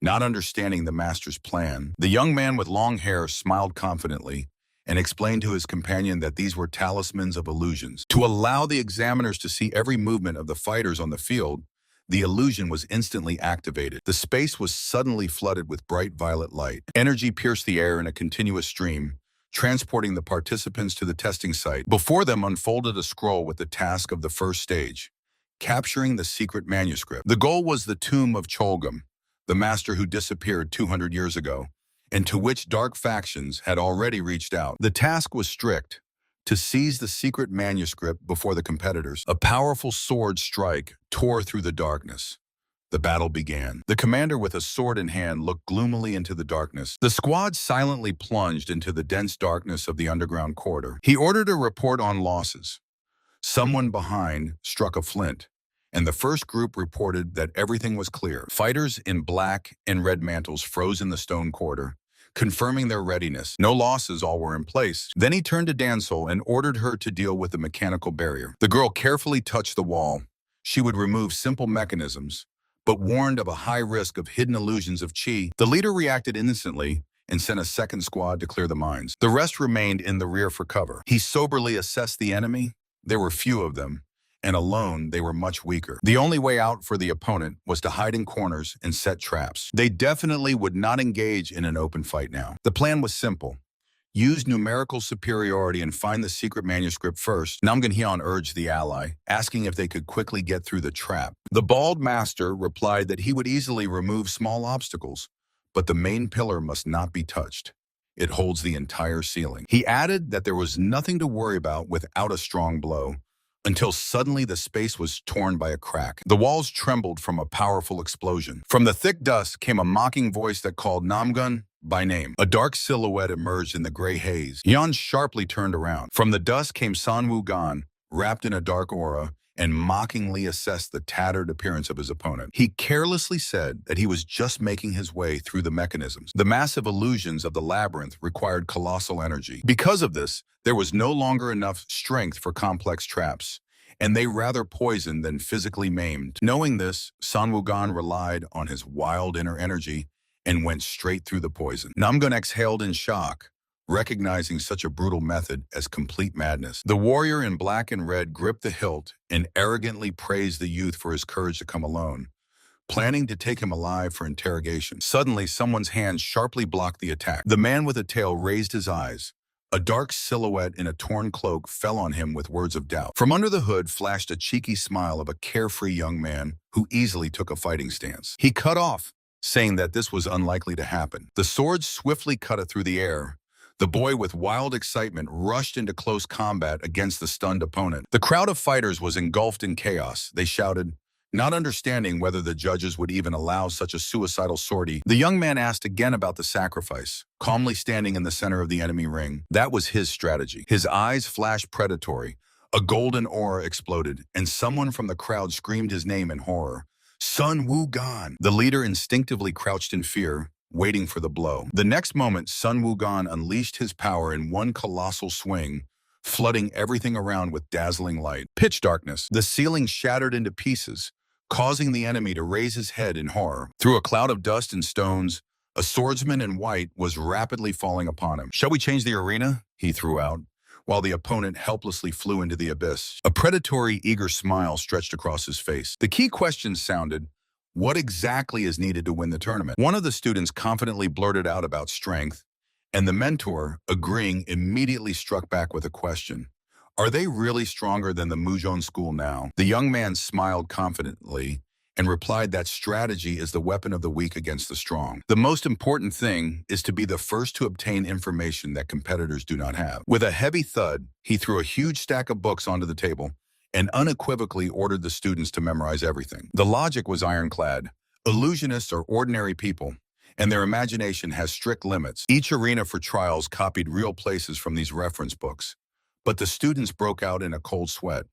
not understanding the master's plan. The young man with long hair smiled confidently and explained to his companion that these were talismans of illusions. To allow the examiners to see every movement of the fighters on the field, the illusion was instantly activated. The space was suddenly flooded with bright violet light. Energy pierced the air in a continuous stream, transporting the participants to the testing site. Before them unfolded a scroll with the task of the first stage, capturing the secret manuscript. The goal was the tomb of Cholgum, the master who disappeared 200 years ago, and to which dark factions had already reached out. The task was strict: to seize the secret manuscript before the competitors. A powerful sword strike tore through the darkness. The battle began. The commander with a sword in hand looked gloomily into the darkness. The squad silently plunged into the dense darkness of the underground corridor. He ordered a report on losses. Someone behind struck a flint, and the first group reported that everything was clear. Fighters in black and red mantles froze in the stone corridor, confirming their readiness. No losses, all were in place. Then he turned to Dansol and ordered her to deal with the mechanical barrier. The girl carefully touched the wall. She would remove simple mechanisms, but warned of a high risk of hidden illusions of chi. The leader reacted instantly and sent a second squad to clear the mines. The rest remained in the rear for cover. He soberly assessed the enemy. There were few of them, and alone they were much weaker. The only way out for the opponent was to hide in corners and set traps. They definitely would not engage in an open fight now. The plan was simple: use numerical superiority and find the secret manuscript first. Namgun Hyun urged the ally, asking if they could quickly get through the trap. The bald master replied that he would easily remove small obstacles, but the main pillar must not be touched. It holds the entire ceiling. He added that there was nothing to worry about without a strong blow, until suddenly the space was torn by a crack. The walls trembled from a powerful explosion. From the thick dust came a mocking voice that called Namgun by name. A dark silhouette emerged in the gray haze. Hyun sharply turned around. From the dust came Sanwoo Gan, wrapped in a dark aura, and mockingly assessed the tattered appearance of his opponent. He carelessly said that he was just making his way through the mechanisms. The massive illusions of the labyrinth required colossal energy. Because of this, there was no longer enough strength for complex traps, and they rather poisoned than physically maimed. Knowing this, Sanwoo Gan relied on his wild inner energy and went straight through the poison. Namgun exhaled in shock, recognizing such a brutal method as complete madness. The warrior in black and red gripped the hilt and arrogantly praised the youth for his courage to come alone, planning to take him alive for interrogation. Suddenly, someone's hand sharply blocked the attack. The man with a tail raised his eyes. A dark silhouette in a torn cloak fell on him with words of doubt. From under the hood flashed a cheeky smile of a carefree young man who easily took a fighting stance. He cut off, saying that this was unlikely to happen. The sword swiftly cut it through the air. The boy, with wild excitement, rushed into close combat against the stunned opponent. The crowd of fighters was engulfed in chaos. They shouted, not understanding whether the judges would even allow such a suicidal sortie. The young man asked again about the sacrifice, calmly standing in the center of the enemy ring. That was his strategy. His eyes flashed predatory. A golden aura exploded, and someone from the crowd screamed his name in horror. Sun Wukong. The leader instinctively crouched in fear, waiting for the blow. The next moment, Sun Wukong unleashed his power in one colossal swing, flooding everything around with dazzling light. Pitch darkness. The ceiling shattered into pieces, causing the enemy to raise his head in horror. Through a cloud of dust and stones, a swordsman in white was rapidly falling upon him. Shall we change the arena? He threw out, while the opponent helplessly flew into the abyss. A predatory, eager smile stretched across his face. The key question sounded, what exactly is needed to win the tournament? One of the students confidently blurted out about strength, and the mentor, agreeing, immediately struck back with a question. Are they really stronger than the Mujon school now? The young man smiled confidently and replied that strategy is the weapon of the weak against the strong. The most important thing is to be the first to obtain information that competitors do not have. With a heavy thud, he threw a huge stack of books onto the table and unequivocally ordered the students to memorize everything. The logic was ironclad. Illusionists are ordinary people, and their imagination has strict limits. Each arena for trials copied real places from these reference books. But the students broke out in a cold sweat.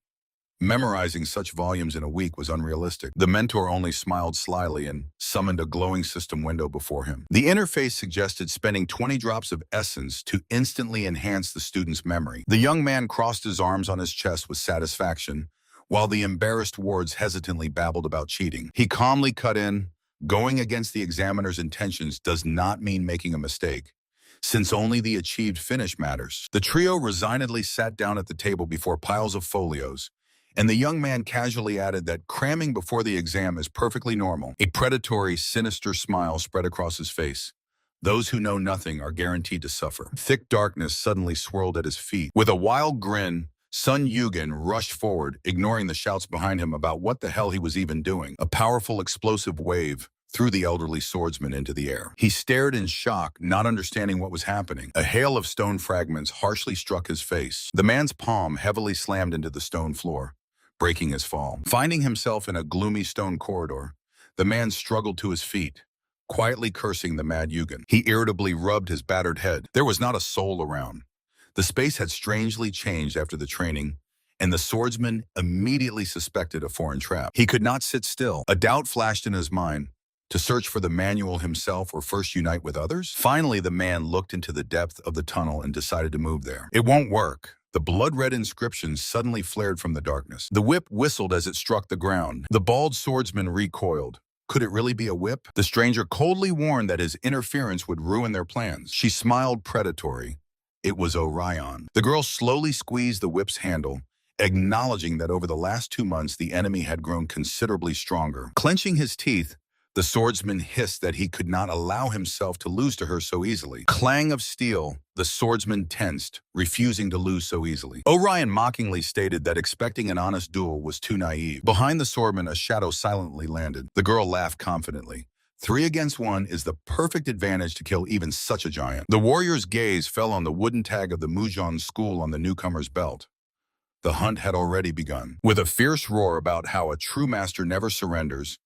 Memorizing such volumes in a week was unrealistic. The mentor only smiled slyly and summoned a glowing system window before him. The interface suggested spending 20 drops of essence to instantly enhance the student's memory. The young man crossed his arms on his chest with satisfaction, while the embarrassed wards hesitantly babbled about cheating. He calmly cut in, going against the examiner's intentions does not mean making a mistake, since only the achieved finish matters. The trio resignedly sat down at the table before piles of folios, and the young man casually added that cramming before the exam is perfectly normal. A predatory, sinister smile spread across his face. Those who know nothing are guaranteed to suffer. Thick darkness suddenly swirled at his feet. With a wild grin, Sun Yugen rushed forward, ignoring the shouts behind him about what the hell he was even doing. A powerful, explosive wave threw the elderly swordsman into the air. He stared in shock, not understanding what was happening. A hail of stone fragments harshly struck his face. The man's palm heavily slammed into the stone floor, breaking his fall. Finding himself in a gloomy stone corridor, the man struggled to his feet, quietly cursing the mad Yugen. He irritably rubbed his battered head. There was not a soul around. The space had strangely changed after the training, and the swordsman immediately suspected a foreign trap. He could not sit still. A doubt flashed in his mind. To search for the manual himself or first unite with others? Finally, the man looked into the depth of the tunnel and decided to move there. It won't work. The blood-red inscription suddenly flared from the darkness. The whip whistled as it struck the ground. The bald swordsman recoiled. Could it really be a whip? The stranger coldly warned that his interference would ruin their plans. She smiled predatory. It was Orion. The girl slowly squeezed the whip's handle, acknowledging that over the last 2 months the enemy had grown considerably stronger. Clenching his teeth, the swordsman hissed that he could not allow himself to lose to her so easily. Clang of steel, the swordsman tensed, refusing to lose so easily. Orion mockingly stated that expecting an honest duel was too naive. Behind the swordman, a shadow silently landed. The girl laughed confidently. 3 against 1 is the perfect advantage to kill even such a giant. The warrior's gaze fell on the wooden tag of the Mujon school on the newcomer's belt. The hunt had already begun. With a fierce roar about how a true master never surrenders,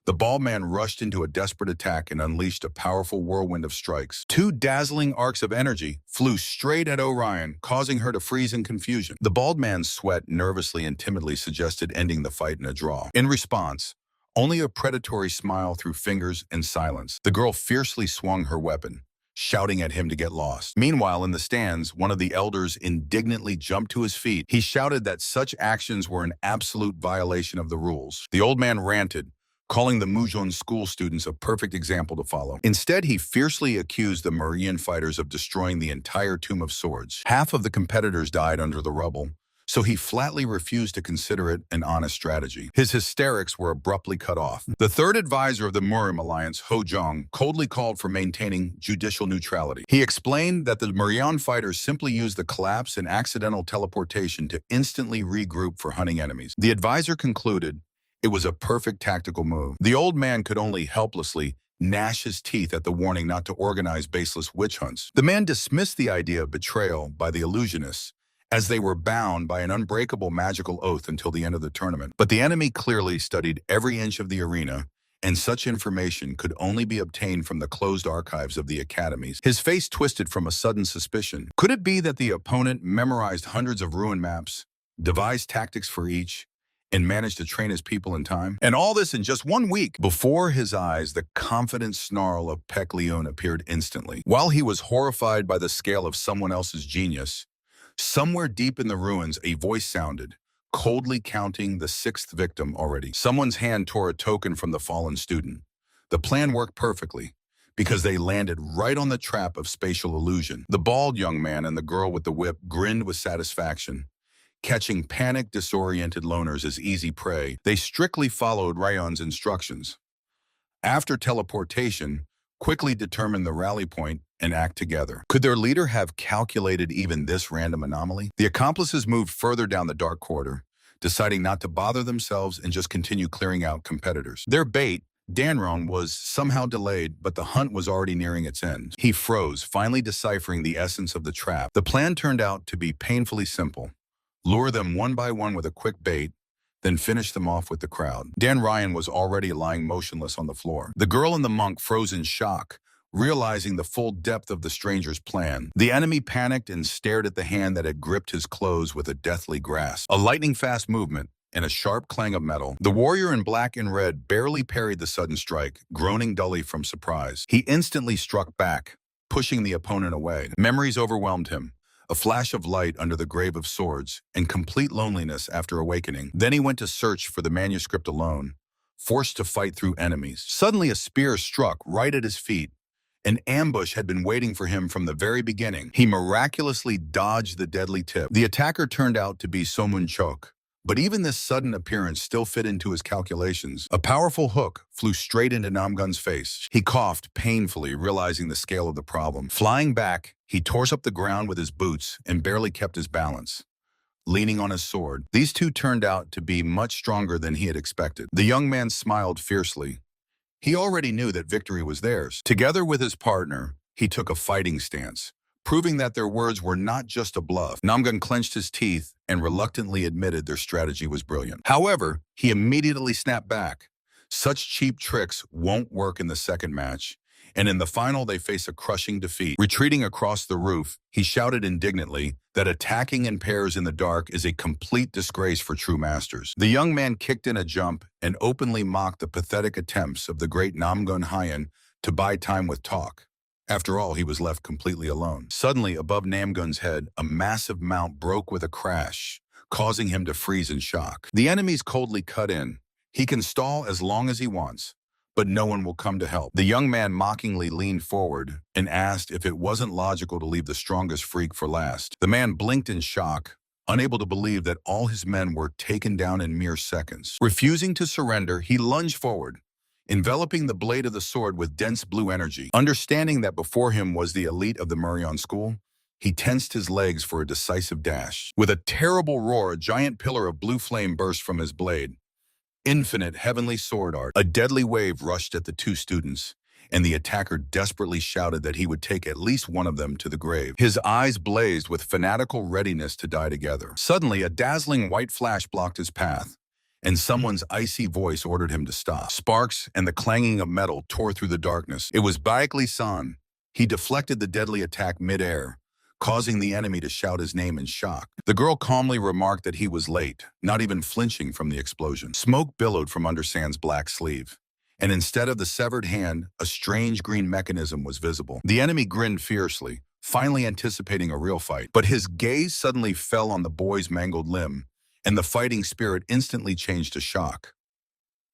the bald man rushed into a desperate attack and unleashed a powerful whirlwind of strikes. 2 dazzling arcs of energy flew straight at Orion, causing her to freeze in confusion. The bald man's sweat nervously and timidly suggested ending the fight in a draw. In response, only a predatory smile through fingers and silence. The girl fiercely swung her weapon, shouting at him to get lost. Meanwhile, in the stands, one of the elders indignantly jumped to his feet. He shouted that such actions were an absolute violation of the rules. The old man ranted, calling the Mujon school students a perfect example to follow. Instead, he fiercely accused the Marian fighters of destroying the entire Tomb of Swords. Half of the competitors died under the rubble, so he flatly refused to consider it an honest strategy. His hysterics were abruptly cut off. The third advisor of the Murim alliance, Ho Jong, coldly called for maintaining judicial neutrality. He explained that the Muryan fighters simply used the collapse and accidental teleportation to instantly regroup for hunting enemies. The advisor concluded it was a perfect tactical move. The old man could only helplessly gnash his teeth at the warning not to organize baseless witch hunts. The man dismissed the idea of betrayal by the illusionists, as they were bound by an unbreakable magical oath until the end of the tournament. But the enemy clearly studied every inch of the arena, and such information could only be obtained from the closed archives of the academies. His face twisted from a sudden suspicion. Could it be that the opponent memorized hundreds of ruin maps, devised tactics for each, and managed to train his people in time? And all this in just 1 week. Before his eyes, the confident snarl of Pek Leon appeared instantly. While he was horrified by the scale of someone else's genius, somewhere deep in the ruins, a voice sounded, coldly counting the 6th victim already. Someone's hand tore a token from the fallen student. The plan worked perfectly, because they landed right on the trap of spatial illusion. The bald young man and the girl with the whip grinned with satisfaction. Catching panicked, disoriented loners as easy prey, they strictly followed Rayon's instructions. After teleportation, quickly determined the rally point and act together. Could their leader have calculated even this random anomaly? The accomplices moved further down the dark corridor, deciding not to bother themselves and just continue clearing out competitors. Their bait, Danron, was somehow delayed, but the hunt was already nearing its end. He froze, finally deciphering the essence of the trap. The plan turned out to be painfully simple. Lure them one by one with a quick bait, then finish them off with the crowd. Dan Ryan was already lying motionless on the floor. The girl and the monk froze in shock, realizing the full depth of the stranger's plan. The enemy panicked and stared at the hand that had gripped his clothes with a deathly grasp. A lightning-fast movement and a sharp clang of metal. The warrior in black and red barely parried the sudden strike, groaning dully from surprise. He instantly struck back, pushing the opponent away. Memories overwhelmed him. A flash of light under the grave of swords, and complete loneliness after awakening. Then he went to search for the manuscript alone, forced to fight through enemies. Suddenly a spear struck right at his feet. An ambush had been waiting for him from the very beginning. He miraculously dodged the deadly tip. The attacker turned out to be Somun Chok, but even this sudden appearance still fit into his calculations. A powerful hook flew straight into Namgun's face. He coughed painfully, realizing the scale of the problem. Flying back, he tore up the ground with his boots and barely kept his balance. Leaning on his sword, these two turned out to be much stronger than he had expected. The young man smiled fiercely. He already knew that victory was theirs. Together with his partner, he took a fighting stance, proving that their words were not just a bluff. Namgun clenched his teeth and reluctantly admitted their strategy was brilliant. However, he immediately snapped back. Such cheap tricks won't work in the second match, and in the final they face a crushing defeat. Retreating across the roof, he shouted indignantly that attacking in pairs in the dark is a complete disgrace for true masters. The young man kicked in a jump and openly mocked the pathetic attempts of the great Namgun Hyen to buy time with talk. After all, he was left completely alone. Suddenly, above Namgun's head, a massive mount broke with a crash, causing him to freeze in shock. The enemies coldly cut in. He can stall as long as he wants, but no one will come to help. The young man mockingly leaned forward and asked if it wasn't logical to leave the strongest freak for last. The man blinked in shock, unable to believe that all his men were taken down in mere seconds. Refusing to surrender, he lunged forward, enveloping the blade of the sword with dense blue energy. Understanding that before him was the elite of the Muryan school, he tensed his legs for a decisive dash. With a terrible roar, a giant pillar of blue flame burst from his blade. Infinite heavenly sword art. A deadly wave rushed at the two students, and the attacker desperately shouted that he would take at least one of them to the grave. His eyes blazed with fanatical readiness to die together. Suddenly, a dazzling white flash blocked his path, and someone's icy voice ordered him to stop. Sparks and the clanging of metal tore through the darkness. It was Baekli-san. He deflected the deadly attack mid-air, causing the enemy to shout his name in shock. The girl calmly remarked that he was late, not even flinching from the explosion. Smoke billowed from under San's black sleeve, and instead of the severed hand, a strange green mechanism was visible. The enemy grinned fiercely, finally anticipating a real fight, but his gaze suddenly fell on the boy's mangled limb, and the fighting spirit instantly changed to shock.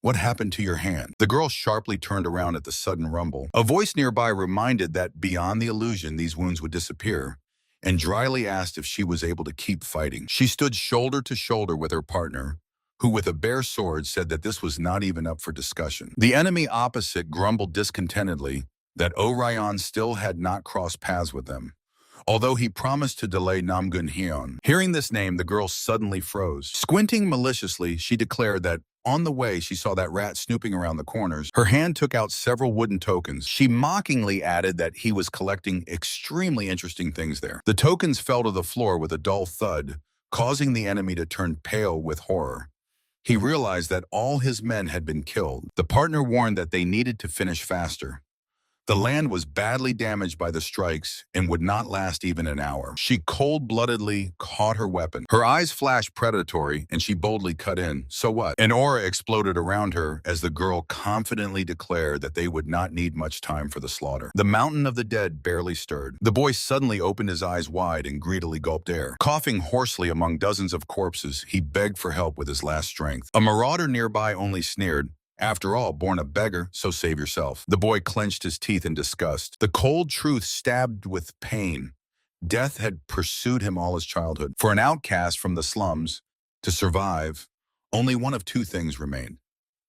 "What happened to your hand?" The girl sharply turned around at the sudden rumble. A voice nearby reminded that beyond the illusion, these wounds would disappear, and dryly asked if she was able to keep fighting. She stood shoulder to shoulder with her partner, who with a bare sword said that this was not even up for discussion. The enemy opposite grumbled discontentedly that Orion still had not crossed paths with them, although he promised to delay Namgun Hyun. Hearing this name, the girl suddenly froze. Squinting maliciously, she declared that on the way she saw that rat snooping around the corners. Her hand took out several wooden tokens. She mockingly added that he was collecting extremely interesting things there. The tokens fell to the floor with a dull thud, causing the enemy to turn pale with horror. He realized that all his men had been killed. The partner warned that they needed to finish faster. The land was badly damaged by the strikes and would not last even an hour. She cold-bloodedly caught her weapon. Her eyes flashed predatory, and she boldly cut in. So what? An aura exploded around her as the girl confidently declared that they would not need much time for the slaughter. The mountain of the dead barely stirred. The boy suddenly opened his eyes wide and greedily gulped air. Coughing hoarsely among dozens of corpses, he begged for help with his last strength. A marauder nearby only sneered, "After all, born a beggar, so save yourself." The boy clenched his teeth in disgust. The cold truth stabbed with pain. Death had pursued him all his childhood. For an outcast from the slums, to survive, only one of two things remained: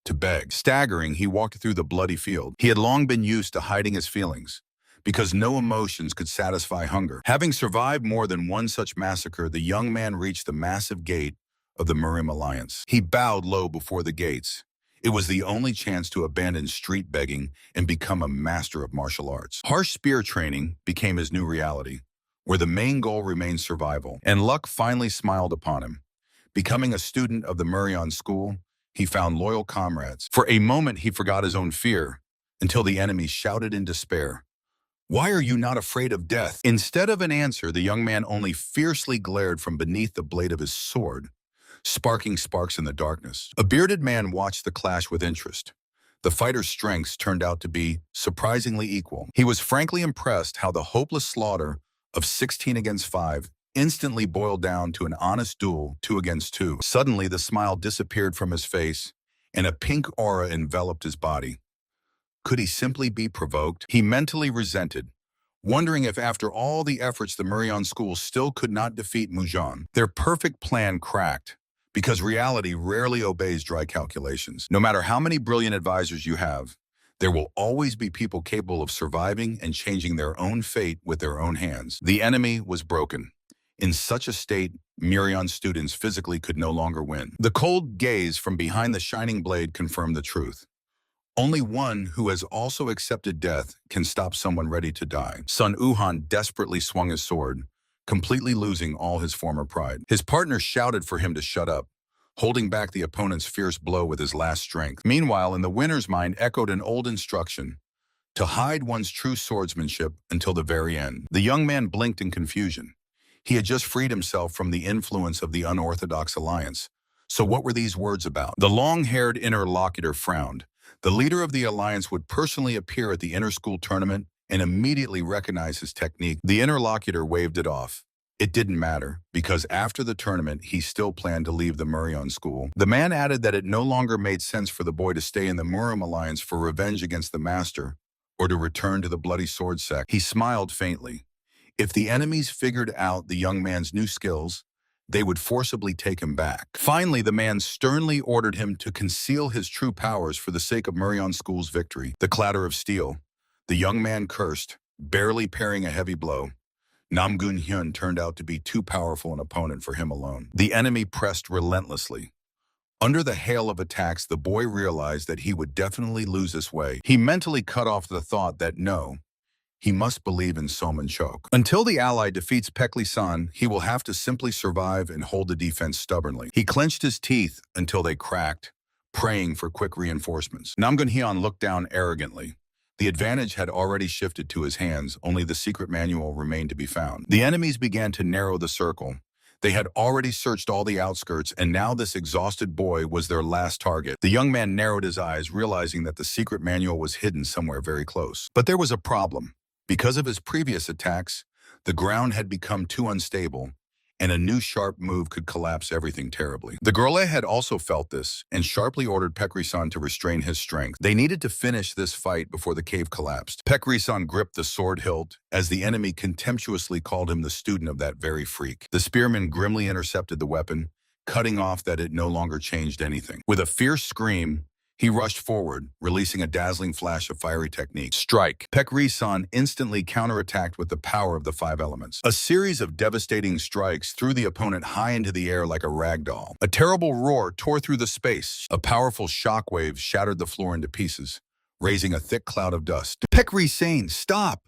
to beg. Staggering, he walked through the bloody field. He had long been used to hiding his feelings, because no emotions could satisfy hunger. Having survived more than one such massacre, the young man reached the massive gate of the Murim Alliance. He bowed low before the gates. It was the only chance to abandon street begging and become a master of martial arts. Harsh spear training became his new reality, where the main goal remained survival, and luck finally smiled upon him. Becoming a student of the Murion school, he found loyal comrades. For a moment, he forgot his own fear, until the enemy shouted in despair, "Why are you not afraid of death?" Instead of an answer, the young man only fiercely glared from beneath the blade of his sword, sparking sparks in the darkness. A bearded man watched the clash with interest. The fighter's strengths turned out to be surprisingly equal. He was frankly impressed how the hopeless slaughter of 16 against 5 instantly boiled down to an honest duel 2 against 2. Suddenly, the smile disappeared from his face, and a pink aura enveloped his body. Could he simply be provoked? He mentally resented, wondering if after all the efforts the Murion school still could not defeat Mujan. Their perfect plan cracked, because reality rarely obeys dry calculations. No matter how many brilliant advisors you have, there will always be people capable of surviving and changing their own fate with their own hands. The enemy was broken. In such a state, Murion students physically could no longer win. The cold gaze from behind the shining blade confirmed the truth. Only one who has also accepted death can stop someone ready to die. Sun Uhan desperately swung his sword, completely losing all his former pride. His partner shouted for him to shut up, holding back the opponent's fierce blow with his last strength. Meanwhile, in the winner's mind echoed an old instruction: to hide one's true swordsmanship until the very end. The young man blinked in confusion. He had just freed himself from the influence of the unorthodox alliance. So what were these words about? The long-haired interlocutor frowned. The leader of the alliance would personally appear at the inter-school tournament and immediately recognize his technique. The interlocutor waved it off. It didn't matter, because after the tournament, he still planned to leave the Murion school. The man added that it no longer made sense for the boy to stay in the Murim alliance for revenge against the master, or to return to the bloody sword sect. He smiled faintly. If the enemies figured out the young man's new skills, they would forcibly take him back. Finally, the man sternly ordered him to conceal his true powers for the sake of Murion school's victory. The clatter of steel. The young man cursed, barely parrying a heavy blow. Namgun Hyun turned out to be too powerful an opponent for him alone. The enemy pressed relentlessly. Under the hail of attacks, the boy realized that he would definitely lose this way. He mentally cut off the thought that no, he must believe in Soman Chok. Until the ally defeats Pekli-san, he will have to simply survive and hold the defense stubbornly. He clenched his teeth until they cracked, praying for quick reinforcements. Namgun Hyun looked down arrogantly. The advantage had already shifted to his hands, only the secret manual remained to be found. The enemies began to narrow the circle. They had already searched all the outskirts, and now this exhausted boy was their last target. The young man narrowed his eyes, realizing that the secret manual was hidden somewhere very close. But there was a problem. Because of his previous attacks, the ground had become too unstable, and a new sharp move could collapse everything terribly. The girl had also felt this and sharply ordered Pekri-san to restrain his strength. They needed to finish this fight before the cave collapsed. Pekri-san gripped the sword hilt as the enemy contemptuously called him the student of that very freak. The spearman grimly intercepted the weapon, cutting off that it no longer changed anything. With a fierce scream, he rushed forward, releasing a dazzling flash of fiery technique. Strike! Pekri-san instantly counterattacked with the power of the 5 elements. A series of devastating strikes threw the opponent high into the air like a rag doll. A terrible roar tore through the space. A powerful shockwave shattered the floor into pieces, raising a thick cloud of dust. Pekri-san, stop!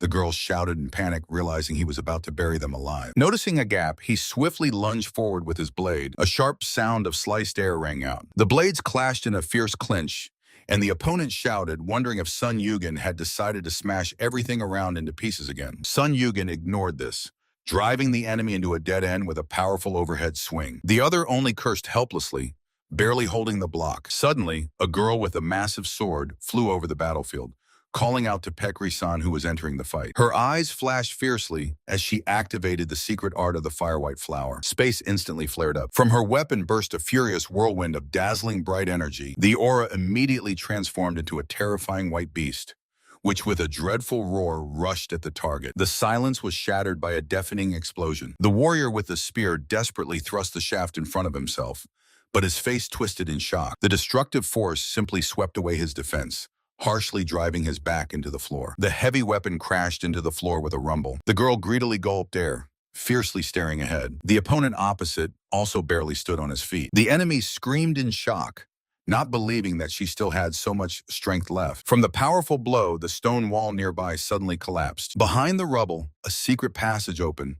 The girls shouted in panic, realizing he was about to bury them alive. Noticing a gap, he swiftly lunged forward with his blade. A sharp sound of sliced air rang out. The blades clashed in a fierce clinch, and the opponent shouted, wondering if Sun Yugen had decided to smash everything around into pieces again. Sun Yugen ignored this, driving the enemy into a dead end with a powerful overhead swing. The other only cursed helplessly, barely holding the block. Suddenly, a girl with a massive sword flew over the battlefield, calling out to Pekri-san, who was entering the fight. Her eyes flashed fiercely as she activated the secret art of the fire-white flower. Space instantly flared up. From her weapon burst a furious whirlwind of dazzling bright energy. The aura immediately transformed into a terrifying white beast, which with a dreadful roar rushed at the target. The silence was shattered by a deafening explosion. The warrior with the spear desperately thrust the shaft in front of himself, but his face twisted in shock. The destructive force simply swept away his defense, harshly driving his back into the floor. The heavy weapon crashed into the floor with a rumble. The girl greedily gulped air, fiercely staring ahead. The opponent opposite also barely stood on his feet. The enemy screamed in shock, not believing that she still had so much strength left. From the powerful blow, the stone wall nearby suddenly collapsed. Behind the rubble, a secret passage opened,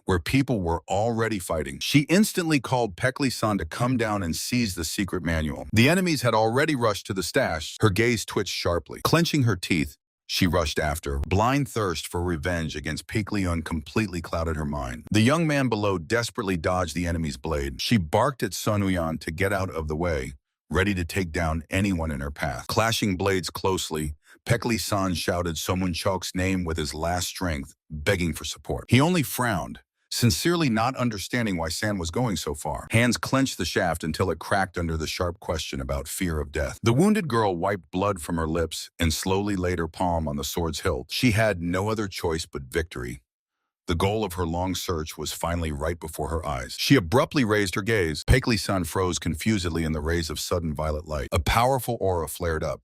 where people were already fighting. She instantly called Pekri-san to come down and seize the secret manual. The enemies had already rushed to the stash. Her gaze twitched sharply. Clenching her teeth, she rushed after. Blind thirst for revenge against Pekli-un completely clouded her mind. The young man below desperately dodged the enemy's blade. She barked at Sun Uyan to get out of the way, ready to take down anyone in her path. Clashing blades closely, Pekli-san shouted Somunchok's name with his last strength, begging for support. He only frowned, sincerely not understanding why San was going so far. Hands clenched the shaft until it cracked under the sharp question about fear of death. The wounded girl wiped blood from her lips and slowly laid her palm on the sword's hilt. She had no other choice but victory. The goal of her long search was finally right before her eyes. She abruptly raised her gaze. Pekli-san froze confusedly in the rays of sudden violet light. A powerful aura flared up.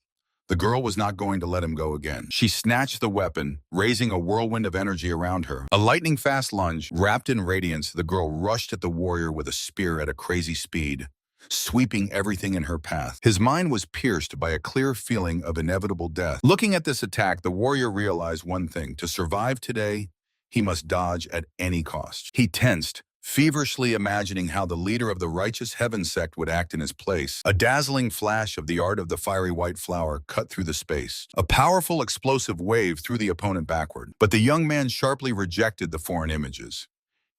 The girl was not going to let him go again. She snatched the weapon, raising a whirlwind of energy around her. A lightning-fast lunge, wrapped in radiance, the girl rushed at the warrior with a spear at a crazy speed, sweeping everything in her path. His mind was pierced by a clear feeling of inevitable death. Looking at this attack, the warrior realized one thing: to survive today, he must dodge at any cost. He tensed, feverishly imagining how the leader of the righteous heaven sect would act in his place. A dazzling flash of the art of the fiery white flower cut through the space. A powerful explosive wave threw the opponent backward. But the young man sharply rejected the foreign images.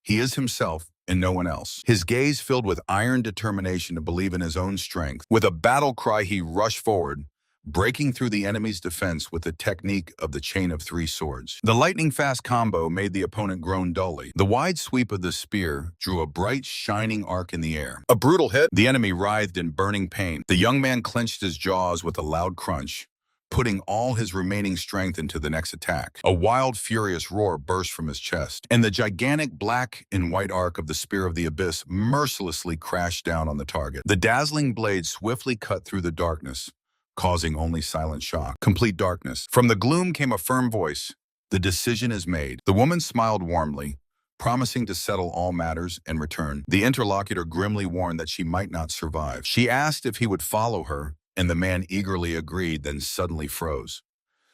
He is himself and no one else. His gaze filled with iron determination to believe in his own strength. With a battle cry, he rushed forward, breaking through the enemy's defense with the technique of the chain of 3 swords. The lightning-fast combo made the opponent groan dully. The wide sweep of the spear drew a bright, shining arc in the air. A brutal hit. The enemy writhed in burning pain. The young man clenched his jaws with a loud crunch, putting all his remaining strength into the next attack. A wild, furious roar burst from his chest, and the gigantic black and white arc of the Spear of the Abyss mercilessly crashed down on the target. The dazzling blade swiftly cut through the darkness, causing only silent shock. Complete darkness. From the gloom came a firm voice. The decision is made. The woman smiled warmly, promising to settle all matters and return. The interlocutor grimly warned that she might not survive. She asked if he would follow her, and the man eagerly agreed, then suddenly froze.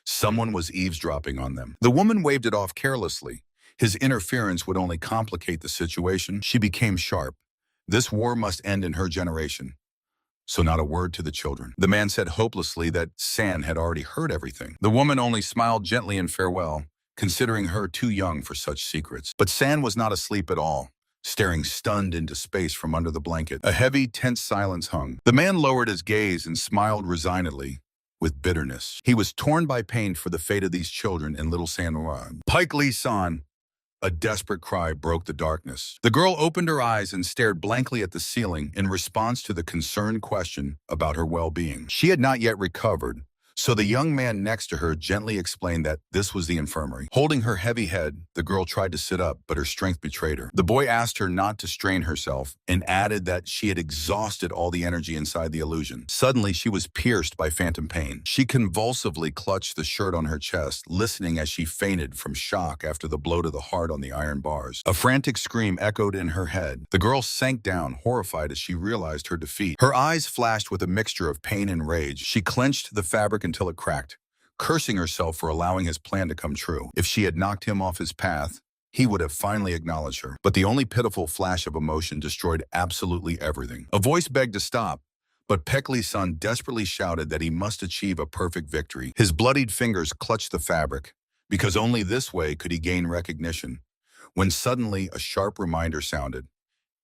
Someone was eavesdropping on them. The woman waved it off carelessly. His interference would only complicate the situation. She became sharp. This war must end in her generation. So not a word to the children. The man said hopelessly that San had already heard everything. The woman only smiled gently in farewell, considering her too young for such secrets. But San was not asleep at all, staring stunned into space from under the blanket. A heavy, tense silence hung. The man lowered his gaze and smiled resignedly, with bitterness. He was torn by pain for the fate of these children in Little San Juan. Pike Lee-san, A desperate cry broke the darkness. The girl opened her eyes and stared blankly at the ceiling in response to the concerned question about her well-being. She had not yet recovered, so the young man next to her gently explained that this was the infirmary. Holding her heavy head, the girl tried to sit up, but her strength betrayed her. The boy asked her not to strain herself and added that she had exhausted all the energy inside the illusion. Suddenly, she was pierced by phantom pain. She convulsively clutched the shirt on her chest, listening as she fainted from shock after the blow to the heart on the iron bars. A frantic scream echoed in her head. The girl sank down, horrified as she realized her defeat. Her eyes flashed with a mixture of pain and rage. She clenched the fabric until it cracked, cursing herself for allowing his plan to come true. If she had knocked him off his path, he would have finally acknowledged her. But the only pitiful flash of emotion destroyed absolutely everything. A voice begged to stop, but Pekli-san desperately shouted that he must achieve a perfect victory. His bloodied fingers clutched the fabric, because only this way could he gain recognition. When suddenly a sharp reminder sounded.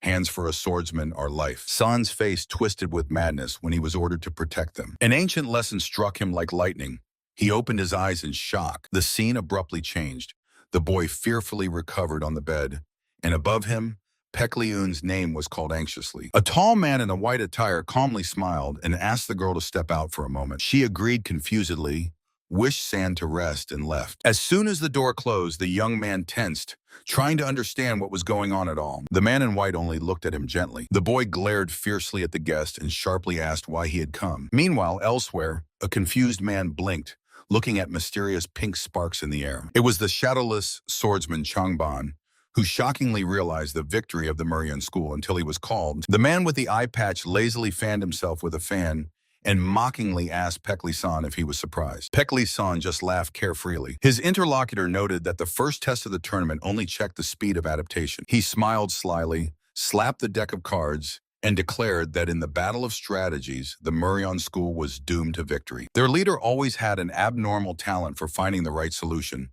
Hands for a swordsman are life. San's face twisted with madness when he was ordered to protect them. An ancient lesson struck him like lightning. He opened his eyes in shock. The scene abruptly changed. The boy fearfully recovered on the bed, and above him, Pekliun's name was called anxiously. A tall man in a white attire calmly smiled and asked the girl to step out for a moment. She agreed confusedly, wished San to rest, and left. As soon as the door closed, the young man tensed, trying to understand what was going on at all. The man in white only looked at him gently. The boy glared fiercely at the guest and sharply asked why he had come. Meanwhile, elsewhere, a confused man blinked, looking at mysterious pink sparks in the air. It was the shadowless swordsman Changban, who shockingly realized the victory of the Muryan school until he was called. The man with the eye patch lazily fanned himself with a fan and mockingly asked Pekli-san if he was surprised. Pekli-san just laughed carefreely. His interlocutor noted that the first test of the tournament only checked the speed of adaptation. He smiled slyly, slapped the deck of cards, and declared that in the battle of strategies, the Muryan school was doomed to victory. Their leader always had an abnormal talent for finding the right solution,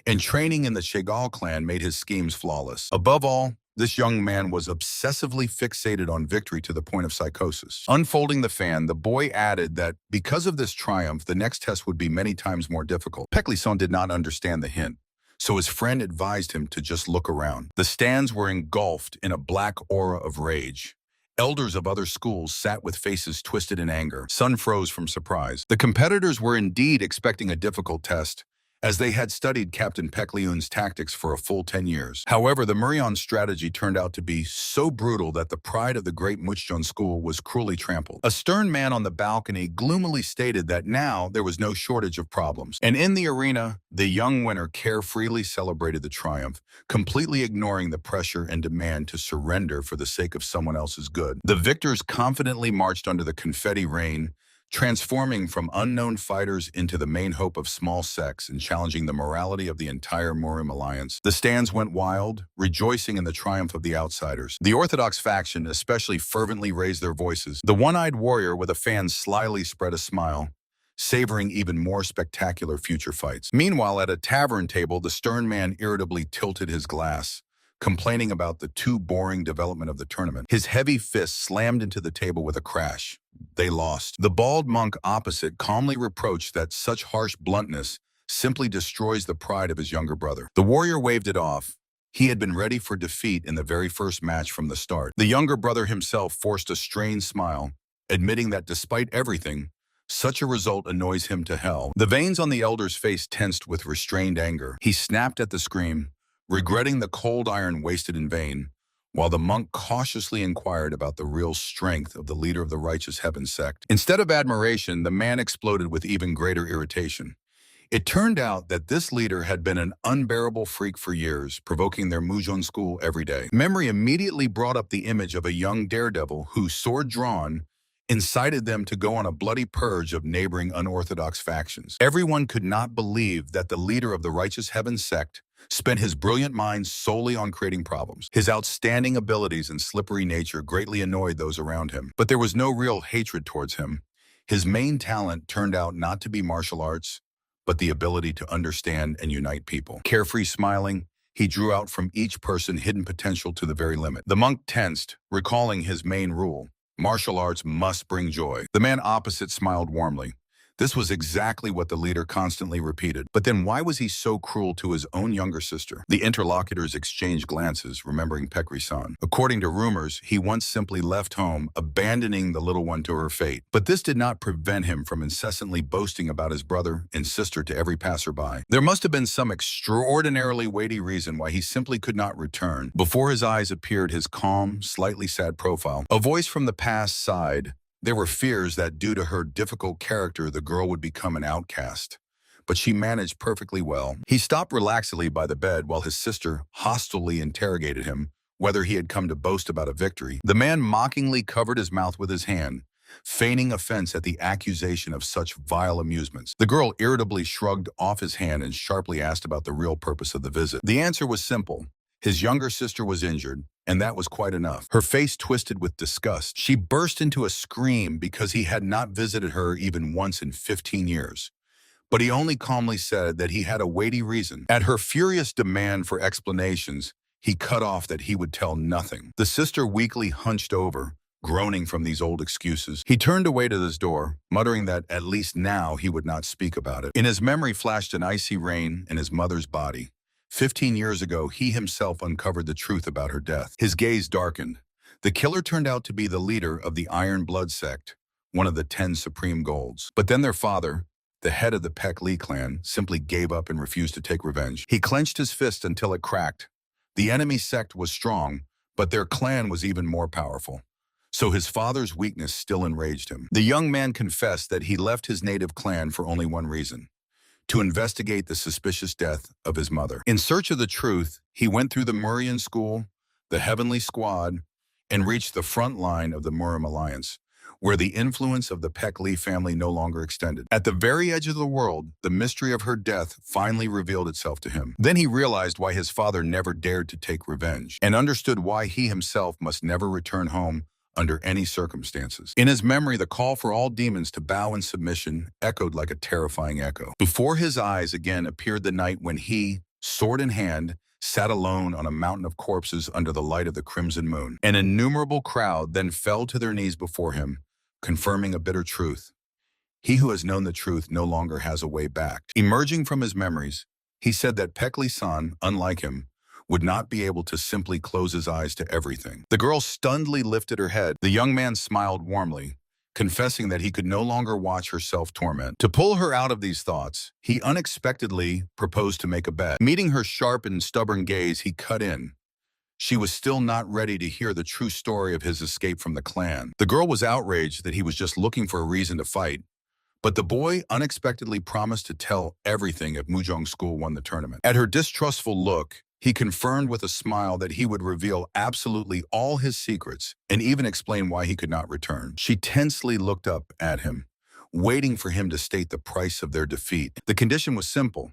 and training in the Chegal clan made his schemes flawless. Above all, this young man was obsessively fixated on victory to the point of psychosis. Unfolding the fan, the boy added that because of this triumph, the next test would be many times more difficult. Pekli-san did not understand the hint, so his friend advised him to just look around. The stands were engulfed in a black aura of rage. Elders of other schools sat with faces twisted in anger. Sun froze from surprise. The competitors were indeed expecting a difficult test, as they had studied Captain Pekliun's tactics for a full 10 years. However, the Muryan strategy turned out to be so brutal that the pride of the great Muchjun school was cruelly trampled. A stern man on the balcony gloomily stated that now there was no shortage of problems. And in the arena, the young winner carefreely celebrated the triumph, completely ignoring the pressure and demand to surrender for the sake of someone else's good. The victors confidently marched under the confetti rain, transforming from unknown fighters into the main hope of small sects and challenging the morality of the entire Murim alliance. The stands went wild, rejoicing in the triumph of the outsiders. The Orthodox faction especially fervently raised their voices. The one-eyed warrior with a fan slyly spread a smile, savoring even more spectacular future fights. Meanwhile, at a tavern table, the stern man irritably tilted his glass, complaining about the too boring development of the tournament. His heavy fist slammed into the table with a crash. They lost. The bald monk opposite calmly reproached that such harsh bluntness simply destroys the pride of his younger brother. The warrior waved it off. He had been ready for defeat in the very first match from the start. The younger brother himself forced a strained smile, admitting that despite everything, such a result annoys him to hell. The veins on the elder's face tensed with restrained anger. He snapped at the scream, regretting the cold iron wasted in vain, while the monk cautiously inquired about the real strength of the leader of the righteous heaven sect. Instead of admiration, the man exploded with even greater irritation. It turned out that this leader had been an unbearable freak for years, provoking their Mujon school every day. Memory immediately brought up the image of a young daredevil who, sword drawn, incited them to go on a bloody purge of neighboring unorthodox factions. Everyone could not believe that the leader of the righteous heaven sect spent his brilliant mind solely on creating problems. His outstanding abilities and slippery nature greatly annoyed those around him, but there was no real hatred towards him. His main talent turned out not to be martial arts, but the ability to understand and unite people. Carefree smiling, he drew out from each person hidden potential to the very limit. The monk tensed, recalling his main rule: martial arts must bring joy. The man opposite smiled warmly. This was exactly what the leader constantly repeated. But then why was he so cruel to his own younger sister? The interlocutors exchanged glances, remembering Pekri-san. According to rumors, he once simply left home, abandoning the little one to her fate. But this did not prevent him from incessantly boasting about his brother and sister to every passerby. There must have been some extraordinarily weighty reason why he simply could not return. Before his eyes appeared his calm, slightly sad profile. A voice from the past sighed. There were fears that due to her difficult character, the girl would become an outcast. But she managed perfectly well. He stopped relaxedly by the bed while his sister hostilely interrogated him, whether he had come to boast about a victory. The man mockingly covered his mouth with his hand, feigning offense at the accusation of such vile amusements. The girl irritably shrugged off his hand and sharply asked about the real purpose of the visit. The answer was simple. His younger sister was injured, and that was quite enough. Her face twisted with disgust. She burst into a scream because he had not visited her even once in 15 years. But he only calmly said that he had a weighty reason. At her furious demand for explanations, he cut off that he would tell nothing. The sister weakly hunched over, groaning from these old excuses. He turned away to his door, muttering that at least now he would not speak about it. In his memory flashed an icy rain in his mother's body. 15 years ago, he himself uncovered the truth about her death. His gaze darkened. The killer turned out to be the leader of the Iron Blood Sect, one of the 10 supreme golds. But then their father, the head of the Pek Lee clan, simply gave up and refused to take revenge. He clenched his fist until it cracked. The enemy sect was strong, but their clan was even more powerful. So his father's weakness still enraged him. The young man confessed that he left his native clan for only one reason: to investigate the suspicious death of his mother. In search of the truth, he went through the Murian school, the Heavenly Squad, and reached the front line of the Murim Alliance, where the influence of the Pek Lee family no longer extended. At the very edge of the world, the mystery of her death finally revealed itself to him. Then he realized why his father never dared to take revenge, and understood why he himself must never return home under any circumstances. In his memory, the call for all demons to bow in submission echoed like a terrifying echo. Before his eyes again appeared the night when he, sword in hand, sat alone on a mountain of corpses under the light of the crimson moon. An innumerable crowd then fell to their knees before him, confirming a bitter truth. He who has known the truth no longer has a way back. Emerging from his memories, he said that Pek Lee-san, unlike him, would not be able to simply close his eyes to everything. The girl stunnedly lifted her head. The young man smiled warmly, confessing that he could no longer watch her self-torment. To pull her out of these thoughts, he unexpectedly proposed to make a bet. Meeting her sharp and stubborn gaze, he cut in. She was still not ready to hear the true story of his escape from the clan. The girl was outraged that he was just looking for a reason to fight, but the boy unexpectedly promised to tell everything if Mujong School won the tournament. At her distrustful look, he confirmed with a smile that he would reveal absolutely all his secrets and even explain why he could not return. She tensely looked up at him, waiting for him to state the price of their defeat. The condition was simple.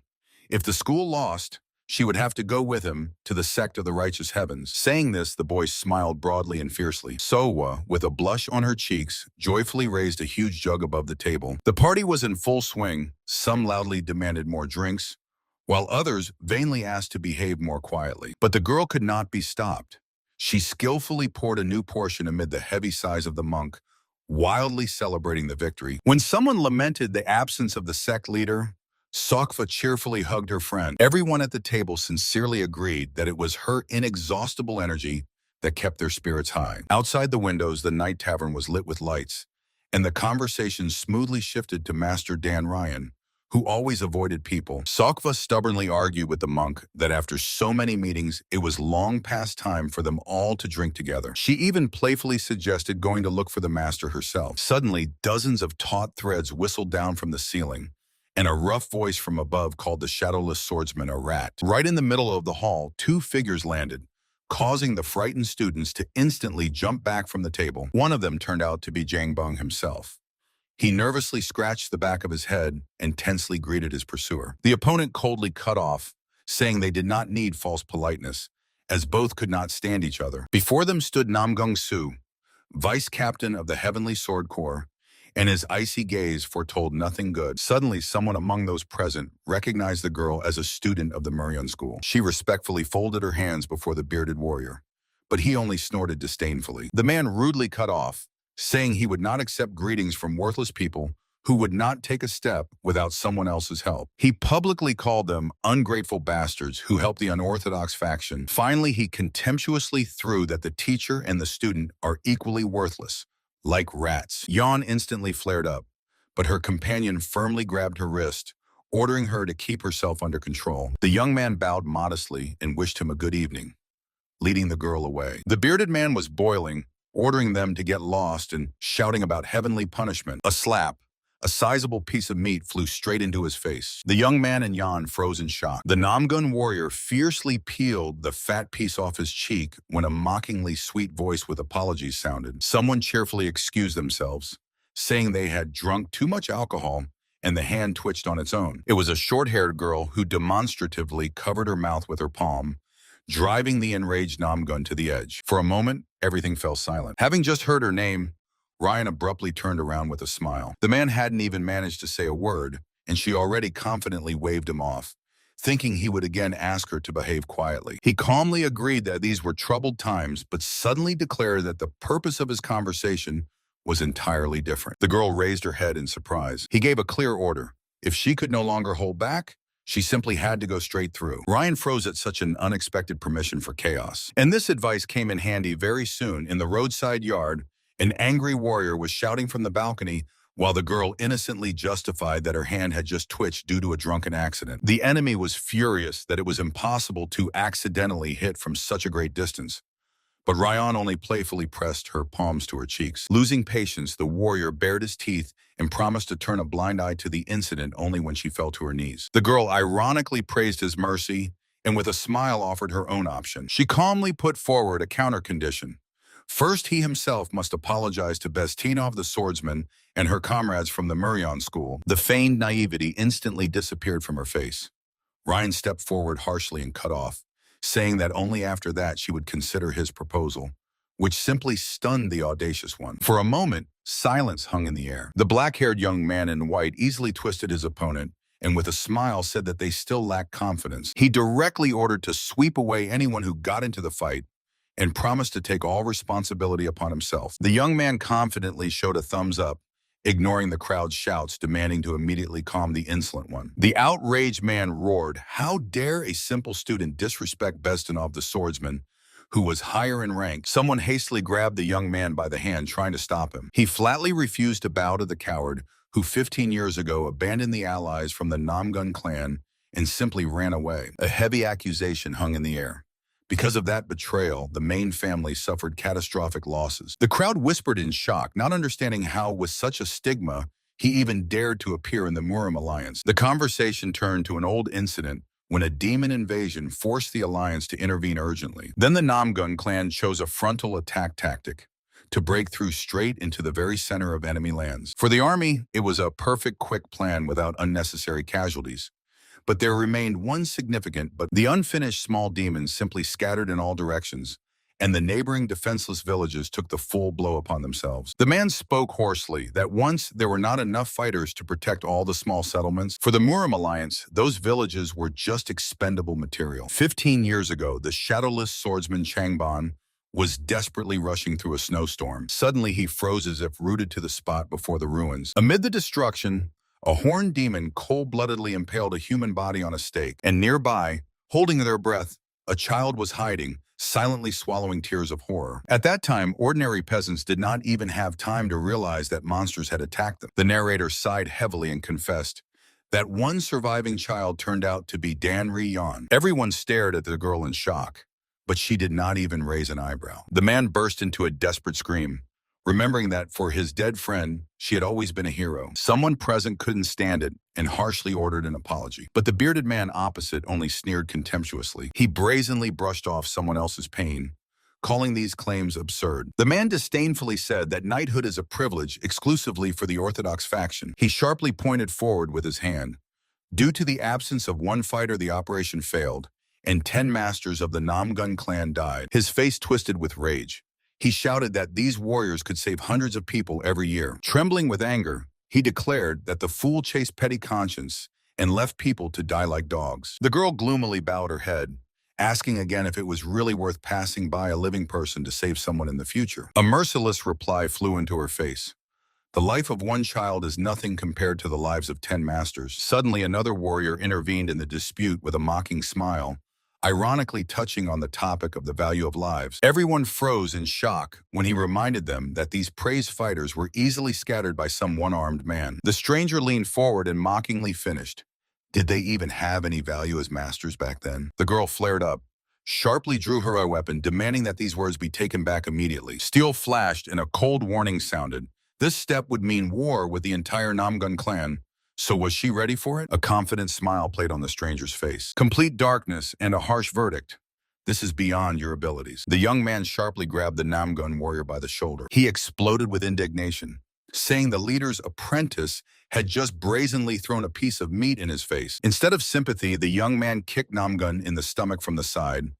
If the school lost, she would have to go with him to the sect of the righteous heavens. Saying this, the boy smiled broadly and fiercely. Sowa, with a blush on her cheeks, joyfully raised a huge jug above the table. The party was in full swing. Some loudly demanded more drinks, while others vainly asked to behave more quietly. But the girl could not be stopped. She skillfully poured a new portion amid the heavy sighs of the monk, wildly celebrating the victory. When someone lamented the absence of the sect leader, Sokva cheerfully hugged her friend. Everyone at the table sincerely agreed that it was her inexhaustible energy that kept their spirits high. Outside the windows, the night tavern was lit with lights, and the conversation smoothly shifted to Master Dan Ryan, who always avoided people. Sokva stubbornly argued with the monk that after so many meetings, it was long past time for them all to drink together. She even playfully suggested going to look for the master herself. Suddenly, dozens of taut threads whistled down from the ceiling, and a rough voice from above called the shadowless swordsman a rat. Right in the middle of the hall, two figures landed, causing the frightened students to instantly jump back from the table. One of them turned out to be Jang Bong himself. He nervously scratched the back of his head and tensely greeted his pursuer. The opponent coldly cut off, saying they did not need false politeness, as both could not stand each other. Before them stood Nam Gung Soo, vice captain of the Heavenly Sword Corps, and his icy gaze foretold nothing good. Suddenly, someone among those present recognized the girl as a student of the Murian school. She respectfully folded her hands before the bearded warrior, but he only snorted disdainfully. The man rudely cut off, saying he would not accept greetings from worthless people who would not take a step without someone else's help. He publicly called them ungrateful bastards who helped the unorthodox faction. Finally, he contemptuously threw that the teacher and the student are equally worthless, like rats. Yan instantly flared up, but her companion firmly grabbed her wrist, ordering her to keep herself under control. The young man bowed modestly and wished him a good evening, leading the girl away. The bearded man was boiling, ordering them to get lost and shouting about heavenly punishment. A slap, a sizable piece of meat flew straight into his face. The young man and Yan froze in shock. The Namgun warrior fiercely peeled the fat piece off his cheek when a mockingly sweet voice with apologies sounded. Someone cheerfully excused themselves, saying they had drunk too much alcohol, and the hand twitched on its own. It was a short-haired girl who demonstratively covered her mouth with her palm, driving the enraged Namgun to the edge. For a moment, everything fell silent. Having just heard her name, Ryan abruptly turned around with a smile. The man hadn't even managed to say a word, and she already confidently waved him off, thinking he would again ask her to behave quietly. He calmly agreed that these were troubled times, but suddenly declared that the purpose of his conversation was entirely different. The girl raised her head in surprise. He gave a clear order. If she could no longer hold back, she simply had to go straight through. Ryan froze at such an unexpected permission for chaos. And this advice came in handy very soon. In the roadside yard, an angry warrior was shouting from the balcony while the girl innocently justified that her hand had just twitched due to a drunken accident. The enemy was furious that it was impossible to accidentally hit from such a great distance. But Ryan only playfully pressed her palms to her cheeks. Losing patience, the warrior bared his teeth and promised to turn a blind eye to the incident only when she fell to her knees. The girl ironically praised his mercy and with a smile offered her own option. She calmly put forward a counter condition. First, he himself must apologize to Bestinov the swordsman and her comrades from the Muryan school. The feigned naivety instantly disappeared from her face. Ryan stepped forward harshly and cut off, saying that only after that she would consider his proposal, which simply stunned the audacious one. For a moment, silence hung in the air. The black-haired young man in white easily twisted his opponent and with a smile said that they still lacked confidence. He directly ordered to sweep away anyone who got into the fight and promised to take all responsibility upon himself. The young man confidently showed a thumbs up, ignoring the crowd's shouts, demanding to immediately calm the insolent one. The outraged man roared, "How dare a simple student disrespect Bestinov the swordsman, who was higher in rank?" Someone hastily grabbed the young man by the hand, trying to stop him. He flatly refused to bow to the coward who 15 years ago abandoned the allies from the Namgun clan and simply ran away. A heavy accusation hung in the air. Because of that betrayal, the main family suffered catastrophic losses. The crowd whispered in shock, not understanding how, with such a stigma, he even dared to appear in the Murim alliance. The conversation turned to an old incident when a demon invasion forced the alliance to intervene urgently. Then the Namgun clan chose a frontal attack tactic to break through straight into the very center of enemy lands. For the army, it was a perfect, quick plan without unnecessary casualties. But there remained one significant, but the unfinished small demons simply scattered in all directions, and the neighboring defenseless villages took the full blow upon themselves. The man spoke hoarsely that once there were not enough fighters to protect all the small settlements, for the Murim alliance, those villages were just expendable material. 15 years ago, the shadowless swordsman Changban was desperately rushing through a snowstorm. Suddenly, he froze as if rooted to the spot before the ruins. Amid the destruction, a horned demon cold-bloodedly impaled a human body on a stake, and nearby, holding their breath, a child was hiding, silently swallowing tears of horror. At that time, ordinary peasants did not even have time to realize that monsters had attacked them. The narrator sighed heavily and confessed that one surviving child turned out to be Dan Yan. Everyone stared at the girl in shock, but she did not even raise an eyebrow. The man burst into a desperate scream, remembering that for his dead friend, she had always been a hero. Someone present couldn't stand it and harshly ordered an apology. But the bearded man opposite only sneered contemptuously. He brazenly brushed off someone else's pain, calling these claims absurd. The man disdainfully said that knighthood is a privilege exclusively for the Orthodox faction. He sharply pointed forward with his hand. Due to the absence of one fighter, the operation failed, and 10 masters of the Namgun clan died. His face twisted with rage. He shouted that these warriors could save hundreds of people every year. Trembling with anger, he declared that the fool chased petty conscience and left people to die like dogs. The girl gloomily bowed her head, asking again if it was really worth passing by a living person to save someone in the future. A merciless reply flew into her face. The life of one child is nothing compared to the lives of 10 masters. Suddenly, another warrior intervened in the dispute with a mocking smile, ironically touching on the topic of the value of lives. Everyone froze in shock when he reminded them that these praised fighters were easily scattered by some one-armed man. The stranger leaned forward and mockingly finished. Did they even have any value as masters back then? The girl flared up, sharply drew her weapon, demanding that these words be taken back immediately. Steel flashed and a cold warning sounded. This step would mean war with the entire Namgun clan. So was she ready for it? A confident smile played on the stranger's face. Complete darkness and a harsh verdict. This is beyond your abilities. The young man sharply grabbed the Namgun warrior by the shoulder. He exploded with indignation, saying the leader's apprentice had just brazenly thrown a piece of meat in his face. Instead of sympathy, the young man kicked Namgun in the stomach from the side,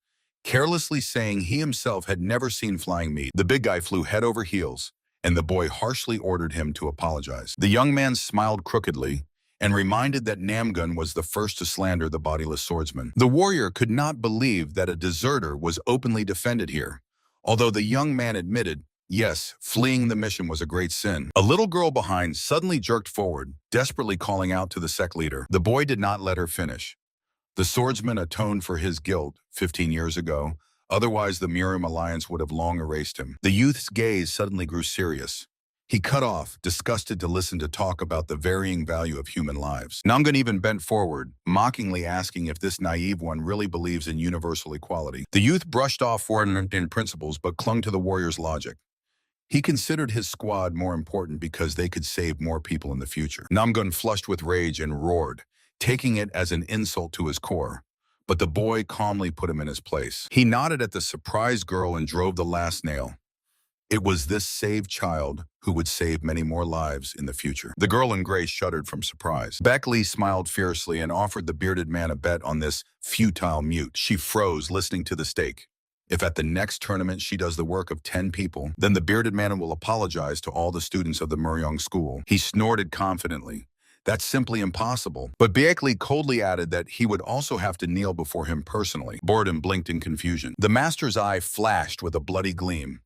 carelessly saying he himself had never seen flying meat. The big guy flew head over heels, and the boy harshly ordered him to apologize. The young man smiled crookedly and reminded that Namgun was the first to slander the bodiless swordsman. The warrior could not believe that a deserter was openly defended here, although the young man admitted, yes, fleeing the mission was a great sin. A little girl behind suddenly jerked forward, desperately calling out to the sect leader. The boy did not let her finish. The swordsman atoned for his guilt 15 years ago. Otherwise, the Miriam alliance would have long erased him. The youth's gaze suddenly grew serious. He cut off, disgusted to listen to talk about the varying value of human lives. Namgun even bent forward, mockingly asking if this naive one really believes in universal equality. The youth brushed off foreign principles but clung to the warrior's logic. He considered his squad more important because they could save more people in the future. Namgun flushed with rage and roared, taking it as an insult to his core. But the boy calmly put him in his place. He nodded at the surprised girl and drove the last nail. It was this saved child who would save many more lives in the future. The girl in gray shuddered from surprise. Beckley smiled fiercely and offered the bearded man a bet on this futile mute. She froze, listening to the stake. If at the next tournament she does the work of 10 people, then the bearded man will apologize to all the students of the Muryong school. He snorted confidently. That's simply impossible. But Beckley coldly added that he would also have to kneel before him personally. Boredom blinked in confusion. The master's eye flashed with a bloody gleam.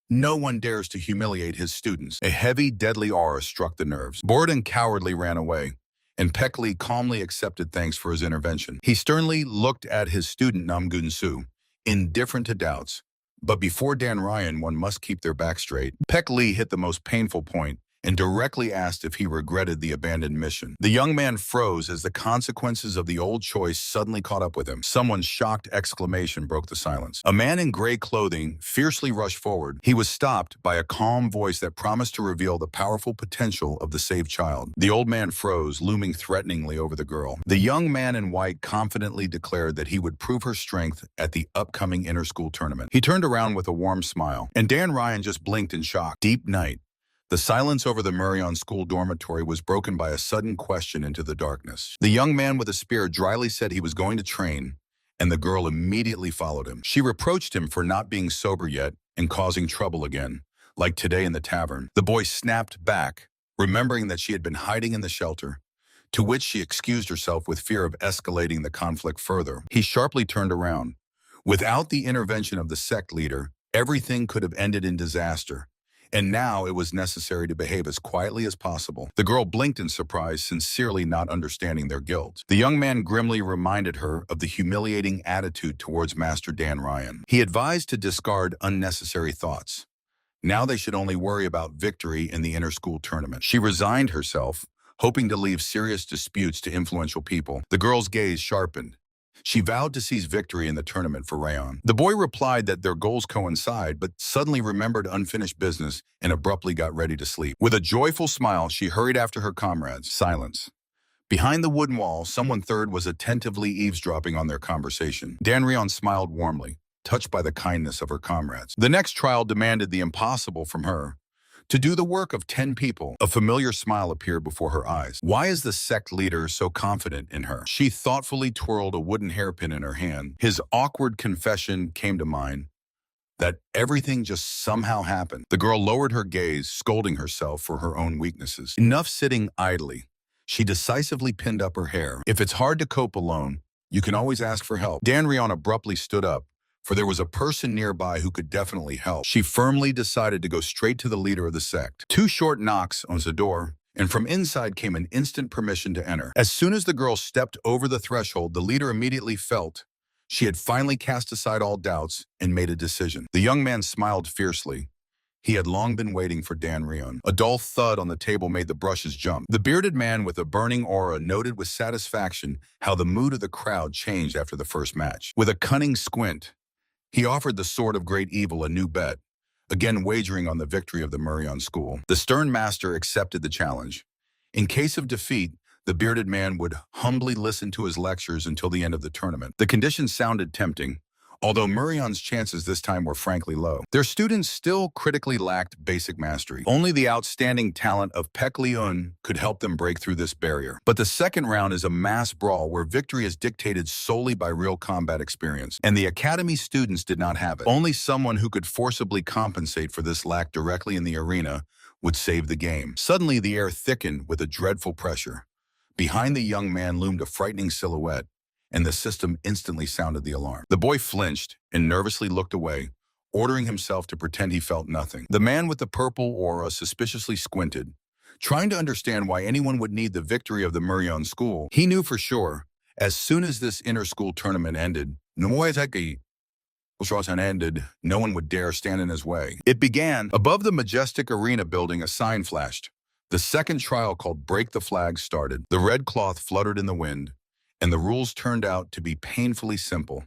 No one dares to humiliate his students. A heavy, deadly aura struck the nerves. Borden cowardly ran away, and Beckley calmly accepted thanks for his intervention. He sternly looked at his student Namgun Su, indifferent to doubts. But before Dan Ryan, one must keep their back straight. Beckley hit the most painful point and directly asked if he regretted the abandoned mission. The young man froze as the consequences of the old choice suddenly caught up with him. Someone's shocked exclamation broke the silence. A man in gray clothing fiercely rushed forward. He was stopped by a calm voice that promised to reveal the powerful potential of the saved child. The old man froze, looming threateningly over the girl. The young man in white confidently declared that he would prove her strength at the upcoming inter-school tournament. He turned around with a warm smile, and Dan Ryan just blinked in shock. Deep night. The silence over the Muryong school dormitory was broken by a sudden question into the darkness. The young man with a spear dryly said he was going to train, and the girl immediately followed him. She reproached him for not being sober yet and causing trouble again, like today in the tavern. The boy snapped back, remembering that she had been hiding in the shelter, to which she excused herself with fear of escalating the conflict further. He sharply turned around. Without the intervention of the sect leader, everything could have ended in disaster. And now it was necessary to behave as quietly as possible. The girl blinked in surprise, sincerely not understanding their guilt. The young man grimly reminded her of the humiliating attitude towards Master Dan Ryan. He advised to discard unnecessary thoughts. Now they should only worry about victory in the inter-school tournament. She resigned herself, hoping to leave serious disputes to influential people. The girl's gaze sharpened. She vowed to seize victory in the tournament for Rayon. The boy replied that their goals coincide, but suddenly remembered unfinished business and abruptly got ready to sleep. With a joyful smile, she hurried after her comrades. Silence. Behind the wooden wall, someone third was attentively eavesdropping on their conversation. Dan Rayon smiled warmly, touched by the kindness of her comrades. The next trial demanded the impossible from her. To do the work of 10 people, a familiar smile appeared before her eyes. Why is the sect leader so confident in her? She thoughtfully twirled a wooden hairpin in her hand. His awkward confession came to mind, that everything just somehow happened. The girl lowered her gaze, scolding herself for her own weaknesses. Enough sitting idly. She decisively pinned up her hair. If it's hard to cope alone, you can always ask for help. Dan Ryan abruptly stood up, for there was a person nearby who could definitely help. She firmly decided to go straight to the leader of the sect. Two short knocks on the door, and from inside came an instant permission to enter. As soon as the girl stepped over the threshold, the leader immediately felt she had finally cast aside all doubts and made a decision. The young man smiled fiercely. He had long been waiting for Dan Rion. A dull thud on the table made the brushes jump. The bearded man with a burning aura noted with satisfaction how the mood of the crowd changed after the first match. With a cunning squint, he offered the Sword of Great Evil a new bet, again wagering on the victory of the Murion school. The stern master accepted the challenge. In case of defeat, the bearded man would humbly listen to his lectures until the end of the tournament. The conditions sounded tempting, although Murion's chances this time were frankly low. Their students still critically lacked basic mastery. Only the outstanding talent of Pek Leun could help them break through this barrier. But the second round is a mass brawl where victory is dictated solely by real combat experience, and the academy students did not have it. Only someone who could forcibly compensate for this lack directly in the arena would save the game. Suddenly, the air thickened with a dreadful pressure. Behind the young man loomed a frightening silhouette, and the system instantly sounded the alarm. The boy flinched and nervously looked away, ordering himself to pretend he felt nothing. The man with the purple aura suspiciously squinted, trying to understand why anyone would need the victory of the Murion school. He knew for sure, as soon as this inter-school tournament ended, no one would dare stand in his way. It began. Above the majestic arena building, a sign flashed. The second trial, called Break the Flag, started. The red cloth fluttered in the wind, and the rules turned out to be painfully simple.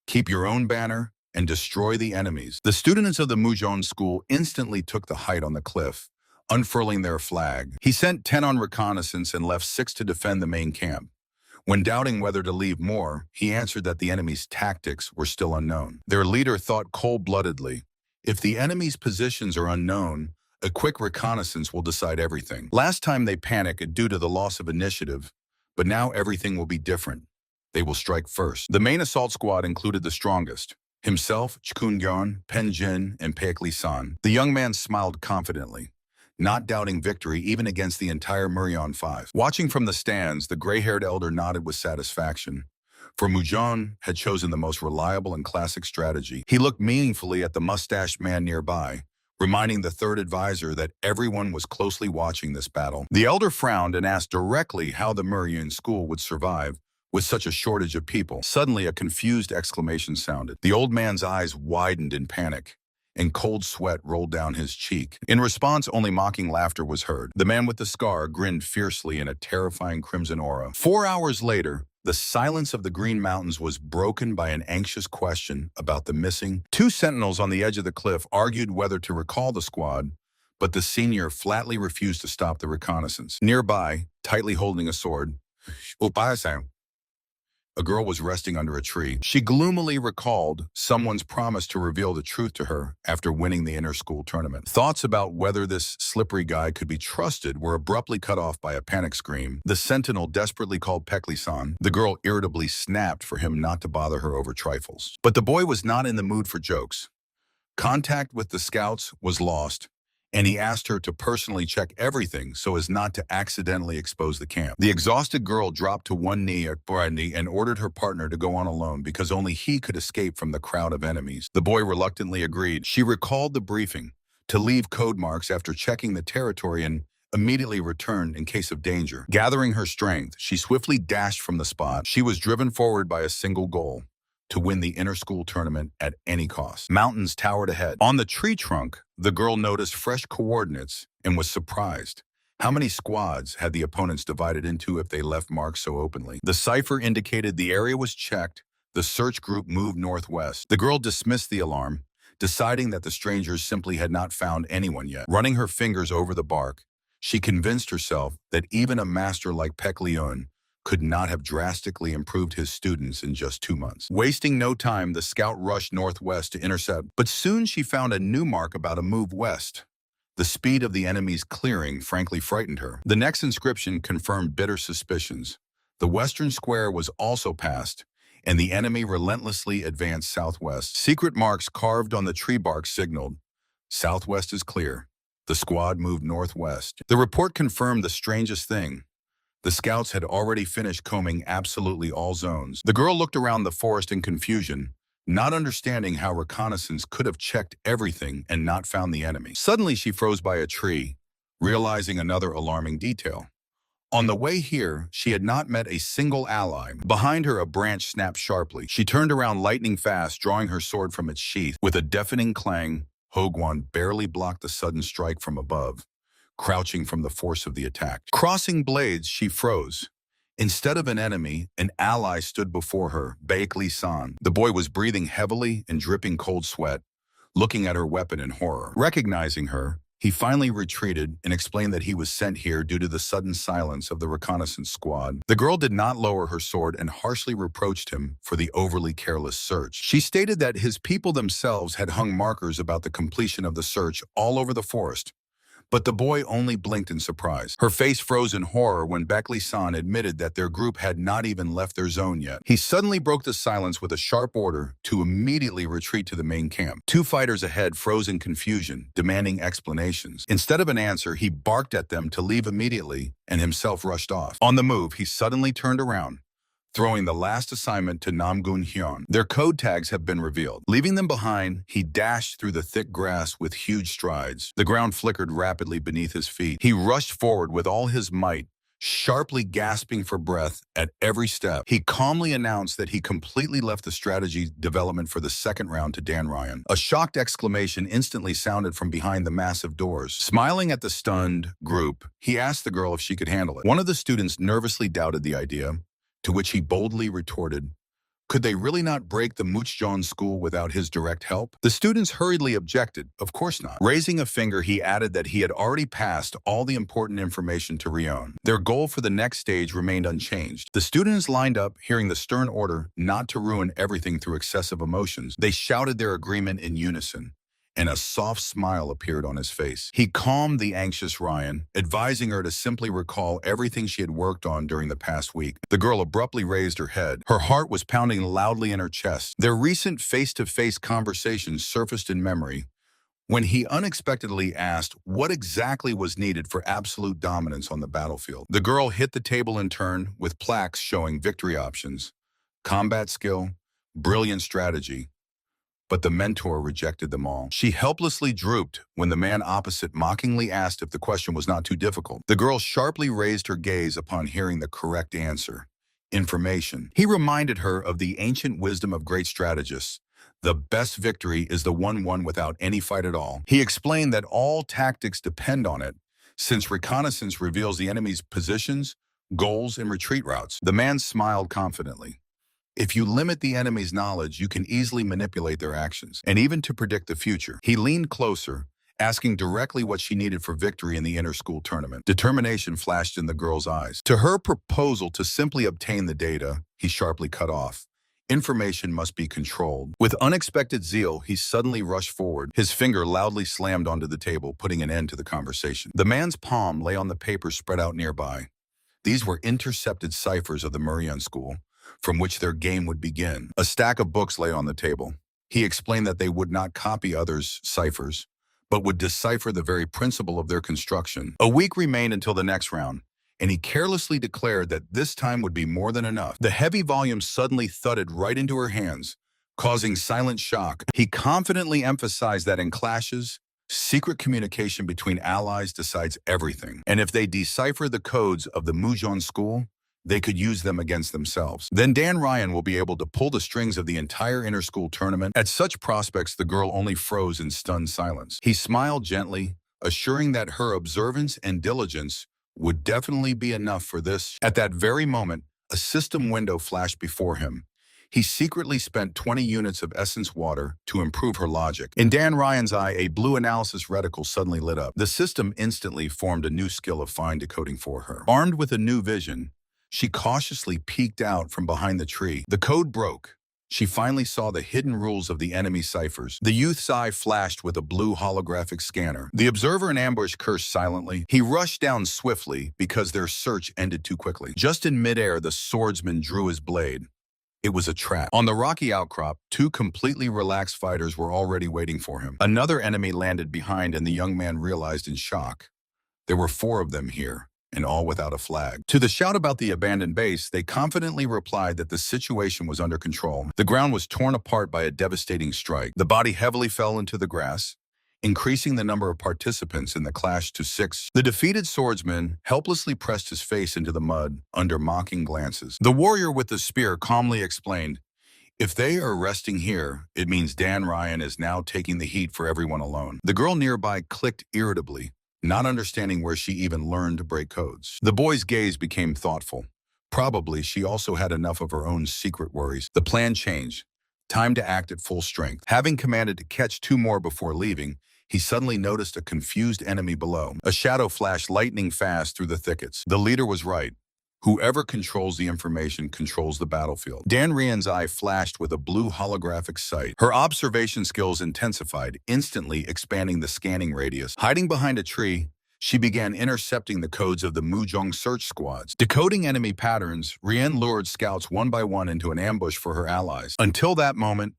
Keep your own banner and destroy the enemies. The students of the Murion school instantly took the height on the cliff, unfurling their flag. He sent 10 on reconnaissance and left 6 to defend the main camp. When doubting whether to leave more, he answered that the enemy's tactics were still unknown. Their leader thought cold-bloodedly, if the enemy's positions are unknown, a quick reconnaissance will decide everything. Last time they panicked due to the loss of initiative, but now everything will be different. They will strike first. The main assault squad included the strongest, himself, Chkun-gyeon, Pen-jin, and Paek-li-san. The young man smiled confidently, not doubting victory even against the entire Murion 5. Watching from the stands, the gray-haired elder nodded with satisfaction, for Murion had chosen the most reliable and classic strategy. He looked meaningfully at the mustached man nearby, reminding the third advisor that everyone was closely watching this battle. The elder frowned and asked directly how the Murion school would survive with such a shortage of people. Suddenly, a confused exclamation sounded. The old man's eyes widened in panic, and cold sweat rolled down his cheek. In response, only mocking laughter was heard. The man with the scar grinned fiercely in a terrifying crimson aura. 4 hours later, the silence of the Green Mountains was broken by an anxious question about the missing. 2 sentinels on the edge of the cliff argued whether to recall the squad, but the senior flatly refused to stop the reconnaissance. Nearby, tightly holding a sword, a girl was resting under a tree. She gloomily recalled someone's promise to reveal the truth to her after winning the inter-school tournament. Thoughts about whether this slippery guy could be trusted were abruptly cut off by a panic scream. The sentinel desperately called Paek-li-san. The girl irritably snapped for him not to bother her over trifles. But the boy was not in the mood for jokes. Contact with the scouts was lost, and he asked her to personally check everything so as not to accidentally expose the camp. The exhausted girl dropped to one knee at Bradley and ordered her partner to go on alone because only he could escape from the crowd of enemies. The boy reluctantly agreed. She recalled the briefing to leave code marks after checking the territory and immediately returned in case of danger. Gathering her strength, she swiftly dashed from the spot. She was driven forward by a single goal: to win the inter-school tournament at any cost. Mountains towered ahead. On the tree trunk, the girl noticed fresh coordinates and was surprised. How many squads had the opponents divided into if they left marks so openly? The cipher indicated the area was checked. The search group moved northwest. The girl dismissed the alarm, deciding that the strangers simply had not found anyone yet. Running her fingers over the bark, she convinced herself that even a master like Paek-li-san could not have drastically improved his students in just 2 months. Wasting no time, the scout rushed northwest to intercept, but soon she found a new mark about a move west. The speed of the enemy's clearing frankly frightened her. The next inscription confirmed bitter suspicions. The western square was also passed, and the enemy relentlessly advanced southwest. Secret marks carved on the tree bark signaled, "Southwest is clear." The squad moved northwest. The report confirmed the strangest thing. The scouts had already finished combing absolutely all zones. The girl looked around the forest in confusion, not understanding how reconnaissance could have checked everything and not found the enemy. Suddenly, she froze by a tree, realizing another alarming detail. On the way here, she had not met a single ally. Behind her, a branch snapped sharply. She turned around lightning fast, drawing her sword from its sheath. With a deafening clang, Hogwan barely blocked the sudden strike from above, crouching from the force of the attack. Crossing blades, she froze. Instead of an enemy, an ally stood before her, Baekli-san. The boy was breathing heavily and dripping cold sweat, looking at her weapon in horror. Recognizing her, he finally retreated and explained that he was sent here due to the sudden silence of the reconnaissance squad. The girl did not lower her sword and harshly reproached him for the overly careless search. She stated that his people themselves had hung markers about the completion of the search all over the forest, but the boy only blinked in surprise. Her face froze in horror when Baekli-san admitted that their group had not even left their zone yet. He suddenly broke the silence with a sharp order to immediately retreat to the main camp. Two fighters ahead froze in confusion, demanding explanations. Instead of an answer, he barked at them to leave immediately and himself rushed off. On the move, he suddenly turned around, throwing the last assignment to Namgun Hyun. Their code tags have been revealed. Leaving them behind, he dashed through the thick grass with huge strides. The ground flickered rapidly beneath his feet. He rushed forward with all his might, sharply gasping for breath at every step. He calmly announced that he completely left the strategy development for the second round to Dan Ryan. A shocked exclamation instantly sounded from behind the massive doors. Smiling at the stunned group, he asked the girl if she could handle it. One of the students nervously doubted the idea, to which he boldly retorted, could they really not break the Muchjeon school without his direct help? The students hurriedly objected, of course not. Raising a finger, he added that he had already passed all the important information to Ryon. Their goal for the next stage remained unchanged. The students lined up, hearing the stern order not to ruin everything through excessive emotions. They shouted their agreement in unison, and a soft smile appeared on his face. He calmed the anxious Ryan, advising her to simply recall everything she had worked on during the past week. The girl abruptly raised her head. Her heart was pounding loudly in her chest. Their recent face-to-face conversation surfaced in memory when he unexpectedly asked what exactly was needed for absolute dominance on the battlefield. The girl hit the table in turn with plaques showing victory options, combat skill, brilliant strategy, but the mentor rejected them all. She helplessly drooped when the man opposite mockingly asked if the question was not too difficult. The girl sharply raised her gaze upon hearing the correct answer: information. He reminded her of the ancient wisdom of great strategists. The best victory is the one won without any fight at all. He explained that all tactics depend on it, since reconnaissance reveals the enemy's positions, goals, and retreat routes. The man smiled confidently. If you limit the enemy's knowledge, you can easily manipulate their actions, and even to predict the future. He leaned closer, asking directly what she needed for victory in the inter-school tournament. Determination flashed in the girl's eyes. To her proposal to simply obtain the data, he sharply cut off. Information must be controlled. With unexpected zeal, he suddenly rushed forward. His finger loudly slammed onto the table, putting an end to the conversation. The man's palm lay on the paper spread out nearby. These were intercepted ciphers of the Murian school, from which their game would begin. A stack of books lay on the table. He explained that they would not copy others' ciphers, but would decipher the very principle of their construction. A week remained until the next round, and he carelessly declared that this time would be more than enough. The heavy volume suddenly thudded right into her hands, causing silent shock. He confidently emphasized that in clashes, secret communication between allies decides everything, and if they decipher the codes of the Mujeon school, they could use them against themselves. Then Dan Ryan will be able to pull the strings of the entire inter-school tournament. At such prospects, the girl only froze in stunned silence. He smiled gently, assuring that her observance and diligence would definitely be enough for this. At that very moment, a system window flashed before him. He secretly spent 20 units of essence water to improve her logic. In Dan Ryan's eye, a blue analysis reticle suddenly lit up. The system instantly formed a new skill of fine decoding for her. Armed with a new vision, she cautiously peeked out from behind the tree. The code broke. She finally saw the hidden rules of the enemy ciphers. The youth's eye flashed with a blue holographic scanner. The observer in ambush cursed silently. He rushed down swiftly because their search ended too quickly. Just in midair, the swordsman drew his blade. It was a trap. On the rocky outcrop, two completely relaxed fighters were already waiting for him. Another enemy landed behind, and the young man realized in shock. There were 4 of them here. and all without a flag. To the shout about the abandoned base, they confidently replied that the situation was under control. The ground was torn apart by a devastating strike. The body heavily fell into the grass, increasing the number of participants in the clash to 6. The defeated swordsman helplessly pressed his face into the mud under mocking glances. The warrior with the spear calmly explained, "If they are resting here, it means Dan Ryan is now taking the heat for everyone alone." The girl nearby clicked irritably, not understanding where she even learned to break codes. The boy's gaze became thoughtful. Probably she also had enough of her own secret worries. The plan changed. Time to act at full strength. Having commanded to catch 2 more before leaving, he suddenly noticed a confused enemy below. A shadow flashed lightning fast through the thickets. The leader was right. Whoever controls the information controls the battlefield. Dan Ryan's eye flashed with a blue holographic sight. Her observation skills intensified, instantly expanding the scanning radius. Hiding behind a tree, she began intercepting the codes of the Mujong search squads. Decoding enemy patterns, Ryan lured scouts one by one into an ambush for her allies. Until that moment,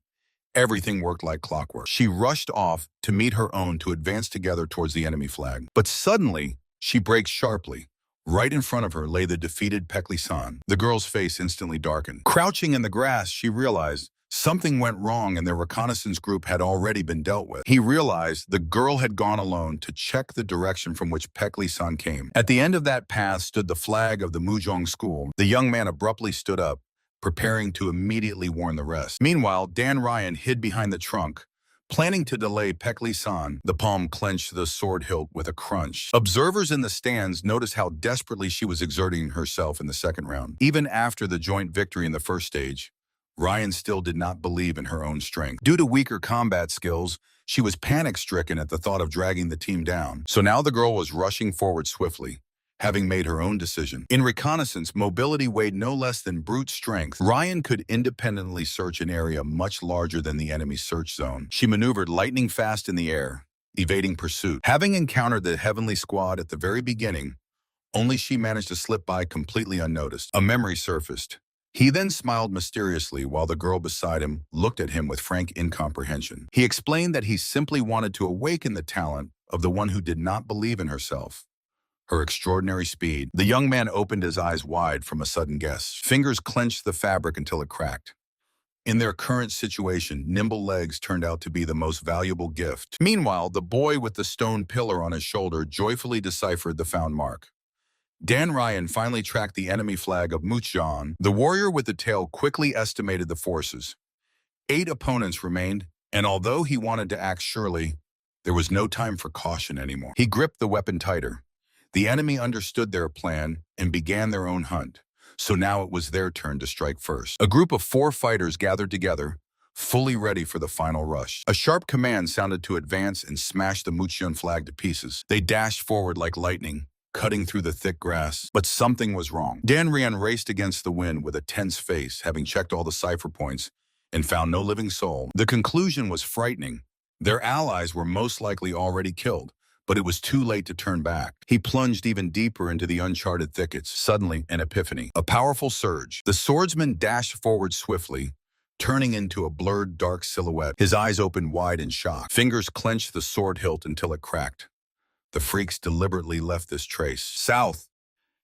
everything worked like clockwork. She rushed off to meet her own to advance together towards the enemy flag. But suddenly, she braked sharply. Right in front of her lay the defeated Pekli-san. The girl's face instantly darkened. Crouching in the grass, she realized something went wrong and their reconnaissance group had already been dealt with. He realized the girl had gone alone to check the direction from which Pekli-san came. At the end of that path stood the flag of the Mujong school. The young man abruptly stood up, preparing to immediately warn the rest. Meanwhile, Dan Ryan hid behind the trunk, planning to delay Pekli-san. The palm clenched the sword hilt with a crunch. Observers in the stands noticed how desperately she was exerting herself in the second round. Even after the joint victory in the first stage, Ryan still did not believe in her own strength. Due to weaker combat skills, she was panic-stricken at the thought of dragging the team down. So now the girl was rushing forward swiftly, having made her own decision. In reconnaissance, mobility weighed no less than brute strength. Ryan could independently search an area much larger than the enemy's search zone. She maneuvered lightning fast in the air, evading pursuit. Having encountered the Heavenly Squad at the very beginning, only she managed to slip by completely unnoticed. A memory surfaced. He then smiled mysteriously while the girl beside him looked at him with frank incomprehension. He explained that he simply wanted to awaken the talent of the one who did not believe in herself. Her extraordinary speed. The young man opened his eyes wide from a sudden guess. Fingers clenched the fabric until it cracked. In their current situation, nimble legs turned out to be the most valuable gift. Meanwhile, the boy with the stone pillar on his shoulder joyfully deciphered the found mark. Dan Ryan finally tracked the enemy flag of Mujong. The warrior with the tail quickly estimated the forces. 8 opponents remained, and although he wanted to act surely, there was no time for caution anymore. He gripped the weapon tighter. The enemy understood their plan and began their own hunt, so now it was their turn to strike first. A group of 4 fighters gathered together, fully ready for the final rush. A sharp command sounded to advance and smash the Mujong flag to pieces. They dashed forward like lightning, cutting through the thick grass. But something was wrong. Dan Ryan raced against the wind with a tense face, having checked all the cipher points and found no living soul. The conclusion was frightening. Their allies were most likely already killed, but it was too late to turn back. He plunged even deeper into the uncharted thickets. Suddenly, an epiphany. A powerful surge. The swordsman dashed forward swiftly, turning into a blurred, dark silhouette. His eyes opened wide in shock. Fingers clenched the sword hilt until it cracked. The freaks deliberately left this trace. South.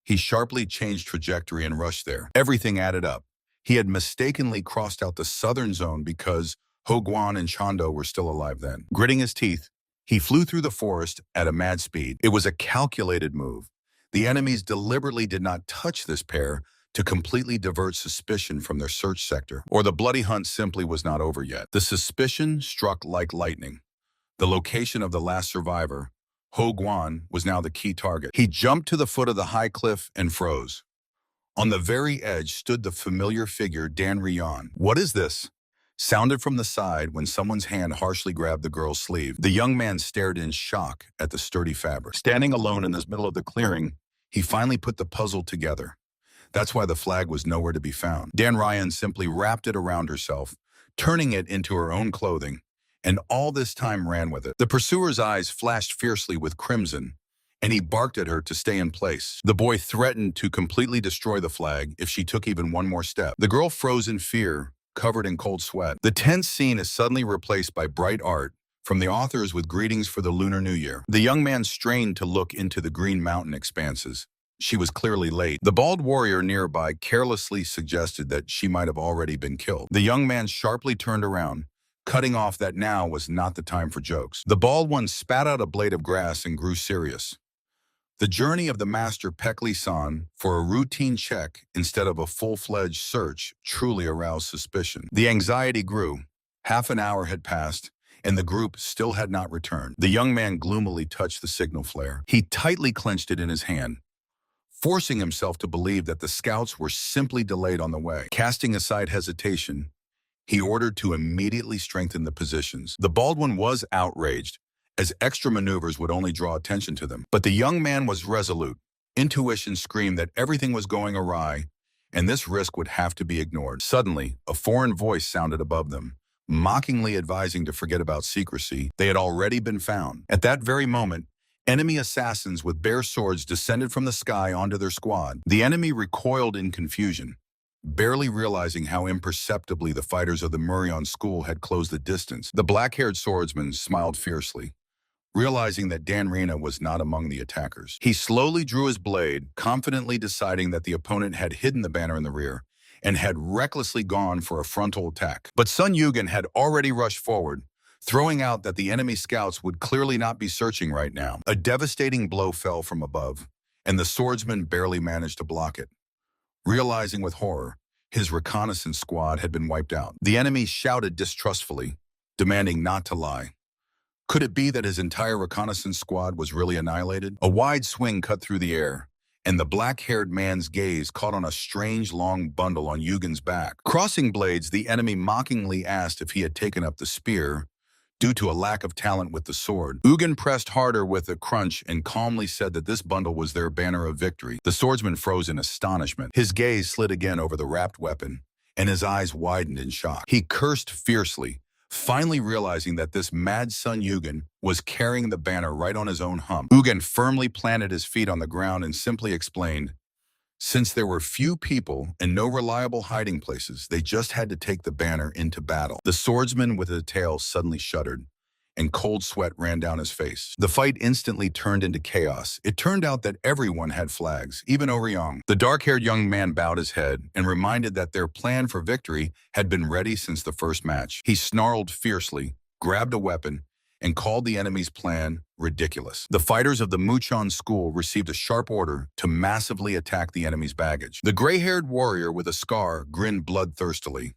He sharply changed trajectory and rushed there. Everything added up. He had mistakenly crossed out the southern zone because Hoguan and Chando were still alive then. Gritting his teeth, he flew through the forest at a mad speed. It was a calculated move. The enemies deliberately did not touch this pair to completely divert suspicion from their search sector, or the bloody hunt simply was not over yet. The suspicion struck like lightning. The location of the last survivor, Hoguan, was now the key target. He jumped to the foot of the high cliff and froze. On the very edge stood the familiar figure Dan Ryan. "What is this?" sounded from the side when someone's hand harshly grabbed the girl's sleeve. The young man stared in shock at the sturdy fabric. Standing alone in the middle of the clearing, he finally put the puzzle together. That's why the flag was nowhere to be found. Dan Ryan simply wrapped it around herself, turning it into her own clothing, and all this time ran with it. The pursuer's eyes flashed fiercely with crimson, and he barked at her to stay in place. The boy threatened to completely destroy the flag if she took even one more step. The girl froze in fear, covered in cold sweat. The tense scene is suddenly replaced by bright art from the authors with greetings for the Lunar New Year. The young man strained to look into the green mountain expanses, She was clearly late. The bald warrior nearby carelessly suggested that she might have already been killed. The young man sharply turned around, cutting off that now was not the time for jokes. The bald one spat out a blade of grass and grew serious. The journey of the master Pekli-san for a routine check instead of a full-fledged search truly aroused suspicion. The anxiety grew. Half an hour had passed, and the group still had not returned. The young man gloomily touched the signal flare. He tightly clenched it in his hand, forcing himself to believe that the scouts were simply delayed on the way. Casting aside hesitation, he ordered to immediately strengthen the positions. The bald one was outraged, as extra maneuvers would only draw attention to them. But the young man was resolute. Intuition screamed that everything was going awry, and this risk would have to be ignored. Suddenly, a foreign voice sounded above them, mockingly advising to forget about secrecy. They had already been found. At that very moment, enemy assassins with bare swords descended from the sky onto their squad. The enemy recoiled in confusion, barely realizing how imperceptibly the fighters of the Murion school had closed the distance. The black-haired swordsman smiled fiercely, realizing that Dan Rena was not among the attackers. He slowly drew his blade, confidently deciding that the opponent had hidden the banner in the rear and had recklessly gone for a frontal attack. But Sun Yugen had already rushed forward, throwing out that the enemy scouts would clearly not be searching right now. A devastating blow fell from above, and the swordsman barely managed to block it. Realizing with horror, his reconnaissance squad had been wiped out. The enemy shouted distrustfully, demanding not to lie. Could it be that his entire reconnaissance squad was really annihilated? A wide swing cut through the air, and the black-haired man's gaze caught on a strange long bundle on Yugen's back. Crossing blades, the enemy mockingly asked if he had taken up the spear, due to a lack of talent with the sword. Yugen pressed harder with a crunch and calmly said that this bundle was their banner of victory. The swordsman froze in astonishment. His gaze slid again over the wrapped weapon, and his eyes widened in shock. He cursed fiercely, finally realizing that this mad Sun Yugen was carrying the banner right on his own hump. Yugen firmly planted his feet on the ground and simply explained, since there were few people and no reliable hiding places, they just had to take the banner into battle. The swordsman with the tail suddenly shuddered, and cold sweat ran down his face. The fight instantly turned into chaos. It turned out that everyone had flags, even Orion. The dark-haired young man bowed his head and reminded that their plan for victory had been ready since the first match. He snarled fiercely, grabbed a weapon, and called the enemy's plan ridiculous. The fighters of the Muchon school received a sharp order to massively attack the enemy's baggage. The gray-haired warrior with a scar grinned bloodthirstily.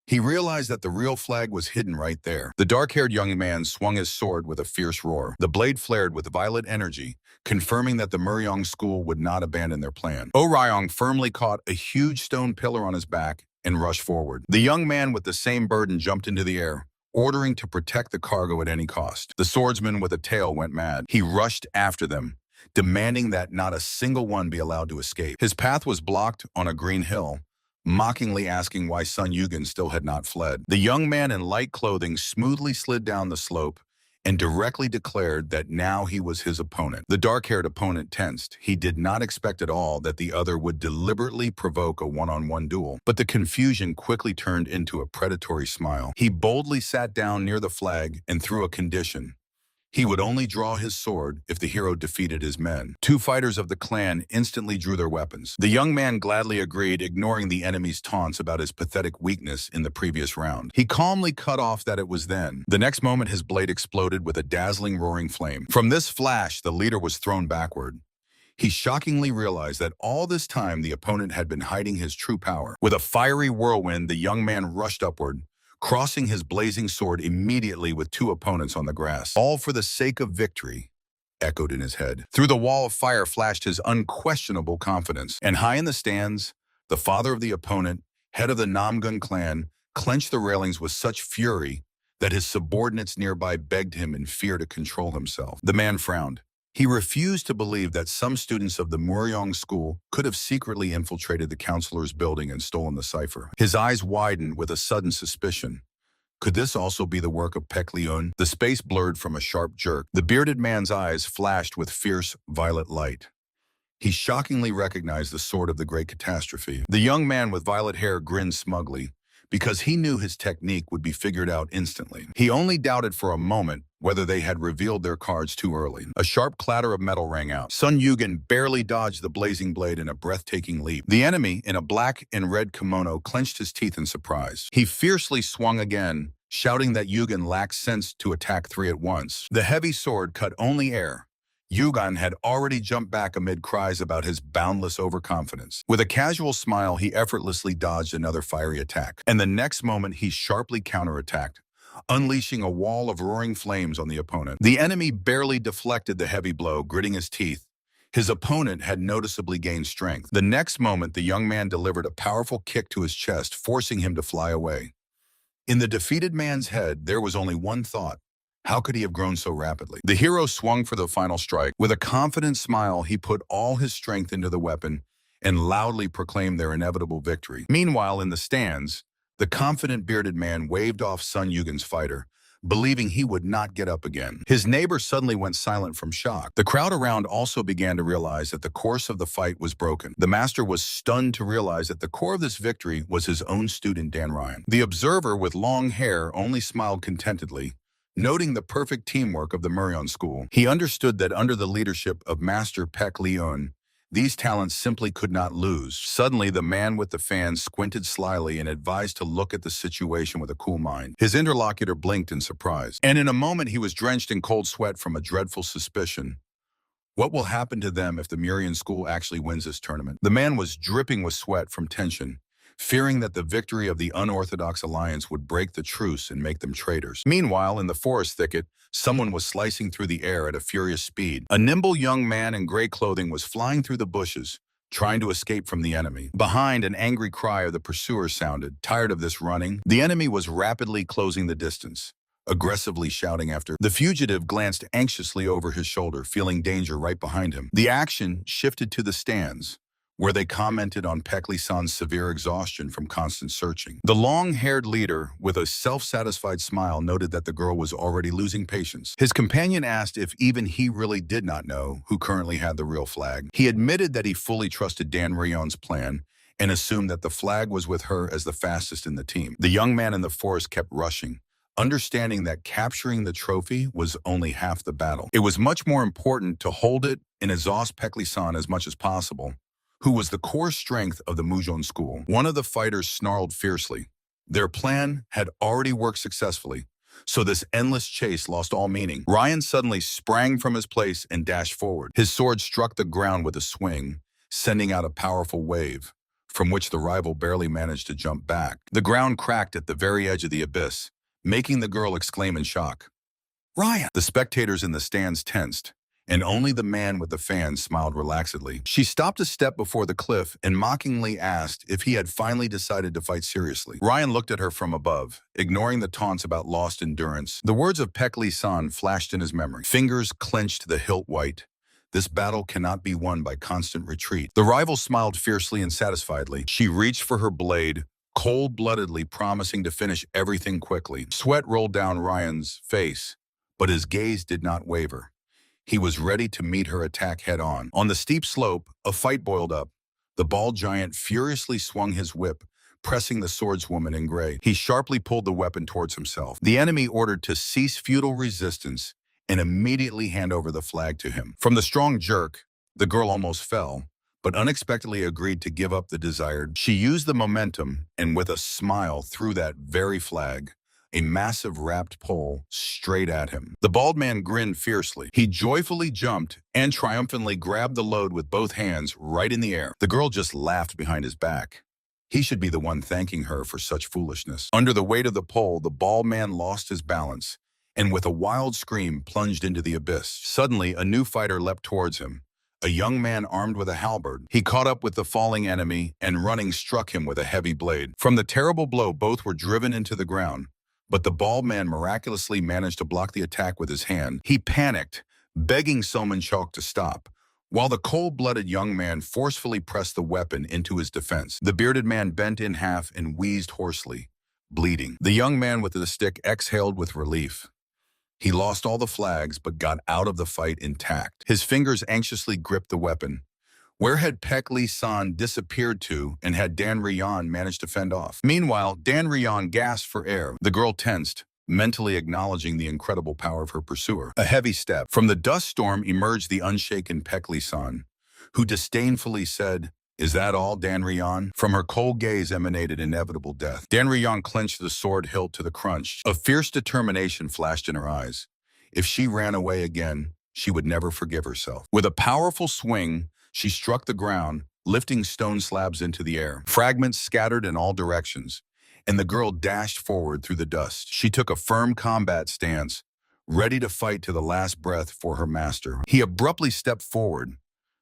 He realized that the real flag was hidden right there. The dark-haired young man swung his sword with a fierce roar. The blade flared with violet energy, confirming that the Murion school would not abandon their plan. Orion firmly caught a huge stone pillar on his back and rushed forward. The young man with the same burden jumped into the air, ordering to protect the cargo at any cost. The swordsman with a tail went mad. He rushed after them, demanding that not a single one be allowed to escape. His path was blocked on a green hill, mockingly asking why Sun Yugen still had not fled. The young man in light clothing smoothly slid down the slope and directly declared that now he was his opponent. The dark-haired opponent tensed. He did not expect at all that the other would deliberately provoke a one-on-one duel, but the confusion quickly turned into a predatory smile. He boldly sat down near the flag and threw a condition. He would only draw his sword if the hero defeated his men. Two fighters of the clan instantly drew their weapons. The young man gladly agreed, ignoring the enemy's taunts about his pathetic weakness in the previous round. He calmly cut off that it was then. The next moment, his blade exploded with a dazzling roaring flame. From this flash, the leader was thrown backward. He shockingly realized that all this time the opponent had been hiding his true power. With a fiery whirlwind, the young man rushed upward, crossing his blazing sword immediately with two opponents on the grass. All for the sake of victory, echoed in his head. Through the wall of fire flashed his unquestionable confidence. And high in the stands, the father of the opponent, head of the Namgun clan, clenched the railings with such fury that his subordinates nearby begged him in fear to control himself. The man frowned. He refused to believe that some students of the Murion school could have secretly infiltrated the counselor's building and stolen the cipher. His eyes widened with a sudden suspicion. Could this also be the work of Pekliun? The space blurred from a sharp jerk. The bearded man's eyes flashed with fierce violet light. He shockingly recognized the sword of the Great Catastrophe. The young man with violet hair grinned smugly, because he knew his technique would be figured out instantly. He only doubted for a moment whether they had revealed their cards too early. A sharp clatter of metal rang out. Sun Yugen barely dodged the blazing blade in a breathtaking leap. The enemy, in a black and red kimono, clenched his teeth in surprise. He fiercely swung again, shouting that Yugen lacked sense to attack three at once. The heavy sword cut only air. Yugen had already jumped back amid cries about his boundless overconfidence. With a casual smile, he effortlessly dodged another fiery attack. And the next moment, he sharply counterattacked, unleashing a wall of roaring flames on the opponent. The enemy barely deflected the heavy blow, gritting his teeth. His opponent had noticeably gained strength. The next moment, the young man delivered a powerful kick to his chest, forcing him to fly away. In the defeated man's head, there was only one thought. How could he have grown so rapidly? The hero swung for the final strike. With a confident smile, he put all his strength into the weapon and loudly proclaimed their inevitable victory. Meanwhile, in the stands, the confident bearded man waved off Sun Yugen's fighter, believing he would not get up again. His neighbor suddenly went silent from shock. The crowd around also began to realize that the course of the fight was broken. The master was stunned to realize that the core of this victory was his own student Dan Ryan. The observer with long hair only smiled contentedly, noting the perfect teamwork of the Murion school. He understood that under the leadership of Master Pek Leon, these talents simply could not lose. Suddenly, the man with the fan squinted slyly and advised to look at the situation with a cool mind. His interlocutor blinked in surprise, and in a moment he was drenched in cold sweat from a dreadful suspicion. What will happen to them if the Murion school actually wins this tournament? The man was dripping with sweat from tension, fearing that the victory of the unorthodox alliance would break the truce and make them traitors. Meanwhile, in the forest thicket, someone was slicing through the air at a furious speed. A nimble young man in gray clothing was flying through the bushes, trying to escape from the enemy. Behind, an angry cry of the pursuer sounded. Tired of this running, the enemy was rapidly closing the distance, aggressively shouting after. The fugitive glanced anxiously over his shoulder, feeling danger right behind him. The action shifted to the stands, where they commented on Pekli-san's severe exhaustion from constant searching. The long-haired leader, with a self-satisfied smile, noted that the girl was already losing patience. His companion asked if even he really did not know who currently had the real flag. He admitted that he fully trusted Dan Rion's plan and assumed that the flag was with her as the fastest in the team. The young man in the forest kept rushing, understanding that capturing the trophy was only half the battle. It was much more important to hold it and exhaust Pekli-san as much as possible, who was the core strength of the Mujon school. One of the fighters snarled fiercely. Their plan had already worked successfully, so this endless chase lost all meaning. Ryan suddenly sprang from his place and dashed forward. His sword struck the ground with a swing, sending out a powerful wave, from which the rival barely managed to jump back. The ground cracked at the very edge of the abyss, making the girl exclaim in shock, "Ryan!" The spectators in the stands tensed, and only the man with the fan smiled relaxedly. She stopped a step before the cliff and mockingly asked if he had finally decided to fight seriously. Ryan looked at her from above, ignoring the taunts about lost endurance. The words of Pekli-san flashed in his memory. Fingers clenched to the hilt white. This battle cannot be won by constant retreat. The rival smiled fiercely and satisfiedly. She reached for her blade, cold-bloodedly promising to finish everything quickly. Sweat rolled down Ryan's face, but his gaze did not waver. He was ready to meet her attack head-on. On the steep slope, a fight boiled up. The bald giant furiously swung his whip, pressing the swordswoman in gray. He sharply pulled the weapon towards himself. The enemy ordered to cease futile resistance and immediately hand over the flag to him. From the strong jerk, the girl almost fell, but unexpectedly agreed to give up the desired. She used the momentum and with a smile threw that very flag, a massive wrapped pole, straight at him. The bald man grinned fiercely. He joyfully jumped and triumphantly grabbed the load with both hands right in the air. The girl just laughed behind his back. He should be the one thanking her for such foolishness. Under the weight of the pole, the bald man lost his balance and with a wild scream plunged into the abyss. Suddenly, a new fighter leapt towards him, a young man armed with a halberd. He caught up with the falling enemy and running struck him with a heavy blade. From the terrible blow, both were driven into the ground, but the bald man miraculously managed to block the attack with his hand. He panicked, begging Somanchok to stop, while the cold-blooded young man forcefully pressed the weapon into his defense. The bearded man bent in half and wheezed hoarsely, bleeding. The young man with the stick exhaled with relief. He lost all the flags but got out of the fight intact. His fingers anxiously gripped the weapon. Where had Pekli-san disappeared to, and had Dan Ryan managed to fend off? Meanwhile, Dan Ryan gasped for air. The girl tensed, mentally acknowledging the incredible power of her pursuer. A heavy step. From the dust storm emerged the unshaken Pekli-san, who disdainfully said, "Is that all, Danryon?" From her cold gaze emanated inevitable death. Danryon clenched the sword hilt to the crunch. A fierce determination flashed in her eyes. If she ran away again, she would never forgive herself. With a powerful swing, she struck the ground, lifting stone slabs into the air. Fragments scattered in all directions, and the girl dashed forward through the dust. She took a firm combat stance, ready to fight to the last breath for her master. He abruptly stepped forward,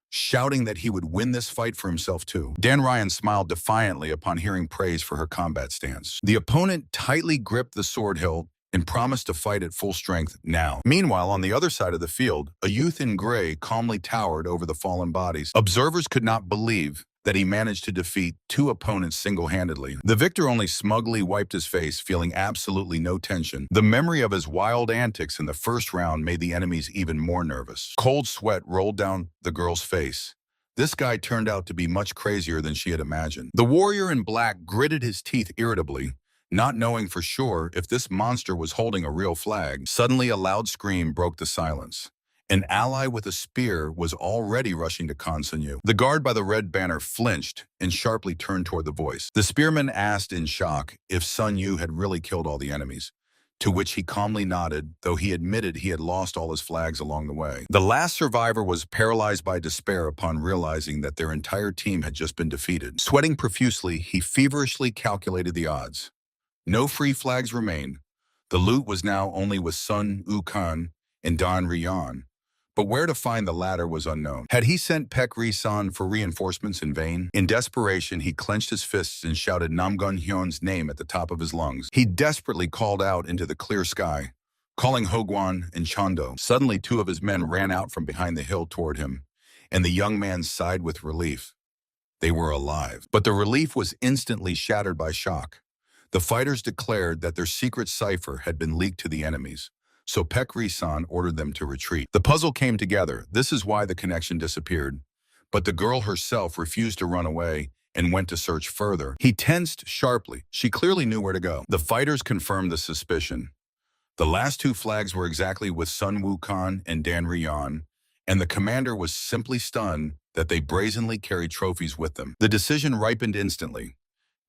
shouting that he would win this fight for himself too. Danryon smiled defiantly upon hearing praise for her combat stance. The opponent tightly gripped the sword hilt and promised to fight at full strength now. Meanwhile, on the other side of the field, a youth in gray calmly towered over the fallen bodies. Observers could not believe that he managed to defeat two opponents single-handedly. The victor only smugly wiped his face, feeling absolutely no tension. The memory of his wild antics in the first round made the enemies even more nervous. Cold sweat rolled down the girl's face. This guy turned out to be much crazier than she had imagined. The warrior in black gritted his teeth irritably, not knowing for sure if this monster was holding a real flag. Suddenly, a loud scream broke the silence. An ally with a spear was already rushing to Khan Sun Yu. The guard by the red banner flinched and sharply turned toward the voice. The spearman asked in shock if Sun Yu had really killed all the enemies, to which he calmly nodded, though he admitted he had lost all his flags along the way. The last survivor was paralyzed by despair upon realizing that their entire team had just been defeated. Sweating profusely, he feverishly calculated the odds. No free flags remained. The loot was now only with Sun Wukong and Dan Rian, but where to find the latter was unknown. Had he sent Pek Ri-san for reinforcements in vain? In desperation, he clenched his fists and shouted Namgun Hyun's name at the top of his lungs. He desperately called out into the clear sky, calling Hogwan and Chando. Suddenly, two of his men ran out from behind the hill toward him, and the young man sighed with relief. They were alive. But the relief was instantly shattered by shock. The fighters declared that their secret cipher had been leaked to the enemies, so Pek Ri-san ordered them to retreat. The puzzle came together. This is why the connection disappeared. But the girl herself refused to run away and went to search further. He tensed sharply. She clearly knew where to go. The fighters confirmed the suspicion. The last two flags were exactly with Sun Wukong and Dan Rian, and the commander was simply stunned that they brazenly carried trophies with them. The decision ripened instantly.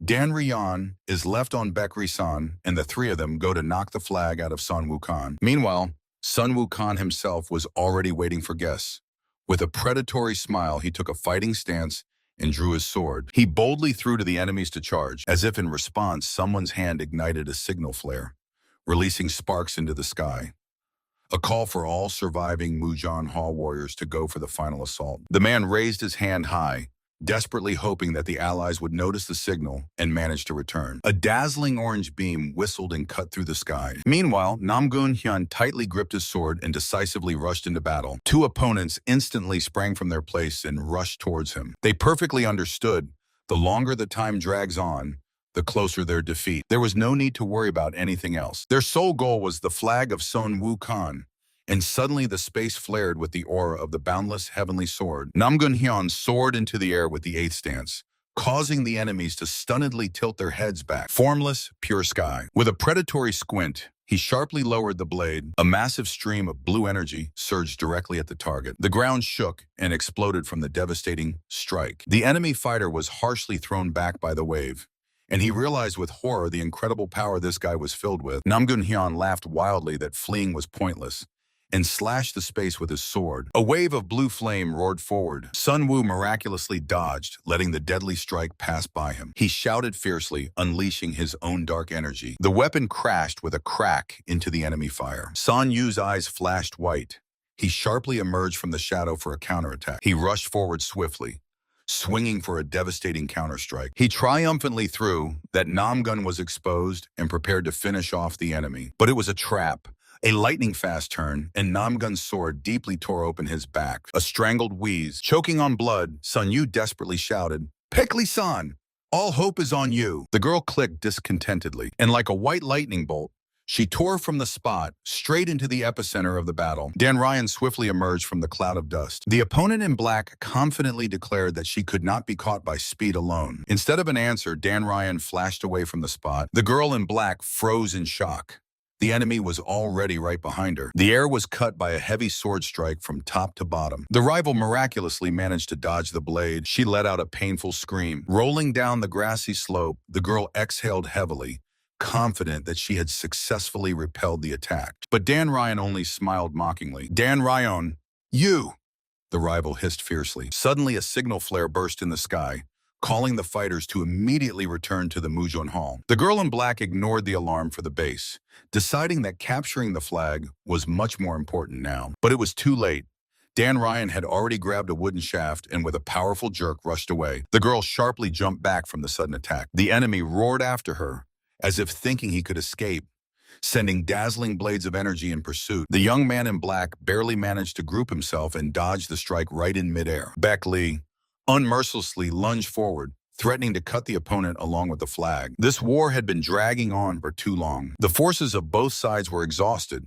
Dan Rian is left on Pek Ri-san, and the three of them go to knock the flag out of Sun Wukong. Meanwhile, Sun Wukong himself was already waiting for guests. With a predatory smile, he took a fighting stance and drew his sword. He boldly threw to the enemies to charge. As if in response, someone's hand ignited a signal flare, releasing sparks into the sky. A call for all surviving Mujan Hall warriors to go for the final assault. The man raised his hand high, desperately hoping that the allies would notice the signal and manage to return. A dazzling orange beam whistled and cut through the sky. Meanwhile, Namgun Hyun tightly gripped his sword and decisively rushed into battle. Two opponents instantly sprang from their place and rushed towards him. They perfectly understood, the longer the time drags on, the closer their defeat. There was no need to worry about anything else. Their sole goal was the flag of Sun Wukong, and suddenly the space flared with the aura of the boundless heavenly sword. Namgun Hyun soared into the air with the eighth stance, causing the enemies to stunnedly tilt their heads back. Formless, pure sky. With a predatory squint, he sharply lowered the blade. A massive stream of blue energy surged directly at the target. The ground shook and exploded from the devastating strike. The enemy fighter was harshly thrown back by the wave, and he realized with horror the incredible power this guy was filled with. Namgun Hyun laughed wildly that fleeing was pointless, and slashed the space with his sword. A wave of blue flame roared forward. Sun Wu miraculously dodged, letting the deadly strike pass by him. He shouted fiercely, unleashing his own dark energy. The weapon crashed with a crack into the enemy fire. Sun Yu's eyes flashed white. He sharply emerged from the shadow for a counterattack. He rushed forward swiftly, swinging for a devastating counterstrike. He triumphantly threw that Namgun was exposed and prepared to finish off the enemy. But it was a trap. A lightning-fast turn, and Namgun's sword deeply tore open his back. A strangled wheeze. Choking on blood, Sun Yu desperately shouted, "Pek Ri-san, all hope is on you." The girl clicked discontentedly, and like a white lightning bolt, she tore from the spot, straight into the epicenter of the battle. Dan Ryan swiftly emerged from the cloud of dust. The opponent in black confidently declared that she could not be caught by speed alone. Instead of an answer, Dan Ryan flashed away from the spot. The girl in black froze in shock. The enemy was already right behind her. The air was cut by a heavy sword strike from top to bottom. The rival miraculously managed to dodge the blade. She let out a painful scream. Rolling down the grassy slope, the girl exhaled heavily, confident that she had successfully repelled the attack. But Dan Ryan only smiled mockingly. Dan Ryan, you! The rival hissed fiercely. Suddenly, a signal flare burst in the sky, calling the fighters to immediately return to the Mujon Hall. The girl in black ignored the alarm for the base, deciding that capturing the flag was much more important now. But it was too late. Dan Ryan had already grabbed a wooden shaft and with a powerful jerk rushed away. The girl sharply jumped back from the sudden attack. The enemy roared after her, as if thinking he could escape, sending dazzling blades of energy in pursuit. The young man in black barely managed to group himself and dodge the strike right in midair. Beck Lee unmercilessly lunged forward, threatening to cut the opponent along with the flag. This war had been dragging on for too long. The forces of both sides were exhausted,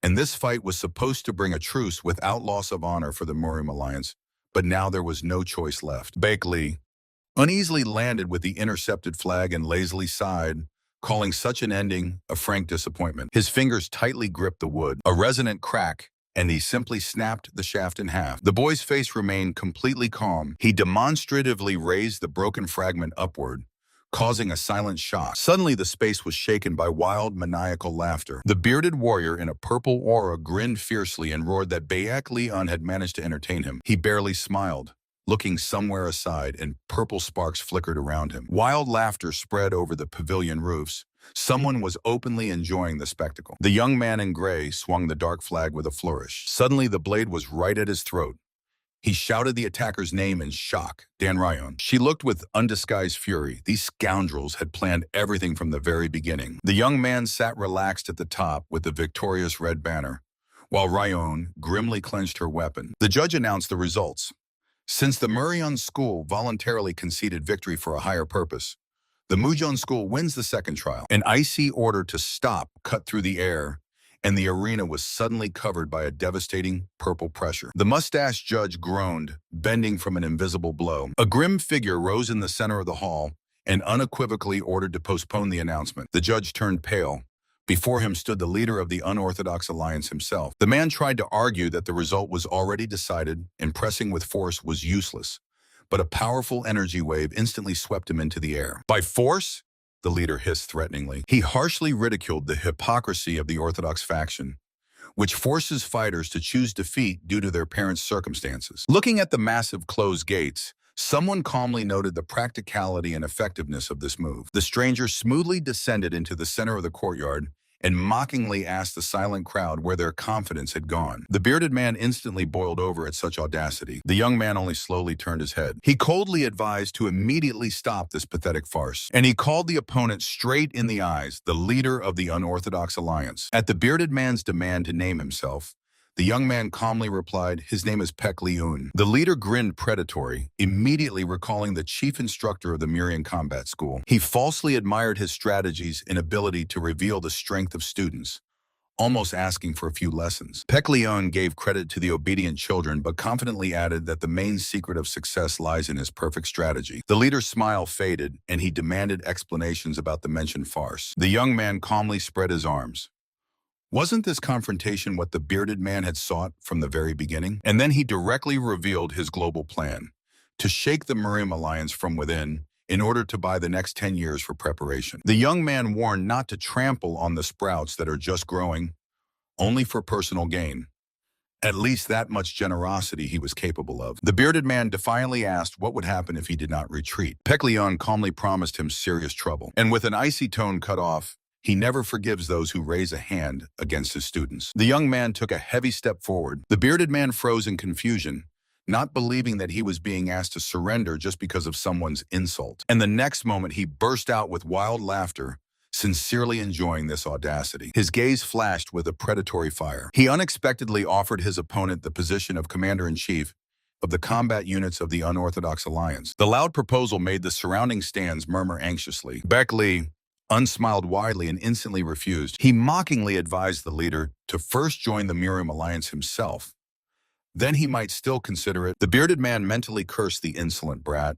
and this fight was supposed to bring a truce without loss of honor for the Murim Alliance, but now there was no choice left. Beck Lee uneasily landed with the intercepted flag and lazily sighed, calling such an ending a frank disappointment. His fingers tightly gripped the wood, a resonant crack, and he simply snapped the shaft in half. The boy's face remained completely calm. He demonstratively raised the broken fragment upward, causing a silent shock. Suddenly, the space was shaken by wild, maniacal laughter. The bearded warrior in a purple aura grinned fiercely and roared that Baek Leon had managed to entertain him. He barely smiled, looking somewhere aside, and purple sparks flickered around him. Wild laughter spread over the pavilion roofs. Someone was openly enjoying the spectacle. The young man in gray swung the dark flag with a flourish. Suddenly, the blade was right at his throat. He shouted the attacker's name in shock, Dan Ryan. She looked with undisguised fury. These scoundrels had planned everything from the very beginning. The young man sat relaxed at the top with the victorious red banner, while Ryan grimly clenched her weapon. The judge announced the results. Since the Murion School voluntarily conceded victory for a higher purpose, the Mujon School wins the second trial. An icy order to stop cut through the air, and the arena was suddenly covered by a devastating purple pressure. The mustached judge groaned, bending from an invisible blow. A grim figure rose in the center of the hall and unequivocally ordered to postpone the announcement. The judge turned pale. Before him stood the leader of the Unorthodox Alliance himself. The man tried to argue that the result was already decided and pressing with force was useless, but a powerful energy wave instantly swept him into the air. By force? The leader hissed threateningly. He harshly ridiculed the hypocrisy of the Orthodox faction, which forces fighters to choose defeat due to their parents' circumstances. Looking at the massive closed gates, someone calmly noted the practicality and effectiveness of this move. The stranger smoothly descended into the center of the courtyard and mockingly asked the silent crowd where their confidence had gone. The bearded man instantly boiled over at such audacity. The young man only slowly turned his head. He coldly advised to immediately stop this pathetic farce, and he called the opponent straight in the eyes, the leader of the Unorthodox Alliance. At the bearded man's demand to name himself, the young man calmly replied, "His name is Pek Leun." The leader grinned predatory, immediately recalling the chief instructor of the Murian Combat School. He falsely admired his strategies and ability to reveal the strength of students, almost asking for a few lessons. Pek Leun gave credit to the obedient children, but confidently added that the main secret of success lies in his perfect strategy. The leader's smile faded, and he demanded explanations about the mentioned farce. The young man calmly spread his arms. Wasn't this confrontation what the bearded man had sought from the very beginning? And then he directly revealed his global plan, to shake the Murim Alliance from within in order to buy the next 10 years for preparation. The young man warned not to trample on the sprouts that are just growing, only for personal gain. At least that much generosity he was capable of. The bearded man defiantly asked what would happen if he did not retreat. Pek Leon calmly promised him serious trouble, and with an icy tone cut off, he never forgives those who raise a hand against his students. The young man took a heavy step forward. The bearded man froze in confusion, not believing that he was being asked to surrender just because of someone's insult. And the next moment, he burst out with wild laughter, sincerely enjoying this audacity. His gaze flashed with a predatory fire. He unexpectedly offered his opponent the position of commander-in-chief of the combat units of the Unorthodox Alliance. The loud proposal made the surrounding stands murmur anxiously. Beck Lee unsmiled widely and instantly refused. He mockingly advised the leader to first join the Murim Alliance himself. Then he might still consider it. The bearded man mentally cursed the insolent brat,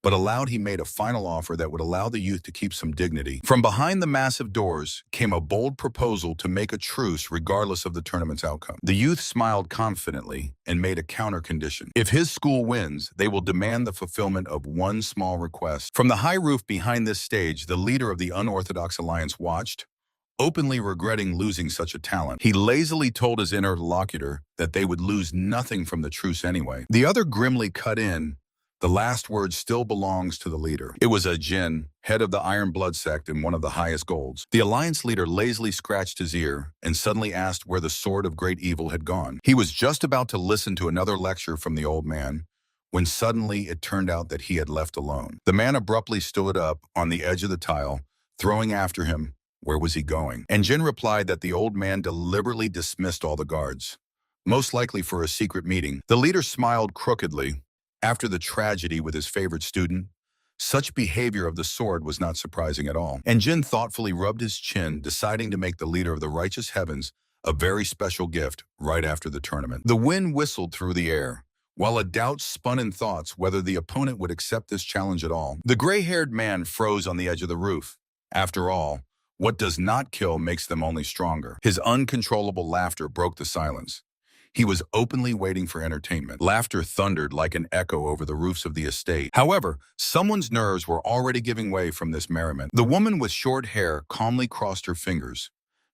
but aloud he made a final offer that would allow the youth to keep some dignity. From behind the massive doors came a bold proposal to make a truce regardless of the tournament's outcome. The youth smiled confidently and made a counter condition. If his school wins, they will demand the fulfillment of one small request. From the high roof behind this stage, the leader of the Unorthodox Alliance watched, openly regretting losing such a talent. He lazily told his interlocutor that they would lose nothing from the truce anyway. The other grimly cut in, "The last word still belongs to the leader." It was a Jin, head of the Iron Blood Sect and one of the highest golds. The alliance leader lazily scratched his ear and suddenly asked where the sword of great evil had gone. He was just about to listen to another lecture from the old man when suddenly it turned out that he had left alone. The man abruptly stood up on the edge of the tile, throwing after him, "Where was he going?" And Jin replied that the old man deliberately dismissed all the guards, most likely for a secret meeting. The leader smiled crookedly. After the tragedy with his favorite student, such behavior of the sword was not surprising at all. And Jin thoughtfully rubbed his chin, deciding to make the leader of the righteous heavens a very special gift right after the tournament. The wind whistled through the air, while a doubt spun in thoughts whether the opponent would accept this challenge at all. The gray-haired man froze on the edge of the roof. After all, what does not kill makes them only stronger. His uncontrollable laughter broke the silence. He was openly waiting for entertainment. Laughter thundered like an echo over the roofs of the estate. However, someone's nerves were already giving way from this merriment. The woman with short hair calmly crossed her fingers.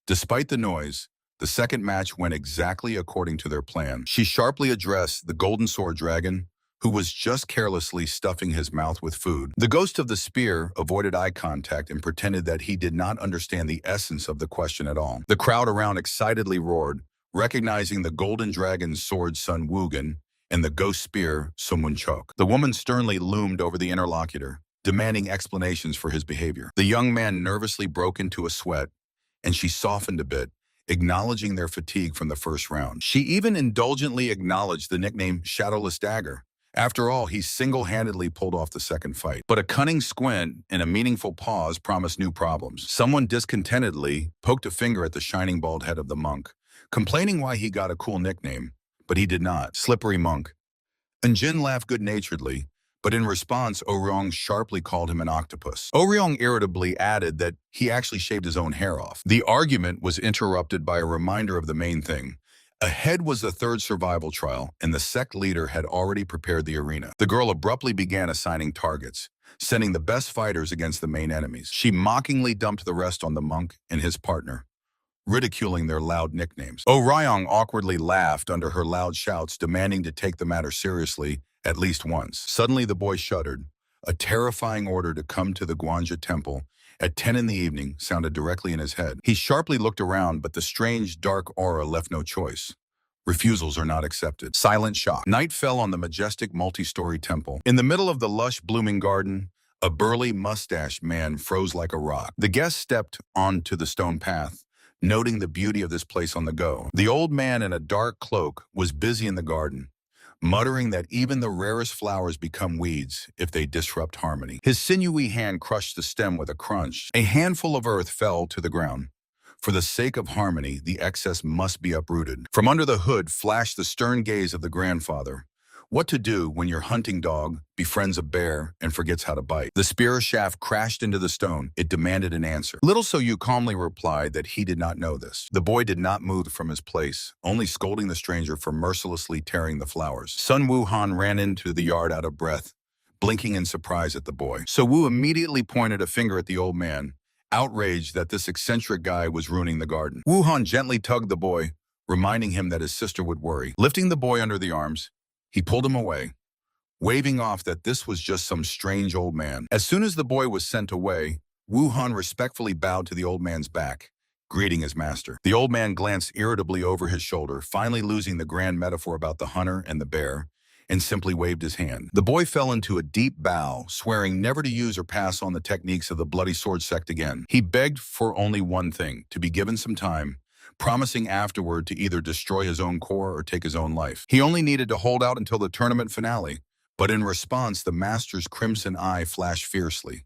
Despite the noise, the second match went exactly according to their plan. She sharply addressed the Golden Sword Dragon, who was just carelessly stuffing his mouth with food. The ghost of the spear avoided eye contact and pretended that he did not understand the essence of the question at all. The crowd around excitedly roared, recognizing the Golden Dragon's sword Sun Woogan and the ghost spear Sumunchok. The woman sternly loomed over the interlocutor, demanding explanations for his behavior. The young man nervously broke into a sweat, and she softened a bit, acknowledging their fatigue from the first round. She even indulgently acknowledged the nickname Shadowless Dagger. After all, he single-handedly pulled off the second fight. But a cunning squint and a meaningful pause promised new problems. Someone discontentedly poked a finger at the shining bald head of the monk, complaining why he got a cool nickname, but he did not. Slippery Monk. And Jin laughed good-naturedly, but in response, Oryong sharply called him an octopus. Oryong irritably added that he actually shaved his own hair off. The argument was interrupted by a reminder of the main thing. Ahead was the third survival trial, and the sect leader had already prepared the arena. The girl abruptly began assigning targets, sending the best fighters against the main enemies. She mockingly dumped the rest on the monk and his partner, ridiculing their loud nicknames. Oryong awkwardly laughed under her loud shouts, demanding to take the matter seriously at least once. Suddenly the boy shuddered. A terrifying order to come to the Guanja temple at 10 in the evening sounded directly in his head. He sharply looked around, but the strange, dark aura left no choice. Refusals are not accepted. Silent shock. Night fell on the majestic multi-story temple. In the middle of the lush, blooming garden, a burly, mustached man froze like a rock. The guests stepped onto the stone path, noting the beauty of this place on the go. The old man in a dark cloak was busy in the garden, muttering that even the rarest flowers become weeds if they disrupt harmony. His sinewy hand crushed the stem with a crunch. A handful of earth fell to the ground. For the sake of harmony, the excess must be uprooted. From under the hood flashed the stern gaze of the grandfather. What to do when your hunting dog befriends a bear and forgets how to bite? The spear shaft crashed into the stone. It demanded an answer. Little So Yu calmly replied that he did not know this. The boy did not move from his place, only scolding the stranger for mercilessly tearing the flowers. Sun Wuhan ran into the yard out of breath, blinking in surprise at the boy. So Wu immediately pointed a finger at the old man, outraged that this eccentric guy was ruining the garden. Wuhan gently tugged the boy, reminding him that his sister would worry. Lifting the boy under the arms, he pulled him away, waving off that this was just some strange old man. As soon as the boy was sent away, Wuhan respectfully bowed to the old man's back, greeting his master. The old man glanced irritably over his shoulder, finally losing the grand metaphor about the hunter and the bear, and simply waved his hand. The boy fell into a deep bow, swearing never to use or pass on the techniques of the Bloody Sword Sect again. He begged for only one thing, to be given some time, promising afterward to either destroy his own core or take his own life. He only needed to hold out until the tournament finale, but in response, the master's crimson eye flashed fiercely.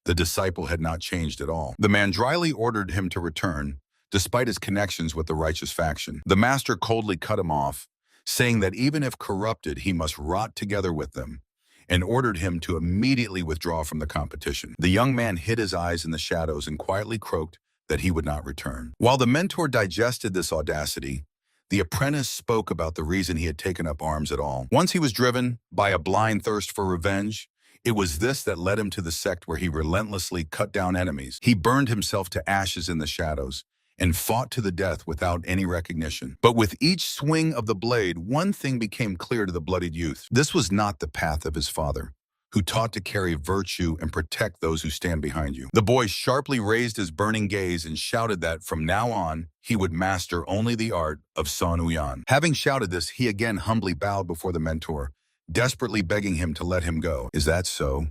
The disciple had not changed at all. The man dryly ordered him to return, despite his connections with the righteous faction. The master coldly cut him off, saying that even if corrupted, he must rot together with them. and ordered him to immediately withdraw from the competition. The young man hid his eyes in the shadows and quietly croaked that he would not return. While the mentor digested this audacity, the apprentice spoke about the reason he had taken up arms at all. Once he was driven by a blind thirst for revenge, it was this that led him to the sect where he relentlessly cut down enemies. He burned himself to ashes in the shadows and fought to the death without any recognition. But with each swing of the blade, one thing became clear to the bloodied youth. This was not the path of his father, who taught to carry virtue and protect those who stand behind you. The boy sharply raised his burning gaze and shouted that from now on, he would master only the art of San Uyan. Having shouted this, he again humbly bowed before the mentor, desperately begging him to let him go. "Is that so?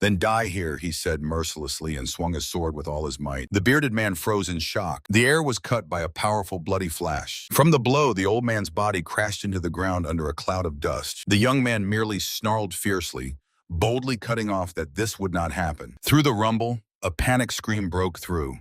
Then die here," he said mercilessly, and swung his sword with all his might. The bearded man froze in shock. The air was cut by a powerful bloody flash. From the blow, the old man's body crashed into the ground under a cloud of dust. The young man merely snarled fiercely, boldly cutting off that this would not happen. Through the rumble, a panic scream broke through.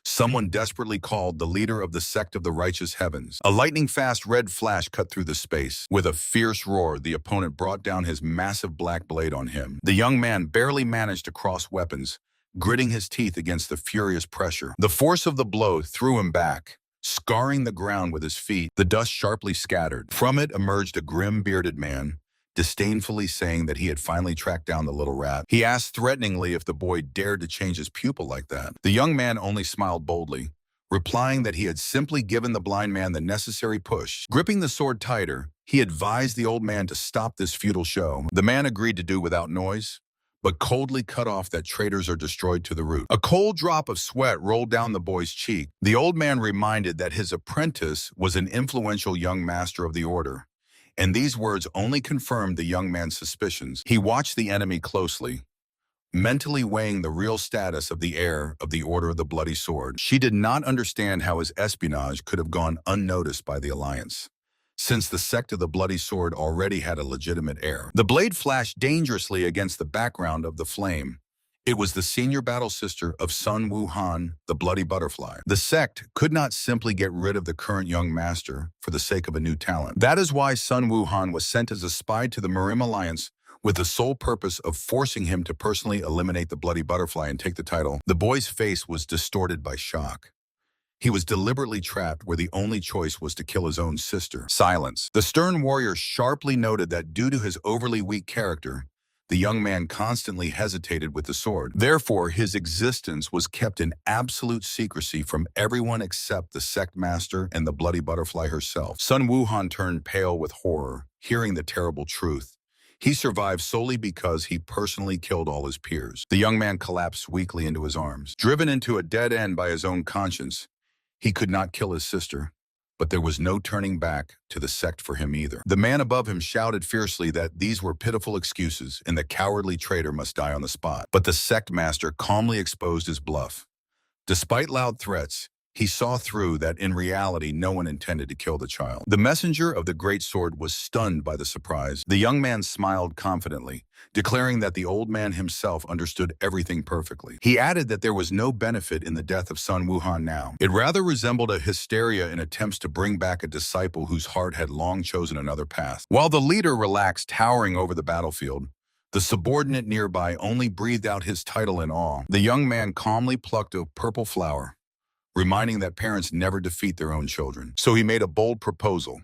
Someone desperately called the leader of the Sect of the Righteous Heavens. A lightning-fast red flash cut through the space. With a fierce roar, the opponent brought down his massive black blade on him. The young man barely managed to cross weapons, gritting his teeth against the furious pressure. The force of the blow threw him back, scarring the ground with his feet. The dust sharply scattered. From it emerged a grim, bearded man, disdainfully saying that he had finally tracked down the little rat. He asked threateningly if the boy dared to change his pupil like that. The young man only smiled boldly, replying that he had simply given the blind man the necessary push. Gripping the sword tighter, he advised the old man to stop this futile show. The man agreed to do without noise, but coldly cut off that traitors are destroyed to the root. A cold drop of sweat rolled down the boy's cheek. The old man reminded that his apprentice was an influential young master of the order, and these words only confirmed the young man's suspicions. He watched the enemy closely, mentally weighing the real status of the heir of the Order of the Bloody Sword. She did not understand how his espionage could have gone unnoticed by the Alliance, since the Sect of the Bloody Sword already had a legitimate heir. The blade flashed dangerously against the background of the flame. It was the senior battle sister of Sun Wuhan, the Bloody Butterfly. The Sect could not simply get rid of the current young master for the sake of a new talent. That is why Sun Wuhan was sent as a spy to the Marim Alliance with the sole purpose of forcing him to personally eliminate the Bloody Butterfly and take the title. The boy's face was distorted by shock. He was deliberately trapped where the only choice was to kill his own sister. Silence. The stern warrior sharply noted that due to his overly weak character, the young man constantly hesitated with the sword. Therefore, his existence was kept in absolute secrecy from everyone except the Sect Master and the Bloody Butterfly herself. Sun Wuhan turned pale with horror, hearing the terrible truth. He survived solely because he personally killed all his peers. The young man collapsed weakly into his arms. Driven into a dead end by his own conscience, he could not kill his sister, but there was no turning back to the Sect for him either. The man above him shouted fiercely that these were pitiful excuses and the cowardly traitor must die on the spot. But the Sect Master calmly exposed his bluff. Despite loud threats, he saw through that in reality no one intended to kill the child. The messenger of the great sword was stunned by the surprise. The young man smiled confidently, declaring that the old man himself understood everything perfectly. He added that there was no benefit in the death of Sun Wuhan now. It rather resembled a hysteria in attempts to bring back a disciple whose heart had long chosen another path. While the leader relaxed, towering over the battlefield, the subordinate nearby only breathed out his title in awe. The young man calmly plucked a purple flower, reminding that parents never defeat their own children. So he made a bold proposal,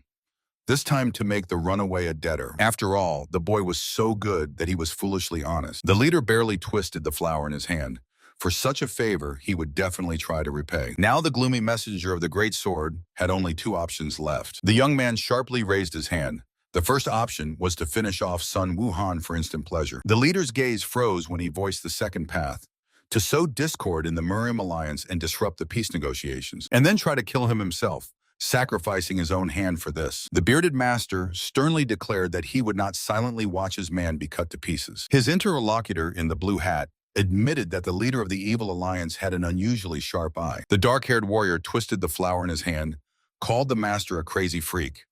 this time to make the runaway a debtor. After all, the boy was so good that he was foolishly honest. The leader barely twisted the flower in his hand. For such a favor, he would definitely try to repay. Now the gloomy messenger of the great sword had only two options left. The young man sharply raised his hand. The first option was to finish off Sun Wuhan for instant pleasure. The leader's gaze froze when he voiced the second path, to sow discord in the Marim Alliance and disrupt the peace negotiations, and then try to kill him himself, sacrificing his own hand for this. The bearded master sternly declared that he would not silently watch his man be cut to pieces. His interlocutor in the blue hat admitted that the leader of the evil alliance had an unusually sharp eye. The dark-haired warrior twisted the flower in his hand, called the master a crazy freak,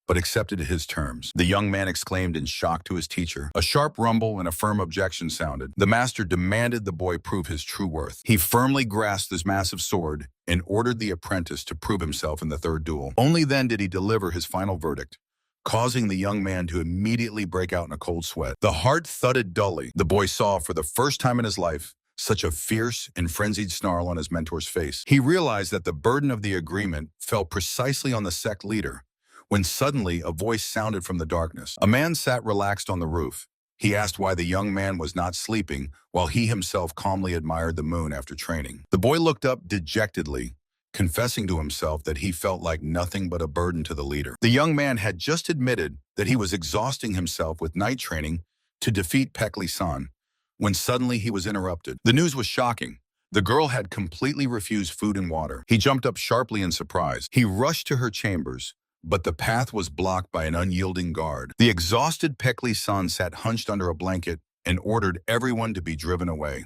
but accepted his terms. The young man exclaimed in shock to his teacher. A sharp rumble and a firm objection sounded. The master demanded the boy prove his true worth. He firmly grasped his massive sword and ordered the apprentice to prove himself in the third duel. Only then did he deliver his final verdict. causing the young man to immediately break out in a cold sweat. The heart thudded dully. The boy saw, for the first time in his life, such a fierce and frenzied snarl on his mentor's face. He realized that the burden of the agreement fell precisely on the sect leader, when suddenly a voice sounded from the darkness. A man sat relaxed on the roof. He asked why the young man was not sleeping, while he himself calmly admired the moon after training. The boy looked up dejectedly, confessing to himself that he felt like nothing but a burden to the leader. The young man had just admitted that he was exhausting himself with night training to defeat Pekli-san, when suddenly he was interrupted. The news was shocking. The girl had completely refused food and water. He jumped up sharply in surprise. He rushed to her chambers, but the path was blocked by an unyielding guard. The exhausted Pekli-san sat hunched under a blanket and ordered everyone to be driven away.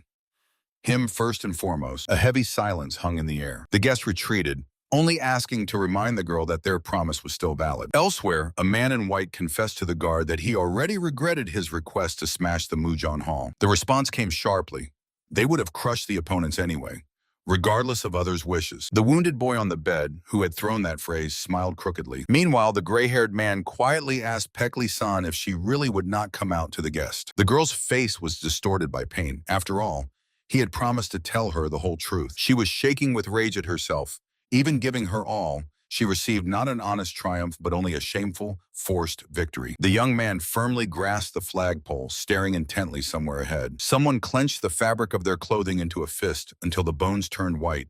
Him first and foremost. A heavy silence hung in the air. The guests retreated, only asking to remind the girl that their promise was still valid. Elsewhere, a man in white confessed to the guard that he already regretted his request to smash the Mujon Hall. The response came sharply. They would have crushed the opponents anyway, regardless of others' wishes. The wounded boy on the bed, who had thrown that phrase, smiled crookedly. Meanwhile, the gray-haired man quietly asked Pekli-san if she really would not come out to the guest. The girl's face was distorted by pain. After all, he had promised to tell her the whole truth. She was shaking with rage at herself. Even giving her all, she received not an honest triumph, but only a shameful, forced victory. The young man firmly grasped the flagpole, staring intently somewhere ahead. Someone clenched the fabric of their clothing into a fist until the bones turned white,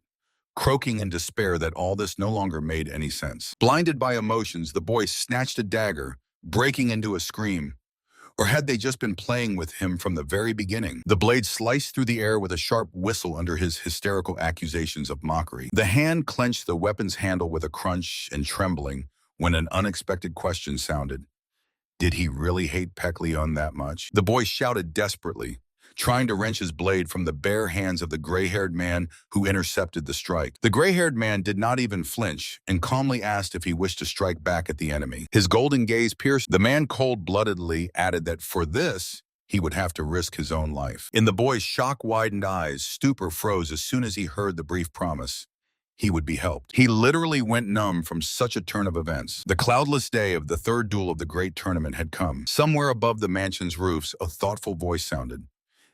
croaking in despair that all this no longer made any sense. Blinded by emotions, the boy snatched a dagger, breaking into a scream. Or had they just been playing with him from the very beginning? The blade sliced through the air with a sharp whistle under his hysterical accusations of mockery. The hand clenched the weapon's handle with a crunch and trembling when an unexpected question sounded. Did he really hate Peklion that much? The boy shouted desperately, trying to wrench his blade from the bare hands of the gray-haired man who intercepted the strike. The gray-haired man did not even flinch and calmly asked if he wished to strike back at the enemy. His golden gaze pierced. The man cold-bloodedly added that for this, he would have to risk his own life. In the boy's shock-widened eyes, stupor froze as soon as he heard the brief promise. He would be helped. He literally went numb from such a turn of events. The cloudless day of the third duel of the great tournament had come. Somewhere above the mansion's roofs, a thoughtful voice sounded.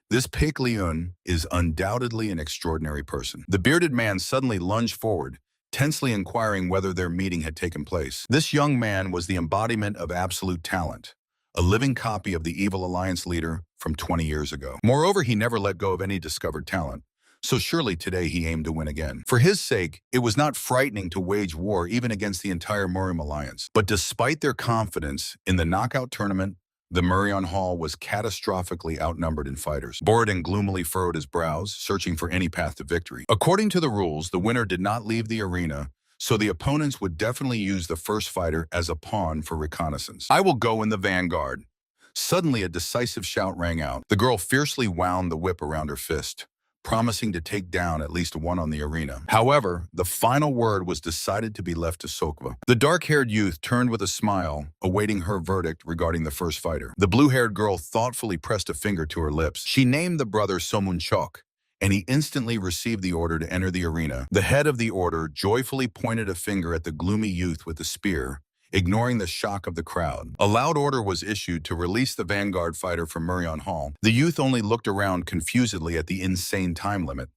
This Peklion is undoubtedly an extraordinary person. The bearded man suddenly lunged forward, tensely inquiring whether their meeting had taken place. This young man was the embodiment of absolute talent, a living copy of the evil alliance leader from 20 years ago. Moreover, he never let go of any discovered talent, so surely today he aimed to win again. For his sake, it was not frightening to wage war even against the entire Murium alliance. But despite their confidence in the knockout tournament, the Murion Hall was catastrophically outnumbered in fighters. Borodin gloomily furrowed his brows, searching for any path to victory. According to the rules, the winner did not leave the arena, so the opponents would definitely use the first fighter as a pawn for reconnaissance. I will go in the vanguard. Suddenly, a decisive shout rang out. The girl fiercely wound the whip around her fist, promising to take down at least one on the arena. However, the final word was decided to be left to Sokva. The dark-haired youth turned with a smile, awaiting her verdict regarding the first fighter. The blue-haired girl thoughtfully pressed a finger to her lips. She named the brother Somunchok, and he instantly received the order to enter the arena. The head of the order joyfully pointed a finger at the gloomy youth with the spear, ignoring the shock of the crowd. A loud order was issued to release the vanguard fighter from Murion Hall. The youth only looked around confusedly at the insane time limit.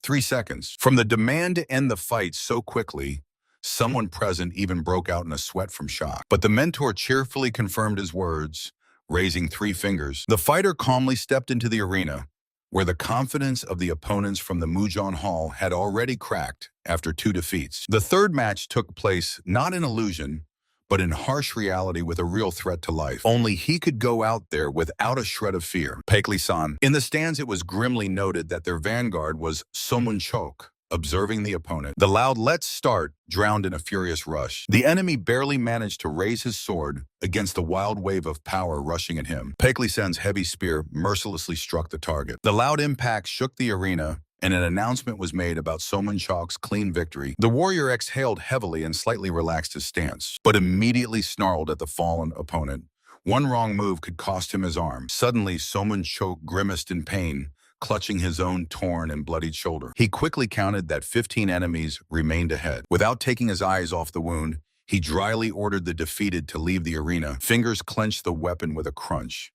3 seconds. From the demand to end the fight so quickly, someone present even broke out in a sweat from shock. But the mentor cheerfully confirmed his words, raising 3 fingers. The fighter calmly stepped into the arena, where the confidence of the opponents from the Mujon Hall had already cracked after 2 defeats. The third match took place not in illusion, but in harsh reality with a real threat to life. Only he could go out there without a shred of fear. Pekli-san. In the stands, it was grimly noted that their vanguard was Somunchok, observing the opponent. The loud "let's start" drowned in a furious rush. The enemy barely managed to raise his sword against the wild wave of power rushing at him. Pekli-san's heavy spear mercilessly struck the target. The loud impact shook the arena, and an announcement was made about Somunchok's clean victory. The warrior exhaled heavily and slightly relaxed his stance, but immediately snarled at the fallen opponent. One wrong move could cost him his arm. Suddenly, Somunchok grimaced in pain, clutching his own torn and bloodied shoulder. He quickly counted that 15 enemies remained ahead. Without taking his eyes off the wound, He dryly ordered the defeated to leave the arena, fingers clenched the weapon with a crunch.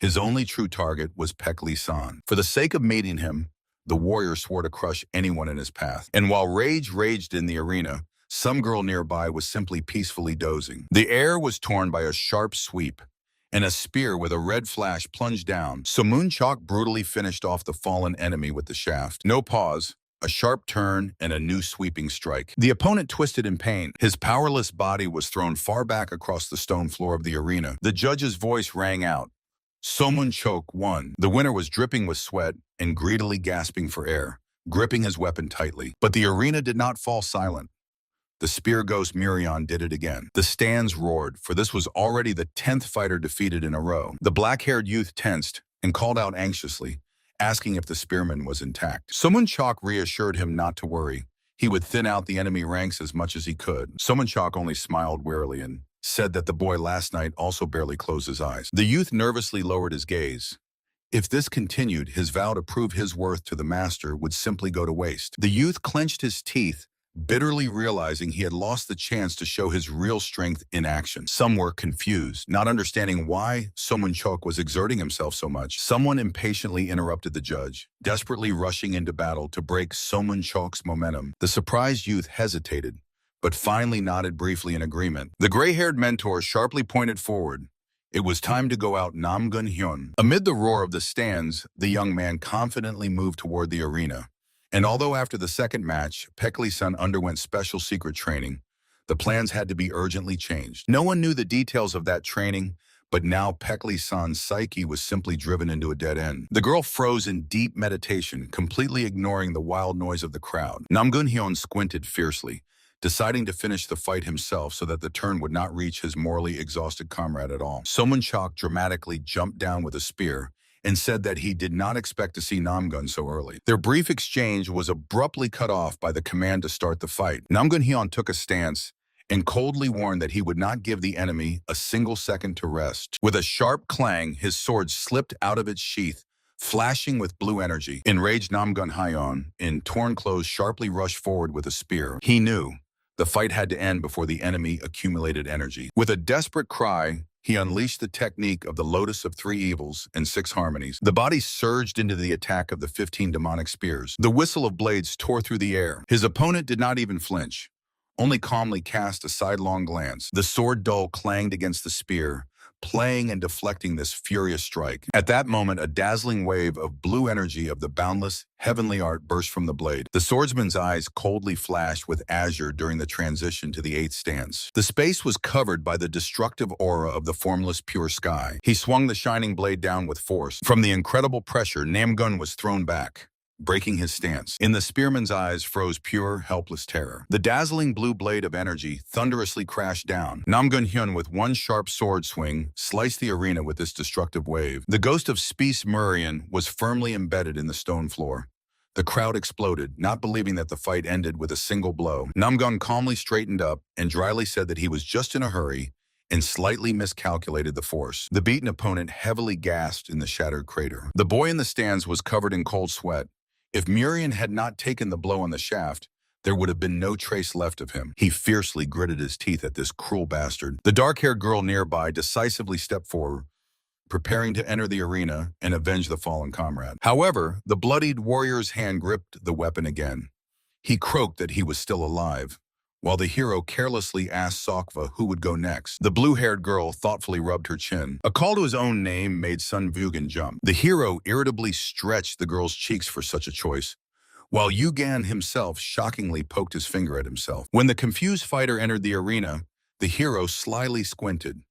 His only true target was Pekli-san. For the sake of meeting him, the warrior swore to crush anyone in his path. And while rage raged in the arena, some girl nearby was simply peacefully dozing. The air was torn by a sharp sweep, and a spear with a red flash plunged down. So Moonchok brutally finished off the fallen enemy with the shaft. No pause, a sharp turn, and a new sweeping strike. The opponent twisted in pain. His powerless body was thrown far back across the stone floor of the arena. The judge's voice rang out. Somunchok won. The winner was dripping with sweat and greedily gasping for air, gripping his weapon tightly. But the arena did not fall silent. The spear ghost Murion did it again. The stands roared, for this was already the 10th fighter defeated in a row. The black-haired youth tensed and called out anxiously, asking if the spearman was intact. Somunchok reassured him not to worry. He would thin out the enemy ranks as much as he could. Somunchok only smiled wearily and said that the boy last night also barely closed his eyes. The youth nervously lowered his gaze. If this continued, his vow to prove his worth to the master would simply go to waste. The youth clenched his teeth, bitterly realizing he had lost the chance to show his real strength in action. Some were confused, not understanding why Somunchok was exerting himself so much. Someone impatiently interrupted the judge, desperately rushing into battle to break Somunchok's momentum. The surprised youth hesitated, but finally nodded briefly in agreement. The gray-haired mentor sharply pointed forward. It was time to go out Namgun-hyun. Amid the roar of the stands, the young man confidently moved toward the arena. And although after the second match, Pekli-san underwent special secret training, the plans had to be urgently changed. No one knew the details of that training, but now Pekli-san's psyche was simply driven into a dead end. The girl froze in deep meditation, completely ignoring the wild noise of the crowd. Namgun-hyun squinted fiercely, deciding to finish the fight himself so that the turn would not reach his morally exhausted comrade at all. Somunchok dramatically jumped down with a spear and said that he did not expect to see Namgun so early. Their brief exchange was abruptly cut off by the command to start the fight. Namgun-hyun took a stance and coldly warned that he would not give the enemy a single second to rest. With a sharp clang, his sword slipped out of its sheath, flashing with blue energy. Enraged Namgun-hyun, in torn clothes, sharply rushed forward with a spear. He knew the fight had to end before the enemy accumulated energy. With a desperate cry, he unleashed the technique of the Lotus of Three Evils and Six Harmonies. The body surged into the attack of the 15 demonic spears. The whistle of blades tore through the air. His opponent did not even flinch, only calmly cast a sidelong glance. The sword dull clanged against the spear, playing and deflecting this furious strike. At that moment, a dazzling wave of blue energy of the boundless, heavenly art burst from the blade. The swordsman's eyes coldly flashed with azure during the transition to the 8th stance. The space was covered by the destructive aura of the formless pure sky. He swung the shining blade down with force. From the incredible pressure, Namgun was thrown back, breaking his stance. In the spearman's eyes froze pure, helpless terror. The dazzling blue blade of energy thunderously crashed down. Namgun-hyun, with one sharp sword swing, sliced the arena with this destructive wave. The ghost of Spice Murion was firmly embedded in the stone floor. The crowd exploded, not believing that the fight ended with a single blow. Namgun calmly straightened up and dryly said that he was just in a hurry and slightly miscalculated the force. The beaten opponent heavily gasped in the shattered crater. The boy in the stands was covered in cold sweat. If Murion had not taken the blow on the shaft, there would have been no trace left of him. He fiercely gritted his teeth at this cruel bastard. The dark-haired girl nearby decisively stepped forward, preparing to enter the arena and avenge the fallen comrade. However, the bloodied warrior's hand gripped the weapon again. He croaked that he was still alive, while the hero carelessly asked Sokva who would go next. The blue-haired girl thoughtfully rubbed her chin. A call to his own name made Sun Vugan jump. The hero irritably stretched the girl's cheeks for such a choice, while Yugan himself shockingly poked his finger at himself. When the confused fighter entered the arena, the hero slyly squinted.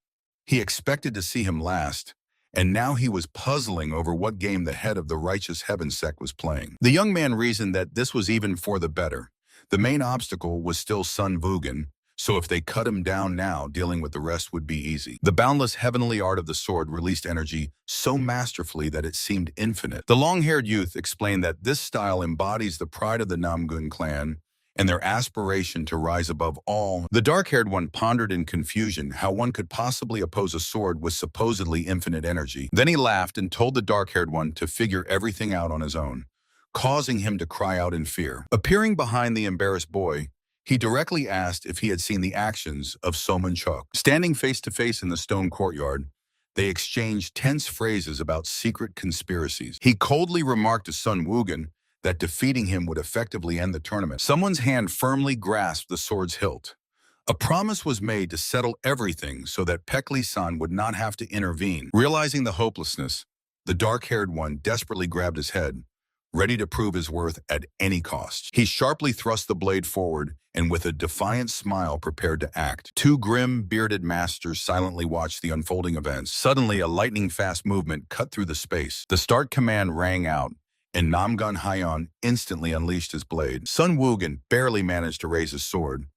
He expected to see him last, and now he was puzzling over what game the head of the Righteous Heaven Sect was playing. The young man reasoned that this was even for the better. The main obstacle was still Sun Vugan, so if they cut him down now, dealing with the rest would be easy. The boundless heavenly art of the sword released energy so masterfully that it seemed infinite. The long-haired youth explained that this style embodies the pride of the Namgun clan and their aspiration to rise above all. The dark-haired one pondered in confusion how one could possibly oppose a sword with supposedly infinite energy. Then he laughed and told the dark-haired one to figure everything out on his own, causing him to cry out in fear. Appearing behind the embarrassed boy, He directly asked if he had seen the actions of Somunchuk. Standing face to face in the stone courtyard, they exchanged tense phrases about secret conspiracies. He coldly remarked to Sun Woogan that defeating him would effectively end the tournament. Someone's hand firmly grasped the sword's hilt. A promise was made to settle everything so that Pekli-san would not have to intervene. Realizing the hopelessness, the dark-haired one desperately grabbed his head, ready to prove his worth at any cost. He sharply thrust the blade forward and with a defiant smile prepared to act. Two grim, bearded masters silently watched the unfolding events. Suddenly, a lightning-fast movement cut through the space. The start command rang out, and Namgun Hyon instantly unleashed his blade. Sun Woogan barely managed to raise his sword,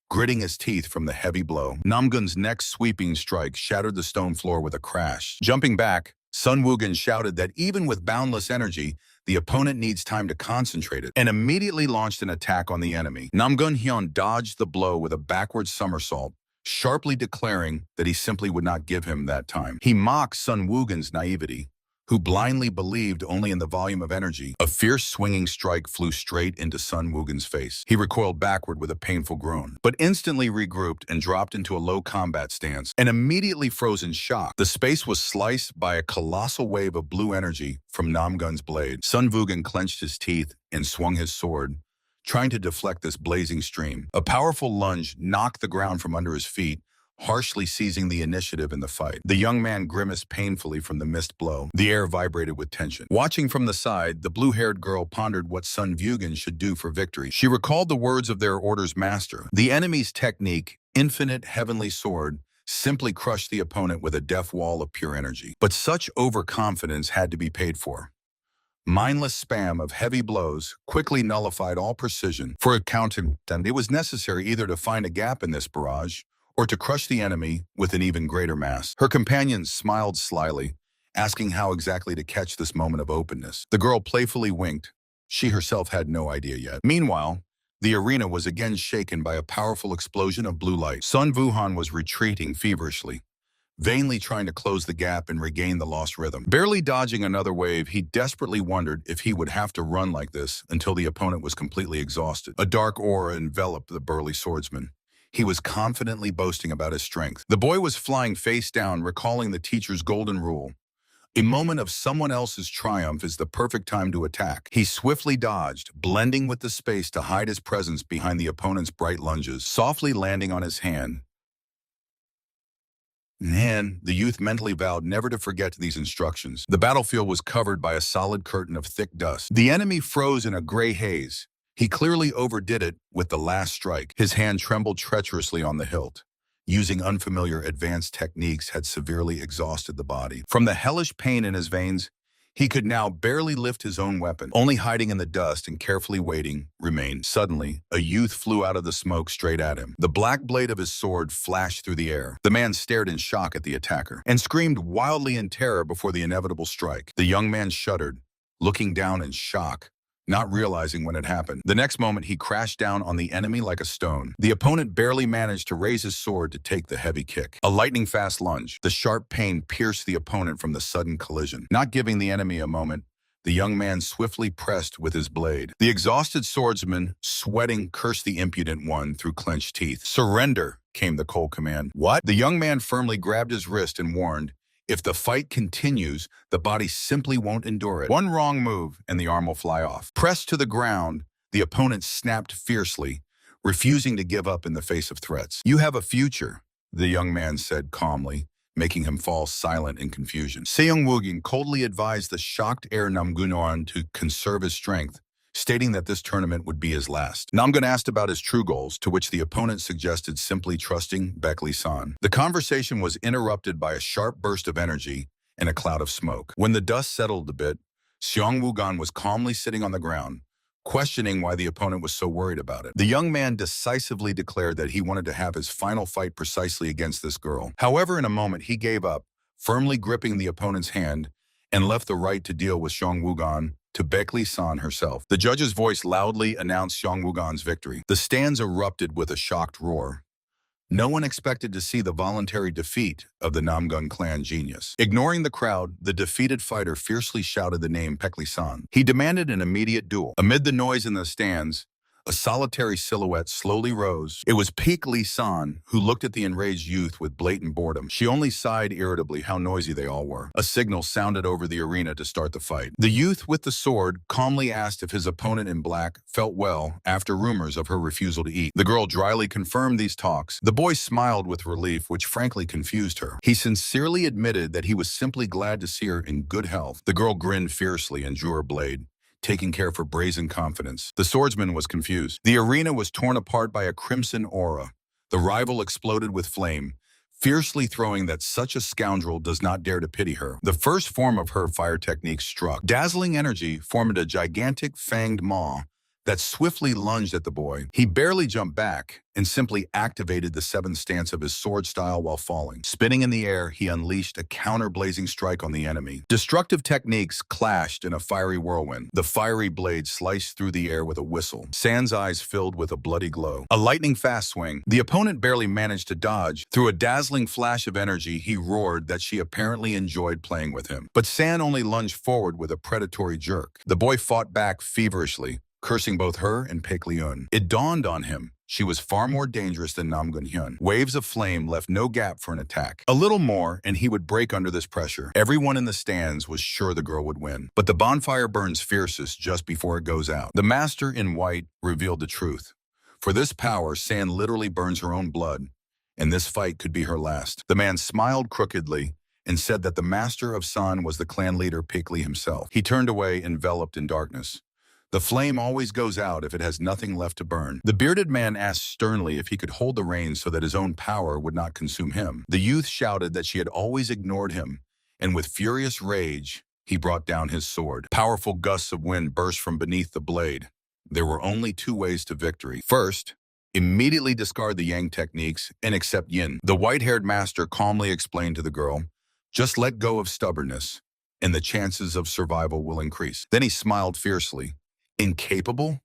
gritting his teeth from the heavy blow. Namgun's next sweeping strike shattered the stone floor with a crash. Jumping back, Sun Woogan shouted that even with boundless energy, the opponent needs time to concentrate it, and immediately launched an attack on the enemy. Namgun Hyun dodged the blow with a backward somersault, sharply declaring that he simply would not give him that time. He mocked Sun Woogan's naivety, who blindly believed only in the volume of energy. A fierce swinging strike flew straight into Sun Woogan's face. He recoiled backward with a painful groan, but instantly regrouped and dropped into a low combat stance, and immediately froze in shock. The space was sliced by a colossal wave of blue energy from Namgun's blade. Sun Woogan clenched his teeth and swung his sword, trying to deflect this blazing stream. A powerful lunge knocked the ground from under his feet, harshly seizing the initiative in the fight. The young man grimaced painfully from the missed blow. The air vibrated with tension. Watching from the side, the blue-haired girl pondered what Sun Woogan should do for victory. She recalled the words of their order's master. The enemy's technique, Infinite Heavenly Sword, simply crushed the opponent with a death wall of pure energy. But such overconfidence had to be paid for. Mindless spam of heavy blows quickly nullified all precision. For a counter, it was necessary either to find a gap in this barrage or to crush the enemy with an even greater mass. Her companions smiled slyly, asking how exactly to catch this moment of openness. The girl playfully winked. She herself had no idea yet. Meanwhile, the arena was again shaken by a powerful explosion of blue light. Sun Wuhan was retreating feverishly, vainly trying to close the gap and regain the lost rhythm. Barely dodging another wave, he desperately wondered if he would have to run like this until the opponent was completely exhausted. A dark aura enveloped the burly swordsman. He was confidently boasting about his strength. The boy was flying face down, recalling the teacher's golden rule. A moment of someone else's triumph is the perfect time to attack. He swiftly dodged, blending with the space to hide his presence behind the opponent's bright lunges, softly landing on his hand. And the youth mentally vowed never to forget these instructions. The battlefield was covered by a solid curtain of thick dust. The enemy froze in a gray haze. He clearly overdid it with the last strike. His hand trembled treacherously on the hilt. Using unfamiliar advanced techniques had severely exhausted the body. From the hellish pain in his veins, he could now barely lift his own weapon. Only hiding in the dust and carefully waiting remained. Suddenly, a youth flew out of the smoke straight at him. The black blade of his sword flashed through the air. The man stared in shock at the attacker and screamed wildly in terror before the inevitable strike. The young man shuddered, looking down in shock, not realizing when it happened. The next moment, he crashed down on the enemy like a stone. The opponent barely managed to raise his sword to take the heavy kick. A lightning-fast lunge. The sharp pain pierced the opponent from the sudden collision. Not giving the enemy a moment, the young man swiftly pressed with his blade. The exhausted swordsman, sweating, cursed the impudent one through clenched teeth. "Surrender," came the cold command. "What?" The young man firmly grabbed his wrist and warned, "If the fight continues, the body simply won't endure it. One wrong move and the arm will fly off." Pressed to the ground, the opponent snapped fiercely, refusing to give up in the face of threats. "You have a future," the young man said calmly, making him fall silent in confusion. Seung Woogan coldly advised the shocked heir Namgunoan to conserve his strength, stating that this tournament would be his last. Namgun asked about his true goals, to which the opponent suggested simply trusting Baek-lee-san. The conversation was interrupted by a sharp burst of energy and a cloud of smoke. When the dust settled a bit, Seung Woogan was calmly sitting on the ground, questioning why the opponent was so worried about it. The young man decisively declared that he wanted to have his final fight precisely against this girl. However, in a moment, he gave up, firmly gripping the opponent's hand, and left the right to deal with Seung Woogan to Baek-lee-san herself. The judge's voice loudly announced Seung Woogan's victory. The stands erupted with a shocked roar. No one expected to see the voluntary defeat of the Namgun clan genius. Ignoring the crowd, the defeated fighter fiercely shouted the name Baek-lee-san. He demanded an immediate duel. Amid the noise in the stands, A solitary silhouette slowly rose. It was Peak Lee-san, who looked at the enraged youth with blatant boredom. She only sighed irritably how noisy they all were. A signal sounded over the arena to start the fight. The youth with the sword calmly asked if his opponent in black felt well after rumors of her refusal to eat. The girl dryly confirmed these talks. The boy smiled with relief, which frankly confused her. He sincerely admitted that he was simply glad to see her in good health. The girl grinned fiercely and drew her blade, taking care of her brazen confidence. The swordsman was confused. The arena was torn apart by a crimson aura. The rival exploded with flame, fiercely throwing that such a scoundrel does not dare to pity her. The first form of her fire technique struck. Dazzling energy formed a gigantic fanged maw that swiftly lunged at the boy. He barely jumped back and simply activated the seventh stance of his sword style while falling. Spinning in the air, he unleashed a counter-blazing strike on the enemy. Destructive techniques clashed in a fiery whirlwind. The fiery blade sliced through the air with a whistle. San's eyes filled with a bloody glow. A lightning-fast swing. The opponent barely managed to dodge. Through a dazzling flash of energy, he roared that she apparently enjoyed playing with him. But San only lunged forward with a predatory jerk. The boy fought back feverishly, cursing both her and Paik Leun. It dawned on him she was far more dangerous than Nam Gun-hyun. Waves of flame left no gap for an attack. A little more, and he would break under this pressure. Everyone in the stands was sure the girl would win. But the bonfire burns fiercest just before it goes out. The master in white revealed the truth. For this power, San literally burns her own blood, and this fight could be her last. The man smiled crookedly and said that the master of San was the clan leader Paik Lee himself. He turned away, enveloped in darkness. The flame always goes out if it has nothing left to burn. The bearded man asked sternly if he could hold the reins so that his own power would not consume him. The youth shouted that she had always ignored him, and with furious rage, he brought down his sword. Powerful gusts of wind burst from beneath the blade. There were only two ways to victory. First, immediately discard the yang techniques and accept yin. The white-haired master calmly explained to the girl, just let go of stubbornness, and the chances of survival will increase. Then he smiled fiercely. Incapable?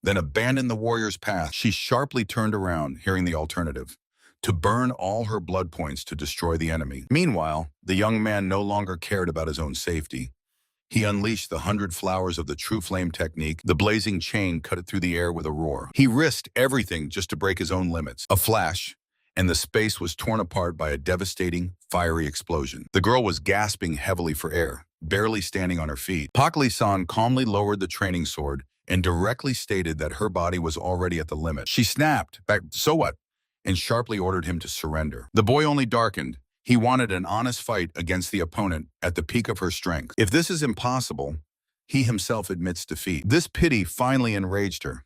Then abandon the warrior's path. She sharply turned around, hearing the alternative: to burn all her blood points to destroy the enemy. Meanwhile, the young man no longer cared about his own safety. He unleashed the 100 flowers of the true flame technique. The blazing chain cut it through the air with a roar. He risked everything just to break his own limits. A flash, and the space was torn apart by a devastating, fiery explosion. The girl was gasping heavily for air, barely standing on her feet. Paik Lee-san calmly lowered the training sword and directly stated that her body was already at the limit. She snapped back, "So what?" and sharply ordered him to surrender. The boy only darkened. He wanted an honest fight against the opponent at the peak of her strength. If this is impossible, he himself admits defeat. This pity finally enraged her.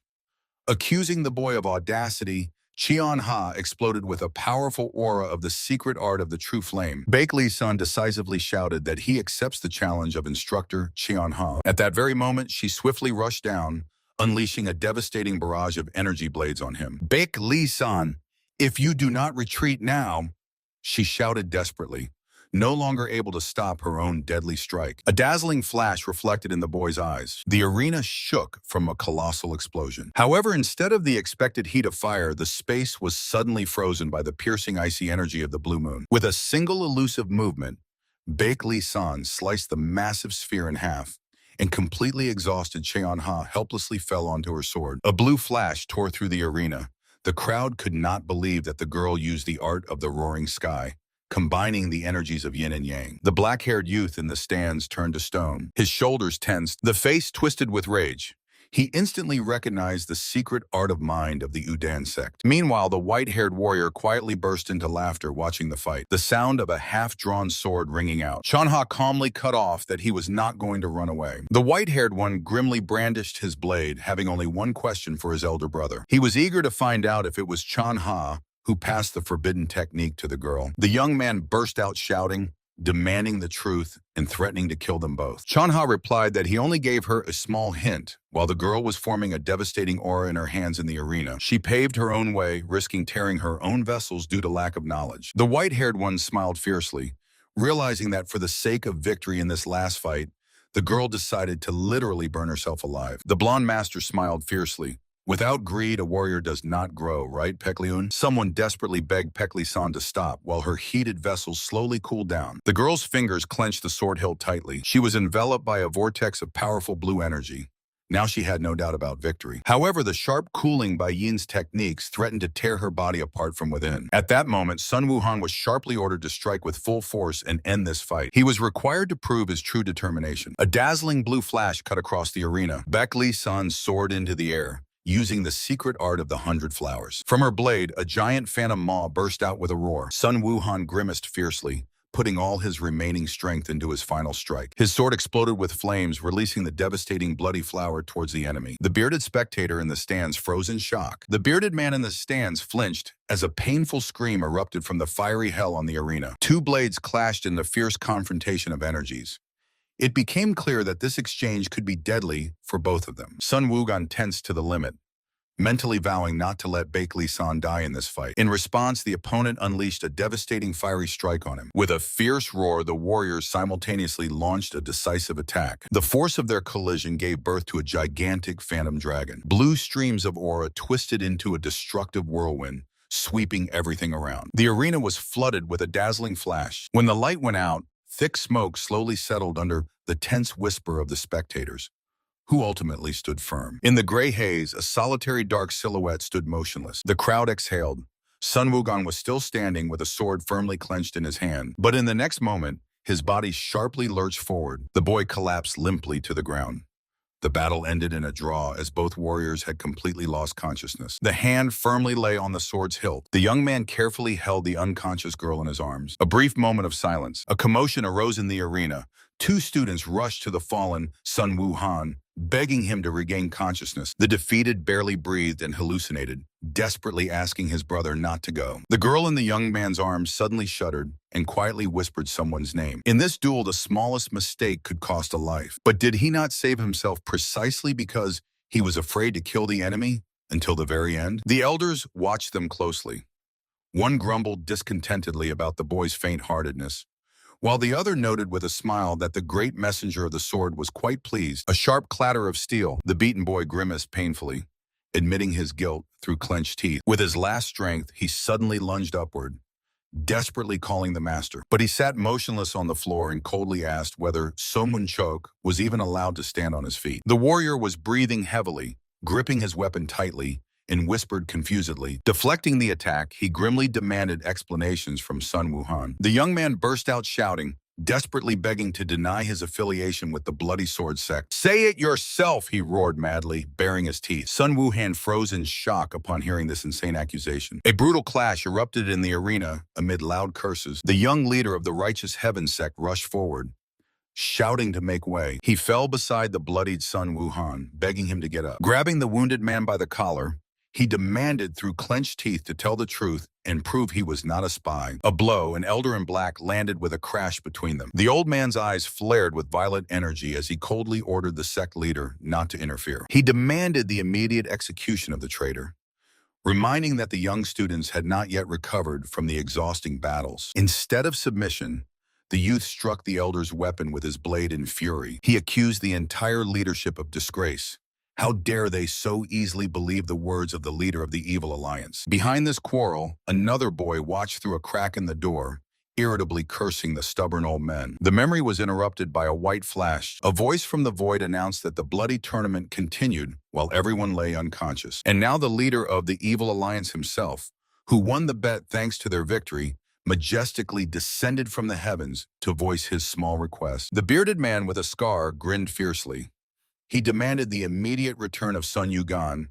Accusing the boy of audacity, Cheon-ha exploded with a powerful aura of the secret art of the true flame. Paik Lee-san decisively shouted that he accepts the challenge of instructor Cheon-ha. At that very moment, she swiftly rushed down, unleashing a devastating barrage of energy blades on him. "Paik Lee-san, if you do not retreat now," she shouted desperately, no longer able to stop her own deadly strike. A dazzling flash reflected in the boy's eyes. The arena shook from a colossal explosion. However, instead of the expected heat of fire, the space was suddenly frozen by the piercing icy energy of the blue moon. With a single elusive movement, Paik Lee-san sliced the massive sphere in half, and completely exhausted Cheon-ha helplessly fell onto her sword. A blue flash tore through the arena. The crowd could not believe that the girl used the art of the roaring sky, combining the energies of yin and yang. The black-haired youth in the stands turned to stone. His shoulders tensed, the face twisted with rage. He instantly recognized the secret art of mind of the Udan sect. Meanwhile, the white-haired warrior quietly burst into laughter watching the fight, the sound of a half-drawn sword ringing out. Cheon-ha calmly cut off that he was not going to run away. The white-haired one grimly brandished his blade, having only one question for his elder brother. He was eager to find out if it was Cheon-ha who passed the forbidden technique to the girl. The young man burst out shouting, demanding the truth and threatening to kill them both. Cheon-ha replied that he only gave her a small hint while the girl was forming a devastating aura in her hands in the arena. She paved her own way, risking tearing her own vessels due to lack of knowledge. The white-haired one smiled fiercely, realizing that for the sake of victory in this last fight, the girl decided to literally burn herself alive. The blonde master smiled fiercely. "Without greed, a warrior does not grow, right, Paik Leun?" Someone desperately begged Paik Lee-san to stop while her heated vessels slowly cooled down. The girl's fingers clenched the sword hilt tightly. She was enveloped by a vortex of powerful blue energy. Now she had no doubt about victory. However, the sharp cooling by Yin's techniques threatened to tear her body apart from within. At that moment, Sun Wukong was sharply ordered to strike with full force and end this fight. He was required to prove his true determination. A dazzling blue flash cut across the arena. Baek Lee-sun soared into the air, using the secret art of the 100 flowers. From her blade, a giant phantom maw burst out with a roar. Sun Wukong grimaced fiercely, putting all his remaining strength into his final strike. His sword exploded with flames, releasing the devastating bloody flower towards the enemy. The bearded spectator in the stands froze in shock. The bearded man in the stands flinched as a painful scream erupted from the fiery hell on the arena. Two blades clashed in the fierce confrontation of energies. It became clear that this exchange could be deadly for both of them. Sun Wukong tensed to the limit, mentally vowing not to let Baek Lee-san die in this fight. In response, the opponent unleashed a devastating fiery strike on him. With a fierce roar, the warriors simultaneously launched a decisive attack. The force of their collision gave birth to a gigantic phantom dragon. Blue streams of aura twisted into a destructive whirlwind, sweeping everything around. The arena was flooded with a dazzling flash. When the light went out, thick smoke slowly settled under the tense whisper of the spectators, who ultimately stood firm. In the gray haze, a solitary dark silhouette stood motionless. The crowd exhaled. Sun Wukong was still standing with a sword firmly clenched in his hand, but in the next moment, his body sharply lurched forward. The boy collapsed limply to the ground. The battle ended in a draw as both warriors had completely lost consciousness. The hand firmly lay on the sword's hilt. The young man carefully held the unconscious girl in his arms. A brief moment of silence. A commotion arose in the arena. Two students rushed to the fallen Sun Wukong, begging him to regain consciousness. The defeated barely breathed and hallucinated, desperately asking his brother not to go. The girl in the young man's arms suddenly shuddered and quietly whispered someone's name. In this duel, the smallest mistake could cost a life. But did he not save himself precisely because he was afraid to kill the enemy until the very end? The elders watched them closely. One grumbled discontentedly about the boy's faint-heartedness, while the other noted with a smile that the great messenger of the sword was quite pleased. A sharp clatter of steel. The beaten boy grimaced painfully, admitting his guilt through clenched teeth. With his last strength, he suddenly lunged upward, desperately calling the master. But he sat motionless on the floor and coldly asked whether Somunchok was even allowed to stand on his feet. The warrior was breathing heavily, gripping his weapon tightly, and whispered confusedly. Deflecting the attack, he grimly demanded explanations from Sun Wukong. The young man burst out shouting, desperately begging to deny his affiliation with the Bloody Sword Sect. "Say it yourself," he roared madly, baring his teeth. Sun Wukong froze in shock upon hearing this insane accusation. A brutal clash erupted in the arena amid loud curses. The young leader of the Righteous Heaven Sect rushed forward, shouting to make way. He fell beside the bloodied Sun Wukong, begging him to get up. Grabbing the wounded man by the collar, he demanded through clenched teeth to tell the truth and prove he was not a spy. A blow, an elder in black, landed with a crash between them. The old man's eyes flared with violent energy as he coldly ordered the sect leader not to interfere. He demanded the immediate execution of the traitor, reminding that the young students had not yet recovered from the exhausting battles. Instead of submission, the youth struck the elder's weapon with his blade in fury. He accused the entire leadership of disgrace. How dare they so easily believe the words of the leader of the evil alliance? Behind this quarrel, another boy watched through a crack in the door, irritably cursing the stubborn old men. The memory was interrupted by a white flash. A voice from the void announced that the bloody tournament continued while everyone lay unconscious. And now the leader of the evil alliance himself, who won the bet thanks to their victory, majestically descended from the heavens to voice his small request. The bearded man with a scar grinned fiercely. He demanded the immediate return of Sun Wukong,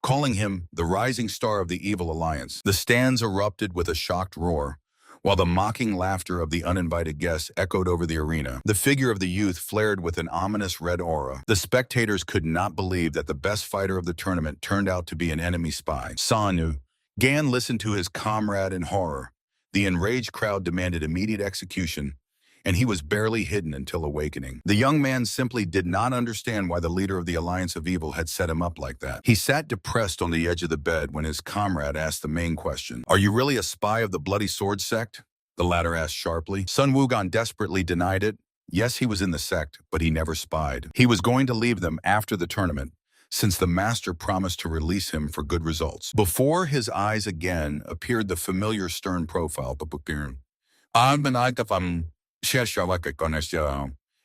calling him the rising star of the evil alliance. The stands erupted with a shocked roar, while the mocking laughter of the uninvited guests echoed over the arena. The figure of the youth flared with an ominous red aura. The spectators could not believe that the best fighter of the tournament turned out to be an enemy spy. Sun Wukong listened to his comrade in horror. The enraged crowd demanded immediate execution, and he was barely hidden until awakening. The young man simply did not understand why the leader of the Alliance of Evil had set him up like that. He sat depressed on the edge of the bed when his comrade asked the main question. "Are you really a spy of the Bloody Sword Sect?" the latter asked sharply. Sun Wukong desperately denied it. Yes, he was in the sect, but he never spied. He was going to leave them after the tournament, since the master promised to release him for good results. Before his eyes again appeared the familiar stern profile.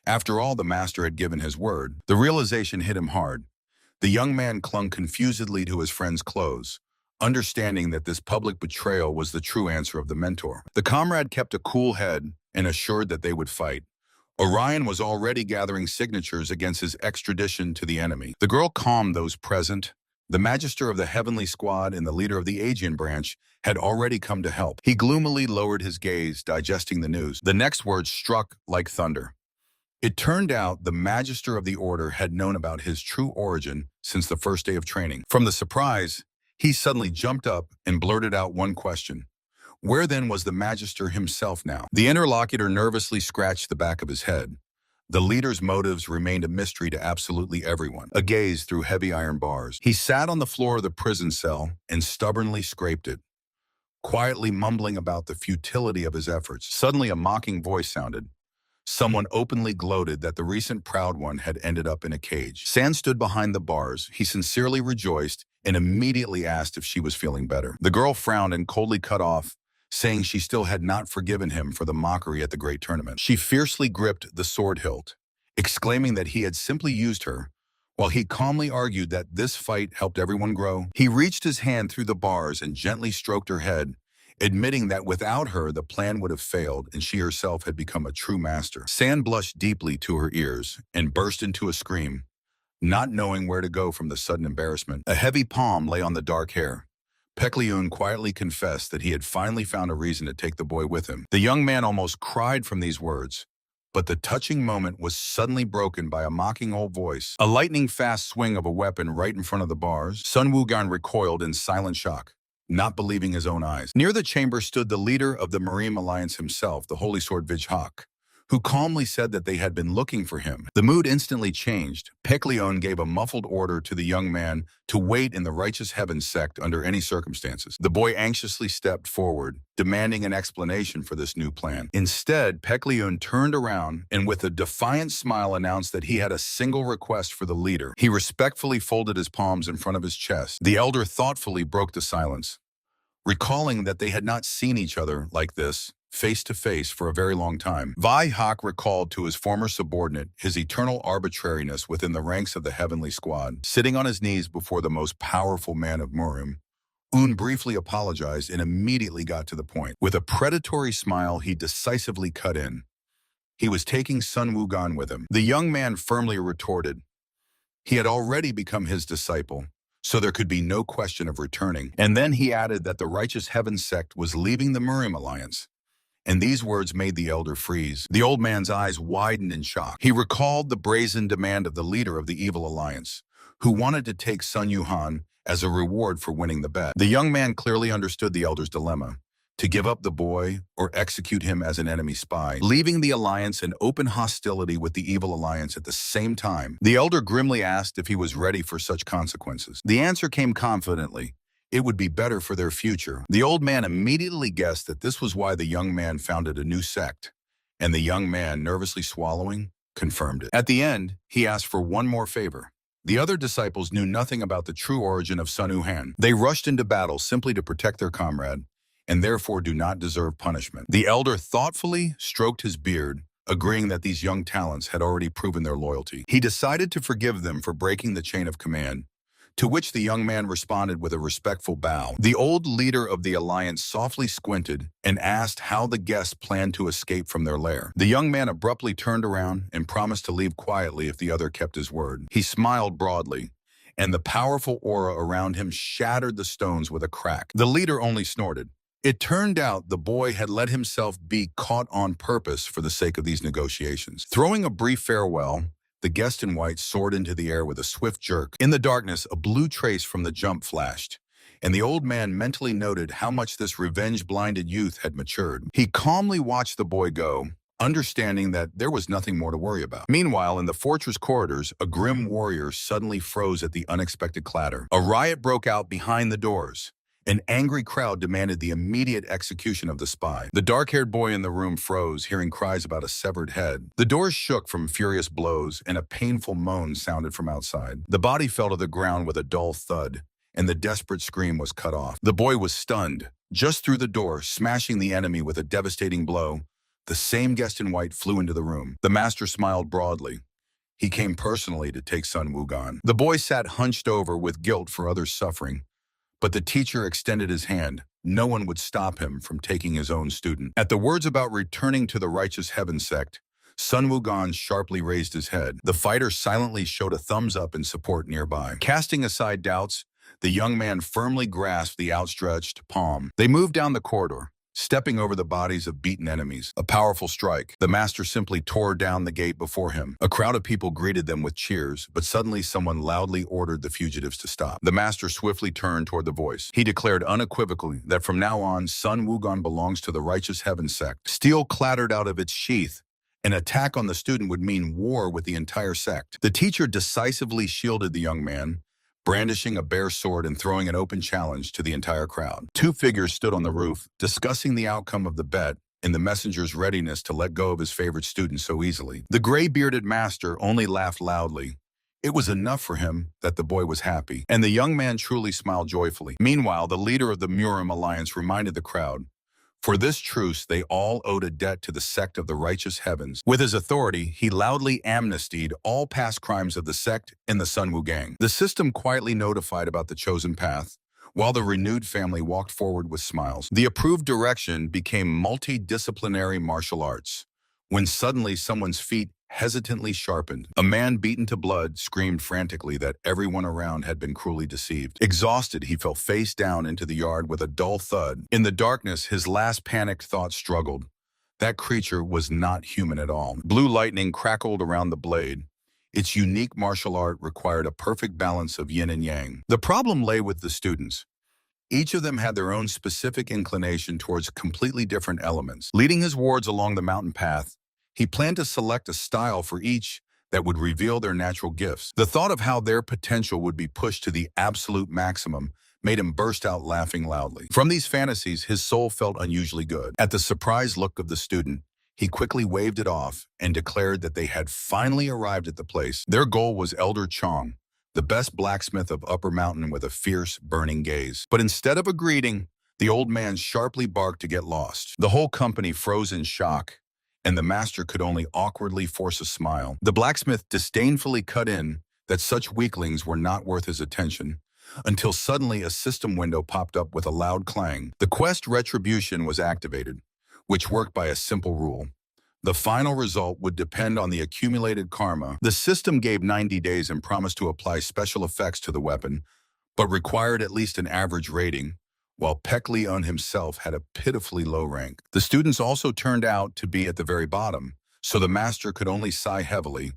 After all, the master had given his word. The realization hit him hard. The young man clung confusedly to his friend's clothes, understanding that this public betrayal was the true answer of the mentor. The comrade kept a cool head and assured that they would fight. Orion was already gathering signatures against his extradition to the enemy. The girl calmed those present. The Magister of the Heavenly Squad and the leader of the Aegean branch had already come to help. He gloomily lowered his gaze, digesting the news. The next words struck like thunder. It turned out the Magister of the Order had known about his true origin since the first day of training. From the surprise, he suddenly jumped up and blurted out one question. Where then was the Magister himself now? The interlocutor nervously scratched the back of his head. The leader's motives remained a mystery to absolutely everyone. A gaze through heavy iron bars. He sat on the floor of the prison cell and stubbornly scraped it, quietly mumbling about the futility of his efforts. Suddenly a mocking voice sounded. Someone openly gloated that the recent proud one had ended up in a cage. San stood behind the bars. He sincerely rejoiced and immediately asked if she was feeling better. The girl frowned and coldly cut off, saying she still had not forgiven him for the mockery at the great tournament. She fiercely gripped the sword hilt, exclaiming that he had simply used her, while he calmly argued that this fight helped everyone grow. He reached his hand through the bars and gently stroked her head, admitting that without her, the plan would have failed and she herself had become a true master. San blushed deeply to her ears and burst into a scream, not knowing where to go from the sudden embarrassment. A heavy palm lay on the dark hair. Pekliun quietly confessed that he had finally found a reason to take the boy with him. The young man almost cried from these words, but the touching moment was suddenly broken by a mocking old voice. A lightning-fast swing of a weapon right in front of the bars. Sun Wukong recoiled in silent shock, not believing his own eyes. Near the chamber stood the leader of the Marine Alliance himself, the Holy Sword Vijhak, who calmly said that they had been looking for him. The mood instantly changed. Peklion gave a muffled order to the young man to wait in the Righteous Heavens sect under any circumstances. The boy anxiously stepped forward, demanding an explanation for this new plan. Instead, Peklion turned around and with a defiant smile announced that he had a single request for the leader. He respectfully folded his palms in front of his chest. The elder thoughtfully broke the silence, recalling that they had not seen each other like this, face to face, for a very long time. Vihak recalled to his former subordinate his eternal arbitrariness within the ranks of the Heavenly Squad. Sitting on his knees before the most powerful man of Murim, Un briefly apologized and immediately got to the point. With a predatory smile, he decisively cut in. He was taking Sun Wukong with him. The young man firmly retorted. He had already become his disciple, so there could be no question of returning. And then he added that the Righteous Heavens sect was leaving the Murim Alliance. And these words made the elder freeze. The old man's eyes widened in shock. He recalled the brazen demand of the leader of the evil alliance, who wanted to take Sun Yuhan as a reward for winning the bet. The young man clearly understood the elder's dilemma: to give up the boy or execute him as an enemy spy, leaving the alliance in open hostility with the evil alliance at the same time. The elder grimly asked if he was ready for such consequences. The answer came confidently. It would be better for their future. The old man immediately guessed that this was why the young man founded a new sect, and the young man, nervously swallowing, confirmed it. At the end, he asked for one more favor. The other disciples knew nothing about the true origin of Sun Wuhan. They rushed into battle simply to protect their comrade, and therefore do not deserve punishment. The elder thoughtfully stroked his beard, agreeing that these young talents had already proven their loyalty. He decided to forgive them for breaking the chain of command, to which the young man responded with a respectful bow. The old leader of the alliance softly squinted and asked how the guests planned to escape from their lair. The young man abruptly turned around and promised to leave quietly if the other kept his word. He smiled broadly, and the powerful aura around him shattered the stones with a crack. The leader only snorted. It turned out the boy had let himself be caught on purpose for the sake of these negotiations. Throwing a brief farewell, the guest in white soared into the air with a swift jerk. In the darkness, a blue trace from the jump flashed, and the old man mentally noted how much this revenge-blinded youth had matured. He calmly watched the boy go, understanding that there was nothing more to worry about. Meanwhile, in the fortress corridors, a grim warrior suddenly froze at the unexpected clatter. A riot broke out behind the doors. An angry crowd demanded the immediate execution of the spy. The dark-haired boy in the room froze, hearing cries about a severed head. The doors shook from furious blows, and a painful moan sounded from outside. The body fell to the ground with a dull thud, and the desperate scream was cut off. The boy was stunned. Just through the door, smashing the enemy with a devastating blow, the same guest in white flew into the room. The master smiled broadly. He came personally to take Sun Wukong. The boy sat hunched over with guilt for others' suffering, but the teacher extended his hand. No one would stop him from taking his own student. At the words about returning to the righteous heaven sect, Sun Wukong sharply raised his head. The fighter silently showed a thumbs up in support nearby. Casting aside doubts, the young man firmly grasped the outstretched palm. They moved down the corridor, stepping over the bodies of beaten enemies. A powerful strike. The master simply tore down the gate before him. A crowd of people greeted them with cheers, but suddenly someone loudly ordered the fugitives to stop. The master swiftly turned toward the voice. He declared unequivocally that from now on, Sun Wukong belongs to the righteous heaven sect. Steel clattered out of its sheath. An attack on the student would mean war with the entire sect. The teacher decisively shielded the young man, brandishing a bare sword and throwing an open challenge to the entire crowd. Two figures stood on the roof, discussing the outcome of the bet in the messenger's readiness to let go of his favorite student so easily. The gray-bearded master only laughed loudly. It was enough for him that the boy was happy, and the young man truly smiled joyfully. Meanwhile, the leader of the Murim alliance reminded the crowd, for this truce, they all owed a debt to the sect of the righteous heavens. With his authority, he loudly amnestied all past crimes of the sect in the Sun Wukong. The system quietly notified about the chosen path, while the renewed family walked forward with smiles. The approved direction became multidisciplinary martial arts, when suddenly someone's feet hesitantly sharpened. A man beaten to blood screamed frantically that everyone around had been cruelly deceived. Exhausted, he fell face down into the yard with a dull thud. In the darkness, his last panicked thought struggled. That creature was not human at all. Blue lightning crackled around the blade. Its unique martial art required a perfect balance of yin and yang. The problem lay with the students. Each of them had their own specific inclination towards completely different elements. Leading his wards along the mountain path, he planned to select a style for each that would reveal their natural gifts. The thought of how their potential would be pushed to the absolute maximum made him burst out laughing loudly. From these fantasies, his soul felt unusually good. At the surprised look of the student, he quickly waved it off and declared that they had finally arrived at the place. Their goal was Elder Chong, the best blacksmith of Upper Mountain with a fierce, burning gaze. But instead of a greeting, the old man sharply barked to get lost. The whole company froze in shock, and the master could only awkwardly force a smile. The blacksmith disdainfully cut in that such weaklings were not worth his attention, until suddenly a system window popped up with a loud clang. The quest Retribution was activated, which worked by a simple rule. The final result would depend on the accumulated karma. The system gave 90 days and promised to apply special effects to the weapon, but required at least an average rating, while Pek Leon himself had a pitifully low rank. The students also turned out to be at the very bottom, so the master could only sigh heavily.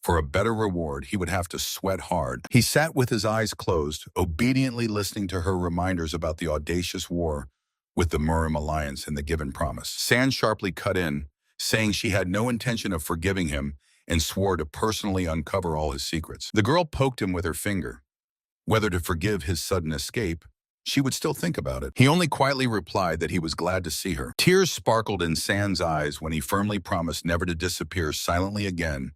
For a better reward, he would have to sweat hard. He sat with his eyes closed, obediently listening to her reminders about the audacious war with the Murim alliance and the given promise. San sharply cut in, saying she had no intention of forgiving him and swore to personally uncover all his secrets. The girl poked him with her finger. Whether to forgive his sudden escape, she would still think about it. He only quietly replied that he was glad to see her. Tears sparkled in San's eyes when he firmly promised never to disappear silently again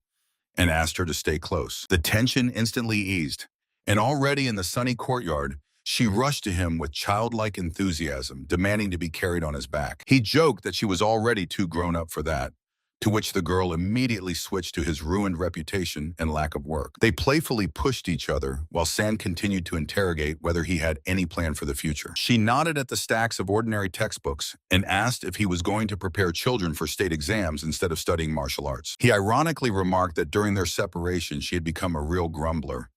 and asked her to stay close. The tension instantly eased, and already in the sunny courtyard, she rushed to him with childlike enthusiasm, demanding to be carried on his back. He joked that she was already too grown up for that, to which the girl immediately switched to his ruined reputation and lack of work. They playfully pushed each other, while San continued to interrogate whether he had any plan for the future. She nodded at the stacks of ordinary textbooks and asked if he was going to prepare children for state exams instead of studying martial arts. He ironically remarked that during their separation she had become a real grumbler,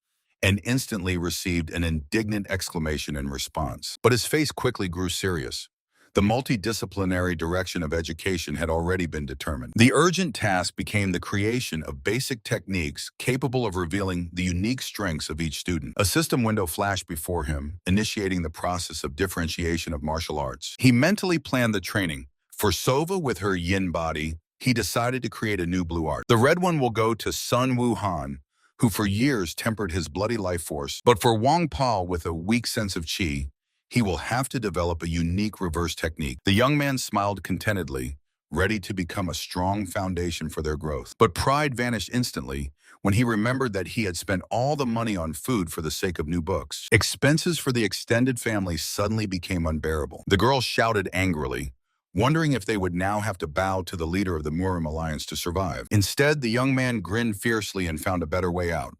and instantly received an indignant exclamation in response. But his face quickly grew serious. The multidisciplinary direction of education had already been determined. The urgent task became the creation of basic techniques capable of revealing the unique strengths of each student. A system window flashed before him, initiating the process of differentiation of martial arts. He mentally planned the training. For Sova with her yin body, he decided to create a new blue art. The red one will go to Sun Wuhan, who for years tempered his bloody life force. But for Wang Pao with a weak sense of qi, he will have to develop a unique reverse technique. The young man smiled contentedly, ready to become a strong foundation for their growth. But pride vanished instantly when he remembered that he had spent all the money on food for the sake of new books. Expenses for the extended family suddenly became unbearable. The girl shouted angrily, wondering if they would now have to bow to the leader of the Murim alliance to survive. Instead, the young man grinned fiercely and found a better way out,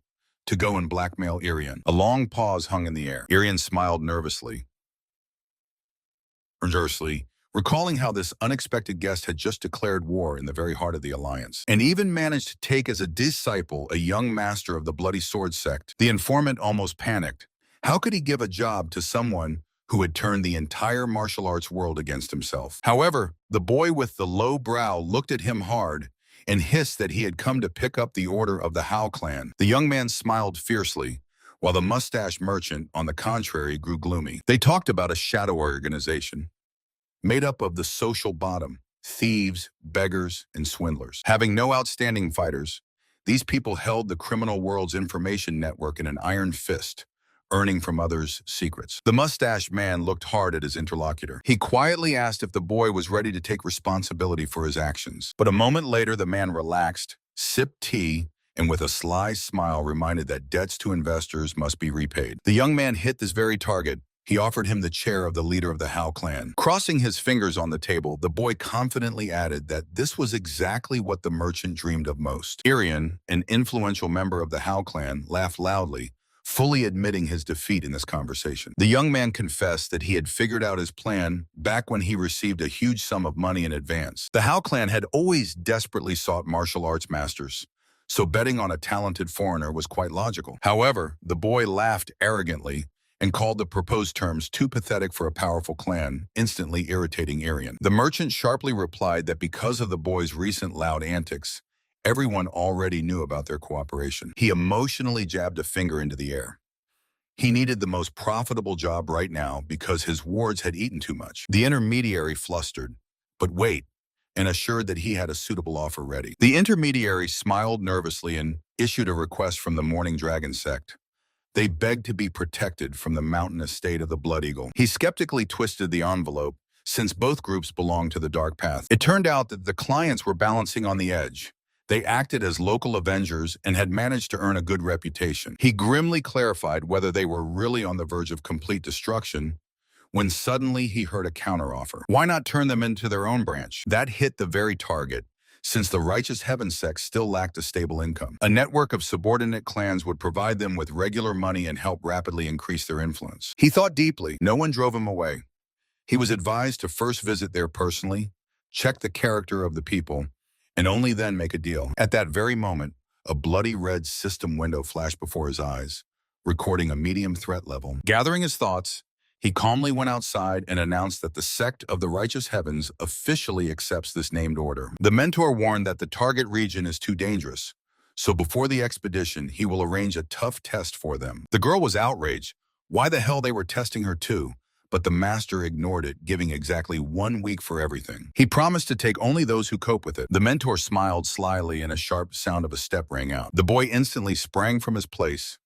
to go and blackmail Irian. A long pause hung in the air. Irian smiled nervously, recalling how this unexpected guest had just declared war in the very heart of the alliance, and even managed to take as a disciple a young master of the Bloody Sword Sect. The informant almost panicked. How could he give a job to someone who had turned the entire martial arts world against himself? However, the boy with the low brow looked at him hard and hissed that he had come to pick up the order of the Hao clan. The young man smiled fiercely, while the mustache merchant, on the contrary, grew gloomy. They talked about a shadow organization made up of the social bottom, thieves, beggars, and swindlers. Having no outstanding fighters, these people held the criminal world's information network in an iron fist, earning from others' secrets. The mustached man looked hard at his interlocutor. He quietly asked if the boy was ready to take responsibility for his actions. But a moment later, the man relaxed, sipped tea, and with a sly smile reminded that debts to investors must be repaid. The young man hit this very target. He offered him the chair of the leader of the Hao clan. Crossing his fingers on the table, the boy confidently added that this was exactly what the merchant dreamed of most. Irian, an influential member of the Hao clan, laughed loudly, fully admitting his defeat in this conversation. The young man confessed that he had figured out his plan back when he received a huge sum of money in advance. The Hao clan had always desperately sought martial arts masters, so betting on a talented foreigner was quite logical. However, the boy laughed arrogantly and called the proposed terms too pathetic for a powerful clan, instantly irritating Irian. The merchant sharply replied that because of the boy's recent loud antics, everyone already knew about their cooperation. He emotionally jabbed a finger into the air. He needed the most profitable job right now because his wards had eaten too much. The intermediary flustered, but wait, and assured that he had a suitable offer ready. The intermediary smiled nervously and issued a request from the Morning Dragon Sect. They begged to be protected from the mountain estate of the Blood Eagle. He skeptically twisted the envelope, since both groups belonged to the Dark Path. It turned out that the clients were balancing on the edge. They acted as local avengers and had managed to earn a good reputation. He grimly clarified whether they were really on the verge of complete destruction when suddenly he heard a counteroffer. Why not turn them into their own branch? That hit the very target, since the Righteous Heaven Sect still lacked a stable income. A network of subordinate clans would provide them with regular money and help rapidly increase their influence. He thought deeply. No one drove him away. He was advised to first visit there personally, check the character of the people, and only then make a deal. At that very moment, a bloody red system window flashed before his eyes, recording a medium threat level. Gathering his thoughts, he calmly went outside and announced that the Sect of the Righteous Heavens officially accepts this named order. The mentor warned that the target region is too dangerous, so before the expedition, he will arrange a tough test for them. The girl was outraged. Why the hell they were testing her too? But the master ignored it, giving exactly 1 week for everything. He promised to take only those who cope with it. The mentor smiled slyly and a sharp sound of a step rang out. The boy instantly sprang from his place,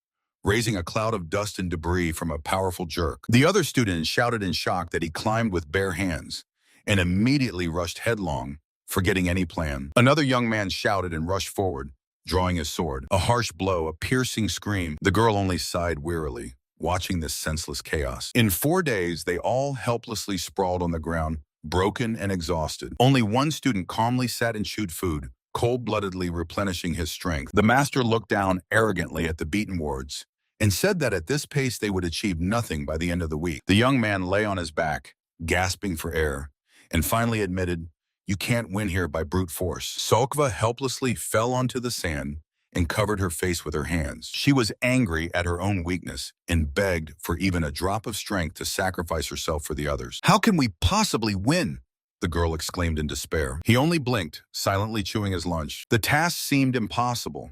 raising a cloud of dust and debris from a powerful jerk. The other students shouted in shock that he climbed with bare hands and immediately rushed headlong, forgetting any plan. Another young man shouted and rushed forward, drawing his sword. A harsh blow, a piercing scream. The girl only sighed wearily, watching this senseless chaos. In 4 days, they all helplessly sprawled on the ground, broken and exhausted. Only one student calmly sat and chewed food, cold-bloodedly replenishing his strength. The master looked down arrogantly at the beaten wards and said that at this pace they would achieve nothing by the end of the week. The young man lay on his back, gasping for air, and finally admitted, "You can't win here by brute force." Sokva helplessly fell onto the sand and covered her face with her hands. She was angry at her own weakness and begged for even a drop of strength to sacrifice herself for the others. "How can we possibly win?" the girl exclaimed in despair. He only blinked, silently chewing his lunch. The task seemed impossible.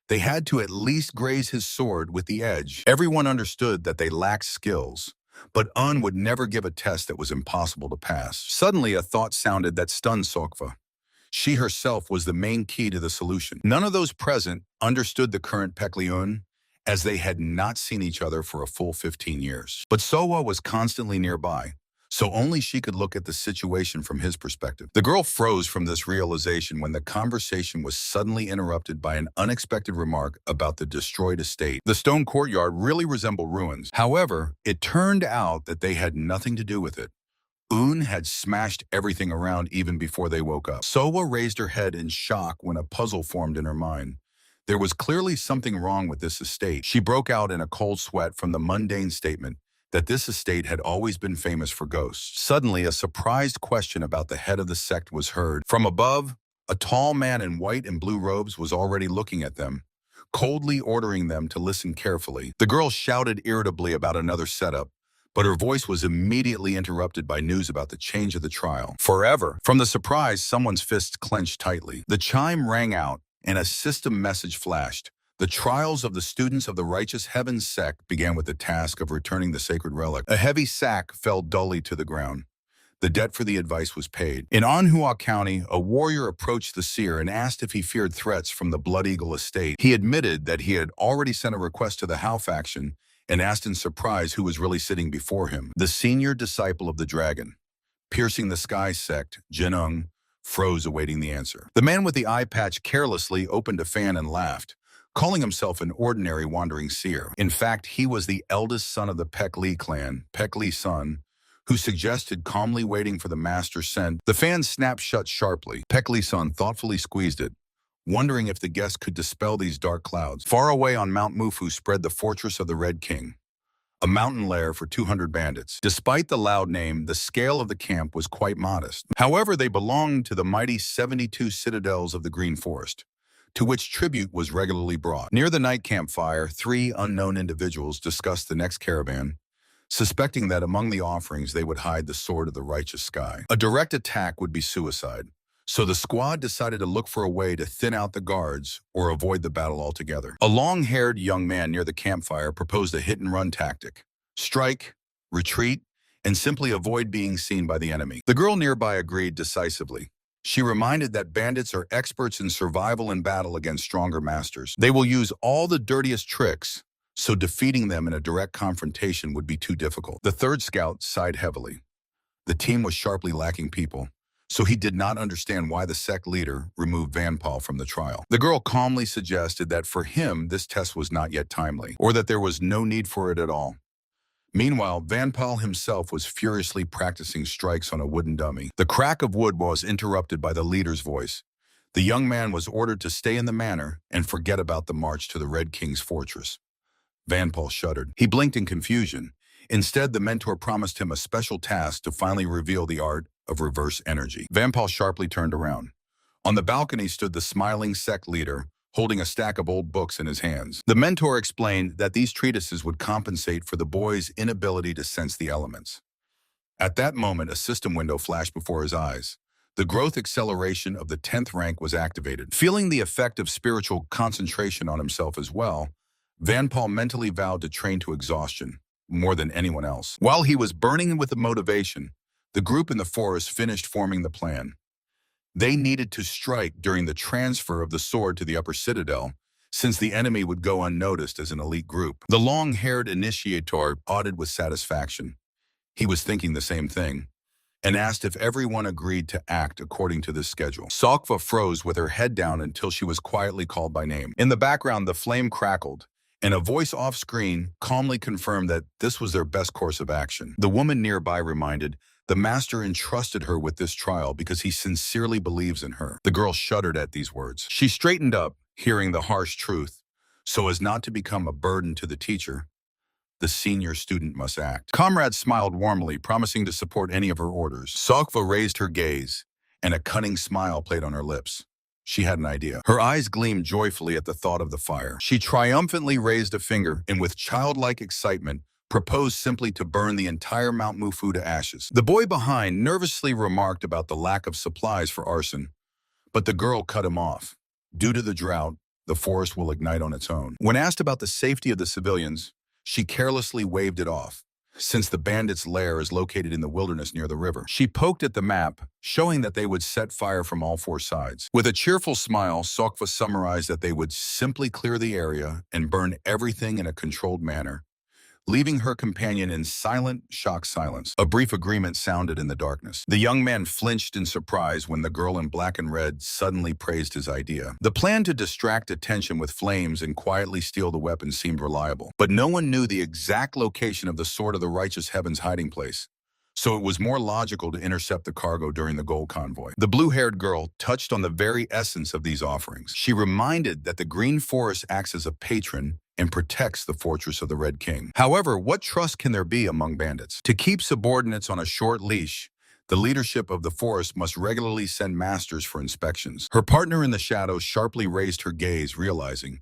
They had to at least graze his sword with the edge. Everyone understood that they lacked skills, but Un would never give a test that was impossible to pass. Suddenly, a thought sounded that stunned Sokva. She herself was the main key to the solution. None of those present understood the current Pekliun, as they had not seen each other for a full 15 years. But Sowa was constantly nearby, so only she could look at the situation from his perspective. The girl froze from this realization when the conversation was suddenly interrupted by an unexpected remark about the destroyed estate. The stone courtyard really resembled ruins. However, it turned out that they had nothing to do with it. Un had smashed everything around even before they woke up. Sowa raised her head in shock when a puzzle formed in her mind. There was clearly something wrong with this estate. She broke out in a cold sweat from the mundane statement that this estate had always been famous for ghosts. Suddenly, a surprised question about the head of the sect was heard. From above, a tall man in white and blue robes was already looking at them, coldly ordering them to listen carefully. The girl shouted irritably about another setup, but her voice was immediately interrupted by news about the change of the trial. Forever. From the surprise, someone's fists clenched tightly. The chime rang out, and a system message flashed. The trials of the students of the Righteous Heavens Sect began with the task of returning the sacred relic. A heavy sack fell dully to the ground. The debt for the advice was paid. In Manhwa County, a warrior approached the seer and asked if he feared threats from the Blood Eagle estate. He admitted that he had already sent a request to the Hao faction and asked in surprise who was really sitting before him. The senior disciple of the dragon, piercing the sky sect, Jinung, froze awaiting the answer. The man with the eye patch carelessly opened a fan and laughed, calling himself an ordinary wandering seer. In fact, he was the eldest son of the Pek Li clan, Pek Li's son, who suggested calmly waiting for the master sent. The fan snapped shut sharply. Pek Li's son thoughtfully squeezed it, wondering if the guest could dispel these dark clouds. Far away on Mount Mufu spread the fortress of the Red King, a mountain lair for 200 bandits. Despite the loud name, the scale of the camp was quite modest. However, they belonged to the mighty 72 citadels of the Green Forest, to which tribute was regularly brought. Near the night campfire, 3 unknown individuals discussed the next caravan, suspecting that among the offerings they would hide the sword of the righteous sky. A direct attack would be suicide, so the squad decided to look for a way to thin out the guards or avoid the battle altogether. A long-haired young man near the campfire proposed a hit-and-run tactic: strike, retreat, and simply avoid being seen by the enemy. The girl nearby agreed decisively. She reminded that bandits are experts in survival and battle against stronger masters. They will use all the dirtiest tricks, so defeating them in a direct confrontation would be too difficult. The third scout sighed heavily. The team was sharply lacking people, so he did not understand why the sect leader removed Vanpal from the trial. The girl calmly suggested that for him, this test was not yet timely, or that there was no need for it at all. Meanwhile, Vanpal himself was furiously practicing strikes on a wooden dummy. The crack of wood was interrupted by the leader's voice. The young man was ordered to stay in the manor and forget about the march to the Red King's fortress. Vanpal shuddered. He blinked in confusion. Instead, the mentor promised him a special task to finally reveal the art of reverse energy. Vanpal sharply turned around. On the balcony stood the smiling sect leader, holding a stack of old books in his hands. The mentor explained that these treatises would compensate for the boy's inability to sense the elements. At that moment, a system window flashed before his eyes. The growth acceleration of the 10th rank was activated. Feeling the effect of spiritual concentration on himself as well, Vanpal mentally vowed to train to exhaustion, more than anyone else. While he was burning with the motivation, the group in the forest finished forming the plan. They needed to strike during the transfer of the sword to the upper citadel, since the enemy would go unnoticed as an elite group. The long-haired initiator nodded with satisfaction. He was thinking the same thing, and asked if everyone agreed to act according to this schedule. Sokva froze with her head down until she was quietly called by name. In the background, the flame crackled, and a voice off-screen calmly confirmed that this was their best course of action. The woman nearby reminded, the master entrusted her with this trial because he sincerely believes in her. The girl shuddered at these words. She straightened up, hearing the harsh truth. So as not to become a burden to the teacher, the senior student must act. Comrades smiled warmly, promising to support any of her orders. Sokva raised her gaze, and a cunning smile played on her lips. She had an idea. Her eyes gleamed joyfully at the thought of the fire. She triumphantly raised a finger and with childlike excitement proposed simply to burn the entire Mount Mufu to ashes. The boy behind nervously remarked about the lack of supplies for arson, but the girl cut him off. Due to the drought, the forest will ignite on its own. When asked about the safety of the civilians, she carelessly waved it off, since the bandits' lair is located in the wilderness near the river. She poked at the map, showing that they would set fire from all 4 sides. With a cheerful smile, Sokva summarized that they would simply clear the area and burn everything in a controlled manner, leaving her companion in silent, shocked silence. A brief agreement sounded in the darkness. The young man flinched in surprise when the girl in black and red suddenly praised his idea. The plan to distract attention with flames and quietly steal the weapon seemed reliable, but no one knew the exact location of the Sword of the Righteous Heaven's hiding place. so it was more logical to intercept the cargo during the gold convoy. The blue-haired girl touched on the very essence of these offerings. She reminded that the Green Forest acts as a patron and protects the fortress of the Red King. However, what trust can there be among bandits? To keep subordinates on a short leash, the leadership of the forest must regularly send masters for inspections. Her partner in the shadows sharply raised her gaze, realizing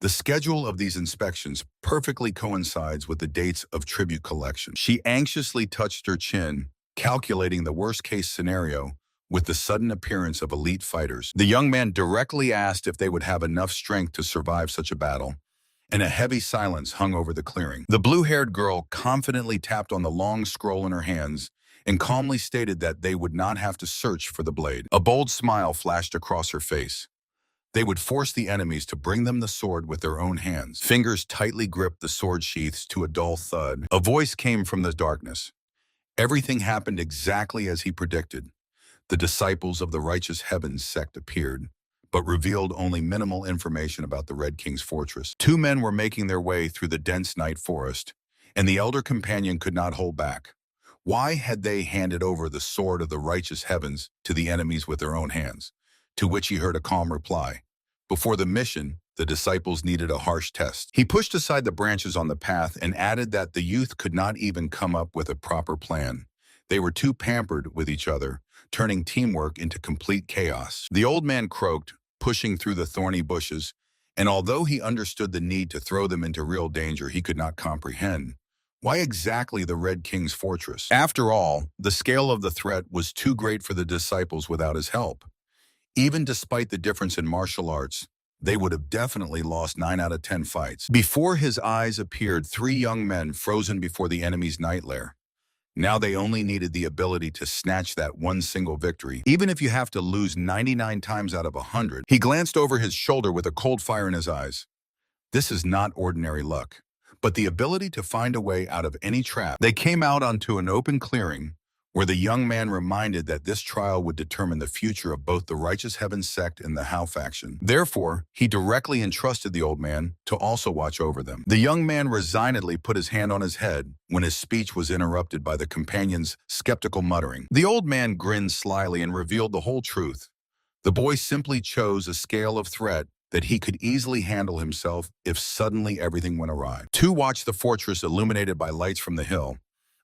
the schedule of these inspections perfectly coincides with the dates of tribute collection. She anxiously touched her chin, calculating the worst-case scenario with the sudden appearance of elite fighters. The young man directly asked if they would have enough strength to survive such a battle, and a heavy silence hung over the clearing. The blue-haired girl confidently tapped on the long scroll in her hands and calmly stated that they would not have to search for the blade. A bold smile flashed across her face. They would force the enemies to bring them the sword with their own hands. Fingers tightly gripped the sword sheaths to a dull thud. A voice came from the darkness. Everything happened exactly as he predicted. The disciples of the righteous heavens sect appeared, but revealed only minimal information about the Red King's fortress. Two men were making their way through the dense night forest, and the elder companion could not hold back. Why had they handed over the sword of the righteous heavens to the enemies with their own hands? To which he heard a calm reply. Before the mission, the disciples needed a harsh test. He pushed aside the branches on the path and added that the youth could not even come up with a proper plan. They were too pampered with each other, turning teamwork into complete chaos. The old man croaked, pushing through the thorny bushes, and although he understood the need to throw them into real danger, he could not comprehend why exactly the Red King's fortress. After all, the scale of the threat was too great for the disciples without his help. Even despite the difference in martial arts, they would have definitely lost 9 out of 10 fights. Before his eyes appeared 3 young men frozen before the enemy's night lair. Now they only needed the ability to snatch that one single victory, even if you have to lose 99 times out of 100. He glanced over his shoulder with a cold fire in his eyes. This is not ordinary luck, but the ability to find a way out of any trap. They came out onto an open clearing, where the young man reminded that this trial would determine the future of both the Righteous Heavens sect and the Hao faction. Therefore, he directly entrusted the old man to also watch over them. The young man resignedly put his hand on his head when his speech was interrupted by the companion's skeptical muttering. The old man grinned slyly and revealed the whole truth. The boy simply chose a scale of threat that he could easily handle himself if suddenly everything went awry. Two watched the fortress illuminated by lights from the hill,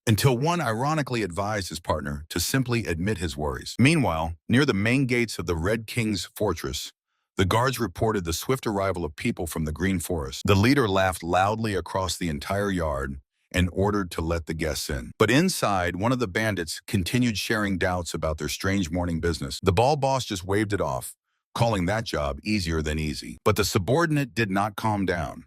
until one ironically advised his partner to simply admit his worries. Meanwhile, near the main gates of the Red King's fortress, the guards reported the swift arrival of people from the Green Forest. The leader laughed loudly across the entire yard and ordered to let the guests in. But inside, one of the bandits continued sharing doubts about their strange morning business. The ball boss just waved it off, calling that job easier than easy. But the subordinate did not calm down.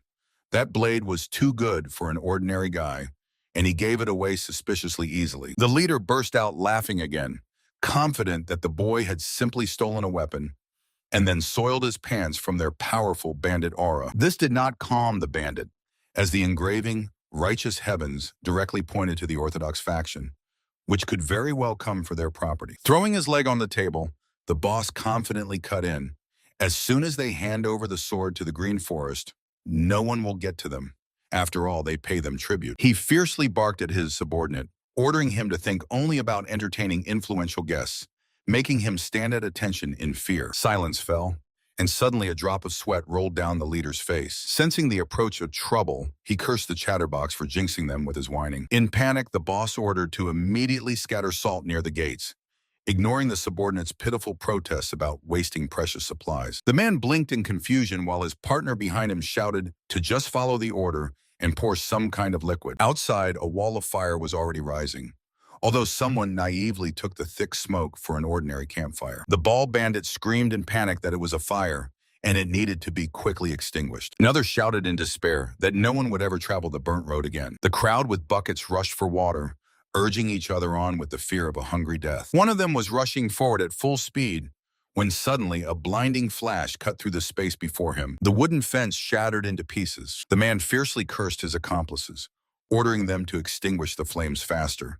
That blade was too good for an ordinary guy, and he gave it away suspiciously easily. The leader burst out laughing again, confident that the boy had simply stolen a weapon and then soiled his pants from their powerful bandit aura. This did not calm the bandit, as the engraving Righteous Heavens directly pointed to the Orthodox faction, which could very well come for their property. Throwing his leg on the table, the boss confidently cut in. As soon as they hand over the sword to the Green Forest, no one will get to them. After all, they pay them tribute. He fiercely barked at his subordinate, ordering him to think only about entertaining influential guests, making him stand at attention in fear. Silence fell, and suddenly a drop of sweat rolled down the leader's face. Sensing the approach of trouble, he cursed the chatterbox for jinxing them with his whining. In panic, the boss ordered to immediately scatter salt near the gates, ignoring the subordinate's pitiful protests about wasting precious supplies. The man blinked in confusion while his partner behind him shouted to just follow the order and pour some kind of liquid. Outside, a wall of fire was already rising, although someone naively took the thick smoke for an ordinary campfire. The ball bandit screamed in panic that it was a fire, and it needed to be quickly extinguished. Another shouted in despair that no one would ever travel the burnt road again. The crowd with buckets rushed for water, urging each other on with the fear of a hungry death. One of them was rushing forward at full speed when suddenly a blinding flash cut through the space before him. The wooden fence shattered into pieces. The man fiercely cursed his accomplices, ordering them to extinguish the flames faster.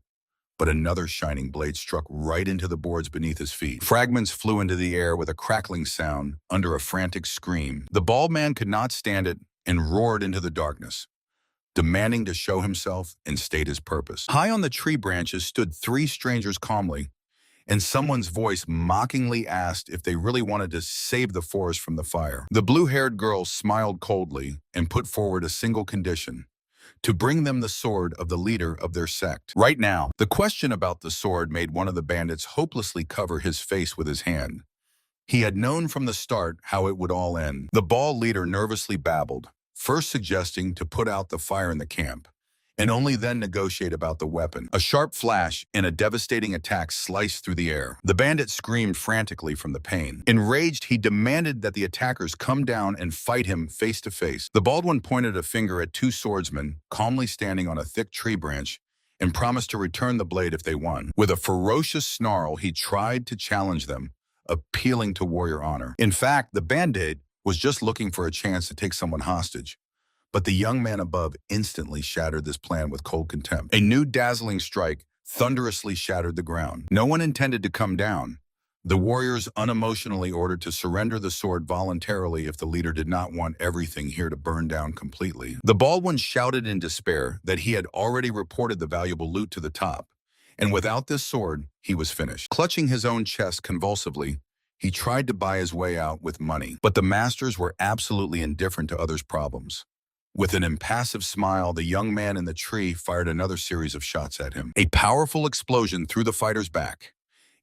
But another shining blade struck right into the boards beneath his feet. Fragments flew into the air with a crackling sound under a frantic scream. The bald man could not stand it and roared into the darkness. demanding to show himself and state his purpose. High on the tree branches stood three strangers calmly, and someone's voice mockingly asked if they really wanted to save the forest from the fire. The blue-haired girl smiled coldly and put forward a single condition: to bring them the sword of the leader of their sect. Right now, the question about the sword made one of the bandits hopelessly cover his face with his hand. He had known from the start how it would all end. The bald leader nervously babbled, first suggesting to put out the fire in the camp, and only then negotiate about the weapon. A sharp flash and a devastating attack sliced through the air. The bandit screamed frantically from the pain. Enraged, he demanded that the attackers come down and fight him face to face. The bald one pointed a finger at two swordsmen calmly standing on a thick tree branch and promised to return the blade if they won. With a ferocious snarl, he tried to challenge them, appealing to warrior honor. In fact, the bandit was just looking for a chance to take someone hostage. But the young man above instantly shattered this plan with cold contempt. A new dazzling strike thunderously shattered the ground. No one intended to come down. The warriors unemotionally ordered to surrender the sword voluntarily if the leader did not want everything here to burn down completely. The bald one shouted in despair that he had already reported the valuable loot to the top, and without this sword, he was finished. Clutching his own chest convulsively, he tried to buy his way out with money, but the masters were absolutely indifferent to others' problems. With an impassive smile, the young man in the tree fired another series of shots at him. A powerful explosion threw the fighter's back,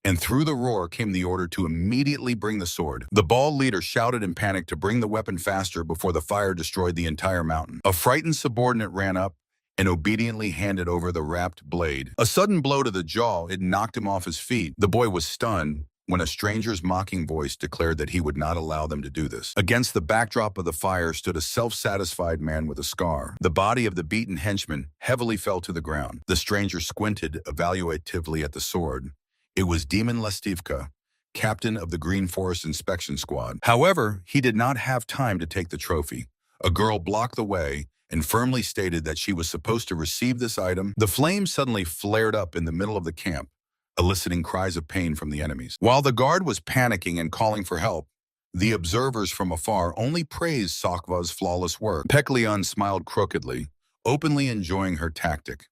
and through the roar came the order to immediately bring the sword. The bald leader shouted in panic to bring the weapon faster before the fire destroyed the entire mountain. A frightened subordinate ran up and obediently handed over the wrapped blade. A sudden blow to the jaw, it knocked him off his feet. The boy was stunned when a stranger's mocking voice declared that he would not allow them to do this. Against the backdrop of the fire stood a self-satisfied man with a scar. The body of the beaten henchman heavily fell to the ground. The stranger squinted evaluatively at the sword. It was Demon Lestivka, captain of the Green Forest Inspection Squad. However, he did not have time to take the trophy. A girl blocked the way and firmly stated that she was supposed to receive this item. The flames suddenly flared up in the middle of the camp, eliciting cries of pain from the enemies. While the guard was panicking and calling for help, the observers from afar only praised Sakva's flawless work. Peklion smiled crookedly, openly enjoying her tactic: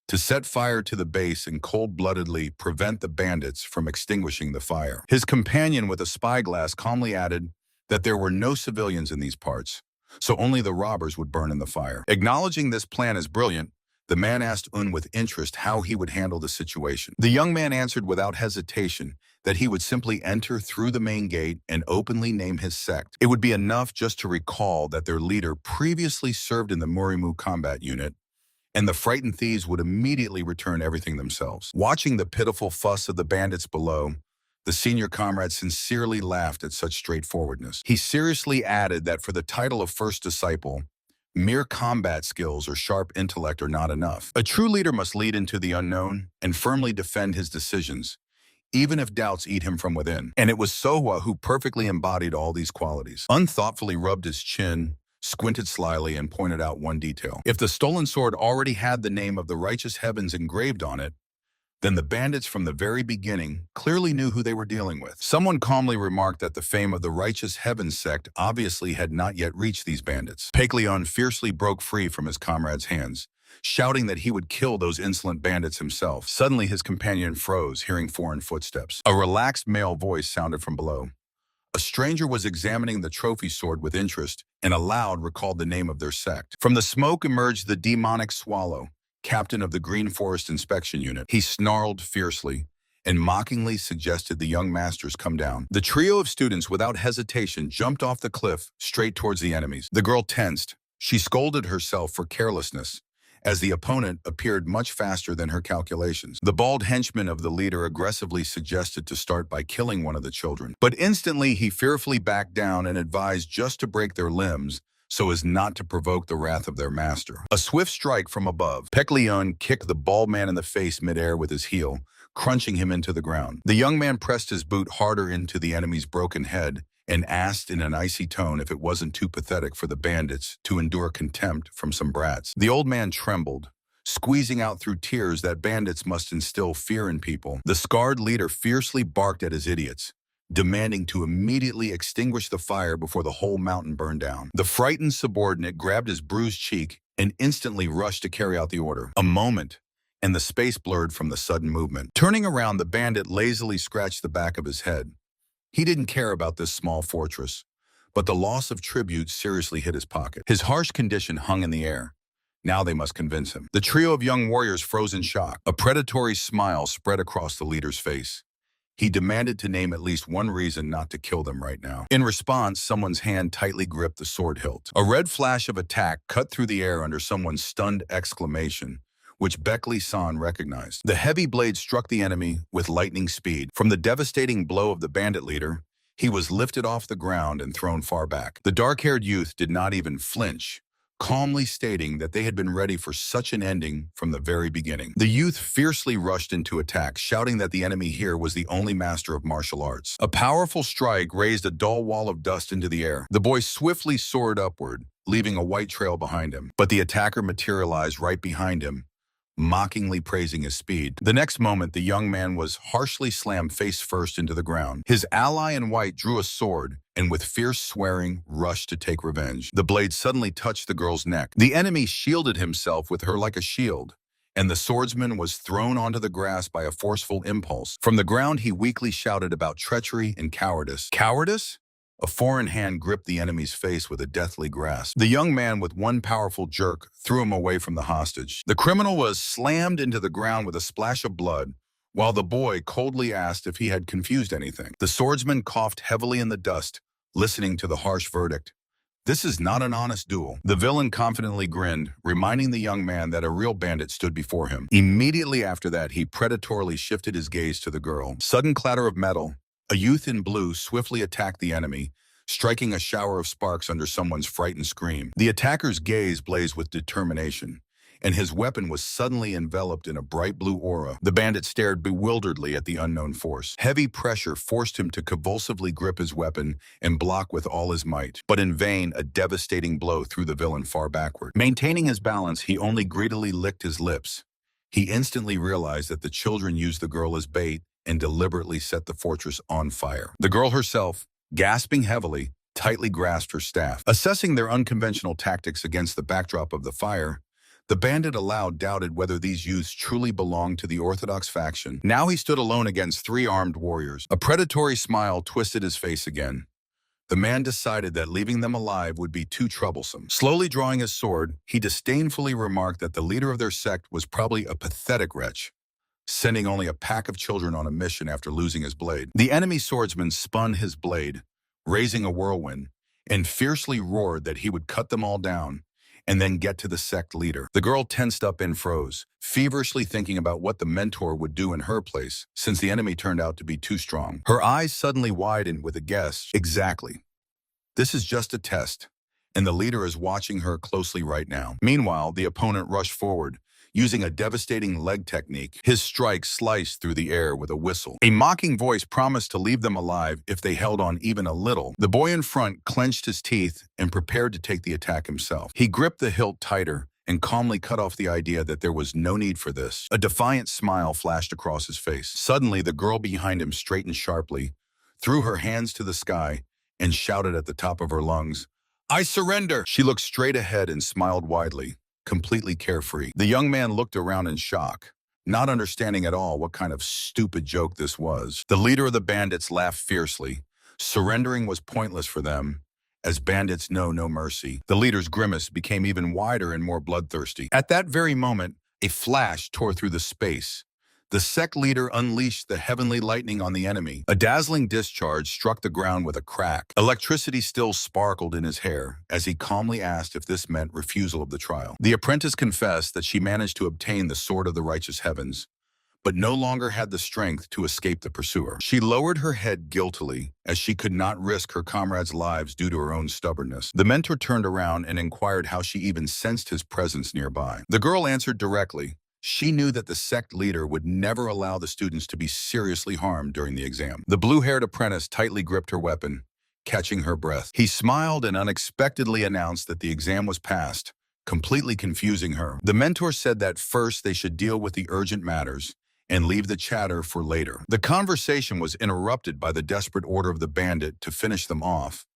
to set fire to the base and cold-bloodedly prevent the bandits from extinguishing the fire. His companion with a spyglass calmly added that there were no civilians in these parts, so only the robbers would burn in the fire. Acknowledging this plan as brilliant, the man asked Un with interest how he would handle the situation. The young man answered without hesitation that he would simply enter through the main gate and openly name his sect. It would be enough just to recall that their leader previously served in the Murimu combat unit, and the frightened thieves would immediately return everything themselves. Watching the pitiful fuss of the bandits below, the senior comrade sincerely laughed at such straightforwardness. He seriously added that for the title of first disciple, mere combat skills or sharp intellect are not enough. A true leader must lead into the unknown and firmly defend his decisions, even if doubts eat him from within. And it was Sohwa who perfectly embodied all these qualities. Unthoughtfully rubbed his chin, squinted slyly, and pointed out one detail. If the stolen sword already had the name of the righteous heavens engraved on it, then the bandits from the very beginning clearly knew who they were dealing with. Someone calmly remarked that the fame of the Righteous Heavens sect obviously had not yet reached these bandits. Peklion fiercely broke free from his comrade's hands, shouting that he would kill those insolent bandits himself. Suddenly his companion froze, hearing foreign footsteps. A relaxed male voice sounded from below. A stranger was examining the trophy sword with interest and aloud recalled the name of their sect. From the smoke emerged the demonic Swallow, captain of the Green Forest Inspection Unit. He snarled fiercely and mockingly suggested the young masters come down. The trio of students, without hesitation, jumped off the cliff straight towards the enemies. The girl tensed. She scolded herself for carelessness, as the opponent appeared much faster than her calculations. The bald henchman of the leader aggressively suggested to start by killing one of the children, but instantly he fearfully backed down and advised just to break their limbs so as not to provoke the wrath of their master. A swift strike from above. Peklion kicked the bald man in the face midair with his heel, crunching him into the ground. The young man pressed his boot harder into the enemy's broken head and asked in an icy tone if it wasn't too pathetic for the bandits to endure contempt from some brats. The old man trembled, squeezing out through tears that bandits must instill fear in people. The scarred leader fiercely barked at his idiots, demanding to immediately extinguish the fire before the whole mountain burned down. The frightened subordinate grabbed his bruised cheek and instantly rushed to carry out the order. A moment, and the space blurred from the sudden movement. Turning around, the bandit lazily scratched the back of his head. He didn't care about this small fortress, but the loss of tribute seriously hit his pocket. His harsh condition hung in the air. Now they must convince him. The trio of young warriors froze in shock. A predatory smile spread across the leader's face. He demanded to name at least one reason not to kill them right now. In response, someone's hand tightly gripped the sword hilt. A red flash of attack cut through the air under someone's stunned exclamation, which Beckley San recognized. The heavy blade struck the enemy with lightning speed. From the devastating blow of the bandit leader, he was lifted off the ground and thrown far back. The dark-haired youth did not even flinch, calmly stating that they had been ready for such an ending from the very beginning. The youth fiercely rushed into attack, shouting that the enemy here was the only master of martial arts. A powerful strike raised a dull wall of dust into the air. The boy swiftly soared upward, leaving a white trail behind him. But the attacker materialized right behind him, mockingly praising his speed. The next moment, the young man was harshly slammed face first into the ground. His ally in white drew a sword and with fierce swearing rushed to take revenge. The blade suddenly touched the girl's neck. The enemy shielded himself with her like a shield, and the swordsman was thrown onto the grass by a forceful impulse. From the ground, he weakly shouted about treachery and cowardice. Cowardice? A foreign hand gripped the enemy's face with a deathly grasp. The young man, with one powerful jerk, threw him away from the hostage. The criminal was slammed into the ground with a splash of blood, while the boy coldly asked if he had confused anything. The swordsman coughed heavily in the dust, listening to the harsh verdict. "This is not an honest duel." The villain confidently grinned, reminding the young man that a real bandit stood before him. Immediately after that, he predatorily shifted his gaze to the girl. Sudden clatter of metal. A youth in blue swiftly attacked the enemy, striking a shower of sparks under someone's frightened scream. The attacker's gaze blazed with determination, and his weapon was suddenly enveloped in a bright blue aura. The bandit stared bewilderedly at the unknown force. Heavy pressure forced him to convulsively grip his weapon and block with all his might. But in vain, a devastating blow threw the villain far backward. Maintaining his balance, he only greedily licked his lips. He instantly realized that the children used the girl as bait and deliberately set the fortress on fire. The girl herself, gasping heavily, tightly grasped her staff. Assessing their unconventional tactics against the backdrop of the fire, the bandit aloud doubted whether these youths truly belonged to the orthodox faction. Now he stood alone against three armed warriors. A predatory smile twisted his face again. The man decided that leaving them alive would be too troublesome. Slowly drawing his sword, he disdainfully remarked that the leader of their sect was probably a pathetic wretch, sending only a pack of children on a mission after losing his blade. The enemy swordsman spun his blade, raising a whirlwind, and fiercely roared that he would cut them all down and then get to the sect leader. The girl tensed up and froze, feverishly thinking about what the mentor would do in her place, since the enemy turned out to be too strong. Her eyes suddenly widened with a guess. Exactly. This is just a test, and the leader is watching her closely right now. Meanwhile, the opponent rushed forward, using a devastating leg technique. His strike sliced through the air with a whistle. A mocking voice promised to leave them alive if they held on even a little. The boy in front clenched his teeth and prepared to take the attack himself. He gripped the hilt tighter and calmly cut off the idea that there was no need for this. A defiant smile flashed across his face. Suddenly, the girl behind him straightened sharply, threw her hands to the sky, and shouted at the top of her lungs, "I surrender!" She looked straight ahead and smiled widely, completely carefree. The young man looked around in shock, not understanding at all what kind of stupid joke this was. The leader of the bandits laughed fiercely. Surrendering was pointless for them, as bandits know no mercy. The leader's grimace became even wider and more bloodthirsty. At that very moment, a flash tore through the space. The sect leader unleashed the heavenly lightning on the enemy. A dazzling discharge struck the ground with a crack. Electricity still sparkled in his hair as he calmly asked if this meant refusal of the trial. The apprentice confessed that she managed to obtain the sword of the righteous heavens, but no longer had the strength to escape the pursuer. She lowered her head guiltily, as she could not risk her comrades' lives due to her own stubbornness. The mentor turned around and inquired how she even sensed his presence nearby. The girl answered directly. She knew that the sect leader would never allow the students to be seriously harmed during the exam. The blue-haired apprentice tightly gripped her weapon, catching her breath. He smiled and unexpectedly announced that the exam was passed, completely confusing her. The mentor said that first they should deal with the urgent matters and leave the chatter for later. The conversation was interrupted by the desperate order of the bandit to finish them off,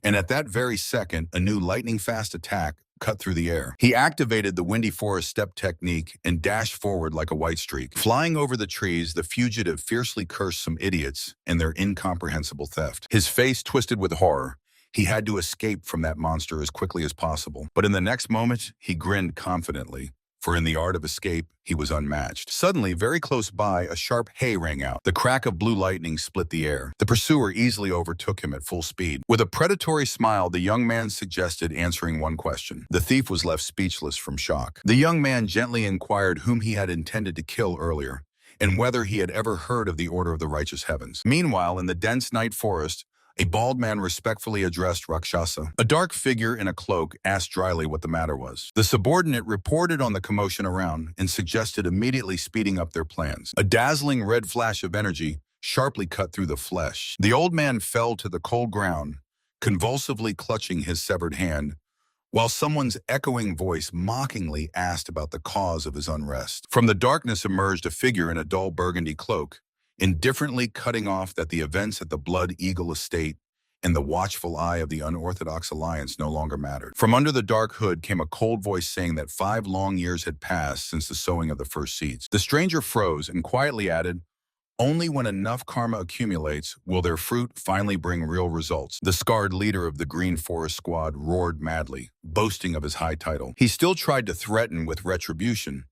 and at that very second, a new lightning-fast attack cut through the air. He activated the windy forest step technique and dashed forward like a white streak. Flying over the trees, the fugitive fiercely cursed some idiots and their incomprehensible theft. His face twisted with horror. He had to escape from that monster as quickly as possible. But in the next moment, he grinned confidently, for in the art of escape, he was unmatched. Suddenly, very close by, a sharp hey rang out. The crack of blue lightning split the air. The pursuer easily overtook him at full speed. With a predatory smile, the young man suggested answering one question. The thief was left speechless from shock. The young man gently inquired whom he had intended to kill earlier, and whether he had ever heard of the Order of the Righteous Heavens. Meanwhile, in the dense night forest, a bald man respectfully addressed Rakshasa. A dark figure in a cloak asked dryly what the matter was. The subordinate reported on the commotion around and suggested immediately speeding up their plans. A dazzling red flash of energy sharply cut through the flesh. The old man fell to the cold ground, convulsively clutching his severed hand, while someone's echoing voice mockingly asked about the cause of his unrest. From the darkness emerged a figure in a dull burgundy cloak, indifferently cutting off that the events at the Blood Eagle estate and the watchful eye of the unorthodox alliance no longer mattered. From under the dark hood came a cold voice saying that 5 long years had passed since the sowing of the first seeds. The stranger froze and quietly added, "Only when enough karma accumulates will their fruit finally bring real results." The scarred leader of the Green Forest Squad roared madly, boasting of his high title. He still tried to threaten with retribution,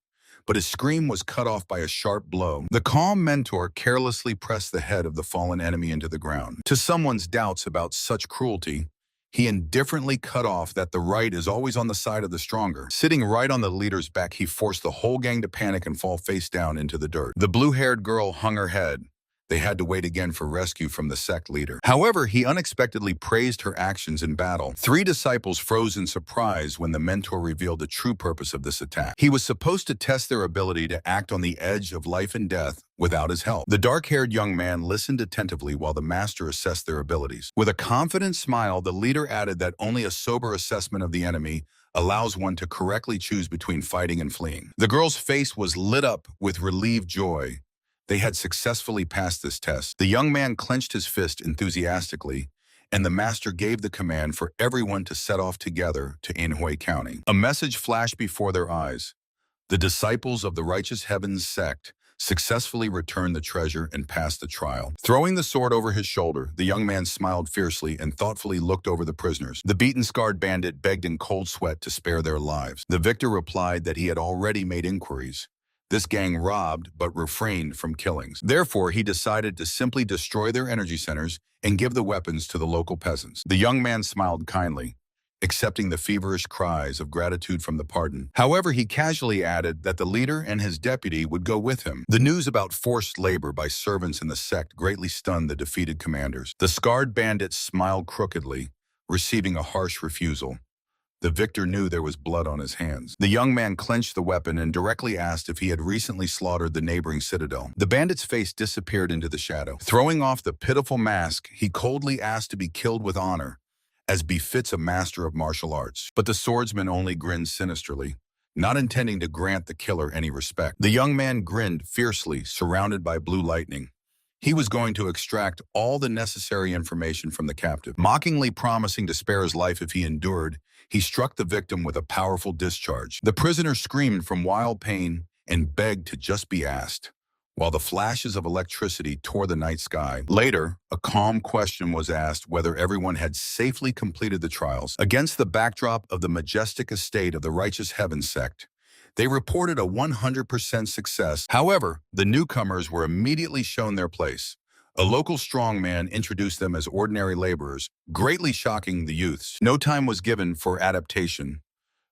but his scream was cut off by a sharp blow. The calm mentor carelessly pressed the head of the fallen enemy into the ground. To someone's doubts about such cruelty, he indifferently cut off that the right is always on the side of the stronger. Sitting right on the leader's back, he forced the whole gang to panic and fall face down into the dirt. The blue-haired girl hung her head. They had to wait again for rescue from the sect leader. However, he unexpectedly praised her actions in battle. 3 disciples froze in surprise when the mentor revealed the true purpose of this attack. He was supposed to test their ability to act on the edge of life and death without his help. The dark-haired young man listened attentively while the master assessed their abilities. With a confident smile, the leader added that only a sober assessment of the enemy allows one to correctly choose between fighting and fleeing. The girl's face was lit up with relieved joy. They had successfully passed this test. The young man clenched his fist enthusiastically, and the master gave the command for everyone to set off together to Manhwa County. A message flashed before their eyes. The disciples of the Righteous Heavens Sect successfully returned the treasure and passed the trial. Throwing the sword over his shoulder, the young man smiled fiercely and thoughtfully looked over the prisoners. The beaten, scarred bandit begged in cold sweat to spare their lives. The victor replied that he had already made inquiries. This gang robbed but refrained from killings. Therefore, he decided to simply destroy their energy centers and give the weapons to the local peasants. The young man smiled kindly, accepting the feverish cries of gratitude from the pardon. However, he casually added that the leader and his deputy would go with him. The news about forced labor by servants in the sect greatly stunned the defeated commanders. The scarred bandits smiled crookedly, receiving a harsh refusal. The victor knew there was blood on his hands. The young man clenched the weapon and directly asked if he had recently slaughtered the neighboring citadel. The bandit's face disappeared into the shadow. Throwing off the pitiful mask, he coldly asked to be killed with honor, as befits a master of martial arts. But the swordsman only grinned sinisterly, not intending to grant the killer any respect. The young man grinned fiercely, surrounded by blue lightning. He was going to extract all the necessary information from the captive. Mockingly promising to spare his life if he endured, he struck the victim with a powerful discharge. The prisoner screamed from wild pain and begged to just be asked, while the flashes of electricity tore the night sky. Later, a calm question was asked whether everyone had safely completed the trials. Against the backdrop of the majestic estate of the Righteous Heavens Sect, they reported a 100% success. However, the newcomers were immediately shown their place. A local strongman introduced them as ordinary laborers, greatly shocking the youths. No time was given for adaptation.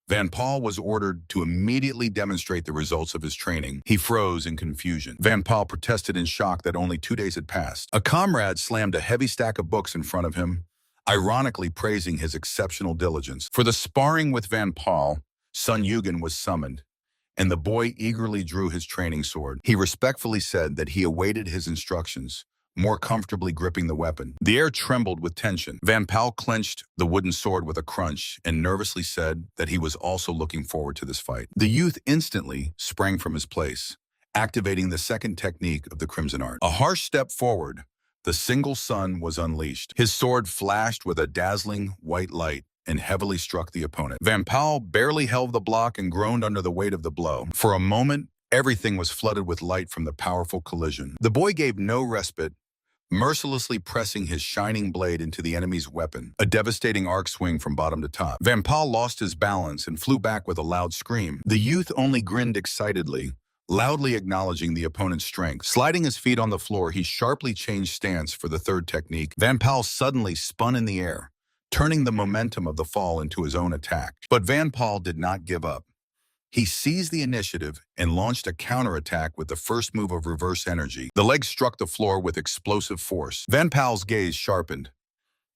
Van Paul was ordered to immediately demonstrate the results of his training. He froze in confusion. Van Paul protested in shock that only 2 days had passed. A comrade slammed a heavy stack of books in front of him, ironically praising his exceptional diligence. For the sparring with Van Paul, Sun Yugen was summoned, and the boy eagerly drew his training sword. He respectfully said that he awaited his instructions, more comfortably gripping the weapon. The air trembled with tension. Van Paul clenched the wooden sword with a crunch and nervously said that he was also looking forward to this fight. The youth instantly sprang from his place, activating the second technique of the Crimson Art. A harsh step forward, the single sun was unleashed. His sword flashed with a dazzling white light, and heavily struck the opponent. Van Paul barely held the block and groaned under the weight of the blow. For a moment, everything was flooded with light from the powerful collision. The boy gave no respite, mercilessly pressing his shining blade into the enemy's weapon, a devastating arc swing from bottom to top. Van Paul lost his balance and flew back with a loud scream. The youth only grinned excitedly, loudly acknowledging the opponent's strength. Sliding his feet on the floor, he sharply changed stance for the third technique. Van Paul suddenly spun in the air, turning the momentum of the fall into his own attack. But Van Paul did not give up. He seized the initiative and launched a counterattack with the first move of reverse energy. The leg struck the floor with explosive force. Van Paul's gaze sharpened.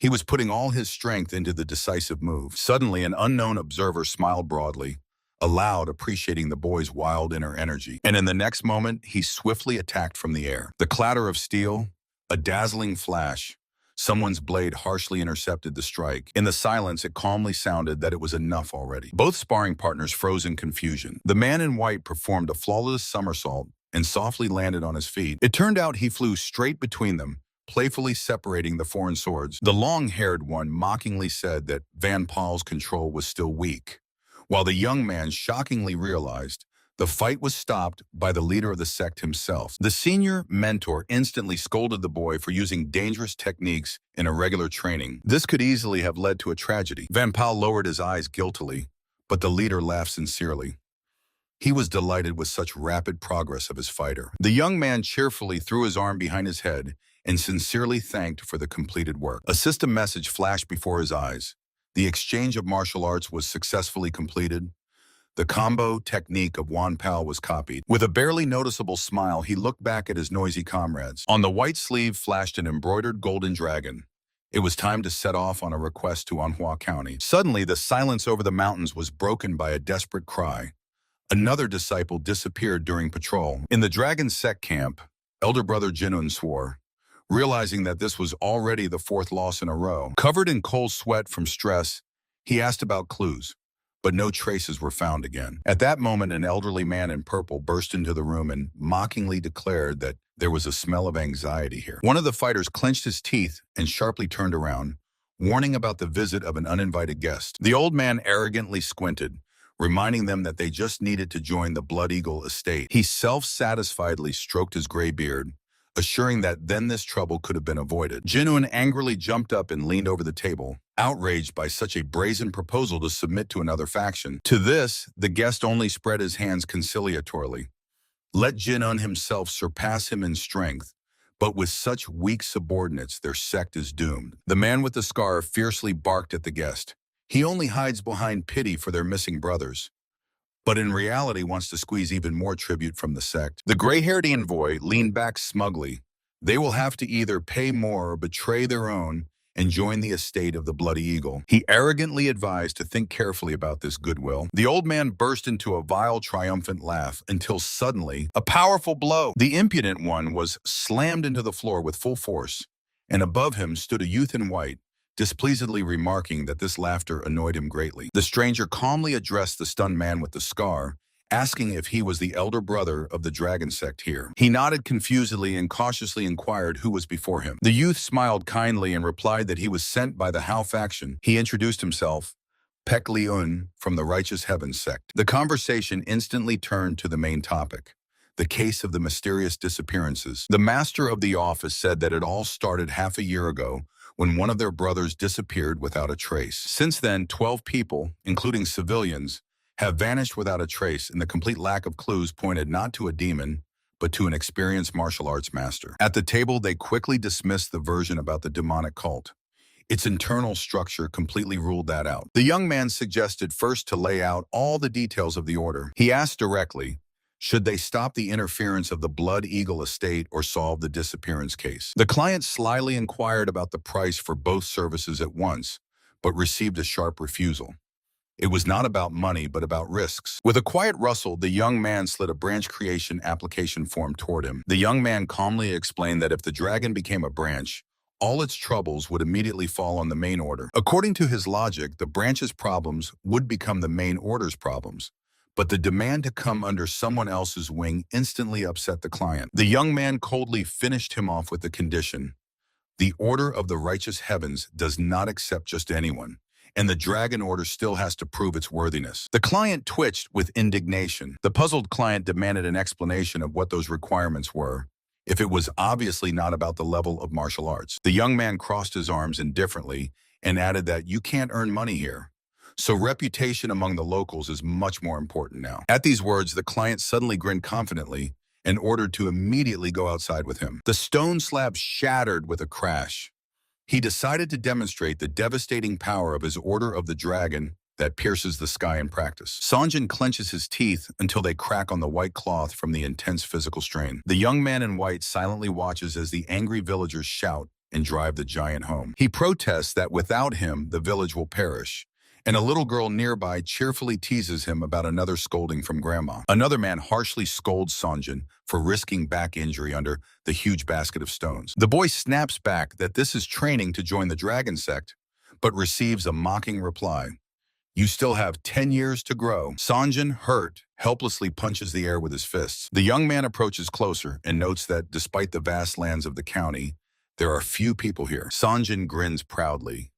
He was putting all his strength into the decisive move. Suddenly, an unknown observer smiled broadly, aloud appreciating the boy's wild inner energy. And in the next moment, he swiftly attacked from the air. The clatter of steel, a dazzling flash, someone's blade harshly intercepted the strike. In the silence, it calmly sounded that it was enough already. Both sparring partners froze in confusion. The man in white performed a flawless somersault and softly landed on his feet. It turned out he flew straight between them, playfully separating the foreign swords. The long-haired one mockingly said that Van Paul's control was still weak, while the young man shockingly realized the fight was stopped by the leader of the sect himself. The senior mentor instantly scolded the boy for using dangerous techniques in irregular training. This could easily have led to a tragedy. Van Paul lowered his eyes guiltily, but the leader laughed sincerely. He was delighted with such rapid progress of his fighter. The young man cheerfully threw his arm behind his head and sincerely thanked for the completed work. A system message flashed before his eyes. The exchange of martial arts was successfully completed. The combo technique of Van Paul was copied. With a barely noticeable smile, he looked back at his noisy comrades. On the white sleeve flashed an embroidered golden dragon. It was time to set off on a request to Manhwa County. Suddenly, the silence over the mountains was broken by a desperate cry. Another disciple disappeared during patrol. In the Dragon Sect camp, elder brother Jinun swore, realizing that this was already the fourth loss in a row. Covered in cold sweat from stress, he asked about clues, but no traces were found again. At that moment, an elderly man in purple burst into the room and mockingly declared that there was a smell of anxiety here. One of the fighters clenched his teeth and sharply turned around, warning about the visit of an uninvited guest. The old man arrogantly squinted, reminding them that they just needed to join the Blood Eagle estate. He self-satisfiedly stroked his gray beard, assuring that then this trouble could have been avoided. Jinun angrily jumped up and leaned over the table, outraged by such a brazen proposal to submit to another faction. To this, the guest only spread his hands conciliatorily. Let Jinun himself surpass him in strength, but with such weak subordinates, their sect is doomed. The man with the scar fiercely barked at the guest. He only hides behind pity for their missing brothers, but in reality wants to squeeze even more tribute from the sect. The gray-haired envoy leaned back smugly. They will have to either pay more or betray their own and join the estate of the Bloody Eagle. He arrogantly advised to think carefully about this goodwill. The old man burst into a vile, triumphant laugh until suddenly, a powerful blow. The impudent one was slammed into the floor with full force, and above him stood a youth in white, displeasedly remarking that this laughter annoyed him greatly. The stranger calmly addressed the stunned man with the scar, asking if he was the elder brother of the Dragon Sect here. He nodded confusedly and cautiously inquired who was before him. The youth smiled kindly and replied that he was sent by the Hao faction. He introduced himself, Pek Liun from the Righteous Heavens Sect. The conversation instantly turned to the main topic, the case of the mysterious disappearances. The master of the office said that it all started half a year ago when one of their brothers disappeared without a trace. Since then, 12 people, including civilians, have vanished without a trace, and the complete lack of clues pointed not to a demon, but to an experienced martial arts master. At the table, they quickly dismissed the version about the demonic cult. Its internal structure completely ruled that out. The young man suggested first to lay out all the details of the order. He asked directly, should they stop the interference of the Blood Eagle estate or solve the disappearance case? The client slyly inquired about the price for both services at once, but received a sharp refusal. It was not about money, but about risks. With a quiet rustle, the young man slid a branch creation application form toward him. The young man calmly explained that if the dragon became a branch, all its troubles would immediately fall on the main order. According to his logic, the branch's problems would become the main order's problems. But the demand to come under someone else's wing instantly upset the client. The young man coldly finished him off with the condition: the Order of the Righteous Heavens does not accept just anyone, and the dragon order still has to prove its worthiness. The client twitched with indignation. The puzzled client demanded an explanation of what those requirements were, if it was obviously not about the level of martial arts. The young man crossed his arms indifferently and added that you can't earn money here. So reputation among the locals is much more important now. At these words, the client suddenly grinned confidently and ordered to immediately go outside with him. The stone slab shattered with a crash. He decided to demonstrate the devastating power of his Order of the Dragon that pierces the sky in practice. Sanjin clenches his teeth until they crack on the white cloth from the intense physical strain. The young man in white silently watches as the angry villagers shout and drive the giant home. He protests that without him, the village will perish, and a little girl nearby cheerfully teases him about another scolding from grandma. Another man harshly scolds Sanjin for risking back injury under the huge basket of stones. The boy snaps back that this is training to join the Dragon Sect, but receives a mocking reply. You still have 10 years to grow. Sanjin, hurt, helplessly punches the air with his fists. The young man approaches closer and notes that despite the vast lands of the county, there are few people here. Sanjin grins proudly.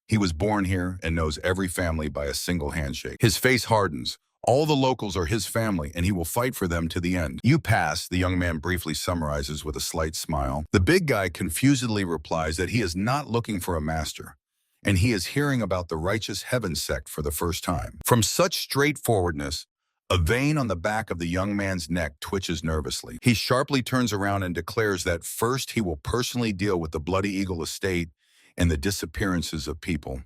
He was born here and knows every family by a single handshake. His face hardens. All the locals are his family, and he will fight for them to the end. You pass, the young man briefly summarizes with a slight smile. The big guy confusedly replies that he is not looking for a master, and he is hearing about the Righteous Heaven Sect for the first time. From such straightforwardness, a vein on the back of the young man's neck twitches nervously. He sharply turns around and declares that first he will personally deal with the Bloody Eagle estate and the disappearances of people,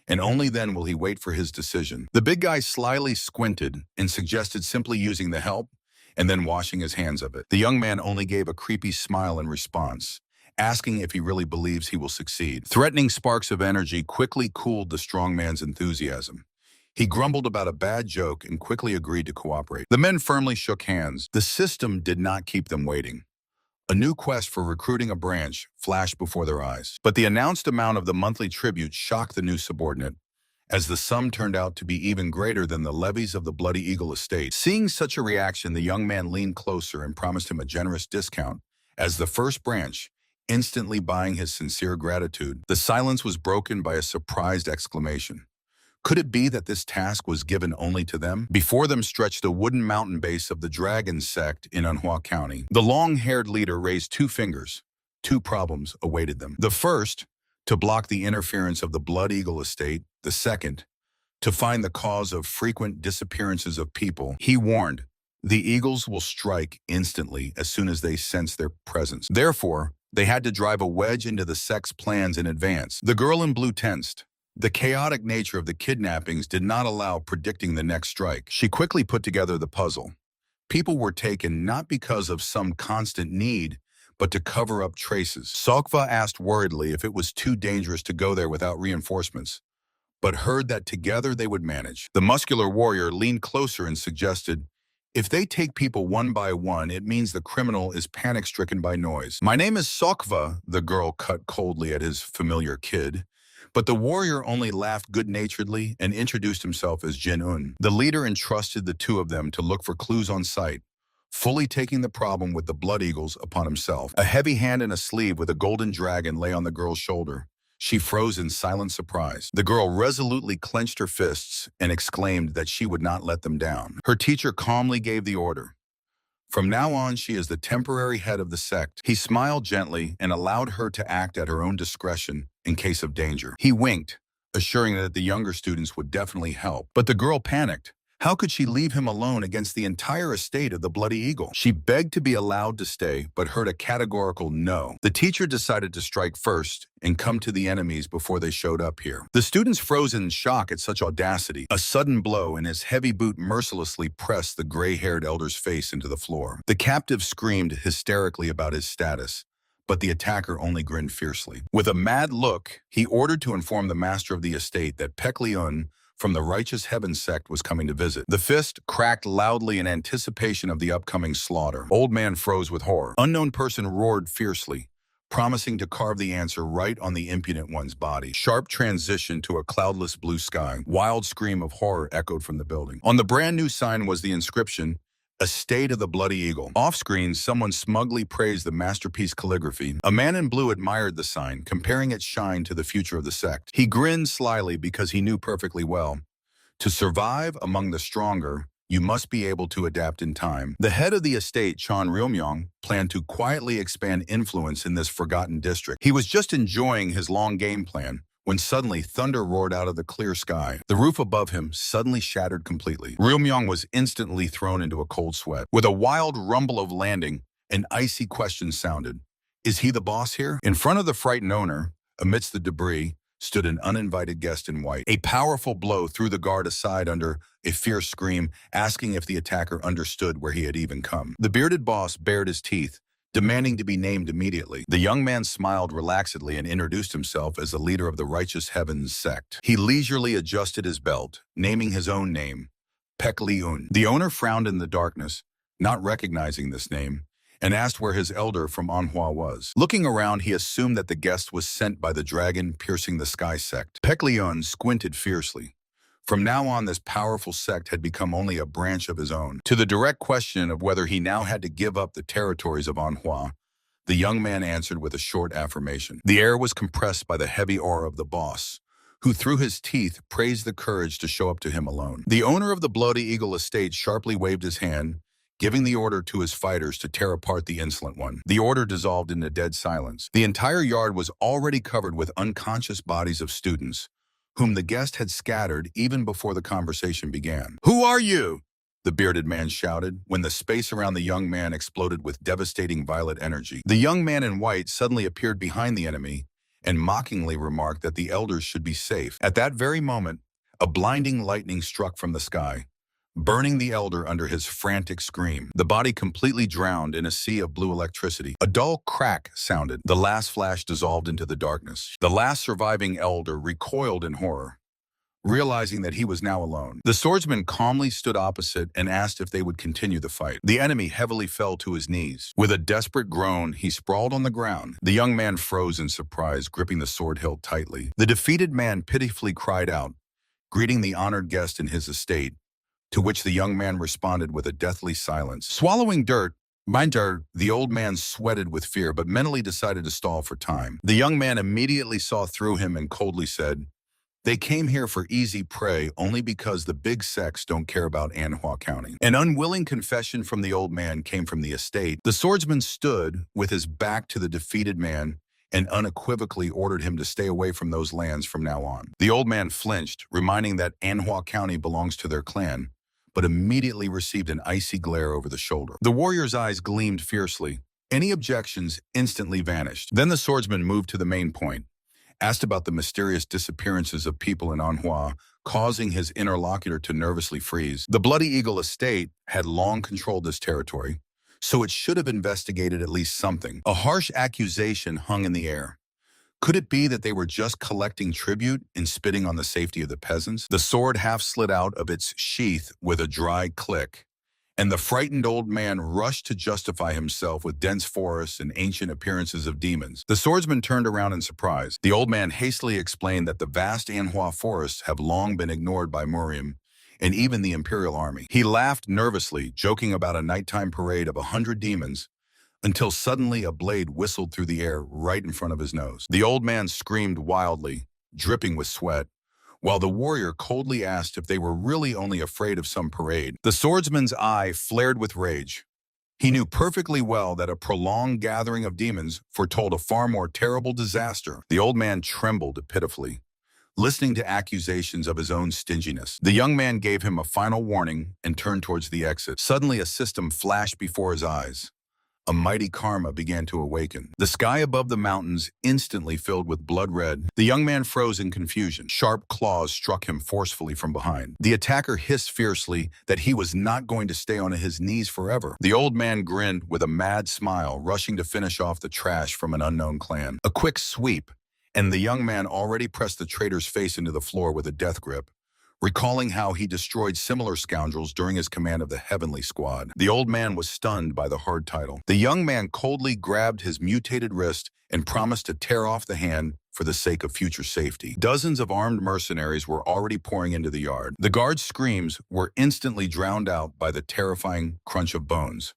and only then will he wait for his decision. The big guy slyly squinted and suggested simply using the help and then washing his hands of it. The young man only gave a creepy smile in response, asking if he really believes he will succeed. Threatening sparks of energy quickly cooled the strong man's enthusiasm. He grumbled about a bad joke and quickly agreed to cooperate. The men firmly shook hands. The system did not keep them waiting. A new quest for recruiting a branch flashed before their eyes. But the announced amount of the monthly tribute shocked the new subordinate, as the sum turned out to be even greater than the levies of the Bloody Eagle estate. Seeing such a reaction, the young man leaned closer and promised him a generous discount as the first branch, instantly buying his sincere gratitude. The silence was broken by a surprised exclamation. Could it be that this task was given only to them? Before them stretched the wooden mountain base of the Dragon Sect in Manhwa County. The long-haired leader raised two fingers. Two problems awaited them. The first, to block the interference of the Blood Eagle estate. The second, to find the cause of frequent disappearances of people. He warned, the Eagles will strike instantly as soon as they sense their presence. Therefore, they had to drive a wedge into the Sect's plans in advance. The girl in blue tensed. The chaotic nature of the kidnappings did not allow predicting the next strike. She quickly put together the puzzle. People were taken not because of some constant need, but to cover up traces. Sokva asked worriedly if it was too dangerous to go there without reinforcements, but heard that together they would manage. The muscular warrior leaned closer and suggested, if they take people one by one, it means the criminal is panic-stricken by noise. My name is Sokva, the girl cut coldly at his familiar kid. But the warrior only laughed good-naturedly and introduced himself as Jin-un. The leader entrusted the two of them to look for clues on sight, fully taking the problem with the Blood Eagles upon himself. A heavy hand in a sleeve with a golden dragon lay on the girl's shoulder. She froze in silent surprise. The girl resolutely clenched her fists and exclaimed that she would not let them down. Her teacher calmly gave the order. From now on, she is the temporary head of the sect. He smiled gently and allowed her to act at her own discretion in case of danger. He winked, assuring that the younger students would definitely help. But the girl panicked. How could she leave him alone against the entire estate of the Bloody Eagle? She begged to be allowed to stay, but heard a categorical no. The teacher decided to strike first and come to the enemies before they showed up here. The students froze in shock at such audacity. A sudden blow and his heavy boot mercilessly pressed the gray-haired elder's face into the floor. The captive screamed hysterically about his status, but the attacker only grinned fiercely. With a mad look, he ordered to inform the master of the estate that Pekliun from the Righteous Heaven Sect was coming to visit. The fist cracked loudly in anticipation of the upcoming slaughter. Old man froze with horror. Unknown person roared fiercely, promising to carve the answer right on the impudent one's body. Sharp transition to a cloudless blue sky. Wild scream of horror echoed from the building. On the brand new sign was the inscription, Estate of the Bloody Eagle. Off-screen, someone smugly praised the masterpiece calligraphy. A man in blue admired the sign, comparing its shine to the future of the sect. He grinned slyly because he knew perfectly well, to survive among the stronger, you must be able to adapt in time. The head of the estate, Chan Ryomyong, planned to quietly expand influence in this forgotten district. He was just enjoying his long game plan when suddenly thunder roared out of the clear sky. The roof above him suddenly shattered completely. Ryomyong was instantly thrown into a cold sweat. With a wild rumble of landing, an icy question sounded. Is he the boss here? In front of the frightened owner, amidst the debris, stood an uninvited guest in white. A powerful blow threw the guard aside under a fierce scream, asking if the attacker understood where he had even come. The bearded boss bared his teeth, demanding to be named immediately. The young man smiled relaxedly and introduced himself as the leader of the Righteous Heavens sect. He leisurely adjusted his belt, naming his own name, Pek Leun. The owner frowned in the darkness, not recognizing this name, and asked where his elder from Manhwa was. Looking around, he assumed that the guest was sent by the dragon piercing the sky sect. Pek Leun squinted fiercely. From now on, this powerful sect had become only a branch of his own. To the direct question of whether he now had to give up the territories of Manhwa, the young man answered with a short affirmation. The air was compressed by the heavy aura of the boss, who through his teeth praised the courage to show up to him alone. The owner of the Bloody Eagle estate sharply waved his hand, giving the order to his fighters to tear apart the insolent one. The order dissolved into dead silence. The entire yard was already covered with unconscious bodies of students, whom the guest had scattered even before the conversation began. "Who are you?" the bearded man shouted, when the space around the young man exploded with devastating violet energy. The young man in white suddenly appeared behind the enemy and mockingly remarked that the elders should be safe. At that very moment, a blinding lightning struck from the sky, burning the elder under his frantic scream. The body completely drowned in a sea of blue electricity. A dull crack sounded. The last flash dissolved into the darkness. The last surviving elder recoiled in horror, realizing that he was now alone. The swordsman calmly stood opposite and asked if they would continue the fight. The enemy heavily fell to his knees. With a desperate groan, he sprawled on the ground. The young man froze in surprise, gripping the sword hilt tightly. The defeated man pitifully cried out, greeting the honored guest in his estate, to which the young man responded with a deathly silence. Swallowing dirt, the old man sweated with fear but mentally decided to stall for time. The young man immediately saw through him and coldly said, "They came here for easy prey only because the big sects don't care about Anhwa County." An unwilling confession from the old man came from the estate. The swordsman stood with his back to the defeated man and unequivocally ordered him to stay away from those lands from now on. The old man flinched, reminding that Anhwa County belongs to their clan, but immediately received an icy glare over the shoulder. The warrior's eyes gleamed fiercely. Any objections instantly vanished. Then the swordsman moved to the main point, asked about the mysterious disappearances of people in Anhwa, causing his interlocutor to nervously freeze. The Bloody Eagle estate had long controlled this territory, so it should have investigated at least something. A harsh accusation hung in the air. Could it be that they were just collecting tribute and spitting on the safety of the peasants? The sword half slid out of its sheath with a dry click, and the frightened old man rushed to justify himself with dense forests and ancient appearances of demons. The swordsman turned around in surprise. The old man hastily explained that the vast Anhwa forests have long been ignored by Murium and even the Imperial Army. He laughed nervously, joking about a nighttime parade of 100 demons, until suddenly a blade whistled through the air right in front of his nose. The old man screamed wildly, dripping with sweat, while the warrior coldly asked if they were really only afraid of some parade. The swordsman's eye flared with rage. He knew perfectly well that a prolonged gathering of demons foretold a far more terrible disaster. The old man trembled pitifully, listening to accusations of his own stinginess. The young man gave him a final warning and turned towards the exit. Suddenly a system flashed before his eyes. A mighty karma began to awaken. The sky above the mountains instantly filled with blood red. The young man froze in confusion. Sharp claws struck him forcefully from behind. The attacker hissed fiercely that he was not going to stay on his knees forever. The old man grinned with a mad smile, rushing to finish off the trash from an unknown clan. A quick sweep, and the young man already pressed the traitor's face into the floor with a death grip, recalling how he destroyed similar scoundrels during his command of the Heavenly Squad. The old man was stunned by the hard title. The young man coldly grabbed his mutated wrist and promised to tear off the hand for the sake of future safety. Dozens of armed mercenaries were already pouring into the yard. The guards' screams were instantly drowned out by the terrifying crunch of bones.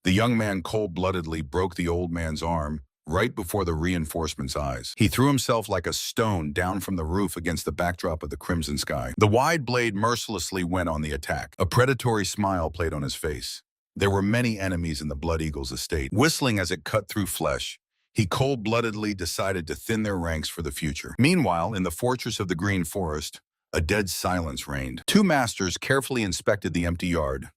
The young man cold-bloodedly broke the old man's arm right before the reinforcements' eyes. He threw himself like a stone down from the roof against the backdrop of the crimson sky. The wide blade mercilessly went on the attack. A predatory smile played on his face. There were many enemies in the Blood Eagle's estate. Whistling as it cut through flesh, he cold-bloodedly decided to thin their ranks for the future. Meanwhile, in the fortress of the Green Forest, a dead silence reigned. Two masters carefully inspected the empty yard.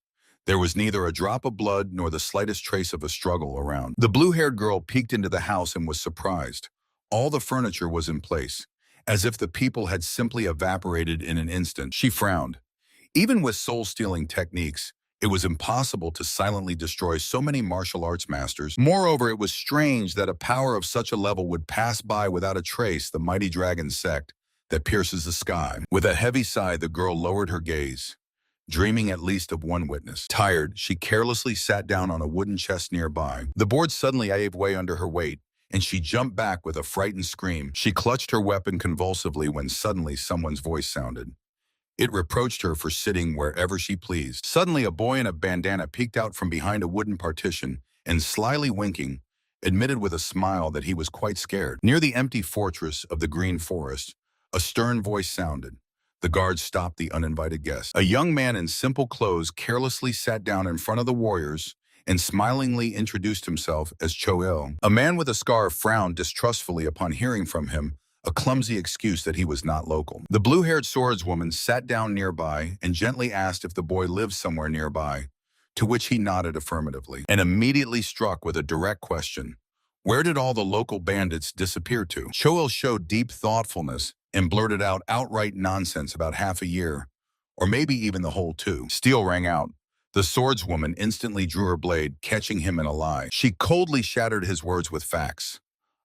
There was neither a drop of blood nor the slightest trace of a struggle around. The blue-haired girl peeked into the house and was surprised. All the furniture was in place, as if the people had simply evaporated in an instant. She frowned. Even with soul-stealing techniques, it was impossible to silently destroy so many martial arts masters. Moreover, it was strange that a power of such a level would pass by without a trace the mighty dragon Sect that pierces the sky. With a heavy sigh, the girl lowered her gaze, dreaming at least of one witness. Tired, she carelessly sat down on a wooden chest nearby. The board suddenly gave way under her weight, and she jumped back with a frightened scream. She clutched her weapon convulsively when suddenly someone's voice sounded. It reproached her for sitting wherever she pleased. Suddenly, a boy in a bandana peeked out from behind a wooden partition and, slyly winking, admitted with a smile that he was quite scared. Near the empty fortress of the Green Forest, a stern voice sounded. The guards stopped the uninvited guest. A young man in simple clothes carelessly sat down in front of the warriors and smilingly introduced himself as Choil. A man with a scar frowned distrustfully upon hearing from him a clumsy excuse that he was not local. The blue-haired swordswoman sat down nearby and gently asked if the boy lived somewhere nearby, to which he nodded affirmatively, and immediately struck with a direct question. Where did all the local bandits disappear to? Choil showed deep thoughtfulness and blurted out outright nonsense about half a year, or maybe even the whole two. Steel rang out. The swordswoman instantly drew her blade, catching him in a lie. She coldly shattered his words with facts.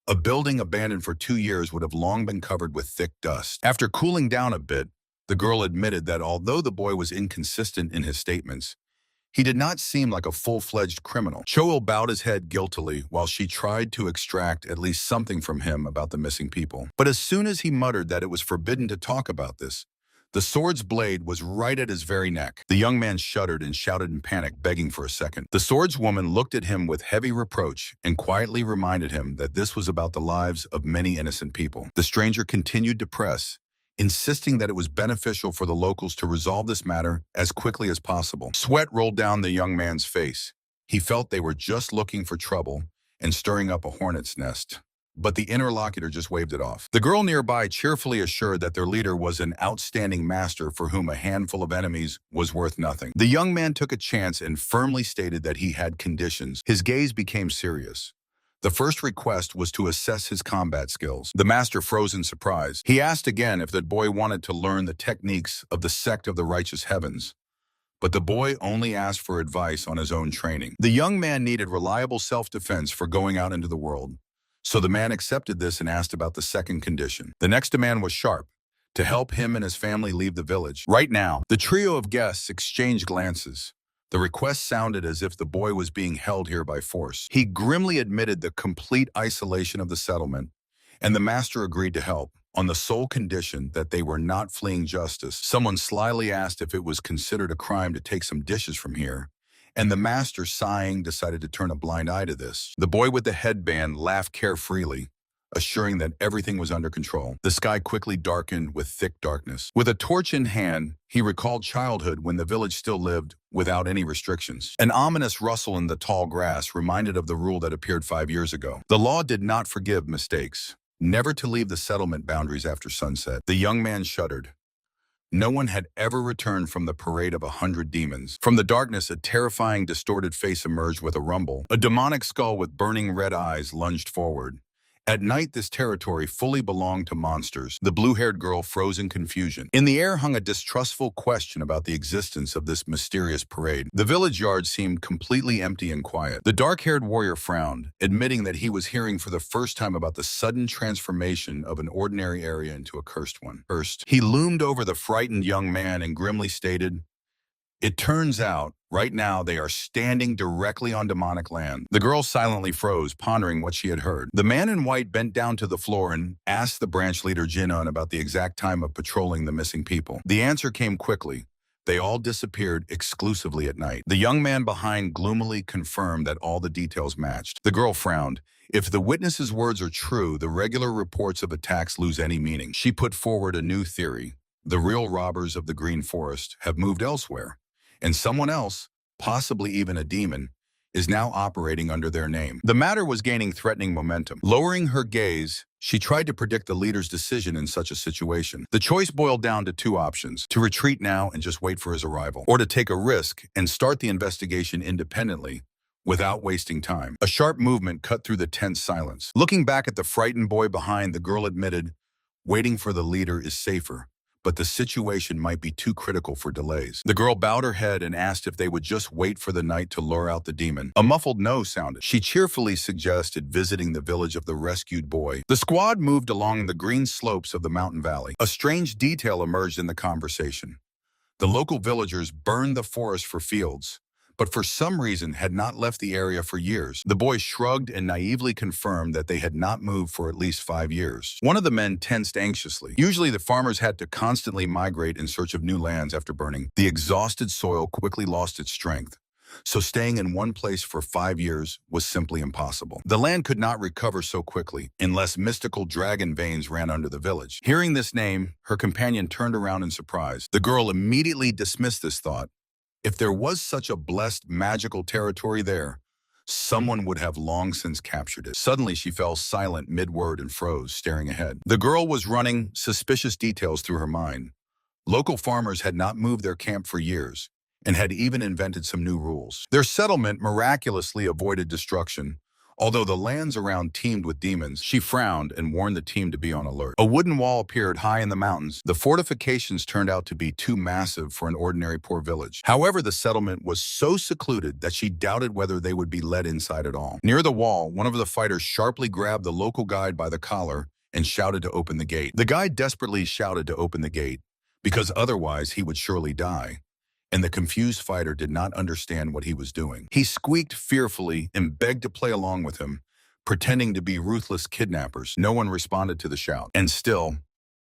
A building abandoned for 2 years would have long been covered with thick dust. After cooling down a bit, the girl admitted that although the boy was inconsistent in his statements, he did not seem like a full-fledged criminal. Choil bowed his head guiltily while she tried to extract at least something from him about the missing people. But as soon as he muttered that it was forbidden to talk about this, the sword's blade was right at his very neck. The young man shuddered and shouted in panic, begging for a second. The swordswoman looked at him with heavy reproach and quietly reminded him that this was about the lives of many innocent people. The stranger continued to press, insisting that it was beneficial for the locals to resolve this matter as quickly as possible. Sweat rolled down the young man's face. He felt they were just looking for trouble and stirring up a hornet's nest. But the interlocutor just waved it off. The girl nearby cheerfully assured that their leader was an outstanding master for whom a handful of enemies was worth nothing. The young man took a chance and firmly stated that he had conditions. His gaze became serious. The first request was to assess his combat skills. The master froze in surprise. He asked again if the boy wanted to learn the techniques of the Sect of the Righteous Heavens. But the boy only asked for advice on his own training. The young man needed reliable self-defense for going out into the world. So the man accepted this and asked about the second condition. The next demand was sharp, to help him and his family leave the village. Right now, the trio of guests exchanged glances. The request sounded as if the boy was being held here by force. He grimly admitted the complete isolation of the settlement, and the master agreed to help, on the sole condition that they were not fleeing justice. Someone slyly asked if it was considered a crime to take some dishes from here, and the master, sighing, decided to turn a blind eye to this. The boy with the headband laughed carefreely, assuring that everything was under control. The sky quickly darkened with thick darkness. With a torch in hand, he recalled childhood when the village still lived without any restrictions. An ominous rustle in the tall grass reminded of the rule that appeared 5 years ago. The law did not forgive mistakes, never to leave the settlement boundaries after sunset. The young man shuddered. No one had ever returned from the parade of 100 demons. From the darkness, a terrifying, distorted face emerged with a rumble. A demonic skull with burning red eyes lunged forward. At night, this territory fully belonged to monsters. The blue-haired girl froze in confusion. In the air hung a distrustful question about the existence of this mysterious parade. The village yard seemed completely empty and quiet. The dark-haired warrior frowned, admitting that he was hearing for the first time about the sudden transformation of an ordinary area into a cursed one. First, he loomed over the frightened young man and grimly stated, It turns out, right now, they are standing directly on demonic land. The girl silently froze, pondering what she had heard. The man in white bent down to the floor and asked the branch leader Jinon about the exact time of patrolling the missing people. The answer came quickly. They all disappeared exclusively at night. The young man behind gloomily confirmed that all the details matched. The girl frowned. If the witness's words are true, the regular reports of attacks lose any meaning. She put forward a new theory. The real robbers of the Green Forest have moved elsewhere, and someone else, possibly even a demon, is now operating under their name. The matter was gaining threatening momentum. Lowering her gaze, she tried to predict the leader's decision in such a situation. The choice boiled down to two options: to retreat now and just wait for his arrival, or to take a risk and start the investigation independently without wasting time. A sharp movement cut through the tense silence. Looking back at the frightened boy behind, the girl admitted, "Waiting for the leader is safer, but the situation might be too critical for delays." The girl bowed her head and asked if they would just wait for the night to lure out the demon. A muffled no sounded. She cheerfully suggested visiting the village of the rescued boy. The squad moved along the green slopes of the mountain valley. A strange detail emerged in the conversation. The local villagers burned the forest for fields, but for some reason had not left the area for years. The boy shrugged and naively confirmed that they had not moved for at least 5 years. One of the men tensed anxiously. Usually the farmers had to constantly migrate in search of new lands after burning. The exhausted soil quickly lost its strength, so staying in one place for 5 years was simply impossible. The land could not recover so quickly unless mystical dragon veins ran under the village. Hearing this name, her companion turned around in surprise. The girl immediately dismissed this thought. If there was such a blessed, magical territory there, someone would have long since captured it. Suddenly, she fell silent mid-word and froze, staring ahead. The girl was running suspicious details through her mind. Local farmers had not moved their camp for years and had even invented some new rules. Their settlement miraculously avoided destruction. Although the lands around teemed with demons, she frowned and warned the team to be on alert. A wooden wall appeared high in the mountains. The fortifications turned out to be too massive for an ordinary poor village. However, the settlement was so secluded that she doubted whether they would be let inside at all. Near the wall, one of the fighters sharply grabbed the local guide by the collar and shouted to open the gate. The guide desperately shouted to open the gate, because otherwise he would surely die, and the confused fighter did not understand what he was doing. He squeaked fearfully and begged to play along with him, pretending to be ruthless kidnappers. No one responded to the shout, and still,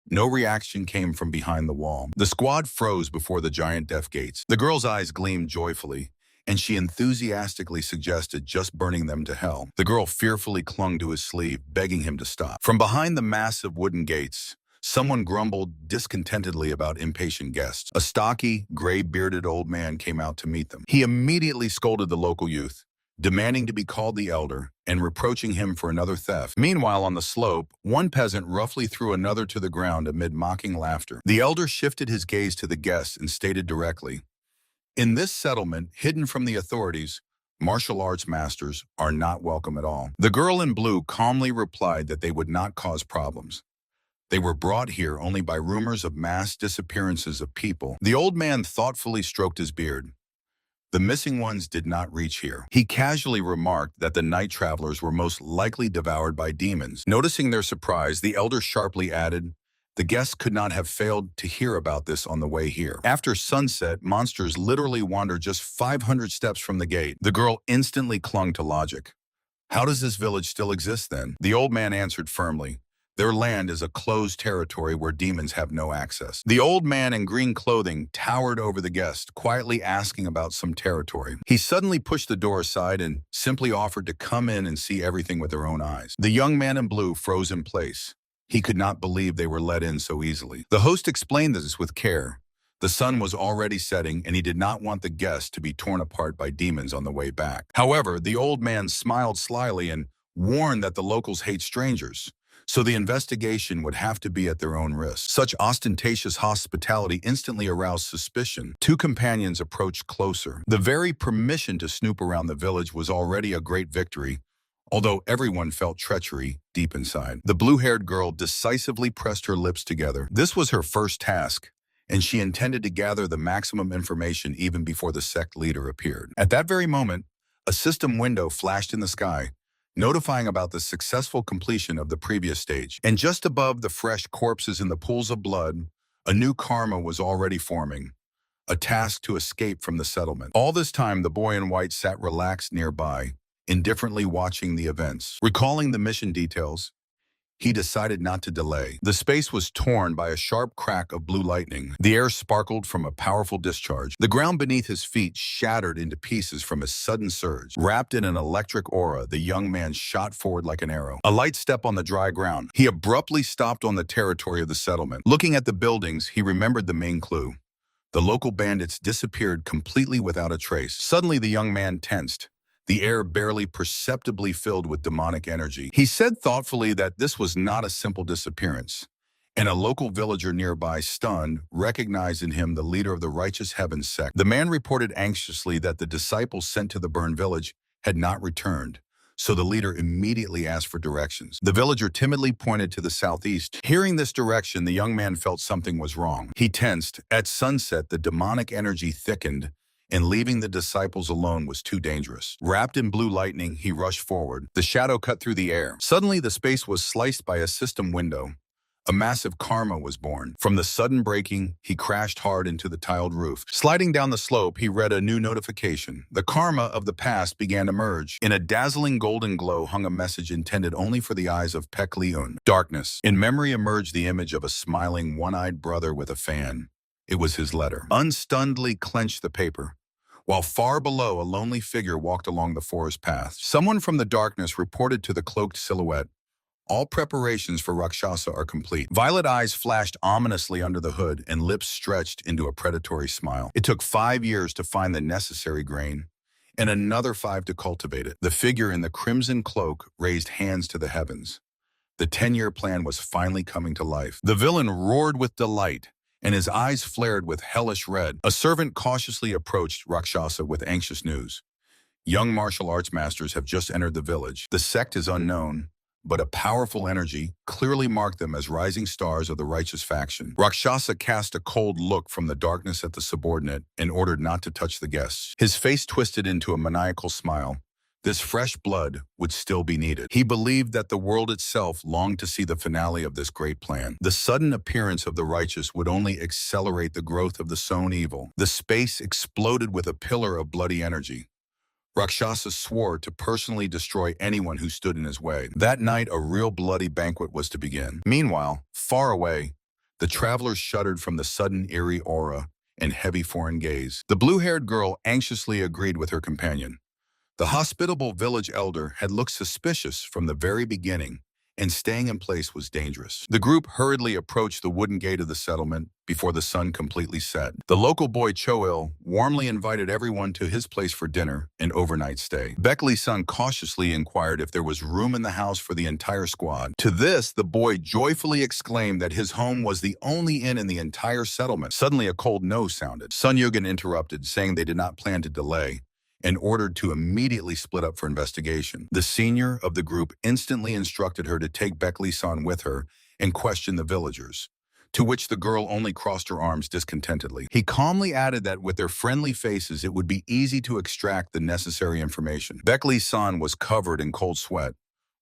no reaction came from behind the wall. The squad froze before the giant death gates. The girl's eyes gleamed joyfully, and she enthusiastically suggested just burning them to hell. The girl fearfully clung to his sleeve, begging him to stop. From behind the massive wooden gates, someone grumbled discontentedly about impatient guests. A stocky, gray-bearded old man came out to meet them. He immediately scolded the local youth, demanding to be called the elder and reproaching him for another theft. Meanwhile, on the slope, one peasant roughly threw another to the ground amid mocking laughter. The elder shifted his gaze to the guests and stated directly, "In this settlement, hidden from the authorities, martial arts masters are not welcome at all." The girl in blue calmly replied that they would not cause problems. They were brought here only by rumors of mass disappearances of people. The old man thoughtfully stroked his beard. The missing ones did not reach here. He casually remarked that the night travelers were most likely devoured by demons. Noticing their surprise, the elder sharply added, "The guests could not have failed to hear about this on the way here." After sunset, monsters literally wandered just 500 steps from the gate. The girl instantly clung to logic. "How does this village still exist then?" The old man answered firmly, "Their land is a closed territory where demons have no access." The old man in green clothing towered over the guest, quietly asking about some territory. He suddenly pushed the door aside and simply offered to come in and see everything with their own eyes. The young man in blue froze in place. He could not believe they were let in so easily. The host explained this with care. The sun was already setting, and he did not want the guests to be torn apart by demons on the way back. However, the old man smiled slyly and warned that the locals hate strangers, so the investigation would have to be at their own risk. Such ostentatious hospitality instantly aroused suspicion. Two companions approached closer. The very permission to snoop around the village was already a great victory, although everyone felt treachery deep inside. The blue-haired girl decisively pressed her lips together. This was her first task, and she intended to gather the maximum information even before the sect leader appeared. At that very moment, a system window flashed in the sky, notifying about the successful completion of the previous stage. And just above the fresh corpses in the pools of blood, a new karma was already forming. a task to escape from the settlement. All this time, the boy in white sat relaxed nearby, indifferently watching the events. Recalling the mission details, he decided not to delay. The space was torn by a sharp crack of blue lightning. The air sparkled from a powerful discharge. The ground beneath his feet shattered into pieces from a sudden surge. Wrapped in an electric aura, the young man shot forward like an arrow. A light step on the dry ground. He abruptly stopped on the territory of the settlement. Looking at the buildings, he remembered the main clue. The local bandits disappeared completely without a trace. Suddenly, the young man tensed, the air barely perceptibly filled with demonic energy. He said thoughtfully that this was not a simple disappearance, and a local villager nearby, stunned, recognized in him the leader of the Righteous Heavens sect. The man reported anxiously that the disciples sent to the burned village had not returned, so the leader immediately asked for directions. The villager timidly pointed to the southeast. Hearing this direction, the young man felt something was wrong. He tensed. At sunset, the demonic energy thickened, and leaving the disciples alone was too dangerous. Wrapped in blue lightning, he rushed forward. The shadow cut through the air. Suddenly, the space was sliced by a system window. A massive karma was born. From the sudden breaking, he crashed hard into the tiled roof. Sliding down the slope, he read a new notification. The karma of the past began to merge. In a dazzling golden glow hung a message intended only for the eyes of Pek Leun. Darkness. In memory emerged the image of a smiling, one-eyed brother with a fan. It was his letter. Unstunnedly clenched the paper, while far below a lonely figure walked along the forest path. Someone from the darkness reported to the cloaked silhouette, "All preparations for Rakshasa are complete." Violet eyes flashed ominously under the hood and lips stretched into a predatory smile. It took 5 years to find the necessary grain, and another 5 to cultivate it. The figure in the crimson cloak raised hands to the heavens. The 10-year plan was finally coming to life. The villain roared with delight, and his eyes flared with hellish red. A servant cautiously approached Rakshasa with anxious news. "Young martial arts masters have just entered the village. The sect is unknown, but a powerful energy clearly marked them as rising stars of the righteous faction." Rakshasa cast a cold look from the darkness at the subordinate and ordered not to touch the guests. His face twisted into a maniacal smile. This fresh blood would still be needed. He believed that the world itself longed to see the finale of this great plan. The sudden appearance of the righteous would only accelerate the growth of the sown evil. The space exploded with a pillar of bloody energy. Rakshasa swore to personally destroy anyone who stood in his way. That night, a real bloody banquet was to begin. Meanwhile, far away, the travelers shuddered from the sudden eerie aura and heavy foreign gaze. The blue-haired girl anxiously agreed with her companion. The hospitable village elder had looked suspicious from the very beginning, and staying in place was dangerous. The group hurriedly approached the wooden gate of the settlement before the sun completely set. The local boy Choil warmly invited everyone to his place for dinner and overnight stay. Beckley's son cautiously inquired if there was room in the house for the entire squad. To this, the boy joyfully exclaimed that his home was the only inn in the entire settlement. Suddenly, a cold no sounded. Sun Yugen interrupted, saying they did not plan to delay, and ordered to immediately split up for investigation. The senior of the group instantly instructed her to take Beckley-san with her and question the villagers, to which the girl only crossed her arms discontentedly. He calmly added that with their friendly faces, it would be easy to extract the necessary information. Beckley-san was covered in cold sweat.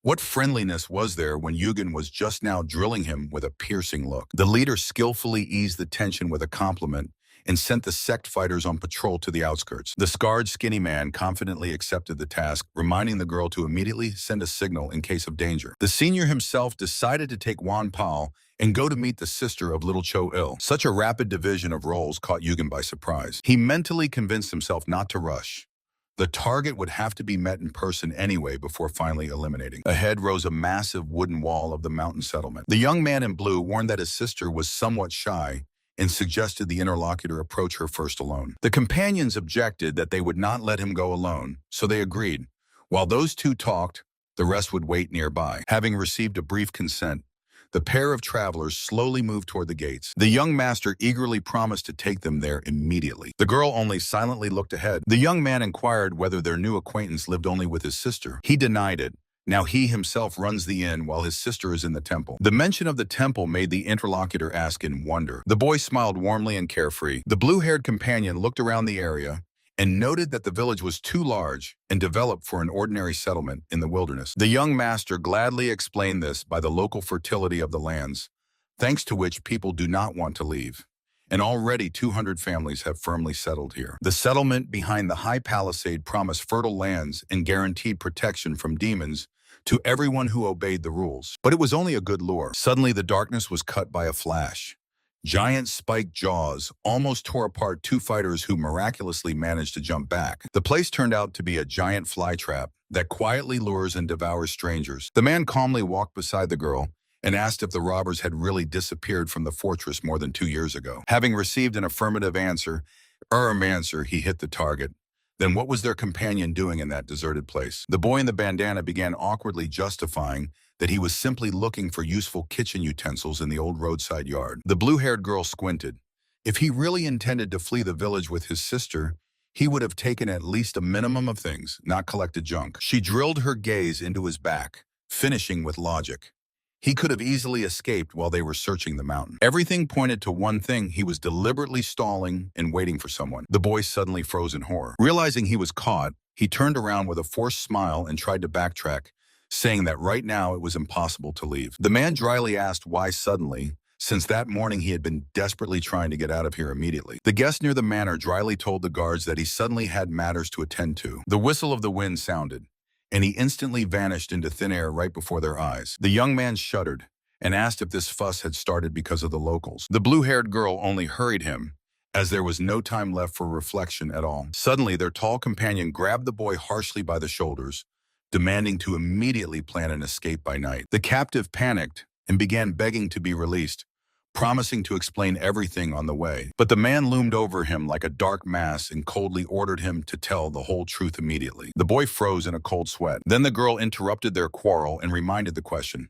What friendliness was there when Yugen was just now drilling him with a piercing look? The leader skillfully eased the tension with a compliment and sent the sect fighters on patrol to the outskirts. The scarred, skinny man confidently accepted the task, reminding the girl to immediately send a signal in case of danger. The senior himself decided to take Wan Pao and go to meet the sister of little Cho-il. Such a rapid division of roles caught Yugen by surprise. He mentally convinced himself not to rush. The target would have to be met in person anyway before finally eliminating. Ahead rose a massive wooden wall of the mountain settlement. The young man in blue warned that his sister was somewhat shy and suggested the interlocutor approach her first alone. The companions objected that they would not let him go alone, so they agreed. While those two talked, the rest would wait nearby. Having received a brief consent, the pair of travelers slowly moved toward the gates. The young master eagerly promised to take them there immediately. The girl only silently looked ahead. The young man inquired whether their new acquaintance lived only with his sister. He denied it. Now he himself runs the inn while his sister is in the temple. The mention of the temple made the interlocutor ask in wonder. The boy smiled warmly and carefree. The blue-haired companion looked around the area and noted that the village was too large and developed for an ordinary settlement in the wilderness. The young master gladly explained this by the local fertility of the lands, thanks to which people do not want to leave, and already 200 families have firmly settled here. The settlement behind the high palisade promised fertile lands and guaranteed protection from demons to everyone who obeyed the rules. But it was only a good lure. Suddenly, the darkness was cut by a flash. Giant spiked jaws almost tore apart two fighters who miraculously managed to jump back. The place turned out to be a giant fly trap that quietly lures and devours strangers. The man calmly walked beside the girl and asked if the robbers had really disappeared from the fortress more than 2 years ago. Having received an affirmative answer, he hit the target. Then what was their companion doing in that deserted place? The boy in the bandana began awkwardly justifying that he was simply looking for useful kitchen utensils in the old roadside yard. The blue-haired girl squinted. If he really intended to flee the village with his sister, he would have taken at least a minimum of things, not collected junk. She drilled her gaze into his back, finishing with logic. He could have easily escaped while they were searching the mountain. Everything pointed to one thing: he was deliberately stalling and waiting for someone. The boy suddenly froze in horror. Realizing he was caught, he turned around with a forced smile and tried to backtrack, saying that right now it was impossible to leave. The man dryly asked why suddenly, since that morning he had been desperately trying to get out of here immediately. The guest near the manor dryly told the guards that he suddenly had matters to attend to. The whistle of the wind sounded, and he instantly vanished into thin air right before their eyes. The young man shuddered and asked if this fuss had started because of the locals. The blue-haired girl only hurried him, as there was no time left for reflection at all. Suddenly, their tall companion grabbed the boy harshly by the shoulders, demanding to immediately plan an escape by night. The captive panicked and began begging to be released, promising to explain everything on the way. But the man loomed over him like a dark mass and coldly ordered him to tell the whole truth immediately. The boy froze in a cold sweat. Then the girl interrupted their quarrel and reminded the question,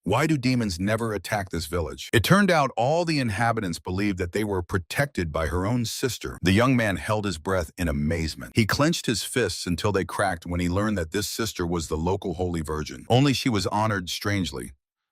why do demons never attack this village? It turned out all the inhabitants believed that they were protected by her own sister. The young man held his breath in amazement. He clenched his fists until they cracked when he learned that this sister was the local Holy Virgin. Only she was honored strangely.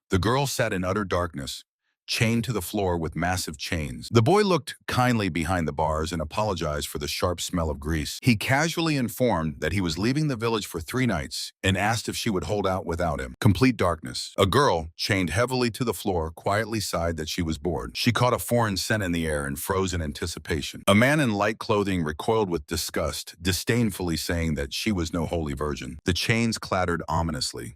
The girl sat in utter darkness, chained to the floor with massive chains. The boy looked kindly behind the bars and apologized for the sharp smell of grease. He casually informed that he was leaving the village for 3 nights and asked if she would hold out without him. Complete darkness. A girl, chained heavily to the floor, quietly sighed that she was bored. She caught a foreign scent in the air and froze in anticipation. A man in light clothing recoiled with disgust, disdainfully saying that she was no holy virgin. The chains clattered ominously.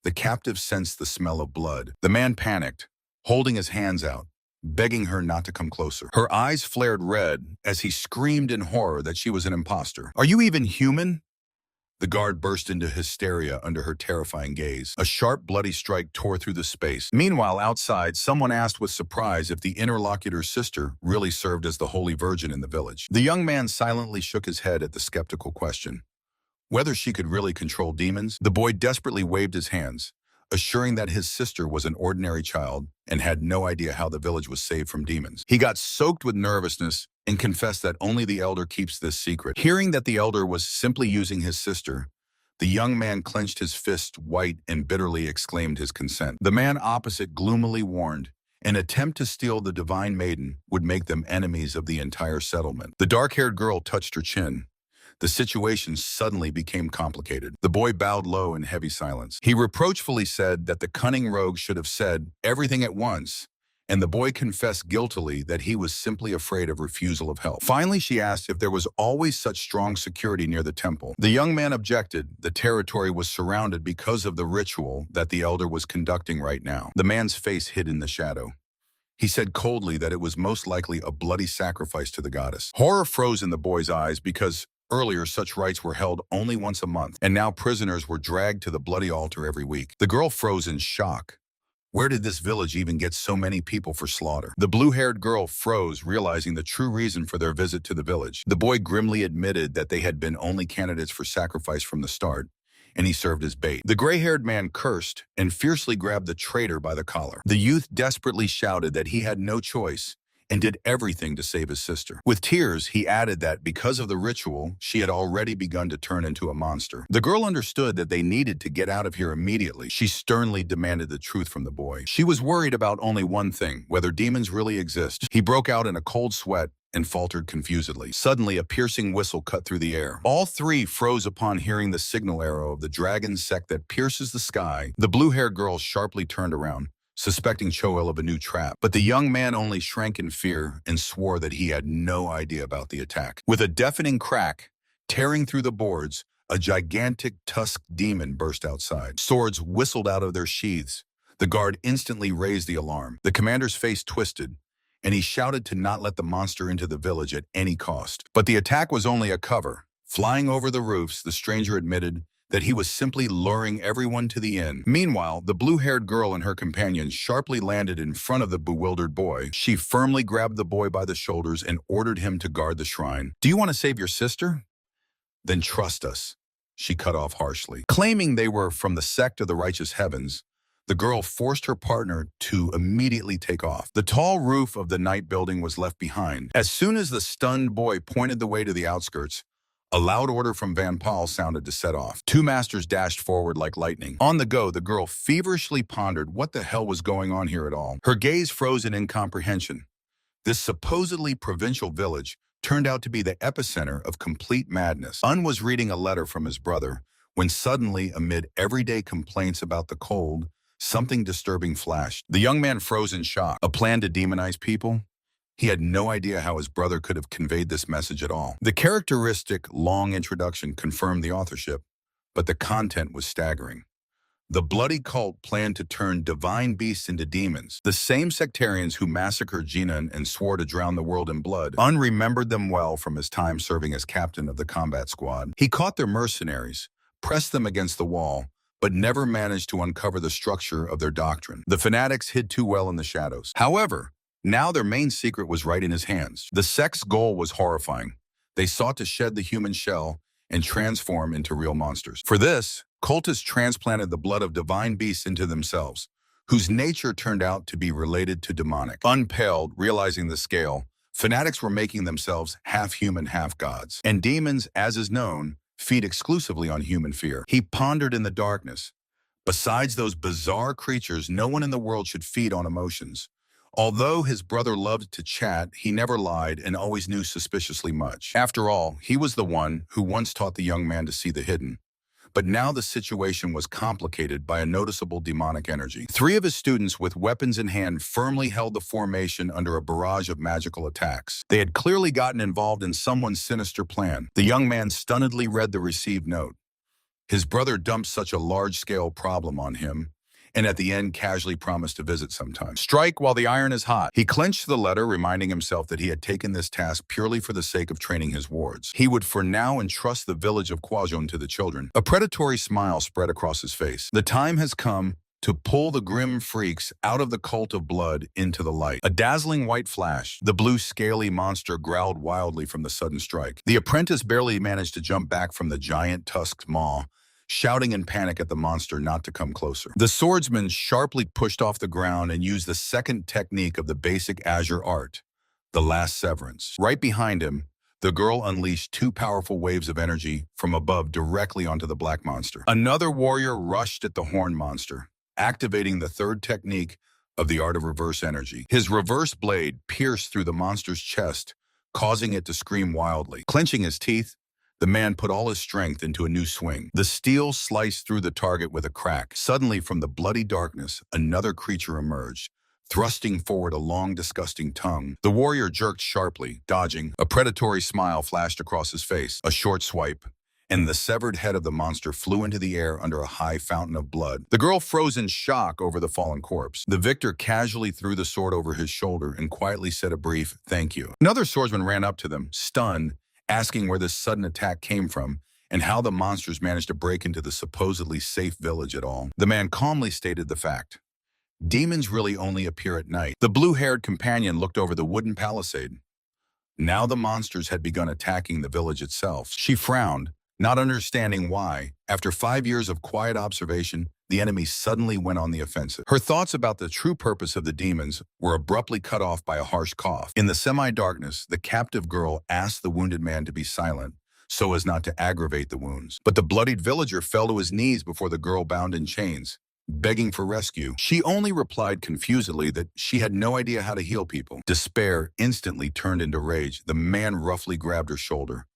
The captive sensed the smell of blood. The man panicked, holding his hands out, begging her not to come closer. Her eyes flared red as he screamed in horror that she was an imposter. Are you even human? The guard burst into hysteria under her terrifying gaze. A sharp, bloody strike tore through the space. Meanwhile, outside, someone asked with surprise if the interlocutor's sister really served as the Holy Virgin in the village. The young man silently shook his head at the skeptical question. Whether she could really control demons? The boy desperately waved his hands, assuring that his sister was an ordinary child and had no idea how the village was saved from demons. He got soaked with nervousness and confessed that only the elder keeps this secret. Hearing that the elder was simply using his sister, the young man clenched his fist white and bitterly exclaimed his consent. The man opposite gloomily warned, an attempt to steal the divine maiden would make them enemies of the entire settlement. The dark-haired girl touched her chin. The situation suddenly became complicated. The boy bowed low in heavy silence. He reproachfully said that the cunning rogue should have said everything at once, and the boy confessed guiltily that he was simply afraid of refusal of help. Finally, she asked if there was always such strong security near the temple. The young man objected. The territory was surrounded because of the ritual that the elder was conducting right now. The man's face hid in the shadow. He said coldly that it was most likely a bloody sacrifice to the goddess. Horror froze in the boy's eyes because earlier, such rites were held only once a month, and now prisoners were dragged to the bloody altar every week. The girl froze in shock. Where did this village even get so many people for slaughter? The blue-haired girl froze, realizing the true reason for their visit to the village. The boy grimly admitted that they had been only candidates for sacrifice from the start, and he served as bait. The gray-haired man cursed and fiercely grabbed the traitor by the collar. The youth desperately shouted that he had no choice and did everything to save his sister. With tears, he added that because of the ritual, she had already begun to turn into a monster. The girl understood that they needed to get out of here immediately. She sternly demanded the truth from the boy. She was worried about only one thing, whether demons really exist. He broke out in a cold sweat and faltered confusedly. Suddenly, a piercing whistle cut through the air. All three froze upon hearing the signal arrow of the dragon sect that pierces the sky. The blue-haired girl sharply turned around, suspecting Choel of a new trap. But the young man only shrank in fear and swore that he had no idea about the attack. With a deafening crack, tearing through the boards, a gigantic tusked demon burst outside. Swords whistled out of their sheaths. The guard instantly raised the alarm. The commander's face twisted, and he shouted to not let the monster into the village at any cost. But the attack was only a cover. Flying over the roofs, the stranger admitted that he was simply luring everyone to the inn. Meanwhile, the blue-haired girl and her companion sharply landed in front of the bewildered boy. She firmly grabbed the boy by the shoulders and ordered him to guard the shrine. "Do you want to save your sister? Then trust us," she cut off harshly. Claiming they were from the Sect of the Righteous Heavens, the girl forced her partner to immediately take off. The tall roof of the night building was left behind. As soon as the stunned boy pointed the way to the outskirts, a loud order from Van Paul sounded to set off. Two masters dashed forward like lightning. On the go, the girl feverishly pondered what the hell was going on here at all. Her gaze froze in incomprehension. This supposedly provincial village turned out to be the epicenter of complete madness. Un was reading a letter from his brother when suddenly, amid everyday complaints about the cold, something disturbing flashed. The young man froze in shock. A plan to demonize people? He had no idea how his brother could have conveyed this message at all. The characteristic long introduction confirmed the authorship, but the content was staggering. The bloody cult planned to turn divine beasts into demons. The same sectarians who massacred Jinan and swore to drown the world in blood. Un remembered them well from his time serving as captain of the combat squad. He caught their mercenaries, pressed them against the wall, but never managed to uncover the structure of their doctrine. The fanatics hid too well in the shadows. However, now their main secret was right in his hands. The sect's goal was horrifying. They sought to shed the human shell and transform into real monsters. For this, cultists transplanted the blood of divine beasts into themselves, whose nature turned out to be related to demonic. Unpaled, realizing the scale, fanatics were making themselves half human, half gods. And demons, as is known, feed exclusively on human fear. He pondered in the darkness. Besides those bizarre creatures, no one in the world should feed on emotions. Although his brother loved to chat, he never lied and always knew suspiciously much. After all, he was the one who once taught the young man to see the hidden. But now the situation was complicated by a noticeable demonic energy. Three of his students with weapons in hand firmly held the formation under a barrage of magical attacks. They had clearly gotten involved in someone's sinister plan. The young man stunnedly read the received note. His brother dumped such a large-scale problem on him, and at the end casually promised to visit sometime. Strike while the iron is hot. He clenched the letter, reminding himself that he had taken this task purely for the sake of training his wards. He would for now entrust the village of Kwajon to the children. A predatory smile spread across his face. The time has come to pull the grim freaks out of the cult of blood into the light. A dazzling white flash, the blue scaly monster growled wildly from the sudden strike. The apprentice barely managed to jump back from the giant tusked maw, shouting in panic at the monster not to come closer. The swordsman sharply pushed off the ground and used the second technique of the basic Azure art, the last severance. Right behind him, the girl unleashed two powerful waves of energy from above directly onto the black monster. Another warrior rushed at the horn monster, activating the third technique of the art of reverse energy. His reverse blade pierced through the monster's chest, causing it to scream wildly. Clenching his teeth, the man put all his strength into a new swing. The steel sliced through the target with a crack. Suddenly, from the bloody darkness, another creature emerged, thrusting forward a long, disgusting tongue. The warrior jerked sharply, dodging. A predatory smile flashed across his face. A short swipe, and the severed head of the monster flew into the air under a high fountain of blood. The girl froze in shock over the fallen corpse. The victor casually threw the sword over his shoulder and quietly said a brief, "Thank you." Another swordsman ran up to them, stunned, asking where this sudden attack came from and how the monsters managed to break into the supposedly safe village at all. The man calmly stated the fact. Demons really only appear at night. The blue-haired companion looked over the wooden palisade. Now the monsters had begun attacking the village itself. She frowned, not understanding why, after 5 years of quiet observation, the enemy suddenly went on the offensive. Her thoughts about the true purpose of the demons were abruptly cut off by a harsh cough. In the semi-darkness, the captive girl asked the wounded man to be silent, so as not to aggravate the wounds. But the bloodied villager fell to his knees before the girl bound in chains, begging for rescue. She only replied confusedly that she had no idea how to heal people. Despair instantly turned into rage. The man roughly grabbed her shoulder,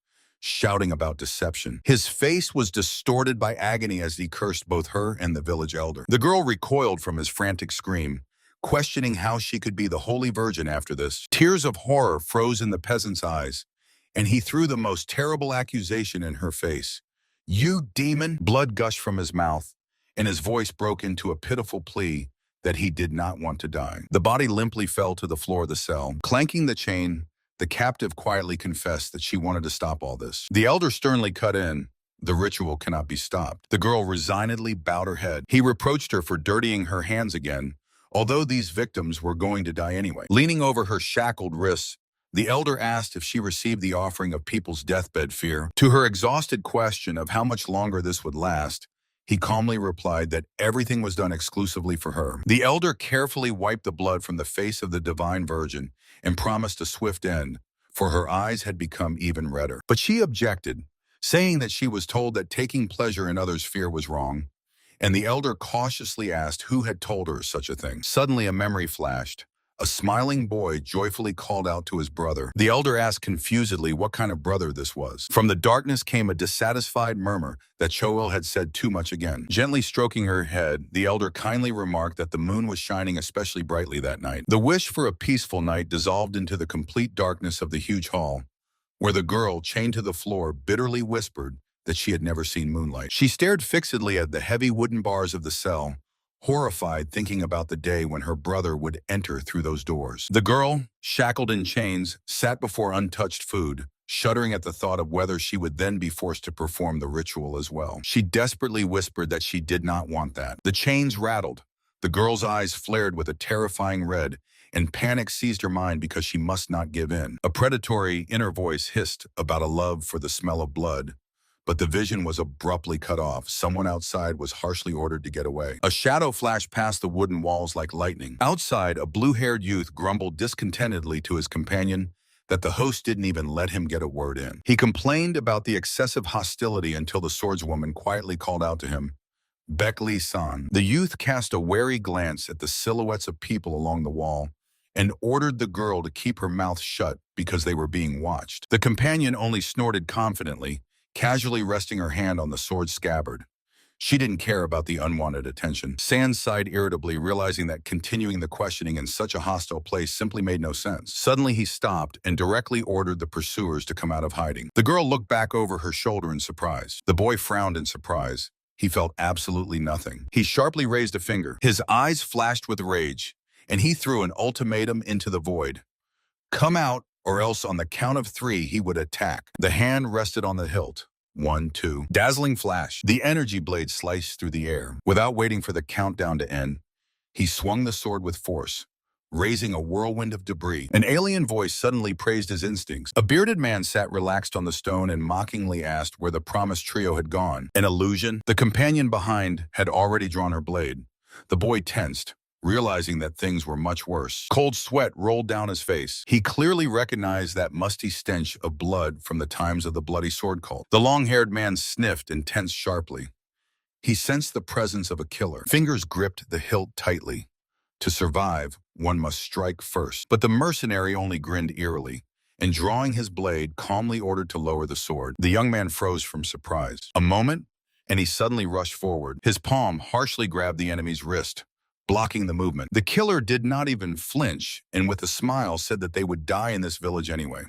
shouting about deception. His face was distorted by agony as he cursed both her and the village elder. The girl recoiled from his frantic scream, questioning how she could be the Holy Virgin after this. Tears of horror froze in the peasant's eyes, and he threw the most terrible accusation in her face. "You demon!" Blood gushed from his mouth, and his voice broke into a pitiful plea that he did not want to die. The body limply fell to the floor of the cell. Clanking the chain, the captive quietly confessed that she wanted to stop all this. The elder sternly cut in. "The ritual cannot be stopped." The girl resignedly bowed her head. He reproached her for dirtying her hands again, although these victims were going to die anyway. Leaning over her shackled wrists, the elder asked if she received the offering of people's deathbed fear. To her exhausted question of how much longer this would last, he calmly replied that everything was done exclusively for her. The elder carefully wiped the blood from the face of the divine virgin and promised a swift end, for her eyes had become even redder. But she objected, saying that she was told that taking pleasure in others' fear was wrong, and the elder cautiously asked who had told her such a thing. Suddenly a memory flashed. A smiling boy joyfully called out to his brother. The elder asked confusedly what kind of brother this was. From the darkness came a dissatisfied murmur that Choel had said too much again. Gently stroking her head, the elder kindly remarked that the moon was shining especially brightly that night. The wish for a peaceful night dissolved into the complete darkness of the huge hall, where the girl, chained to the floor, bitterly whispered that she had never seen moonlight. She stared fixedly at the heavy wooden bars of the cell, horrified thinking about the day when her brother would enter through those doors. The girl, shackled in chains, sat before untouched food, shuddering at the thought of whether she would then be forced to perform the ritual as well. She desperately whispered that she did not want that. The chains rattled. The girl's eyes flared with a terrifying red, and panic seized her mind because she must not give in. A predatory inner voice hissed about a love for the smell of blood, but the vision was abruptly cut off. Someone outside was harshly ordered to get away. A shadow flashed past the wooden walls like lightning. Outside, a blue-haired youth grumbled discontentedly to his companion that the host didn't even let him get a word in. He complained about the excessive hostility until the swordswoman quietly called out to him, "Bekli-san." The youth cast a wary glance at the silhouettes of people along the wall and ordered the girl to keep her mouth shut because they were being watched. The companion only snorted confidently, casually resting her hand on the sword scabbard. She didn't care about the unwanted attention. Sand sighed irritably, realizing that continuing the questioning in such a hostile place simply made no sense. Suddenly he stopped and directly ordered the pursuers to come out of hiding. The girl looked back over her shoulder in surprise. The boy frowned in surprise. He felt absolutely nothing. He sharply raised a finger. His eyes flashed with rage, and he threw an ultimatum into the void. "Come out, or else on the count of 3 he would attack." The hand rested on the hilt. 1, 2. Dazzling flash. The energy blade sliced through the air. Without waiting for the countdown to end, he swung the sword with force, raising a whirlwind of debris. An alien voice suddenly praised his instincts. A bearded man sat relaxed on the stone and mockingly asked where the promised trio had gone. An illusion? The companion behind had already drawn her blade. The boy tensed, realizing that things were much worse. Cold sweat rolled down his face. He clearly recognized that musty stench of blood from the times of the bloody sword cult. The long-haired man sniffed and tensed sharply. He sensed the presence of a killer. Fingers gripped the hilt tightly. To survive, one must strike first. But the mercenary only grinned eerily, and drawing his blade, calmly ordered to lower the sword. The young man froze from surprise. A moment, and he suddenly rushed forward. His palm harshly grabbed the enemy's wrist, blocking the movement. The killer did not even flinch, and with a smile said that they would die in this village anyway,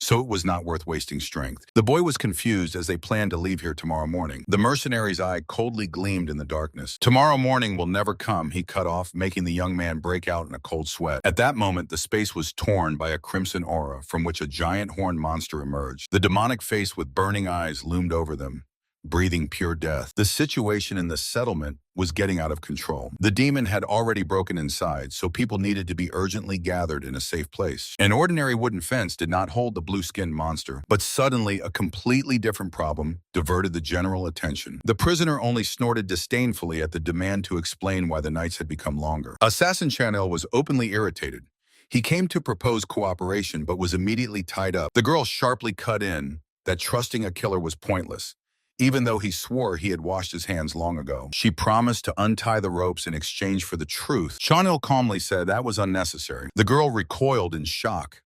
so it was not worth wasting strength. The boy was confused as they planned to leave here tomorrow morning. The mercenary's eye coldly gleamed in the darkness. "Tomorrow morning will never come," he cut off, making the young man break out in a cold sweat. At that moment, the space was torn by a crimson aura from which a giant horned monster emerged. The demonic face with burning eyes loomed over them, breathing pure death. The situation in the settlement was getting out of control. The demon had already broken inside, so people needed to be urgently gathered in a safe place. An ordinary wooden fence did not hold the blue-skinned monster, but suddenly a completely different problem diverted the general attention. The prisoner only snorted disdainfully at the demand to explain why the nights had become longer. Assassin Chanel was openly irritated. He came to propose cooperation, but was immediately tied up. The girl sharply cut in that trusting a killer was pointless, even though he swore he had washed his hands long ago. She promised to untie the ropes in exchange for the truth. Chanel calmly said that was unnecessary. The girl recoiled in shock.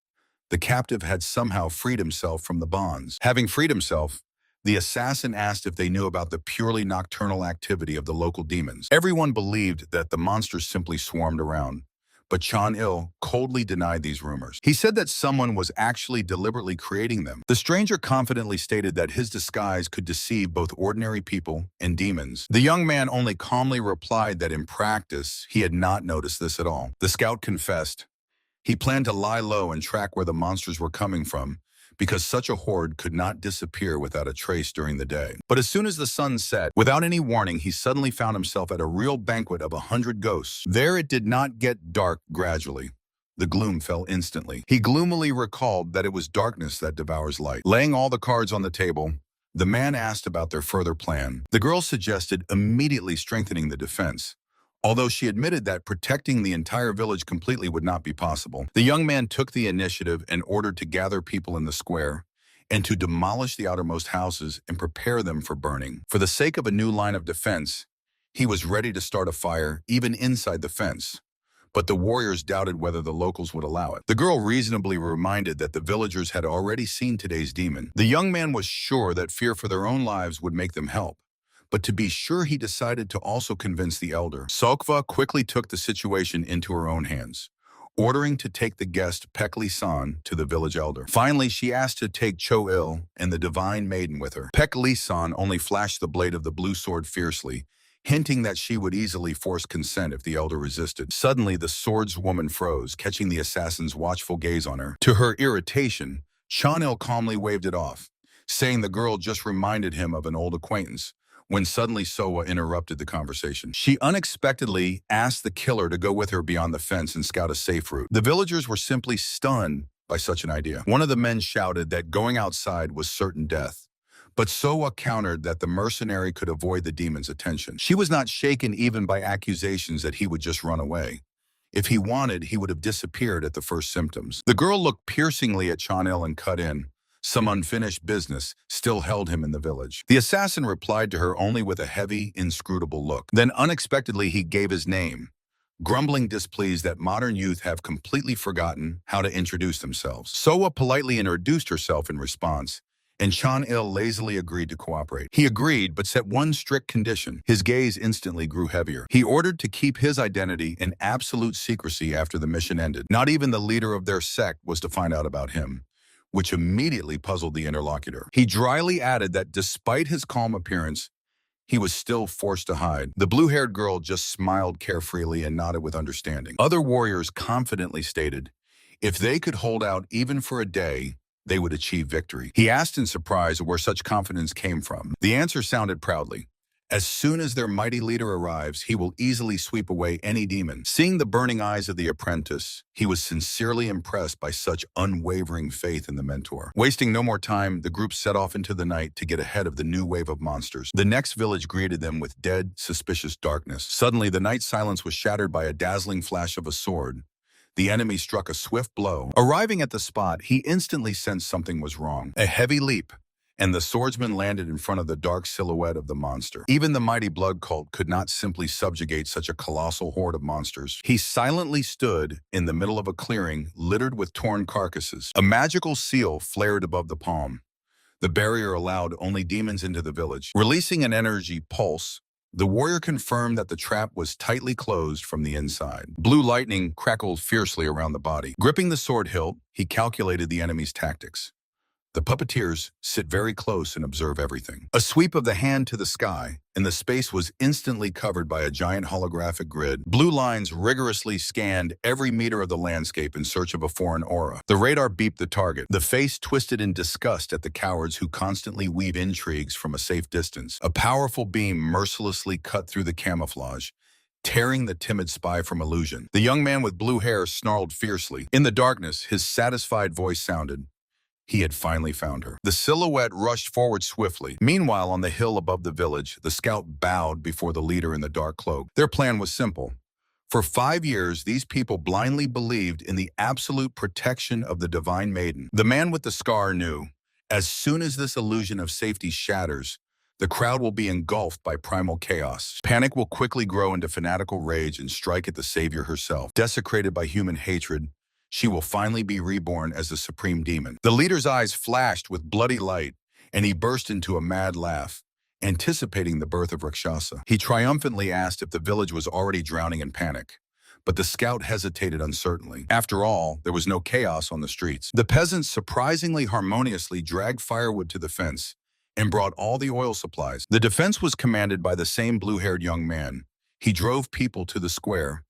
The captive had somehow freed himself from the bonds. Having freed himself, The assassin asked if they knew about the purely nocturnal activity of the local demons. Everyone believed that the monsters simply swarmed around, but Chan-il coldly denied these rumors. He said that someone was actually deliberately creating them. The stranger confidently stated that his disguise could deceive both ordinary people and demons. The young man only calmly replied that in practice, he had not noticed this at all. The scout confessed. He planned to lie low and track where the monsters were coming from, because such a horde could not disappear without a trace during the day. But as soon as the sun set, without any warning, he suddenly found himself at a real banquet of 100 ghosts. There it did not get dark gradually. The gloom fell instantly. He gloomily recalled that it was darkness that devours light. Laying all the cards on the table, the man asked about their further plan. The girl suggested immediately strengthening the defense, although she admitted that protecting the entire village completely would not be possible. The young man took the initiative and ordered to gather people in the square and to demolish the outermost houses and prepare them for burning. For the sake of a new line of defense, he was ready to start a fire even inside the fence. But the warriors doubted whether the locals would allow it. The girl reasonably reminded that the villagers had already seen today's demon. The young man was sure that fear for their own lives would make them help. But to be sure, he decided to also convince the elder. Sokva quickly took the situation into her own hands, ordering to take the guest Pekli-san to the village elder. Finally, she asked to take Cho-il and the divine maiden with her. Pekli-san only flashed the blade of the blue sword fiercely, hinting that she would easily force consent if the elder resisted. Suddenly, the swordswoman froze, catching the assassin's watchful gaze on her. To her irritation, Chan-il calmly waved it off, saying the girl just reminded him of an old acquaintance, when suddenly Soa interrupted the conversation. She unexpectedly asked the killer to go with her beyond the fence and scout a safe route. The villagers were simply stunned by such an idea. One of the men shouted that going outside was certain death, but Soa countered that the mercenary could avoid the demon's attention. She was not shaken even by accusations that he would just run away. If he wanted, he would have disappeared at the first symptoms. The girl looked piercingly at Chan-il and cut in. Some unfinished business still held him in the village. The assassin replied to her only with a heavy, inscrutable look. Then unexpectedly he gave his name, grumbling displeased that modern youth have completely forgotten how to introduce themselves. Soa politely introduced herself in response, and Chan-il lazily agreed to cooperate. He agreed, but set one strict condition. His gaze instantly grew heavier. He ordered to keep his identity in absolute secrecy after the mission ended. Not even the leader of their sect was to find out about him, which immediately puzzled the interlocutor. He dryly added that despite his calm appearance, he was still forced to hide. The blue-haired girl just smiled carefreely and nodded with understanding. Other warriors confidently stated, if they could hold out even for a day, they would achieve victory. He asked in surprise where such confidence came from. The answer sounded proudly. As soon as their mighty leader arrives, he will easily sweep away any demon. Seeing the burning eyes of the apprentice, he was sincerely impressed by such unwavering faith in the mentor. Wasting no more time, the group set off into the night to get ahead of the new wave of monsters. The next village greeted them with dead, suspicious darkness. Suddenly, the night silence was shattered by a dazzling flash of a sword. The enemy struck a swift blow. Arriving at the spot, he instantly sensed something was wrong. A heavy leap, and the swordsman landed in front of the dark silhouette of the monster. Even the mighty blood cult could not simply subjugate such a colossal horde of monsters. He silently stood in the middle of a clearing littered with torn carcasses. A magical seal flared above the palm. The barrier allowed only demons into the village. Releasing an energy pulse, the warrior confirmed that the trap was tightly closed from the inside. Blue lightning crackled fiercely around the body. Gripping the sword hilt, he calculated the enemy's tactics. The puppeteers sit very close and observe everything. A sweep of the hand to the sky, and the space was instantly covered by a giant holographic grid. Blue lines rigorously scanned every meter of the landscape in search of a foreign aura. The radar beeped the target. The face twisted in disgust at the cowards who constantly weave intrigues from a safe distance. A powerful beam mercilessly cut through the camouflage, tearing the timid spy from illusion. The young man with blue hair snarled fiercely. In the darkness, his satisfied voice sounded. He had finally found her. The silhouette rushed forward swiftly. Meanwhile, on the hill above the village, the scout bowed before the leader in the dark cloak. Their plan was simple. For 5 years, these people blindly believed in the absolute protection of the divine maiden. The man with the scar knew, as soon as this illusion of safety shatters, the crowd will be engulfed by primal chaos. Panic will quickly grow into fanatical rage and strike at the savior herself. Desecrated by human hatred, she will finally be reborn as the supreme demon. The leader's eyes flashed with bloody light, and he burst into a mad laugh, anticipating the birth of Rakshasa. He triumphantly asked if the village was already drowning in panic, but the scout hesitated uncertainly. After all, there was no chaos on the streets. The peasants surprisingly harmoniously dragged firewood to the fence and brought all the oil supplies. The defense was commanded by the same blue-haired young man. He drove people to the square,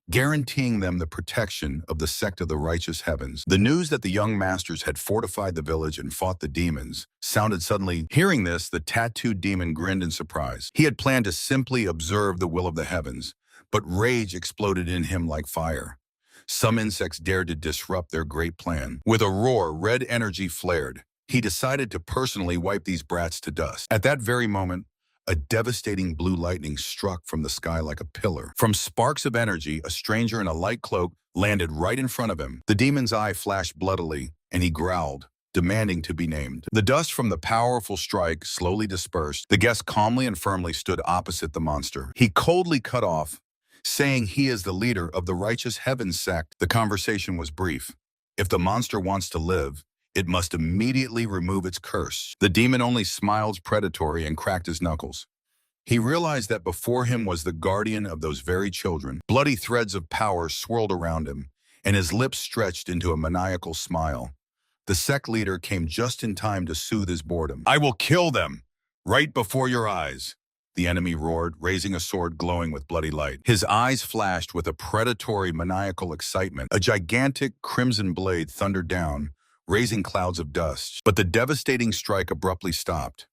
guaranteeing them the protection of the Sect of the Righteous Heavens. The news that the young masters had fortified the village and fought the demons sounded suddenly. Hearing this, the tattooed demon grinned in surprise. He had planned to simply observe the will of the heavens, but rage exploded in him like fire. Some insects dared to disrupt their great plan. With a roar, red energy flared. He decided to personally wipe these brats to dust. At that very moment, a devastating blue lightning struck from the sky like a pillar. From sparks of energy, a stranger in a light cloak landed right in front of him. The demon's eye flashed bloodily, and he growled, demanding to be named. The dust from the powerful strike slowly dispersed. The guest calmly and firmly stood opposite the monster. He coldly cut off, saying he is the leader of the Righteous Heavens Sect. The conversation was brief. If the monster wants to live, it must immediately remove its curse. The demon only smiled predatory and cracked his knuckles. He realized that before him was the guardian of those very children. Bloody threads of power swirled around him, and his lips stretched into a maniacal smile. The sect leader came just in time to soothe his boredom. "I will kill them, right before your eyes," the enemy roared, raising a sword glowing with bloody light. His eyes flashed with a predatory, maniacal excitement. A gigantic crimson blade thundered down, raising clouds of dust. But the devastating strike abruptly stopped.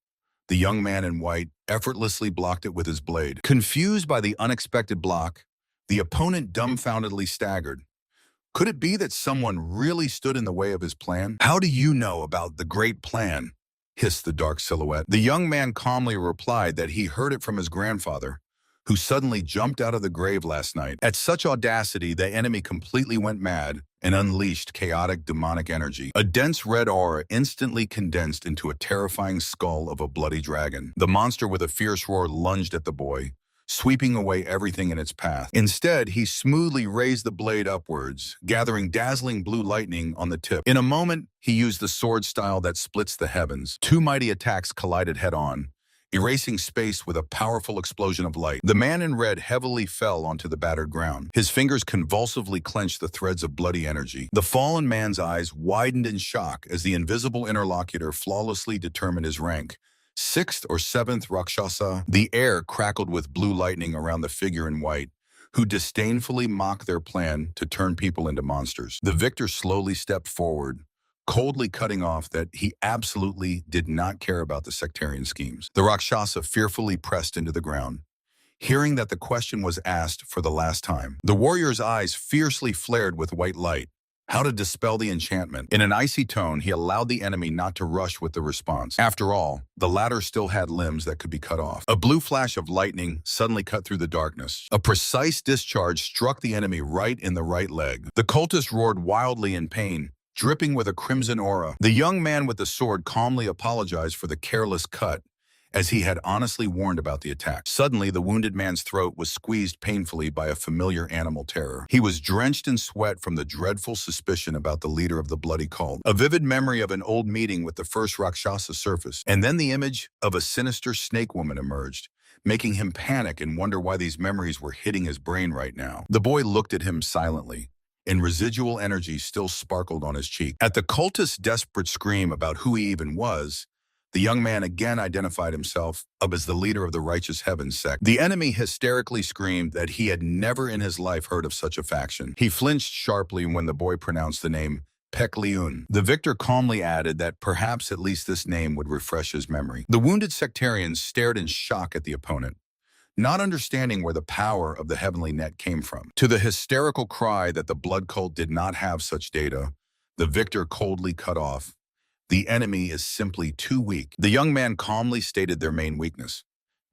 The young man in white effortlessly blocked it with his blade. Confused by the unexpected block, the opponent dumbfoundedly staggered. Could it be that someone really stood in the way of his plan? "How do you know about the great plan?" hissed the dark silhouette. The young man calmly replied that he heard it from his grandfather, who suddenly jumped out of the grave last night. At such audacity, the enemy completely went mad and unleashed chaotic demonic energy. A dense red aura instantly condensed into a terrifying skull of a bloody dragon. The monster with a fierce roar lunged at the boy, sweeping away everything in its path. Instead, he smoothly raised the blade upwards, gathering dazzling blue lightning on the tip. In a moment, he used the sword style that splits the heavens. Two mighty attacks collided head-on, erasing space with a powerful explosion of light. The man in red heavily fell onto the battered ground. His fingers convulsively clenched the threads of bloody energy. The fallen man's eyes widened in shock as the invisible interlocutor flawlessly determined his rank. 6th or 7th Rakshasa. The air crackled with blue lightning around the figure in white, who disdainfully mocked their plan to turn people into monsters. The victor slowly stepped forward, coldly cutting off that he absolutely did not care about the sectarian schemes. The Rakshasa fearfully pressed into the ground, hearing that the question was asked for the last time. The warrior's eyes fiercely flared with white light. How to dispel the enchantment? In an icy tone, he allowed the enemy not to rush with the response. After all, the latter still had limbs that could be cut off. A blue flash of lightning suddenly cut through the darkness. A precise discharge struck the enemy right in the right leg. The cultist roared wildly in pain, dripping with a crimson aura. The young man with the sword calmly apologized for the careless cut, as he had honestly warned about the attack. Suddenly, the wounded man's throat was squeezed painfully by a familiar animal terror. He was drenched in sweat from the dreadful suspicion about the leader of the bloody cult. A vivid memory of an old meeting with the first Rakshasa surfaced, and then the image of a sinister snake woman emerged, making him panic and wonder why these memories were hitting his brain right now. The boy looked at him silently, and residual energy still sparkled on his cheek. At the cultist's desperate scream about who he even was, the young man again identified himself as the leader of the Righteous Heavens Sect. The enemy hysterically screamed that he had never in his life heard of such a faction. He flinched sharply when the boy pronounced the name Pekliun. The victor calmly added that perhaps at least this name would refresh his memory. The wounded sectarians stared in shock at the opponent, not understanding where the power of the heavenly net came from. To the hysterical cry that the blood cult did not have such data, the victor coldly cut off, "The enemy is simply too weak." The young man calmly stated their main weakness.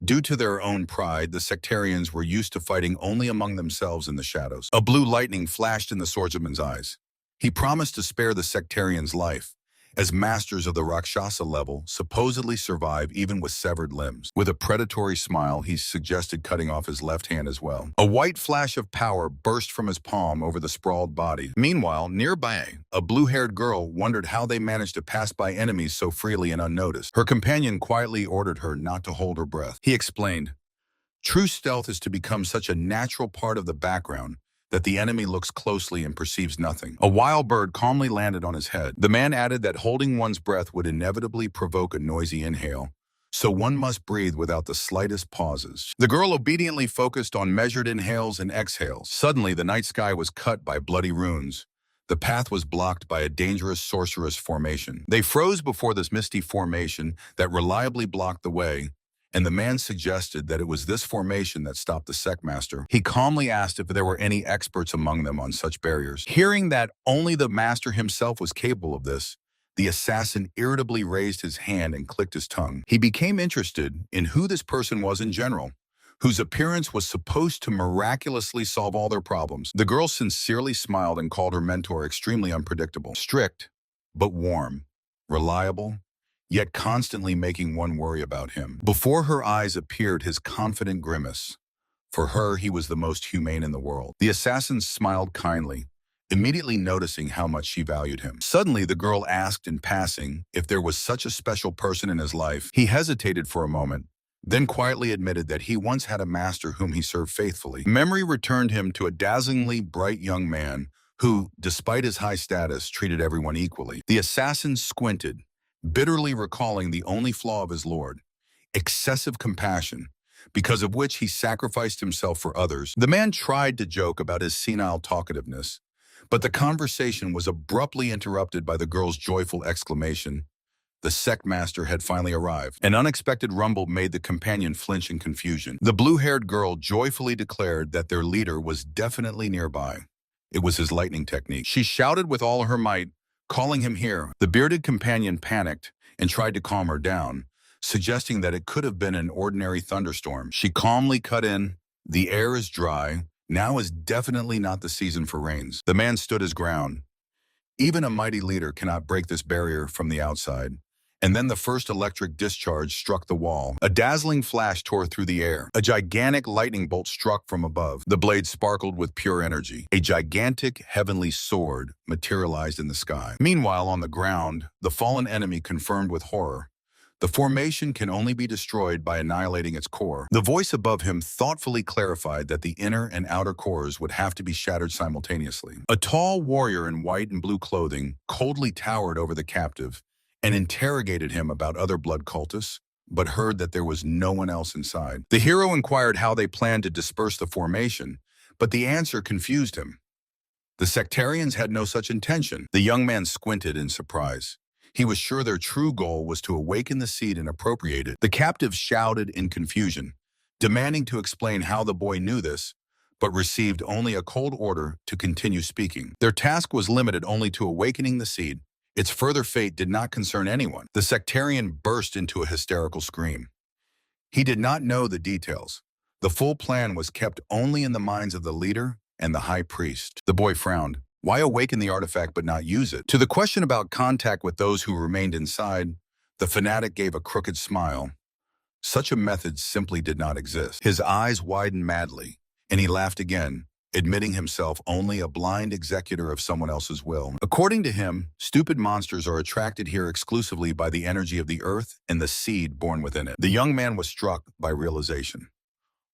Due to their own pride, the sectarians were used to fighting only among themselves in the shadows. A blue lightning flashed in the swordsman's eyes. He promised to spare the sectarian's life, as masters of the Rakshasa level supposedly survive even with severed limbs. With a predatory smile, he suggested cutting off his left hand as well. A white flash of power burst from his palm over the sprawled body. Meanwhile, nearby, a blue-haired girl wondered how they managed to pass by enemies so freely and unnoticed. Her companion quietly ordered her not to hold her breath. He explained, "True stealth is to become such a natural part of the background that the enemy looks closely and perceives nothing." A wild bird calmly landed on his head. The man added that holding one's breath would inevitably provoke a noisy inhale, so one must breathe without the slightest pauses. The girl obediently focused on measured inhales and exhales. Suddenly, the night sky was cut by bloody runes. The path was blocked by a dangerous sorceress formation. They froze before this misty formation that reliably blocked the way, and the man suggested that it was this formation that stopped the Sect master. He calmly asked if there were any experts among them on such barriers. Hearing that only the master himself was capable of this, the assassin irritably raised his hand and clicked his tongue. He became interested in who this person was in general, whose appearance was supposed to miraculously solve all their problems. The girl sincerely smiled and called her mentor extremely unpredictable, strict, but warm, reliable, yet constantly making one worry about him. Before her eyes appeared his confident grimace. For her, he was the most humane in the world. The assassin smiled kindly, immediately noticing how much she valued him. Suddenly, the girl asked in passing if there was such a special person in his life. He hesitated for a moment, then quietly admitted that he once had a master whom he served faithfully. Memory returned him to a dazzlingly bright young man who, despite his high status, treated everyone equally. The assassin squinted, bitterly recalling the only flaw of his lord, excessive compassion, because of which he sacrificed himself for others. The man tried to joke about his senile talkativeness, but the conversation was abruptly interrupted by the girl's joyful exclamation. The Sect master had finally arrived. An unexpected rumble made the companion flinch in confusion. The blue-haired girl joyfully declared that their leader was definitely nearby. It was his lightning technique. She shouted with all her might, calling him here. The bearded companion panicked and tried to calm her down, suggesting that it could have been an ordinary thunderstorm. She calmly cut in, "The air is dry. Now is definitely not the season for rains." The man stood his ground. Even a mighty leader cannot break this barrier from the outside. And then the first electric discharge struck the wall. A dazzling flash tore through the air. A gigantic lightning bolt struck from above. The blade sparkled with pure energy. A gigantic heavenly sword materialized in the sky. Meanwhile, on the ground, the fallen enemy confirmed with horror. The formation can only be destroyed by annihilating its core. The voice above him thoughtfully clarified that the inner and outer cores would have to be shattered simultaneously. A tall warrior in white and blue clothing coldly towered over the captive and interrogated him about other blood cultists, but heard that there was no one else inside. The hero inquired how they planned to disperse the formation, but the answer confused him. The sectarians had no such intention. The young man squinted in surprise. He was sure their true goal was to awaken the seed and appropriate it. The captive shouted in confusion, demanding to explain how the boy knew this, but received only a cold order to continue speaking. Their task was limited only to awakening the seed. Its further fate did not concern anyone. The sectarian burst into a hysterical scream. He did not know the details. The full plan was kept only in the minds of the leader and the high priest. The boy frowned. Why awaken the artifact but not use it? To the question about contact with those who remained inside, the fanatic gave a crooked smile. Such a method simply did not exist. His eyes widened madly, and he laughed again, admitting himself only a blind executor of someone else's will. According to him, stupid monsters are attracted here exclusively by the energy of the earth and the seed born within it. The young man was struck by realization.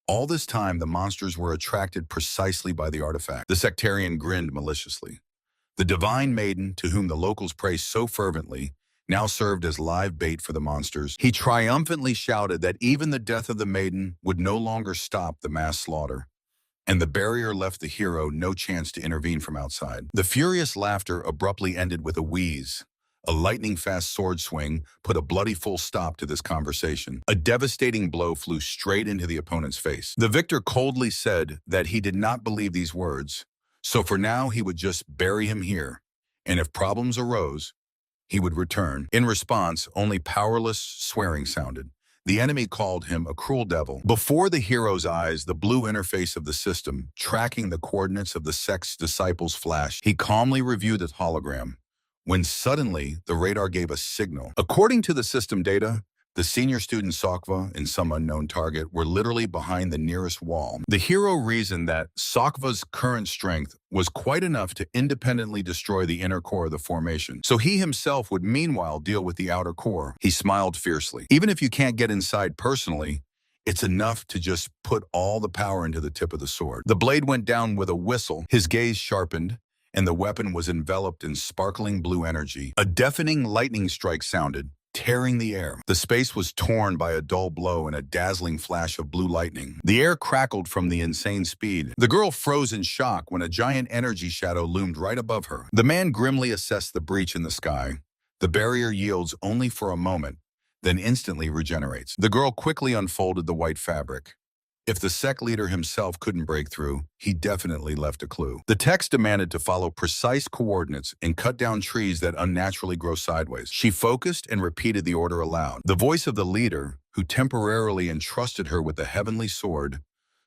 All this time, the monsters were attracted precisely by the artifact. The sectarian grinned maliciously. The divine maiden, to whom the locals praised so fervently, now served as live bait for the monsters. He triumphantly shouted that even the death of the maiden would no longer stop the mass slaughter, and the barrier left the hero no chance to intervene from outside. The furious laughter abruptly ended with a wheeze. A lightning-fast sword swing put a bloody full stop to this conversation. A devastating blow flew straight into the opponent's face. The victor coldly said that he did not believe these words, so for now he would just bury him here, and if problems arose, he would return. In response, only powerless swearing sounded. The enemy called him a cruel devil. Before the hero's eyes, the blue interface of the system, tracking the coordinates of the Sect's disciples, flashed. He calmly reviewed the hologram. when suddenly the radar gave a signal. According to the system data, the senior student Sakva and some unknown target were literally behind the nearest wall. The hero reasoned that Sakva's current strength was quite enough to independently destroy the inner core of the formation, so he himself would meanwhile deal with the outer core. He smiled fiercely. Even if you can't get inside personally, it's enough to just put all the power into the tip of the sword. The blade went down with a whistle, his gaze sharpened, and the weapon was enveloped in sparkling blue energy. A deafening lightning strike sounded, tearing the air. The space was torn by a dull blow and a dazzling flash of blue lightning. The air crackled from the insane speed. The girl froze in shock when a giant energy shadow loomed right above her. The man grimly assessed the breach in the sky. The barrier yields only for a moment, then instantly regenerates. The girl quickly unfolded the white fabric. If the Sect leader himself couldn't break through, he definitely left a clue. The text demanded to follow precise coordinates and cut down trees that unnaturally grow sideways. She focused and repeated the order aloud. The voice of the leader, who temporarily entrusted her with the heavenly sword,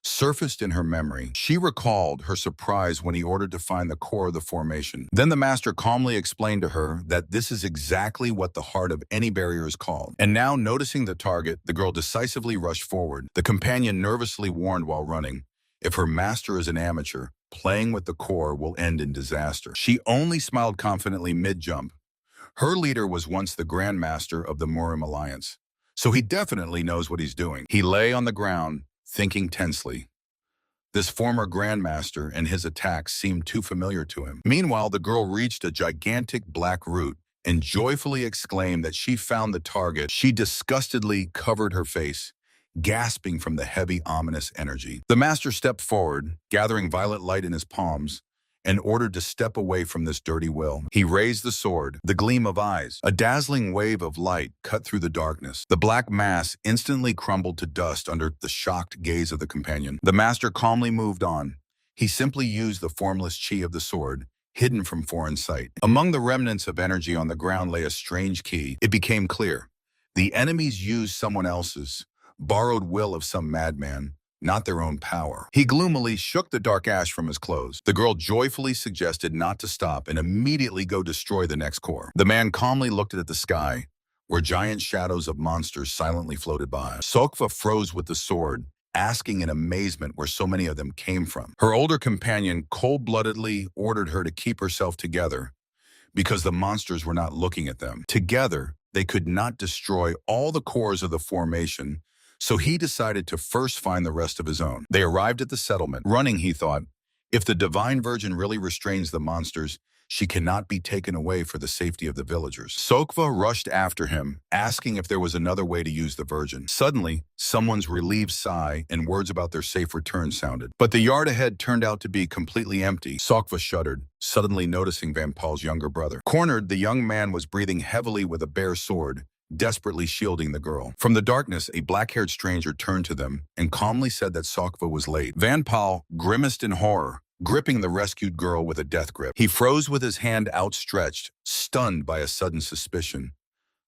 surfaced in her memory. She recalled her surprise when he ordered to find the core of the formation. Then the master calmly explained to her that this is exactly what the heart of any barrier is called. And now, noticing the target, the girl decisively rushed forward. The companion nervously warned while running, if her master is an amateur, playing with the core will end in disaster. She only smiled confidently mid-jump. Her leader was once the Grand Master of the Murim Alliance, so he definitely knows what he's doing. He lay on the ground, thinking tensely. This former grandmaster and his attacks seemed too familiar to him. Meanwhile, the girl reached a gigantic black root and joyfully exclaimed that she found the target. She disgustedly covered her face, gasping from the heavy, ominous energy. The master stepped forward, gathering violet light in his palms, and ordered to step away from this dirty will. He raised the sword, the gleam of eyes. A dazzling wave of light cut through the darkness. The black mass instantly crumbled to dust under the shocked gaze of the companion. The master calmly moved on. He simply used the formless chi of the sword, hidden from foreign sight. Among the remnants of energy on the ground lay a strange key. It became clear. The enemies used someone else's, borrowed will of some madman, not their own power. He gloomily shook the dark ash from his clothes. The girl joyfully suggested not to stop and immediately go destroy the next core. The man calmly looked at the sky, where giant shadows of monsters silently floated by. Sokva froze with the sword, asking in amazement where so many of them came from. Her older companion cold-bloodedly ordered her to keep herself together because the monsters were not looking at them. Together, they could not destroy all the cores of the formation, so he decided to first find the rest of his own. They arrived at the settlement. Running, he thought, if the Divine Virgin really restrains the monsters, she cannot be taken away for the safety of the villagers. Sokva rushed after him, asking if there was another way to use the Virgin. Suddenly, someone's relieved sigh and words about their safe return sounded. But the yard ahead turned out to be completely empty. Sokva shuddered, suddenly noticing Vanpal's younger brother. Cornered, the young man was breathing heavily with a bare sword, desperately shielding the girl. From the darkness, a black-haired stranger turned to them and calmly said that Sokva was late. Vanpal grimaced in horror, gripping the rescued girl with a death grip. He froze with his hand outstretched, stunned by a sudden suspicion.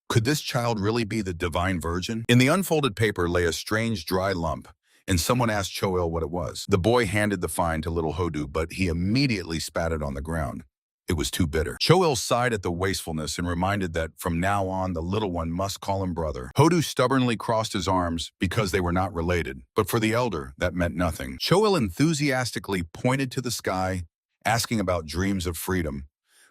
Could this child really be the Divine Virgin? In the unfolded paper lay a strange dry lump, and someone asked Choel what it was. The boy handed the find to little Hodu, but he immediately spat it on the ground. It was too bitter. Choel sighed at the wastefulness and reminded that from now on the little one must call him brother. Hodu stubbornly crossed his arms because they were not related, but for the elder, that meant nothing. Choel enthusiastically pointed to the sky, asking about dreams of freedom,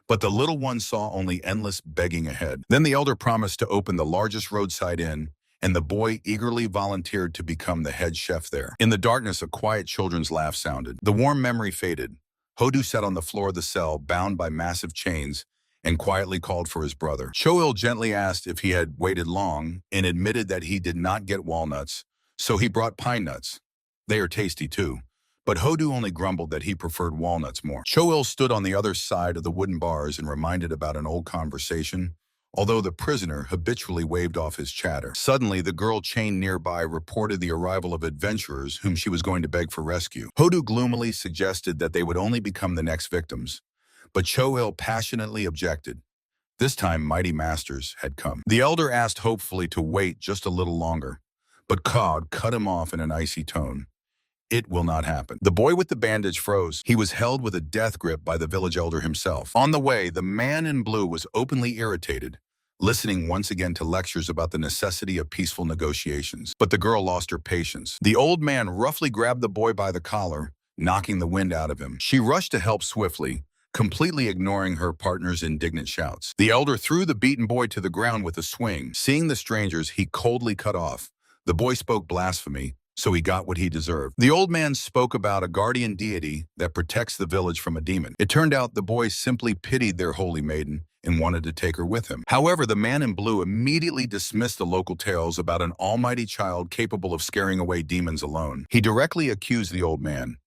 but the little one saw only endless begging ahead. Then the elder promised to open the largest roadside inn, and the boy eagerly volunteered to become the head chef there. In the darkness, a quiet children's laugh sounded. The warm memory faded. Hodu sat on the floor of the cell, bound by massive chains, and quietly called for his brother. Choel gently asked if he had waited long and admitted that he did not get walnuts, so he brought pine nuts. They are tasty too, but Hodu only grumbled that he preferred walnuts more. Choel stood on the other side of the wooden bars and reminded about an old conversation, although the prisoner habitually waved off his chatter. Suddenly, the girl chained nearby reported the arrival of adventurers whom she was going to beg for rescue. Hodu gloomily suggested that they would only become the next victims, but Choel passionately objected. This time, mighty masters had come. The elder asked hopefully to wait just a little longer, but Cod cut him off in an icy tone. It will not happen. The boy with the bandage froze. He was held with a death grip by the village elder himself. On the way, the man in blue was openly irritated, listening once again to lectures about the necessity of peaceful negotiations. But the girl lost her patience. The old man roughly grabbed the boy by the collar, knocking the wind out of him. She rushed to help swiftly, completely ignoring her partner's indignant shouts. The elder threw the beaten boy to the ground with a swing. Seeing the strangers, he coldly cut off. The boy spoke blasphemy, so he got what he deserved. The old man spoke about a guardian deity that protects the village from a demon. It turned out the boy simply pitied their holy maiden and wanted to take her with him. However, the man in blue immediately dismissed the local tales about an almighty child capable of scaring away demons alone. He directly accused the old man.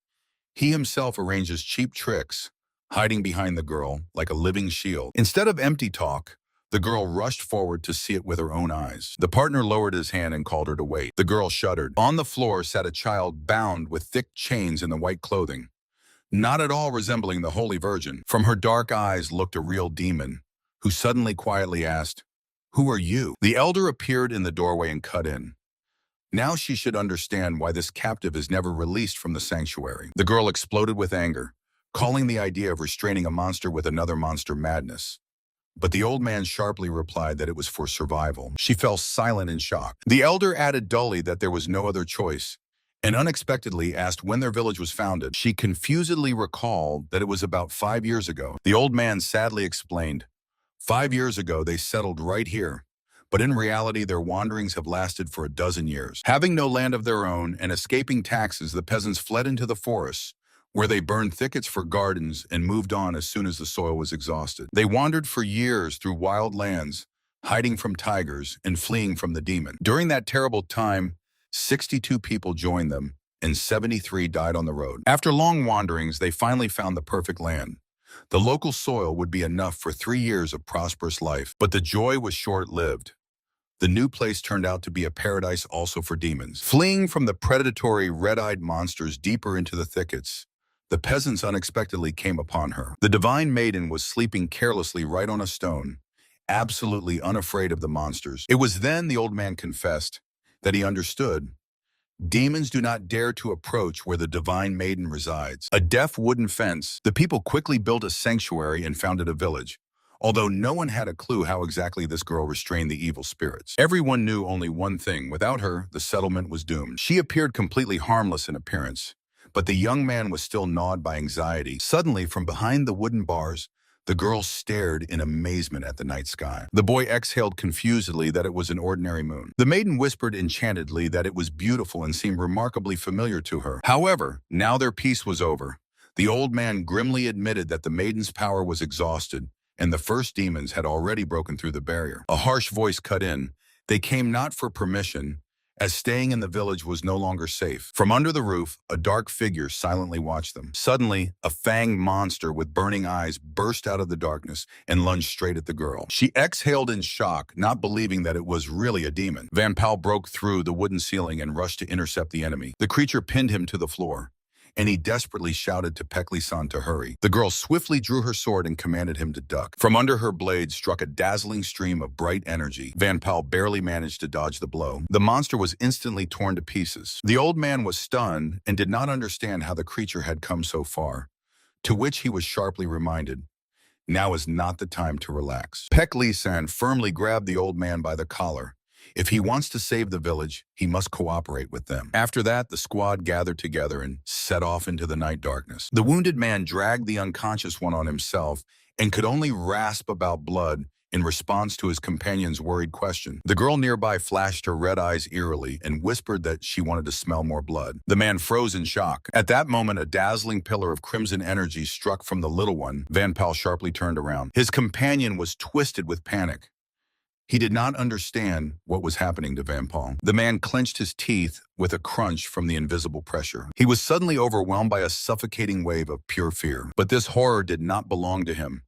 He himself arranges cheap tricks, hiding behind the girl like a living shield. Instead of empty talk, the girl rushed forward to see it with her own eyes. The partner lowered his hand and called her to wait. The girl shuddered. On the floor sat a child bound with thick chains in the white clothing, not at all resembling the Holy Virgin. From her dark eyes looked a real demon, who suddenly quietly asked, "Who are you?" The elder appeared in the doorway and cut in. Now she should understand why this captive is never released from the sanctuary. The girl exploded with anger, calling the idea of restraining a monster with another monster madness. But the old man sharply replied that it was for survival. She fell silent in shock. The elder added dully that there was no other choice, and unexpectedly asked when their village was founded. She confusedly recalled that it was about 5 years ago. The old man sadly explained, 5 years ago they settled right here, but in reality their wanderings have lasted for a dozen years. Having no land of their own and escaping taxes, the peasants fled into the forests, where they burned thickets for gardens and moved on as soon as the soil was exhausted. They wandered for years through wild lands, hiding from tigers and fleeing from the demon. During that terrible time, 62 people joined them, and 73 died on the road. After long wanderings, they finally found the perfect land. The local soil would be enough for 3 years of prosperous life, but the joy was short-lived. The new place turned out to be a paradise also for demons. Fleeing from the predatory red-eyed monsters deeper into the thickets, the peasants unexpectedly came upon her. The divine maiden was sleeping carelessly right on a stone, absolutely unafraid of the monsters. It was then the old man confessed that he understood. Demons do not dare to approach where the divine maiden resides. A deaf wooden fence, the people quickly built a sanctuary and founded a village, although no one had a clue how exactly this girl restrained the evil spirits. Everyone knew only one thing: without her, the settlement was doomed. She appeared completely harmless in appearance, but the young man was still gnawed by anxiety. Suddenly, from behind the wooden bars, the girl stared in amazement at the night sky. The boy exhaled confusedly that it was an ordinary moon. The maiden whispered enchantedly that it was beautiful and seemed remarkably familiar to her. However, now their peace was over. The old man grimly admitted that the maiden's power was exhausted, and the first demons had already broken through the barrier. A harsh voice cut in. They came not for permission, as staying in the village was no longer safe. From under the roof, a dark figure silently watched them. Suddenly, a fanged monster with burning eyes burst out of the darkness and lunged straight at the girl. She exhaled in shock, not believing that it was really a demon. Van Pal broke through the wooden ceiling and rushed to intercept the enemy. The creature pinned him to the floor, and he desperately shouted to Pekli-san to hurry. The girl swiftly drew her sword and commanded him to duck. From under her blade struck a dazzling stream of bright energy. Van Pal barely managed to dodge the blow. The monster was instantly torn to pieces. The old man was stunned and did not understand how the creature had come so far, to which he was sharply reminded, now is not the time to relax. Pekli-san firmly grabbed the old man by the collar. If he wants to save the village, he must cooperate with them. After that, the squad gathered together and set off into the night darkness. The wounded man dragged the unconscious one on himself and could only rasp about blood in response to his companion's worried question. The girl nearby flashed her red eyes eerily and whispered that she wanted to smell more blood. The man froze in shock. At that moment, a dazzling pillar of crimson energy struck from the little one. Van Pal sharply turned around. His companion was twisted with panic. He did not understand what was happening to Van Pal. The man clenched his teeth with a crunch from the invisible pressure. He was suddenly overwhelmed by a suffocating wave of pure fear. But this horror did not belong to him.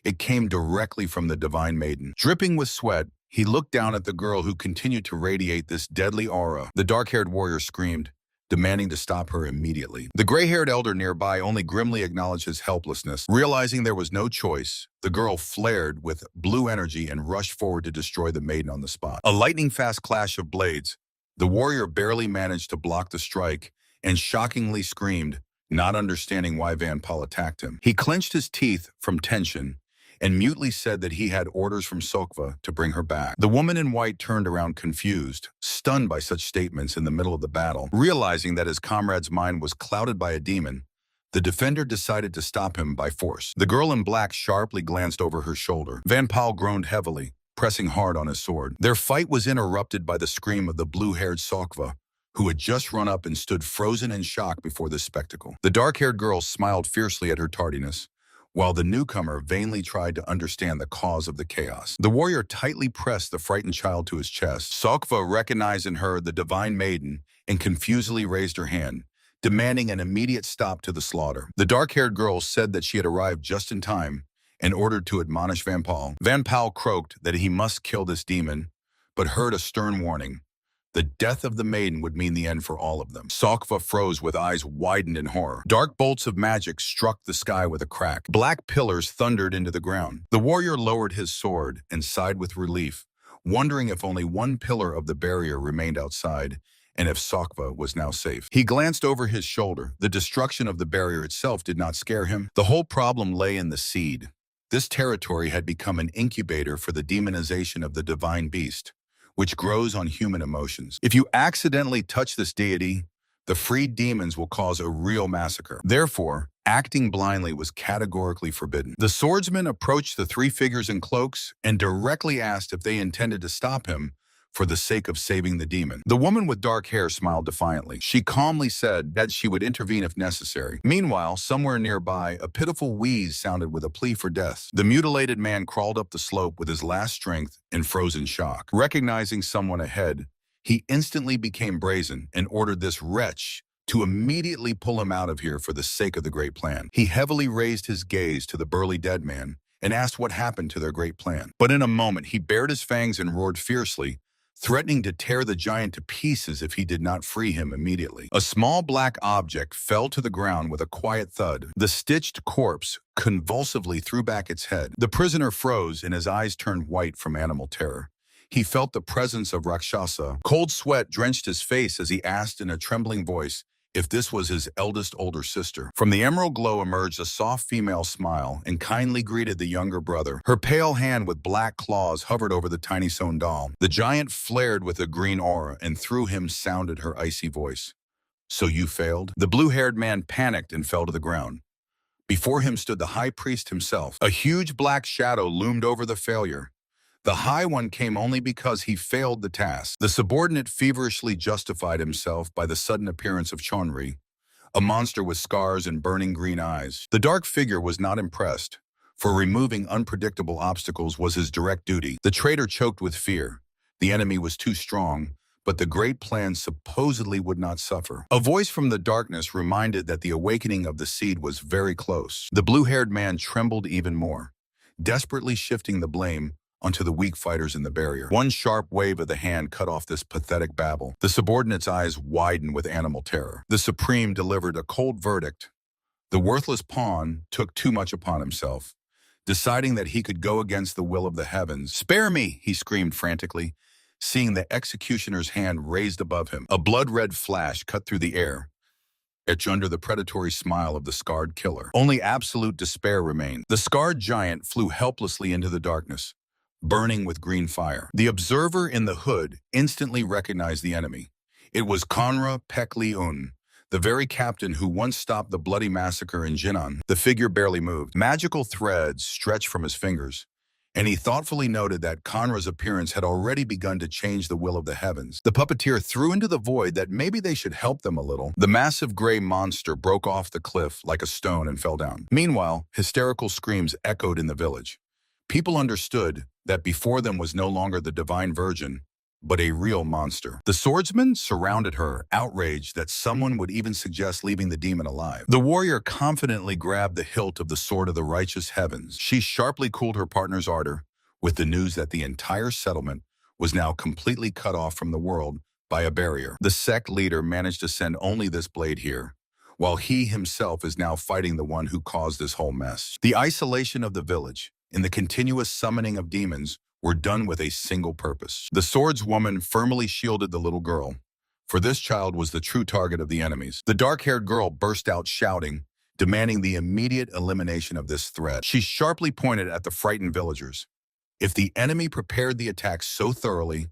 It came directly from the divine maiden. Dripping with sweat, he looked down at the girl who continued to radiate this deadly aura. The dark-haired warrior screamed, demanding to stop her immediately. The gray-haired elder nearby only grimly acknowledged his helplessness. Realizing there was no choice, the girl flared with blue energy and rushed forward to destroy the maiden on the spot. A lightning-fast clash of blades. The warrior barely managed to block the strike, and shockingly screamed, not understanding why Van Paul attacked him. He clenched his teeth from tension and mutely said that he had orders from Sokva to bring her back. The woman in white turned around confused, stunned by such statements in the middle of the battle. Realizing that his comrade's mind was clouded by a demon, the defender decided to stop him by force. The girl in black sharply glanced over her shoulder. Van Paul groaned heavily, pressing hard on his sword. Their fight was interrupted by the scream of the blue-haired Sokva, who had just run up and stood frozen in shock before this spectacle. The dark-haired girl smiled fiercely at her tardiness, while the newcomer vainly tried to understand the cause of the chaos. The warrior tightly pressed the frightened child to his chest. Sokva recognized in her the divine maiden and confusedly raised her hand, demanding an immediate stop to the slaughter. The dark-haired girl said that she had arrived just in time and ordered to admonish Van Paul. Van Paul croaked that he must kill this demon, but heard a stern warning. The death of the maiden would mean the end for all of them. Sokva froze with eyes widened in horror. Dark bolts of magic struck the sky with a crack. Black pillars thundered into the ground. The warrior lowered his sword and sighed with relief, wondering if only one pillar of the barrier remained outside and if Sokva was now safe. He glanced over his shoulder. The destruction of the barrier itself did not scare him. The whole problem lay in the seed. This territory had become an incubator for the demonization of the divine beast, which grows on human emotions. If you accidentally touch this deity, the freed demons will cause a real massacre. Therefore, acting blindly was categorically forbidden. The swordsman approached the three figures in cloaks and directly asked if they intended to stop him for the sake of saving the demon. The woman with dark hair smiled defiantly. She calmly said that she would intervene if necessary. Meanwhile, somewhere nearby, a pitiful wheeze sounded with a plea for death. The mutilated man crawled up the slope with his last strength in frozen shock. Recognizing someone ahead, he instantly became brazen and ordered this wretch to immediately pull him out of here for the sake of the great plan. He heavily raised his gaze to the burly dead man and asked what happened to their great plan. But in a moment, he bared his fangs and roared fiercely, threatening to tear the giant to pieces if he did not free him immediately. A small black object fell to the ground with a quiet thud. The stitched corpse convulsively threw back its head. The prisoner froze and his eyes turned white from animal terror. He felt the presence of Rakshasa. Cold sweat drenched his face as he asked in a trembling voice if this was his eldest older sister. From the emerald glow emerged a soft female smile and kindly greeted the younger brother. Her pale hand with black claws hovered over the tiny stone doll. The giant flared with a green aura, and through him sounded her icy voice. "So you failed?" The blue-haired man panicked and fell to the ground. Before him stood the high priest himself. A huge black shadow loomed over the failure. The High One came only because he failed the task. The subordinate feverishly justified himself by the sudden appearance of Chonri, a monster with scars and burning green eyes. The dark figure was not impressed, for removing unpredictable obstacles was his direct duty. The traitor choked with fear. The enemy was too strong, but the great plan supposedly would not suffer. A voice from the darkness reminded that the awakening of the seed was very close. The blue-haired man trembled even more, desperately shifting the blame onto the weak fighters in the barrier. One sharp wave of the hand cut off this pathetic babble. The subordinate's eyes widened with animal terror. The Supreme delivered a cold verdict. The worthless pawn took too much upon himself, deciding that he could go against the will of the heavens. "Spare me!" he screamed frantically, seeing the executioner's hand raised above him. A blood-red flash cut through the air, etched under the predatory smile of the scarred killer. Only absolute despair remained. The scarred giant flew helplessly into the darkness, burning with green fire. The observer in the hood instantly recognized the enemy. It was Conra Pekli-un, the very captain who once stopped the bloody massacre in Jinan. The figure barely moved. Magical threads stretched from his fingers, and he thoughtfully noted that Conra's appearance had already begun to change the will of the heavens. The puppeteer threw into the void that maybe they should help them a little. The massive gray monster broke off the cliff like a stone and fell down. Meanwhile, hysterical screams echoed in the village. People understood that before them was no longer the divine virgin, but a real monster. The swordsman surrounded her, outraged that someone would even suggest leaving the demon alive. The warrior confidently grabbed the hilt of the sword of the righteous heavens. She sharply cooled her partner's ardor with the news that the entire settlement was now completely cut off from the world by a barrier. The sect leader managed to send only this blade here, while he himself is now fighting the one who caused this whole mess. The isolation of the village and the continuous summoning of demons were done with a single purpose. The swordswoman firmly shielded the little girl, for this child was the true target of the enemies. The dark-haired girl burst out shouting, demanding the immediate elimination of this threat. She sharply pointed at the frightened villagers. If the enemy prepared the attack so thoroughly,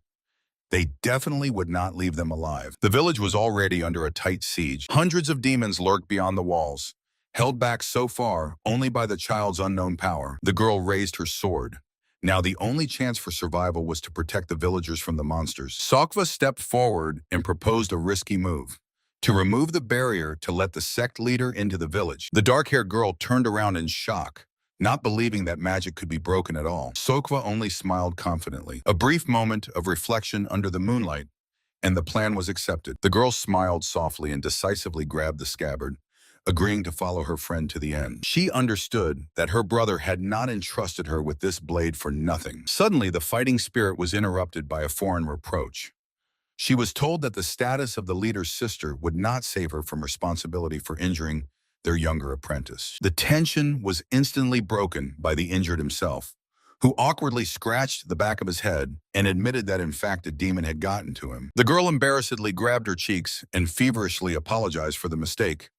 they definitely would not leave them alive. The village was already under a tight siege. Hundreds of demons lurked beyond the walls, held back so far only by the child's unknown power. The girl raised her sword. Now the only chance for survival was to protect the villagers from the monsters. Sakva stepped forward and proposed a risky move. To remove the barrier to let the sect leader into the village. The dark-haired girl turned around in shock, not believing that magic could be broken at all. Sakva only smiled confidently. A brief moment of reflection under the moonlight, and the plan was accepted. The girl smiled softly and decisively grabbed the scabbard, agreeing to follow her friend to the end. She understood that her brother had not entrusted her with this blade for nothing. Suddenly, the fighting spirit was interrupted by a foreign reproach. She was told that the status of the leader's sister would not save her from responsibility for injuring their younger apprentice. The tension was instantly broken by the injured himself, who awkwardly scratched the back of his head and admitted that in fact a demon had gotten to him. The girl embarrassedly grabbed her cheeks and feverishly apologized for the mistake,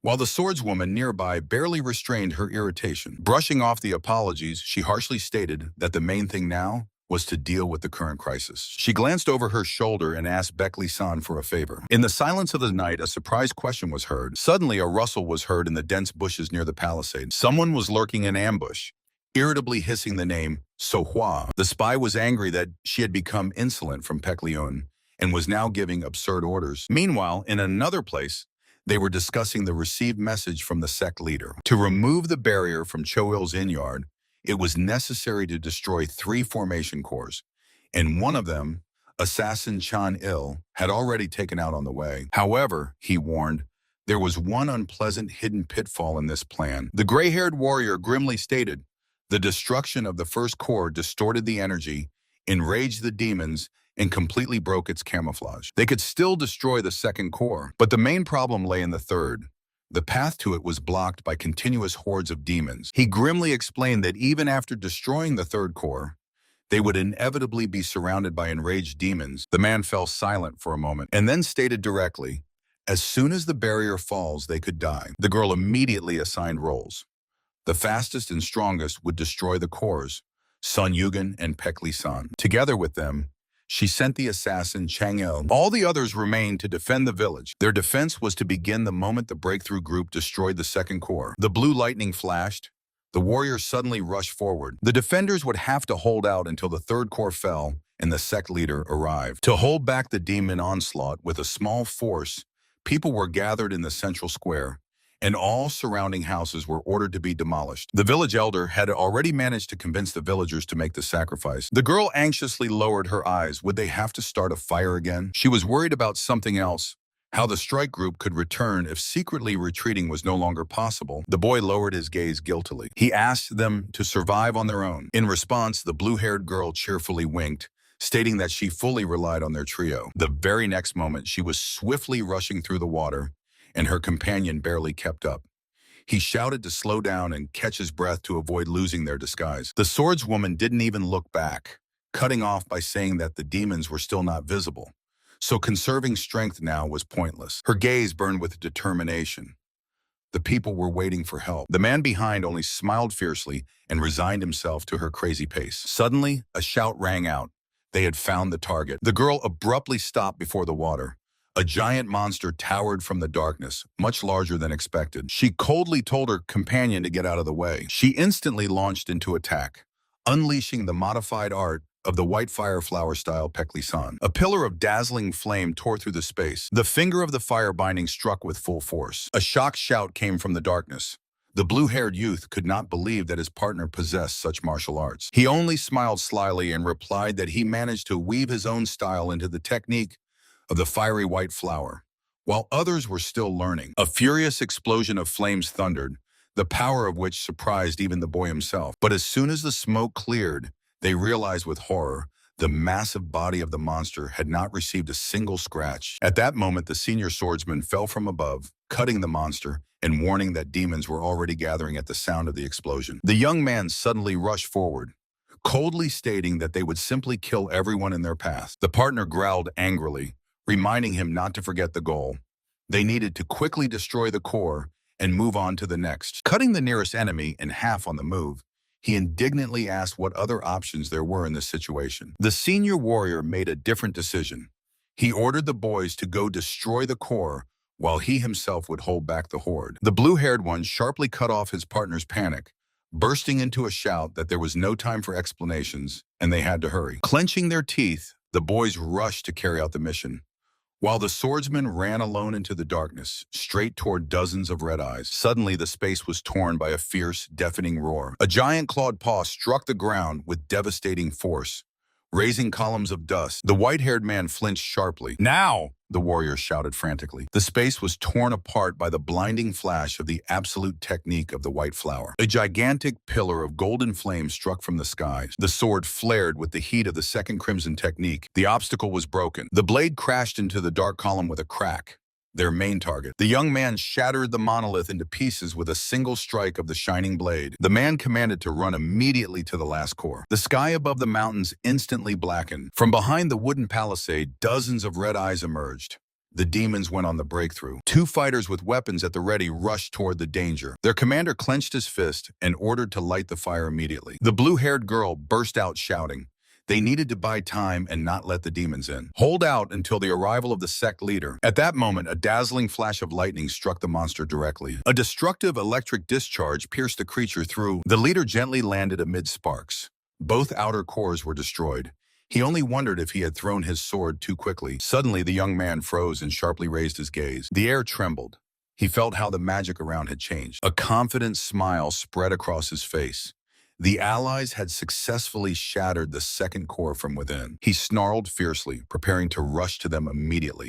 while the swordswoman nearby barely restrained her irritation. Brushing off the apologies, she harshly stated that the main thing now was to deal with the current crisis. She glanced over her shoulder and asked Beckley-san for a favor. In the silence of the night, a surprise question was heard. Suddenly, a rustle was heard in the dense bushes near the palisade. Someone was lurking in ambush, irritably hissing the name Sohua. The spy was angry that she had become insolent from Pekleon and was now giving absurd orders. Meanwhile, in another place, they were discussing the received message from the sect leader. To remove the barrier from Choil's inn-yard, it was necessary to destroy 3 formation cores, and one of them, Assassin Chan-il, had already taken out on the way. However, he warned, there was one unpleasant hidden pitfall in this plan. The gray-haired warrior grimly stated, the destruction of the first core distorted the energy, enraged the demons, and completely broke its camouflage. They could still destroy the second core, but the main problem lay in the third. The path to it was blocked by continuous hordes of demons. He grimly explained that even after destroying the third core, they would inevitably be surrounded by enraged demons. The man fell silent for a moment and then stated directly, as soon as the barrier falls, they could die. The girl immediately assigned roles. The fastest and strongest would destroy the cores, Sun Yugen and Pekli-san. Together with them, she sent the assassin Chang-il. All the others remained to defend the village. Their defense was to begin the moment the breakthrough group destroyed the second core. The blue lightning flashed. The warriors suddenly rushed forward. The defenders would have to hold out until the third core fell and the sect leader arrived. To hold back the demon onslaught with a small force, people were gathered in the central square, and all surrounding houses were ordered to be demolished. The village elder had already managed to convince the villagers to make the sacrifice. The girl anxiously lowered her eyes. Would they have to start a fire again? She was worried about something else, how the strike group could return if secretly retreating was no longer possible. The boy lowered his gaze guiltily. He asked them to survive on their own. In response, the blue-haired girl cheerfully winked, stating that she fully relied on their trio. The very next moment, she was swiftly rushing through the water, and her companion barely kept up. He shouted to slow down and catch his breath to avoid losing their disguise. The swordswoman didn't even look back, cutting off by saying that the demons were still not visible, so conserving strength now was pointless. Her gaze burned with determination. The people were waiting for help. The man behind only smiled fiercely and resigned himself to her crazy pace. Suddenly, a shout rang out. They had found the target. The girl abruptly stopped before the water. A giant monster towered from the darkness, much larger than expected. She coldly told her companion to get out of the way. She instantly launched into attack, unleashing the modified art of the white fire flower style Pekli-san. A pillar of dazzling flame tore through the space. The finger of the fire binding struck with full force. A shocked shout came from the darkness. The blue-haired youth could not believe that his partner possessed such martial arts. He only smiled slyly and replied that he managed to weave his own style into the technique of the fiery white flower. While others were still learning, a furious explosion of flames thundered, the power of which surprised even the boy himself. But as soon as the smoke cleared, they realized with horror the massive body of the monster had not received a single scratch. At that moment, the senior swordsman fell from above, cutting the monster and warning that demons were already gathering at the sound of the explosion. The young man suddenly rushed forward, coldly stating that they would simply kill everyone in their path. The partner growled angrily, reminding him not to forget the goal. They needed to quickly destroy the core and move on to the next. Cutting the nearest enemy in half on the move, he indignantly asked what other options there were in this situation. The senior warrior made a different decision. He ordered the boys to go destroy the core while he himself would hold back the horde. The blue-haired one sharply cut off his partner's panic, bursting into a shout that there was no time for explanations and they had to hurry. Clenching their teeth, the boys rushed to carry out the mission, while the swordsman ran alone into the darkness, straight toward dozens of red eyes. Suddenly, the space was torn by a fierce, deafening roar. A giant clawed paw struck the ground with devastating force, raising columns of dust. The white-haired man flinched sharply. "Now!" the warrior shouted frantically. The space was torn apart by the blinding flash of the absolute technique of the white flower. A gigantic pillar of golden flame struck from the skies. The sword flared with the heat of the second crimson technique. The obstacle was broken. The blade crashed into the dark column with a crack, their main target. The young man shattered the monolith into pieces with a single strike of the shining blade. The man commanded to run immediately to the last core. The sky above the mountains instantly blackened. From behind the wooden palisade, dozens of red eyes emerged. The demons went on the breakthrough. Two fighters with weapons at the ready rushed toward the danger. Their commander clenched his fist and ordered to light the fire immediately. The blue-haired girl burst out shouting. They needed to buy time and not let the demons in. Hold out until the arrival of the Sect leader. At that moment, a dazzling flash of lightning struck the monster directly. A destructive electric discharge pierced the creature through. The leader gently landed amid sparks. Both outer cores were destroyed. He only wondered if he had thrown his sword too quickly. Suddenly, the young man froze and sharply raised his gaze. The air trembled. He felt how the magic around had changed. A confident smile spread across his face. The allies had successfully shattered the second core from within. He snarled fiercely, preparing to rush to them immediately.